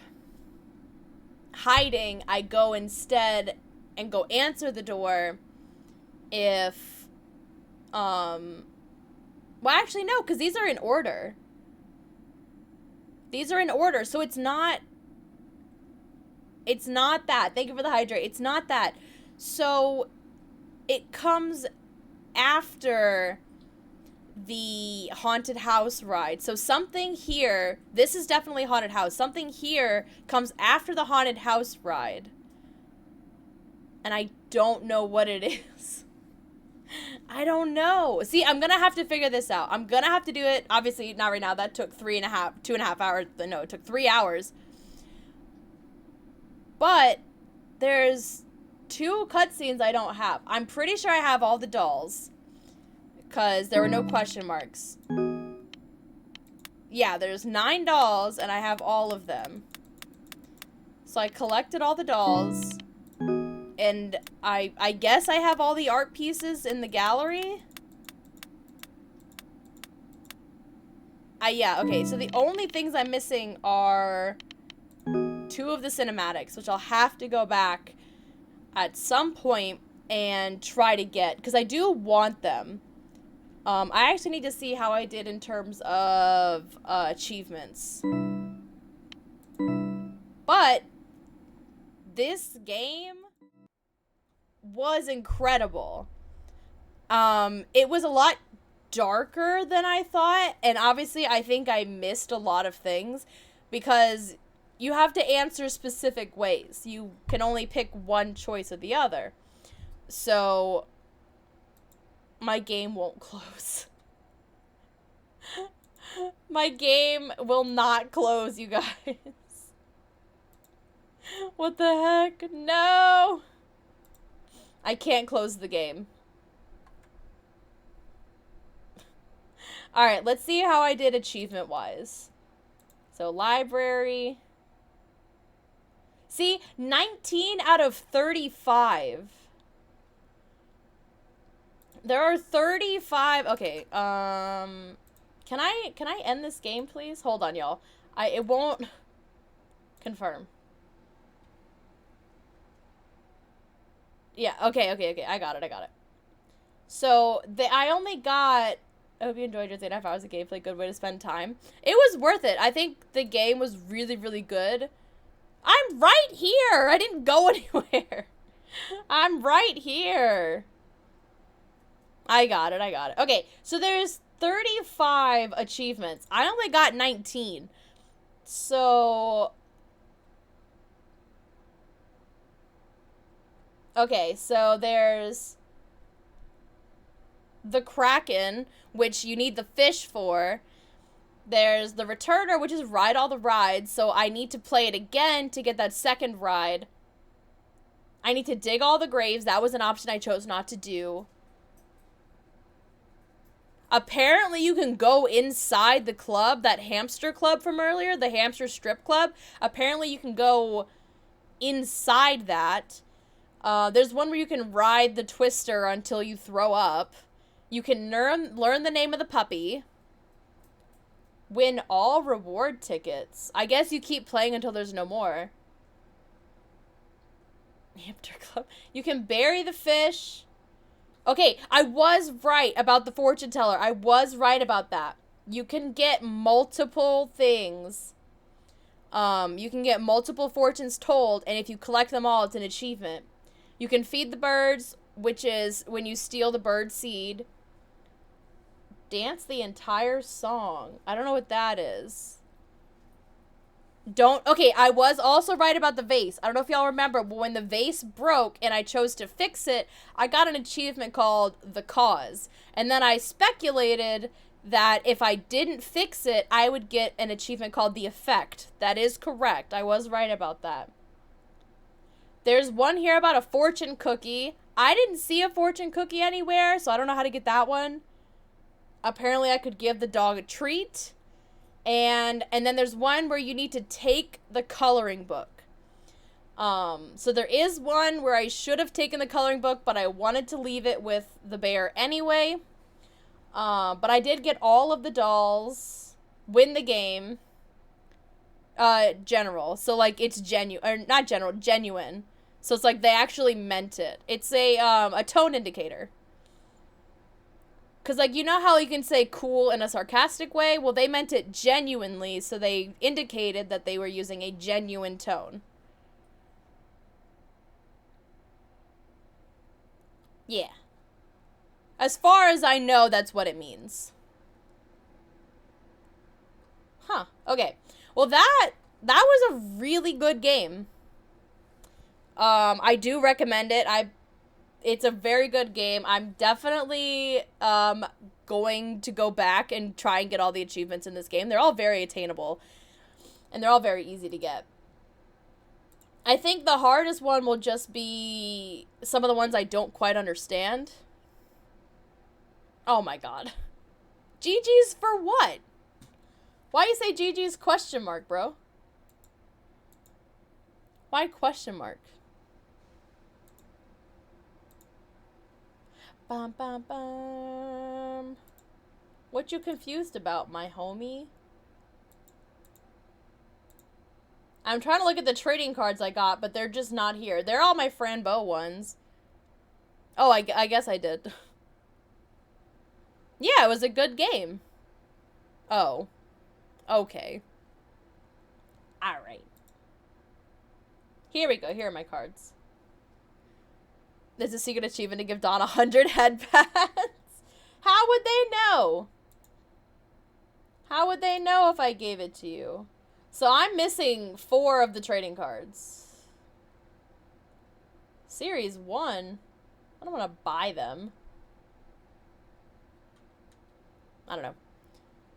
[SPEAKER 1] hiding, I go instead and go answer the door if... Well, actually, no, because these are in order. These are in order, so it's not that. Thank you for the hydrate. It's not that. So, it comes after the haunted house ride. So, something here, this is definitely haunted house. Something here comes after the haunted house ride. And I don't know what it is. I don't know. See, I'm gonna have to figure this out. I'm gonna have to do it. Obviously, not right now. That took 2.5 hours. No, it took 3 hours. But there's 2 cutscenes I don't have. I'm pretty sure I have all the dolls because there were no question marks. Yeah, there's 9 dolls and I have all of them. So I collected all the dolls. And I guess I have all the art pieces in the gallery. Yeah, okay, so the only things I'm missing are 2 of the cinematics, which I'll have to go back at some point and try to get, because I do want them. I actually need to see how I did in terms of achievements. But this game was incredible. It was a lot darker than I thought, and obviously I think I missed a lot of things because you have to answer specific ways. You can only pick one choice or the other. So my game won't close. My game will not close, you guys. What the heck? No! I can't close the game. Alright, let's see how I did achievement-wise. So, library. See, 19 out of 35. There are 35... Okay, Can I end this game, please? Hold on, y'all. It won't... Confirm. Yeah, okay. I got it. So, I only got... I hope you enjoyed your 3.5 hours of gameplay. Good way to spend time. It was worth it. I think the game was really, really good. I'm right here! I didn't go anywhere. I'm right here. I got it. Okay, so there's 35 achievements. I only got 19. So... Okay, so there's the Kraken, which you need the fish for. There's the Returner, which is ride all the rides, so I need to play it again to get that second ride. I need to dig all the graves. That was an option I chose not to do. Apparently, you can go inside the club, that hamster club from earlier, the hamster strip club. Apparently, you can go inside that. There's one where you can ride the Twister until you throw up. You can learn the name of the puppy. Win all reward tickets. I guess you keep playing until there's no more. Hamster club. You can bury the fish. Okay, I was right about the fortune teller. I was right about that. You can get multiple things. You can get multiple fortunes told, and if you collect them all, it's an achievement. You can feed the birds, which is when you steal the bird seed. Dance the entire song. I don't know what that is. Okay, I was also right about the vase. I don't know if y'all remember, but when the vase broke and I chose to fix it, I got an achievement called The Cause. And then I speculated that if I didn't fix it, I would get an achievement called The Effect. That is correct. I was right about that. There's one here about a fortune cookie. I didn't see a fortune cookie anywhere, so I don't know how to get that one. Apparently, I could give the dog a treat. And then there's one where you need to take the coloring book. So there is one where I should have taken the coloring book, but I wanted to leave it with the bear anyway. But I did get all of the dolls, win the game, general. So, like, it's genuine, or not general, genuine. So it's like they actually meant it. It's a tone indicator. Because, like, you know how you can say cool in a sarcastic way? Well, they meant it genuinely, so they indicated that they were using a genuine tone. Yeah. As far as I know, that's what it means. Huh. Okay. Well, that was a really good game. I do recommend it. It's a very good game. I'm definitely going to go back and try and get all the achievements in this game. They're all very attainable, and they're all very easy to get. I think the hardest one will just be some of the ones I don't quite understand. Oh my god. GG's for what? Why you say GG's question mark, bro? Why question mark? Bum, bum, bum. What you confused about, my homie? I'm trying to look at the trading cards I got, but they're just not here. They're all my Franbo ones. Oh, I guess I did. Yeah, it was a good game. Oh. Okay. Alright. Here we go. Here are my cards. There's a secret achievement to give Dawn 100 headbands. How would they know? How would they know if I gave it to you? So I'm missing 4 of the trading cards. Series 1? I don't want to buy them. I don't know.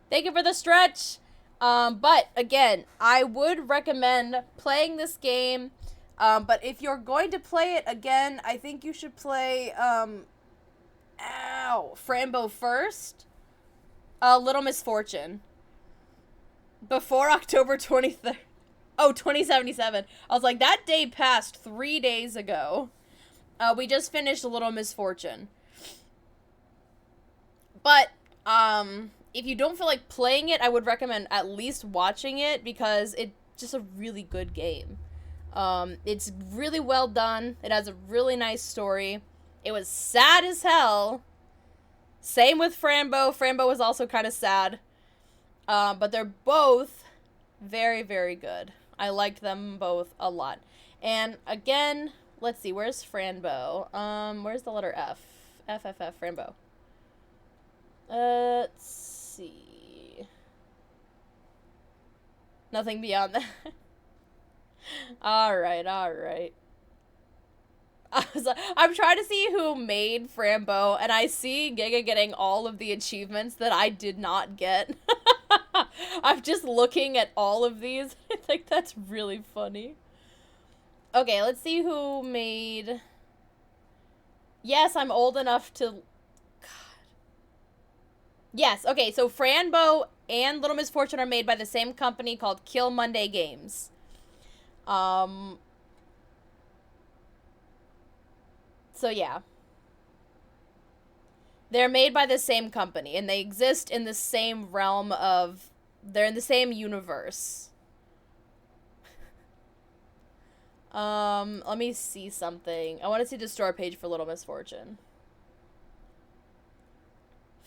[SPEAKER 1] Thank you for the stretch. But again, I would recommend playing this game. But if you're going to play it again, I think you should play, Franbo first. Little Misfortune. Before October 23rd. Oh, 2077. I was like, that day passed 3 days ago. We just finished Little Misfortune. But, if you don't feel like playing it, I would recommend at least watching it because it's just a really good game. It's really well done. It has a really nice story. It was sad as hell. Same with Franbo. Franbo was also kind of sad. But they're both very, very good. I liked them both a lot. And again, let's see, where's Franbo? Where's the letter F? F, Franbo. Let's see. Nothing beyond that. Alright. I'm trying to see who made Franbo, and I see Giga getting all of the achievements that I did not get. I'm just looking at all of these. I think that's really funny. Okay, let's see who made... Yes, I'm old enough to... God. Yes, okay, so Franbo and Little Misfortune are made by the same company called Kill Monday Games. So yeah. They're made by the same company, and they exist in the same realm of... They're in the same universe. Let me see something. I want to see the store page for Little Misfortune.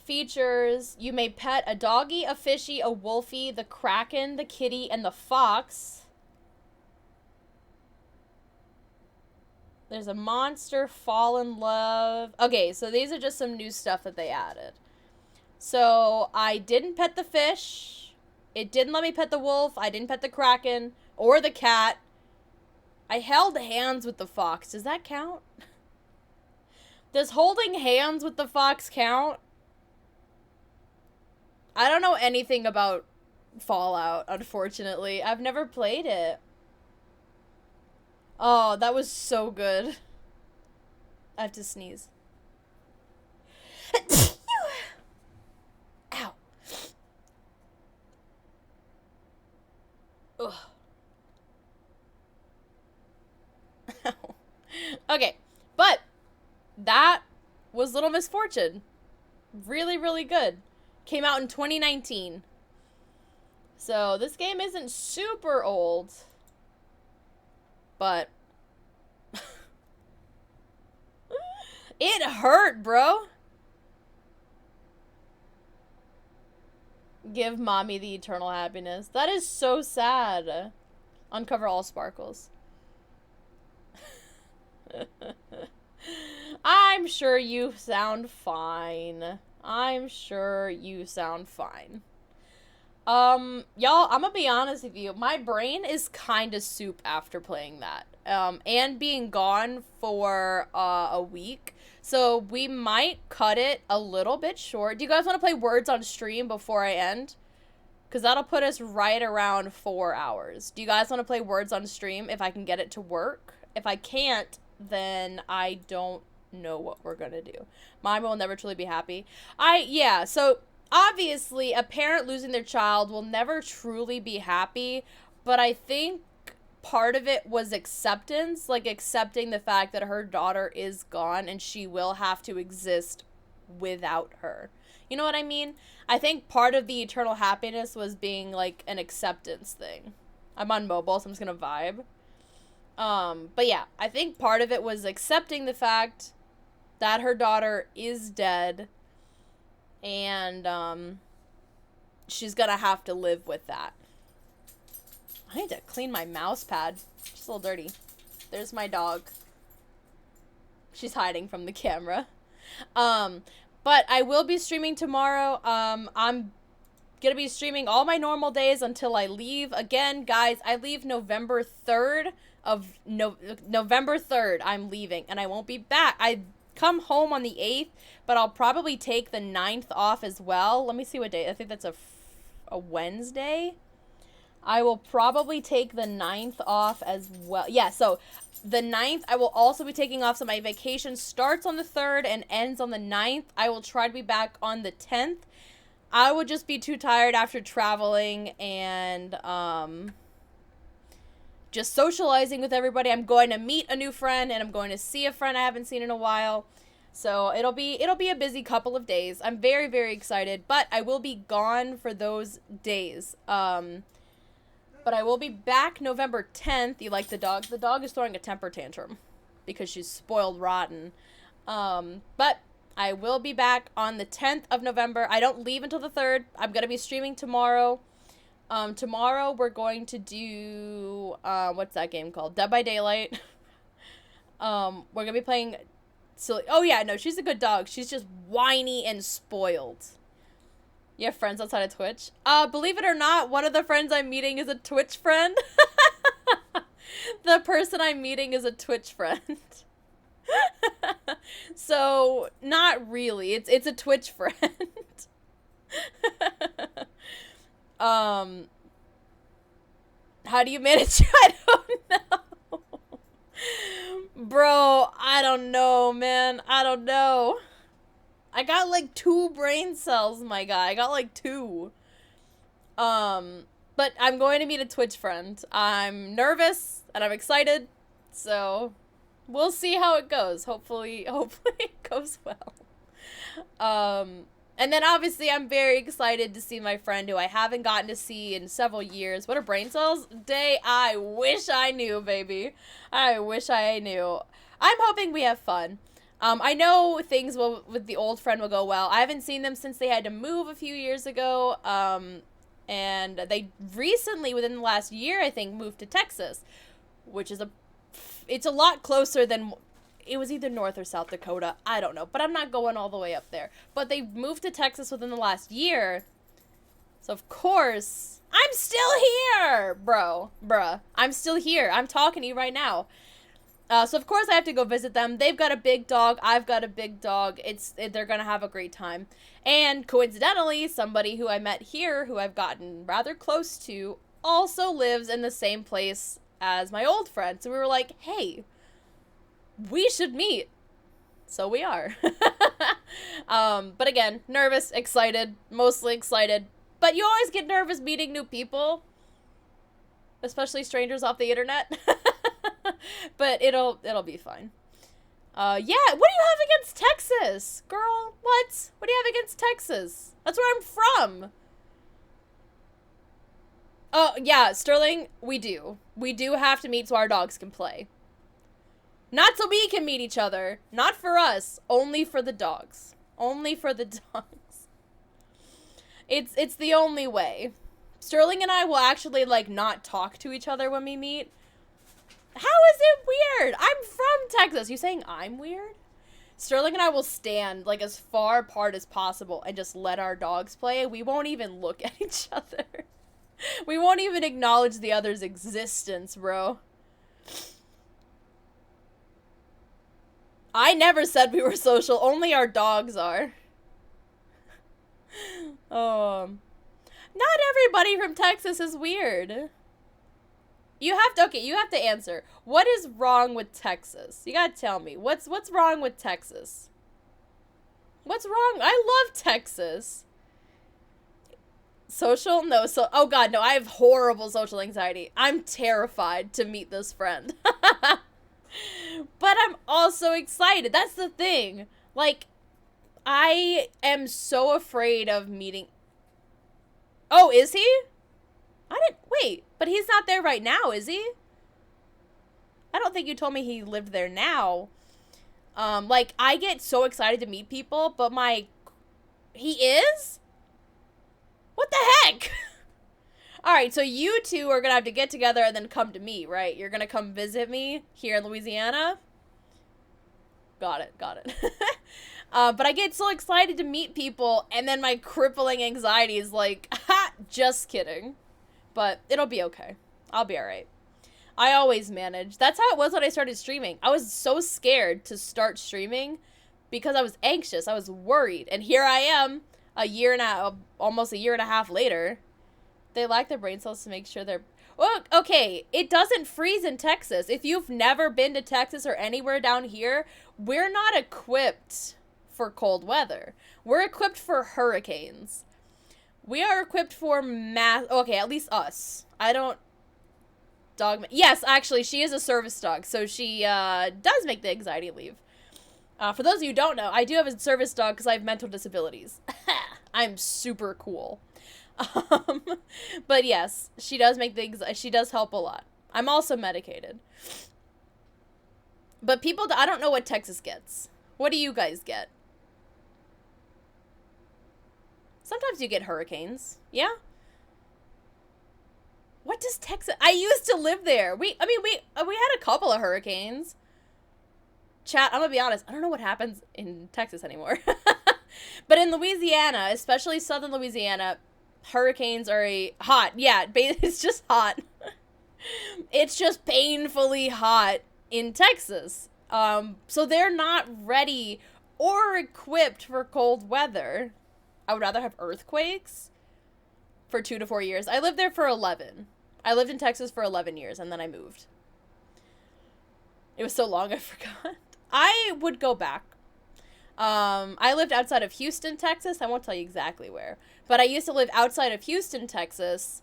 [SPEAKER 1] Features. You may pet a doggy, a fishy, a wolfie, the kraken, the kitty, and the fox. There's a monster, fall in love. Okay, so these are just some new stuff that they added. So, I didn't pet the fish. It didn't let me pet the wolf. I didn't pet the kraken or the cat. I held hands with the fox. Does that count? Does holding hands with the fox count? I don't know anything about Fallout, unfortunately. I've never played it. Oh, that was so good. I have to sneeze. Ow. Ugh. Okay, but that was Little Miss Fortune. Really, really good. Came out in 2019. So this game isn't super old, but it hurt, bro. Give mommy the eternal happiness. That is so sad. Uncover all sparkles. I'm sure you sound fine. I'm sure you sound fine. Y'all, I'm gonna be honest with you. My brain is kind of soup after playing that. And being gone for a week. So we might cut it a little bit short. Do you guys want to play Words on stream before I end? Because that'll put us right around 4 hours. Do you guys want to play Words on stream if I can get it to work? If I can't, then I don't know what we're gonna do. Mine will never truly be happy. Yeah, so obviously a parent losing their child will never truly be happy, but I think part of it was acceptance, like accepting the fact that her daughter is gone and she will have to exist without her. You know what I mean? I think part of the eternal happiness was being like an acceptance thing. I'm on mobile, so I'm just gonna vibe. But yeah, I think part of it was accepting the fact that her daughter is dead and she's gonna have to live with that. I need to clean my mouse pad. It's a little dirty. There's my dog. She's hiding from the camera. But I will be streaming tomorrow. I'm gonna be streaming all my normal days until I leave. Again, guys, I leave November 3rd November 3rd. I'm leaving, and I won't be back. I come home on the 8th, but I'll probably take the 9th off as well. Let me see what day. I think that's a Wednesday. I will probably take the 9th off as well. Yeah, so the 9th, I will also be taking off, so my vacation starts on the 3rd and ends on the 9th. I will try to be back on the 10th. I would just be too tired after traveling and just socializing with everybody. I'm going to meet a new friend, and I'm going to see a friend I haven't seen in a while. So it'll be a busy couple of days. I'm very, very excited, but I will be gone for those days. But I will be back November 10th. You like the dog? The dog is throwing a temper tantrum because she's spoiled rotten. But I will be back on the 10th of November. I don't leave until the 3rd. I'm going to be streaming tomorrow. Tomorrow we're going to do, what's that game called? Dead by Daylight. We're going to be playing silly. Oh yeah, no, she's a good dog. She's just whiny and spoiled. You have friends outside of Twitch? Believe it or not, one of the friends I'm meeting is a Twitch friend. The person I'm meeting is a Twitch friend. So, not really. It's a Twitch friend. How do you manage? I don't know. Bro, I don't know, man. I don't know. I got like 2 brain cells, my guy. I got like 2. But I'm going to meet a Twitch friend. I'm nervous and I'm excited. So, we'll see how it goes. Hopefully it goes well. And then obviously I'm very excited to see my friend who I haven't gotten to see in several years. What are brain cells day? I wish I knew, baby. I wish I knew. I'm hoping we have fun. I know things with the old friend will go well. I haven't seen them since they had to move a few years ago. And they recently, within the last year, I think, moved to Texas, which is it's a lot closer than, it was either North or South Dakota. I don't know, but I'm not going all the way up there. But they moved to Texas within the last year. So, of course, I'm still here, bruh. I'm still here. I'm talking to you right now. So of course I have to go visit them. They've got a big dog. I've got a big dog. They're gonna have a great time. And coincidentally, somebody who I met here, who I've gotten rather close to, also lives in the same place as my old friend. So we were like, hey, we should meet. So we are. But again, nervous, excited, mostly excited. But you always get nervous meeting new people, especially strangers off the internet. But it'll be fine. Yeah, what do you have against Texas? Girl, what? What do you have against Texas? That's where I'm from. Oh, yeah, Sterling, we do. We do have to meet so our dogs can play. Not so we can meet each other. Not for us. Only for the dogs. Only for the dogs. It's the only way. Sterling and I will actually, like, not talk to each other when we meet. How is it weird? I'm from Texas. You saying I'm weird? Sterling and I will stand, like, as far apart as possible and just let our dogs play. We won't even look at each other. We won't even acknowledge the other's existence, bro. I never said we were social. Only our dogs are. Not everybody from Texas is weird. You have to answer. What is wrong with Texas? You gotta tell me. What's wrong with Texas? What's wrong? I love Texas. Social? No, oh god, no, I have horrible social anxiety. I'm terrified to meet this friend. But I'm also excited. That's the thing. Like, I am so afraid of meeting... Oh, is he? Wait, but he's not there right now, is he? I don't think you told me he lived there now. Like, I get so excited to meet people, but he is? What the heck? Alright, so you two are gonna have to get together and then come to me, right? You're gonna come visit me here in Louisiana? Got it. But I get so excited to meet people, and then my crippling anxiety is like, ha, just kidding. But it'll be okay. I'll be alright. I always manage. That's how it was when I started streaming. I was so scared to start streaming because I was anxious. I was worried. And here I am, almost a year and a half later. They lack their brain cells to make sure they're... Well, okay, it doesn't freeze in Texas. If you've never been to Texas or anywhere down here, we're not equipped for cold weather. We're equipped for hurricanes. We are equipped for okay, at least us. I don't... Yes, actually, she is a service dog, so she does make the anxiety leave. For those of you who don't know, I do have a service dog because I have mental disabilities. I'm super cool. But yes, she does make she does help a lot. I'm also medicated. But I don't know what Texas gets. What do you guys get? Sometimes you get hurricanes. Yeah? What does Texas... I used to live there. We had a couple of hurricanes. Chat, I'm gonna be honest. I don't know what happens in Texas anymore. But in Louisiana, especially southern Louisiana, hurricanes are hot. Yeah, it's just hot. It's just painfully hot in Texas. So they're not ready or equipped for cold weather. I would rather have earthquakes for 2 to 4 years. I lived there for 11. I lived in Texas for 11 years, and then I moved. It was so long, I forgot. I would go back. I lived outside of Houston, Texas. I won't tell you exactly where. But I used to live outside of Houston, Texas.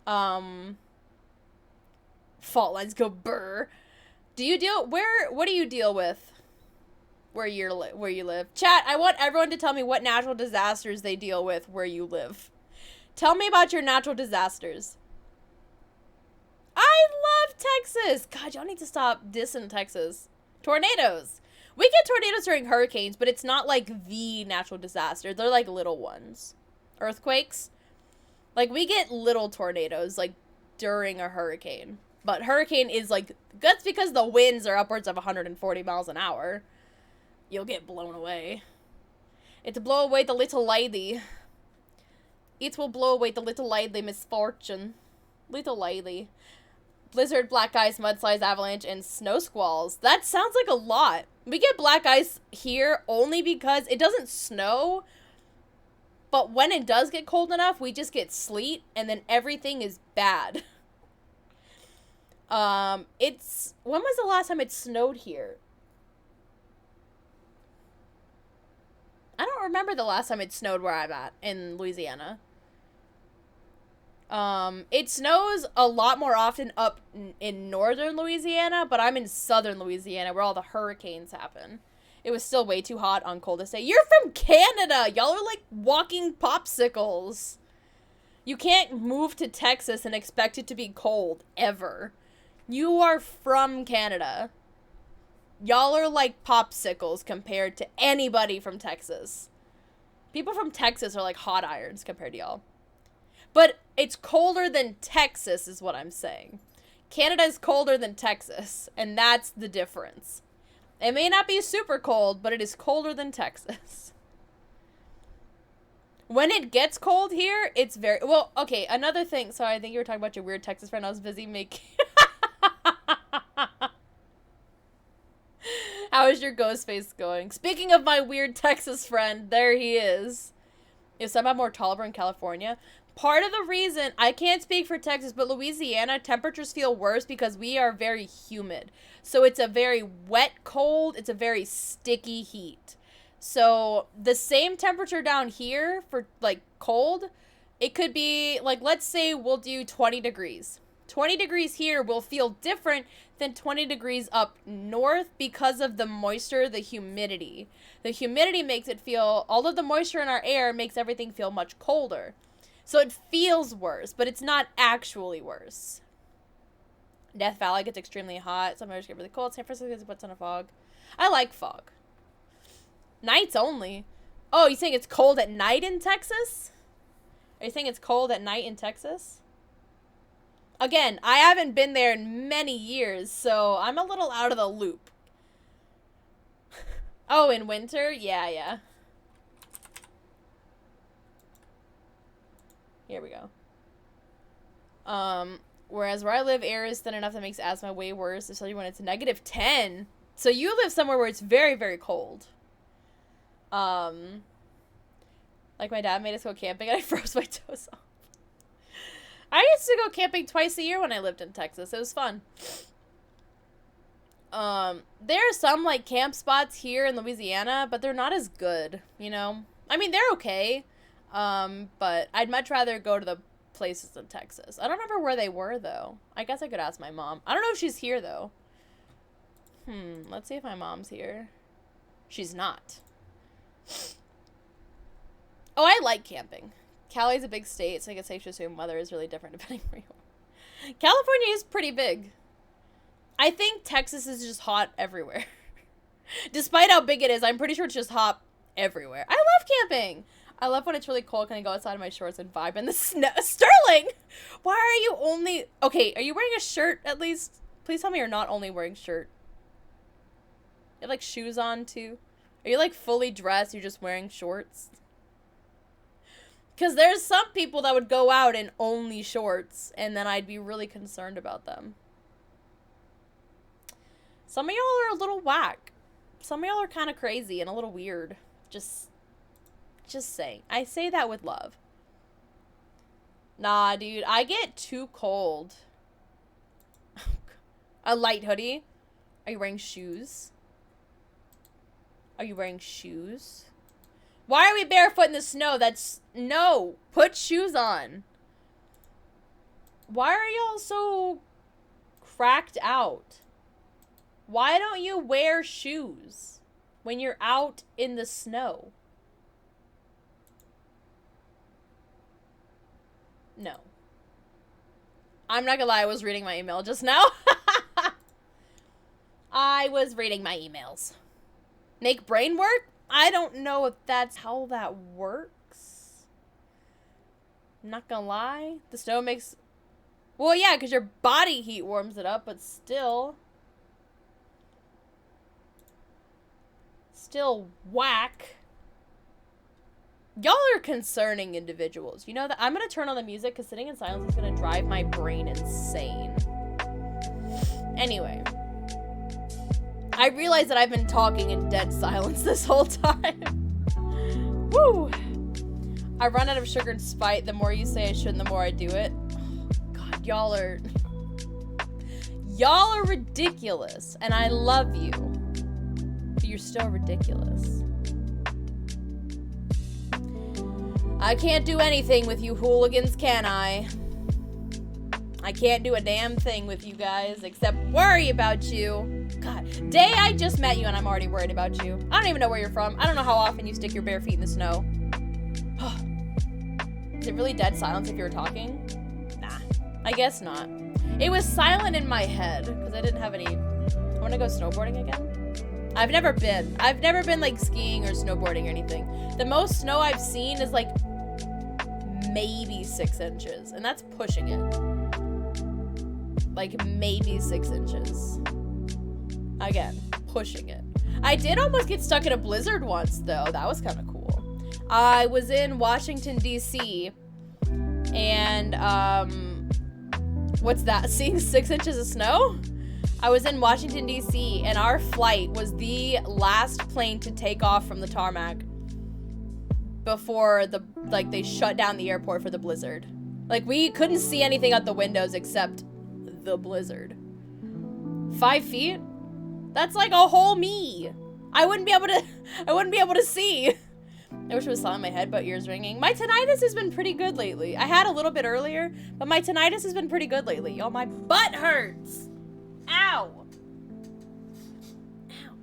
[SPEAKER 1] Fault lines go brr. What do you deal with where you live? Chat, I want everyone to tell me what natural disasters they deal with where you live. Tell me about your natural disasters. I love Texas. God, y'all need to stop dissing Texas. Tornadoes. We get tornadoes during hurricanes, but it's not like the natural disaster. They're like little ones. Earthquakes. Like, we get little tornadoes, like, during a hurricane. But hurricane is like, that's because the winds are upwards of 140 miles an hour. You'll get blown away. It'll blow away the little lady. It will blow away the little lady misfortune. Little lady. Blizzard, black ice, mudslides, avalanche, and snow squalls. That sounds like a lot. We get black ice here only because it doesn't snow, but when it does get cold enough, we just get sleet, and then everything is bad. When was the last time it snowed here? I don't remember the last time it snowed where I'm at in Louisiana. It snows a lot more often up in northern Louisiana, but I'm in southern Louisiana where all the hurricanes happen. It was still way too hot on coldest day. You're from Canada! Y'all are like walking popsicles. You can't move to Texas and expect it to be cold, ever. You are from Canada. Y'all are like popsicles compared to anybody from Texas. People from Texas are like hot irons compared to y'all. But it's colder than Texas is what I'm saying. Canada is colder than Texas, and that's the difference. It may not be super cold, but it is colder than Texas. When it gets cold here, it's very... Well, okay, another thing. Sorry, I think you were talking about your weird Texas friend. I was busy making... How is your ghost face going? Speaking of my weird Texas friend, there he is. Is somehow more tolerable in California. Part of the reason, I can't speak for Texas, but Louisiana, temperatures feel worse because we are very humid. So it's a very wet cold. It's a very sticky heat. So the same temperature down here for like cold, it could be like, let's say we'll do 20 degrees. 20 degrees here will feel different than 20 degrees up north because of the moisture, the humidity. The humidity makes it feel, all of the moisture in our air makes everything feel much colder. So it feels worse, but it's not actually worse. Death Valley gets extremely hot. Some areas get really cold. San Francisco gets a ton of fog. I like fog. Nights only. Oh, you saying it's cold at night in Texas? Are you saying it's cold at night in Texas? Again, I haven't been there in many years, so I'm a little out of the loop. Oh, in winter? Yeah. Here we go. Whereas where I live, air is thin enough that makes asthma way worse, especially when it's -10. So you live somewhere where it's very, very cold. Like my dad made us go camping and I froze my toes off. I used to go camping twice a year when I lived in Texas. It was fun. There are some, like, camp spots here in Louisiana, but they're not as good, you know? I mean, they're okay, but I'd much rather go to the places in Texas. I don't remember where they were, though. I guess I could ask my mom. I don't know if she's here, though. Let's see if my mom's here. She's not. Oh, I like camping. Cali's a big state, so I guess safe to assume weather is really different depending where you are. California is pretty big. I think Texas is just hot everywhere. Despite how big it is, I'm pretty sure it's just hot everywhere. I love camping. I love when it's really cold. Can I go outside in my shorts and vibe in the snow? Sterling! Why are you only... Okay, are you wearing a shirt at least? Please tell me you're not only wearing shirt. You have, like, shoes on, too? Are you, like, fully dressed? You're just wearing shorts? Because there's some people that would go out in only shorts, and then I'd be really concerned about them. Some of y'all are a little whack. Some of y'all are kind of crazy and a little weird. Just saying. I say that with love. Nah, dude, I get too cold. A light hoodie? Are you wearing shoes? Are you wearing shoes? Why are we barefoot in the snow? No. Put shoes on. Why are y'all so cracked out? Why don't you wear shoes when you're out in the snow? No. I'm not gonna lie, I was reading my email just now. I was reading my emails. Make brain work? I don't know if that's how that works. I'm not gonna lie. The snow makes... Well, yeah, because your body heat warms it up, but still... Still whack. Y'all are concerning individuals. You know that? I'm gonna turn on the music because sitting in silence is gonna drive my brain insane. Anyway. I realize that I've been talking in dead silence this whole time. Woo! I run out of sugar and spite. The more you say I shouldn't, the more I do it. Oh, God, y'all are ridiculous. And I love you. But you're still ridiculous. I can't do anything with you hooligans, can I? I can't do a damn thing with you guys except worry about you. God, Day, I just met you and I'm already worried about you. I don't even know where you're from. I don't know how often you stick your bare feet in the snow. Is it really dead silence if you were talking? Nah, I guess not. It was silent in my head because I didn't have any. I want to go snowboarding again. I've never been like skiing or snowboarding or anything. The most snow I've seen is like maybe 6 inches, and that's pushing it. Like maybe 6 inches. Again, pushing it. I did almost get stuck in a blizzard once though. That was kind of cool. I was in Washington, D.C. and what's that? Seeing 6 inches of snow? I was in Washington, D.C. and our flight was the last plane to take off from the tarmac before they shut down the airport for the blizzard. Like, we couldn't see anything out the windows except the blizzard. 5 feet? That's like a whole me. I wouldn't be able to see. I wish it was still in my head, but ears ringing. My tinnitus has been pretty good lately. I had a little bit earlier, but my tinnitus has been pretty good lately. Y'all, my butt hurts. Ow. Ow.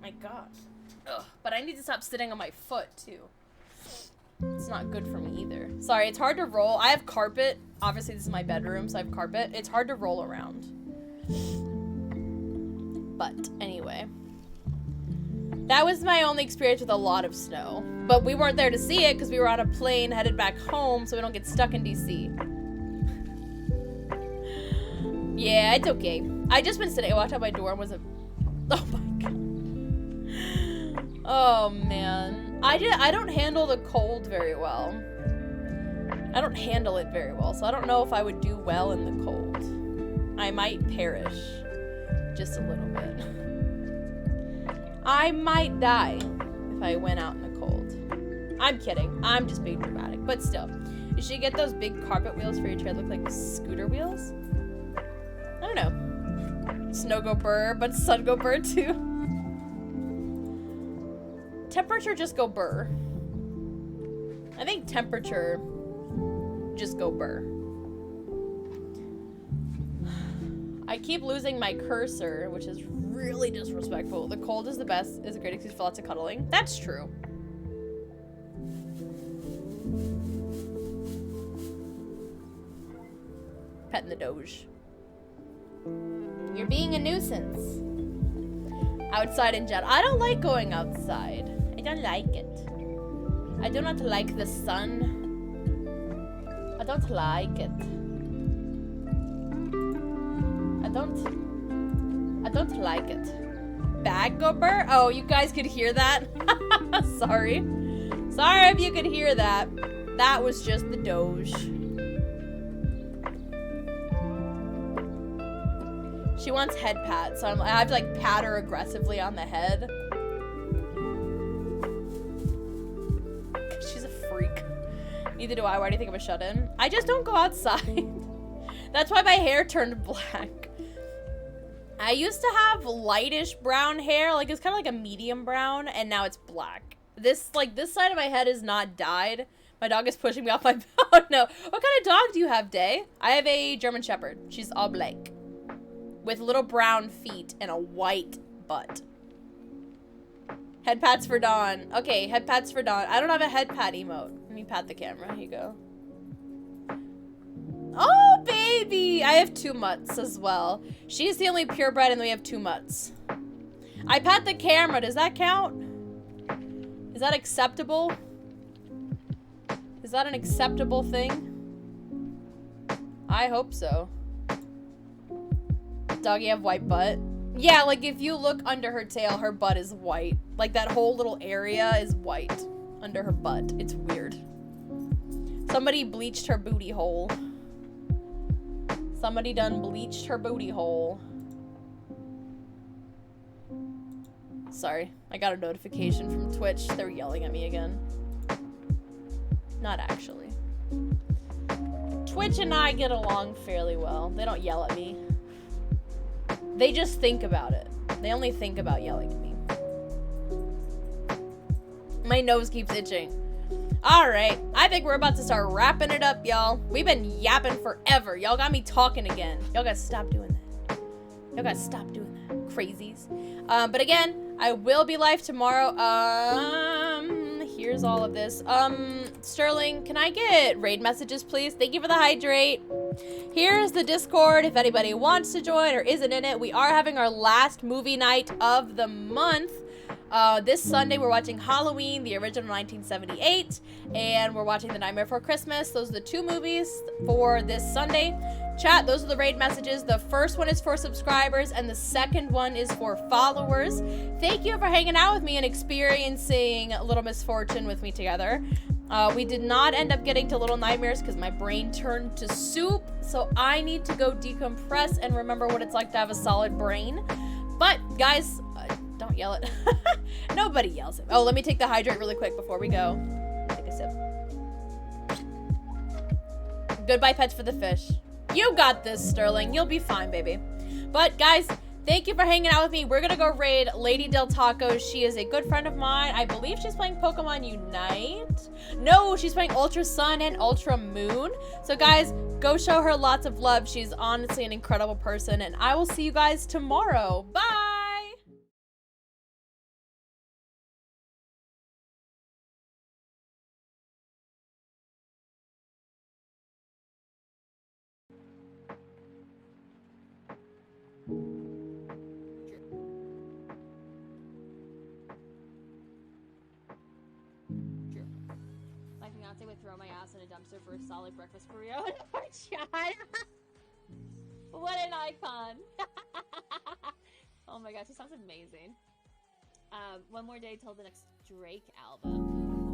[SPEAKER 1] My God. Ugh. But I need to stop sitting on my foot, too. It's not good for me either. Sorry, it's hard to roll. I have carpet. Obviously, this is my bedroom, so I have carpet. It's hard to roll around. But anyway. That was my only experience with a lot of snow. But we weren't there to see it because we were on a plane headed back home so we don't get stuck in DC. Yeah, it's okay. I just been sitting. I walked out my door and was a... Oh my God. Oh man. I don't handle the cold very well. I don't handle it very well, so I don't know if I would do well in the cold. I might perish. Just a little bit. I might die if I went out in the cold. I'm kidding. I'm just being dramatic. But still. You should get those big carpet wheels for your chair that look like scooter wheels. I don't know. Snow go burr, but sun go burr too. Temperature just go burr. I think temperature just go burr. I keep losing my cursor, which is really disrespectful. The cold is the best. Is a great excuse for lots of cuddling. That's true. Petting the Doge. You're being a nuisance. Outside in general. I don't like going outside. I don't like it. I do not like the sun. I don't like it. I don't like it. Bag go burr? Oh, you guys could hear that? Sorry. Sorry if you could hear that. That was just the Doge. She wants head pat, so I have to like pat her aggressively on the head. She's a freak. Neither do I. Why do you think I'm a shut-in? I just don't go outside. That's why my hair turned black. I used to have lightish brown hair, like it's kind of like a medium brown, and now it's black. This side of my head is not dyed. My dog is pushing me off my... Oh no. What kind of dog do you have, Day? I have a German Shepherd. She's all black. With little brown feet and a white butt. Head pats for Dawn. Okay, head pats for Dawn. I don't have a head pat emote. Let me pat the camera. Here you go. Oh, baby! I have 2 mutts as well. She's the only purebred and we have 2 mutts. I pat the camera. Does that count? Is that acceptable? Is that an acceptable thing? I hope so. Doggy have white butt. Yeah, like if you look under her tail, her butt is white. Like that whole little area is white under her butt. It's weird. Somebody bleached her booty hole. Somebody done bleached her booty hole. Sorry, I got a notification from Twitch. They're yelling at me again. Not actually. Twitch and I get along fairly well. They don't yell at me. They just think about it. They only think about yelling at me. My nose keeps itching. Alright, I think we're about to start wrapping it up, y'all. We've been yapping forever. Y'all got me talking again. Y'all gotta stop doing that. Y'all gotta stop doing that. Crazies. But again, I will be live tomorrow. Here's all of this. Sterling, can I get raid messages, please? Thank you for the hydrate. Here's the Discord if anybody wants to join or isn't in it. We are having our last movie night of the month. This Sunday, we're watching Halloween, the original 1978, and we're watching The Nightmare Before Christmas. Those are the two movies for this Sunday. Chat, those are the raid messages. The first one is for subscribers, and the second one is for followers. Thank you for hanging out with me and experiencing Little Misfortune with me together. We did not end up getting to Little Nightmares because my brain turned to soup, so I need to go decompress and remember what it's like to have a solid brain. But, guys, don't yell it. Nobody yells it. Oh, let me take the hydrate really quick before we go. Take a sip. Goodbye, pets for the fish. You got this, Sterling. You'll be fine, baby. But, guys, thank you for hanging out with me. We're gonna go raid Lady Del Taco. She is a good friend of mine. I believe she's playing Pokemon Unite. No, she's playing Ultra Sun and Ultra Moon. So, guys, go show her lots of love. She's honestly an incredible person. And I will see you guys tomorrow. Bye!
[SPEAKER 6] My fiance would throw my ass in a dumpster for a solid breakfast burrito and a shot. What an icon. Oh my gosh, he sounds amazing. One more day till the next Drake album.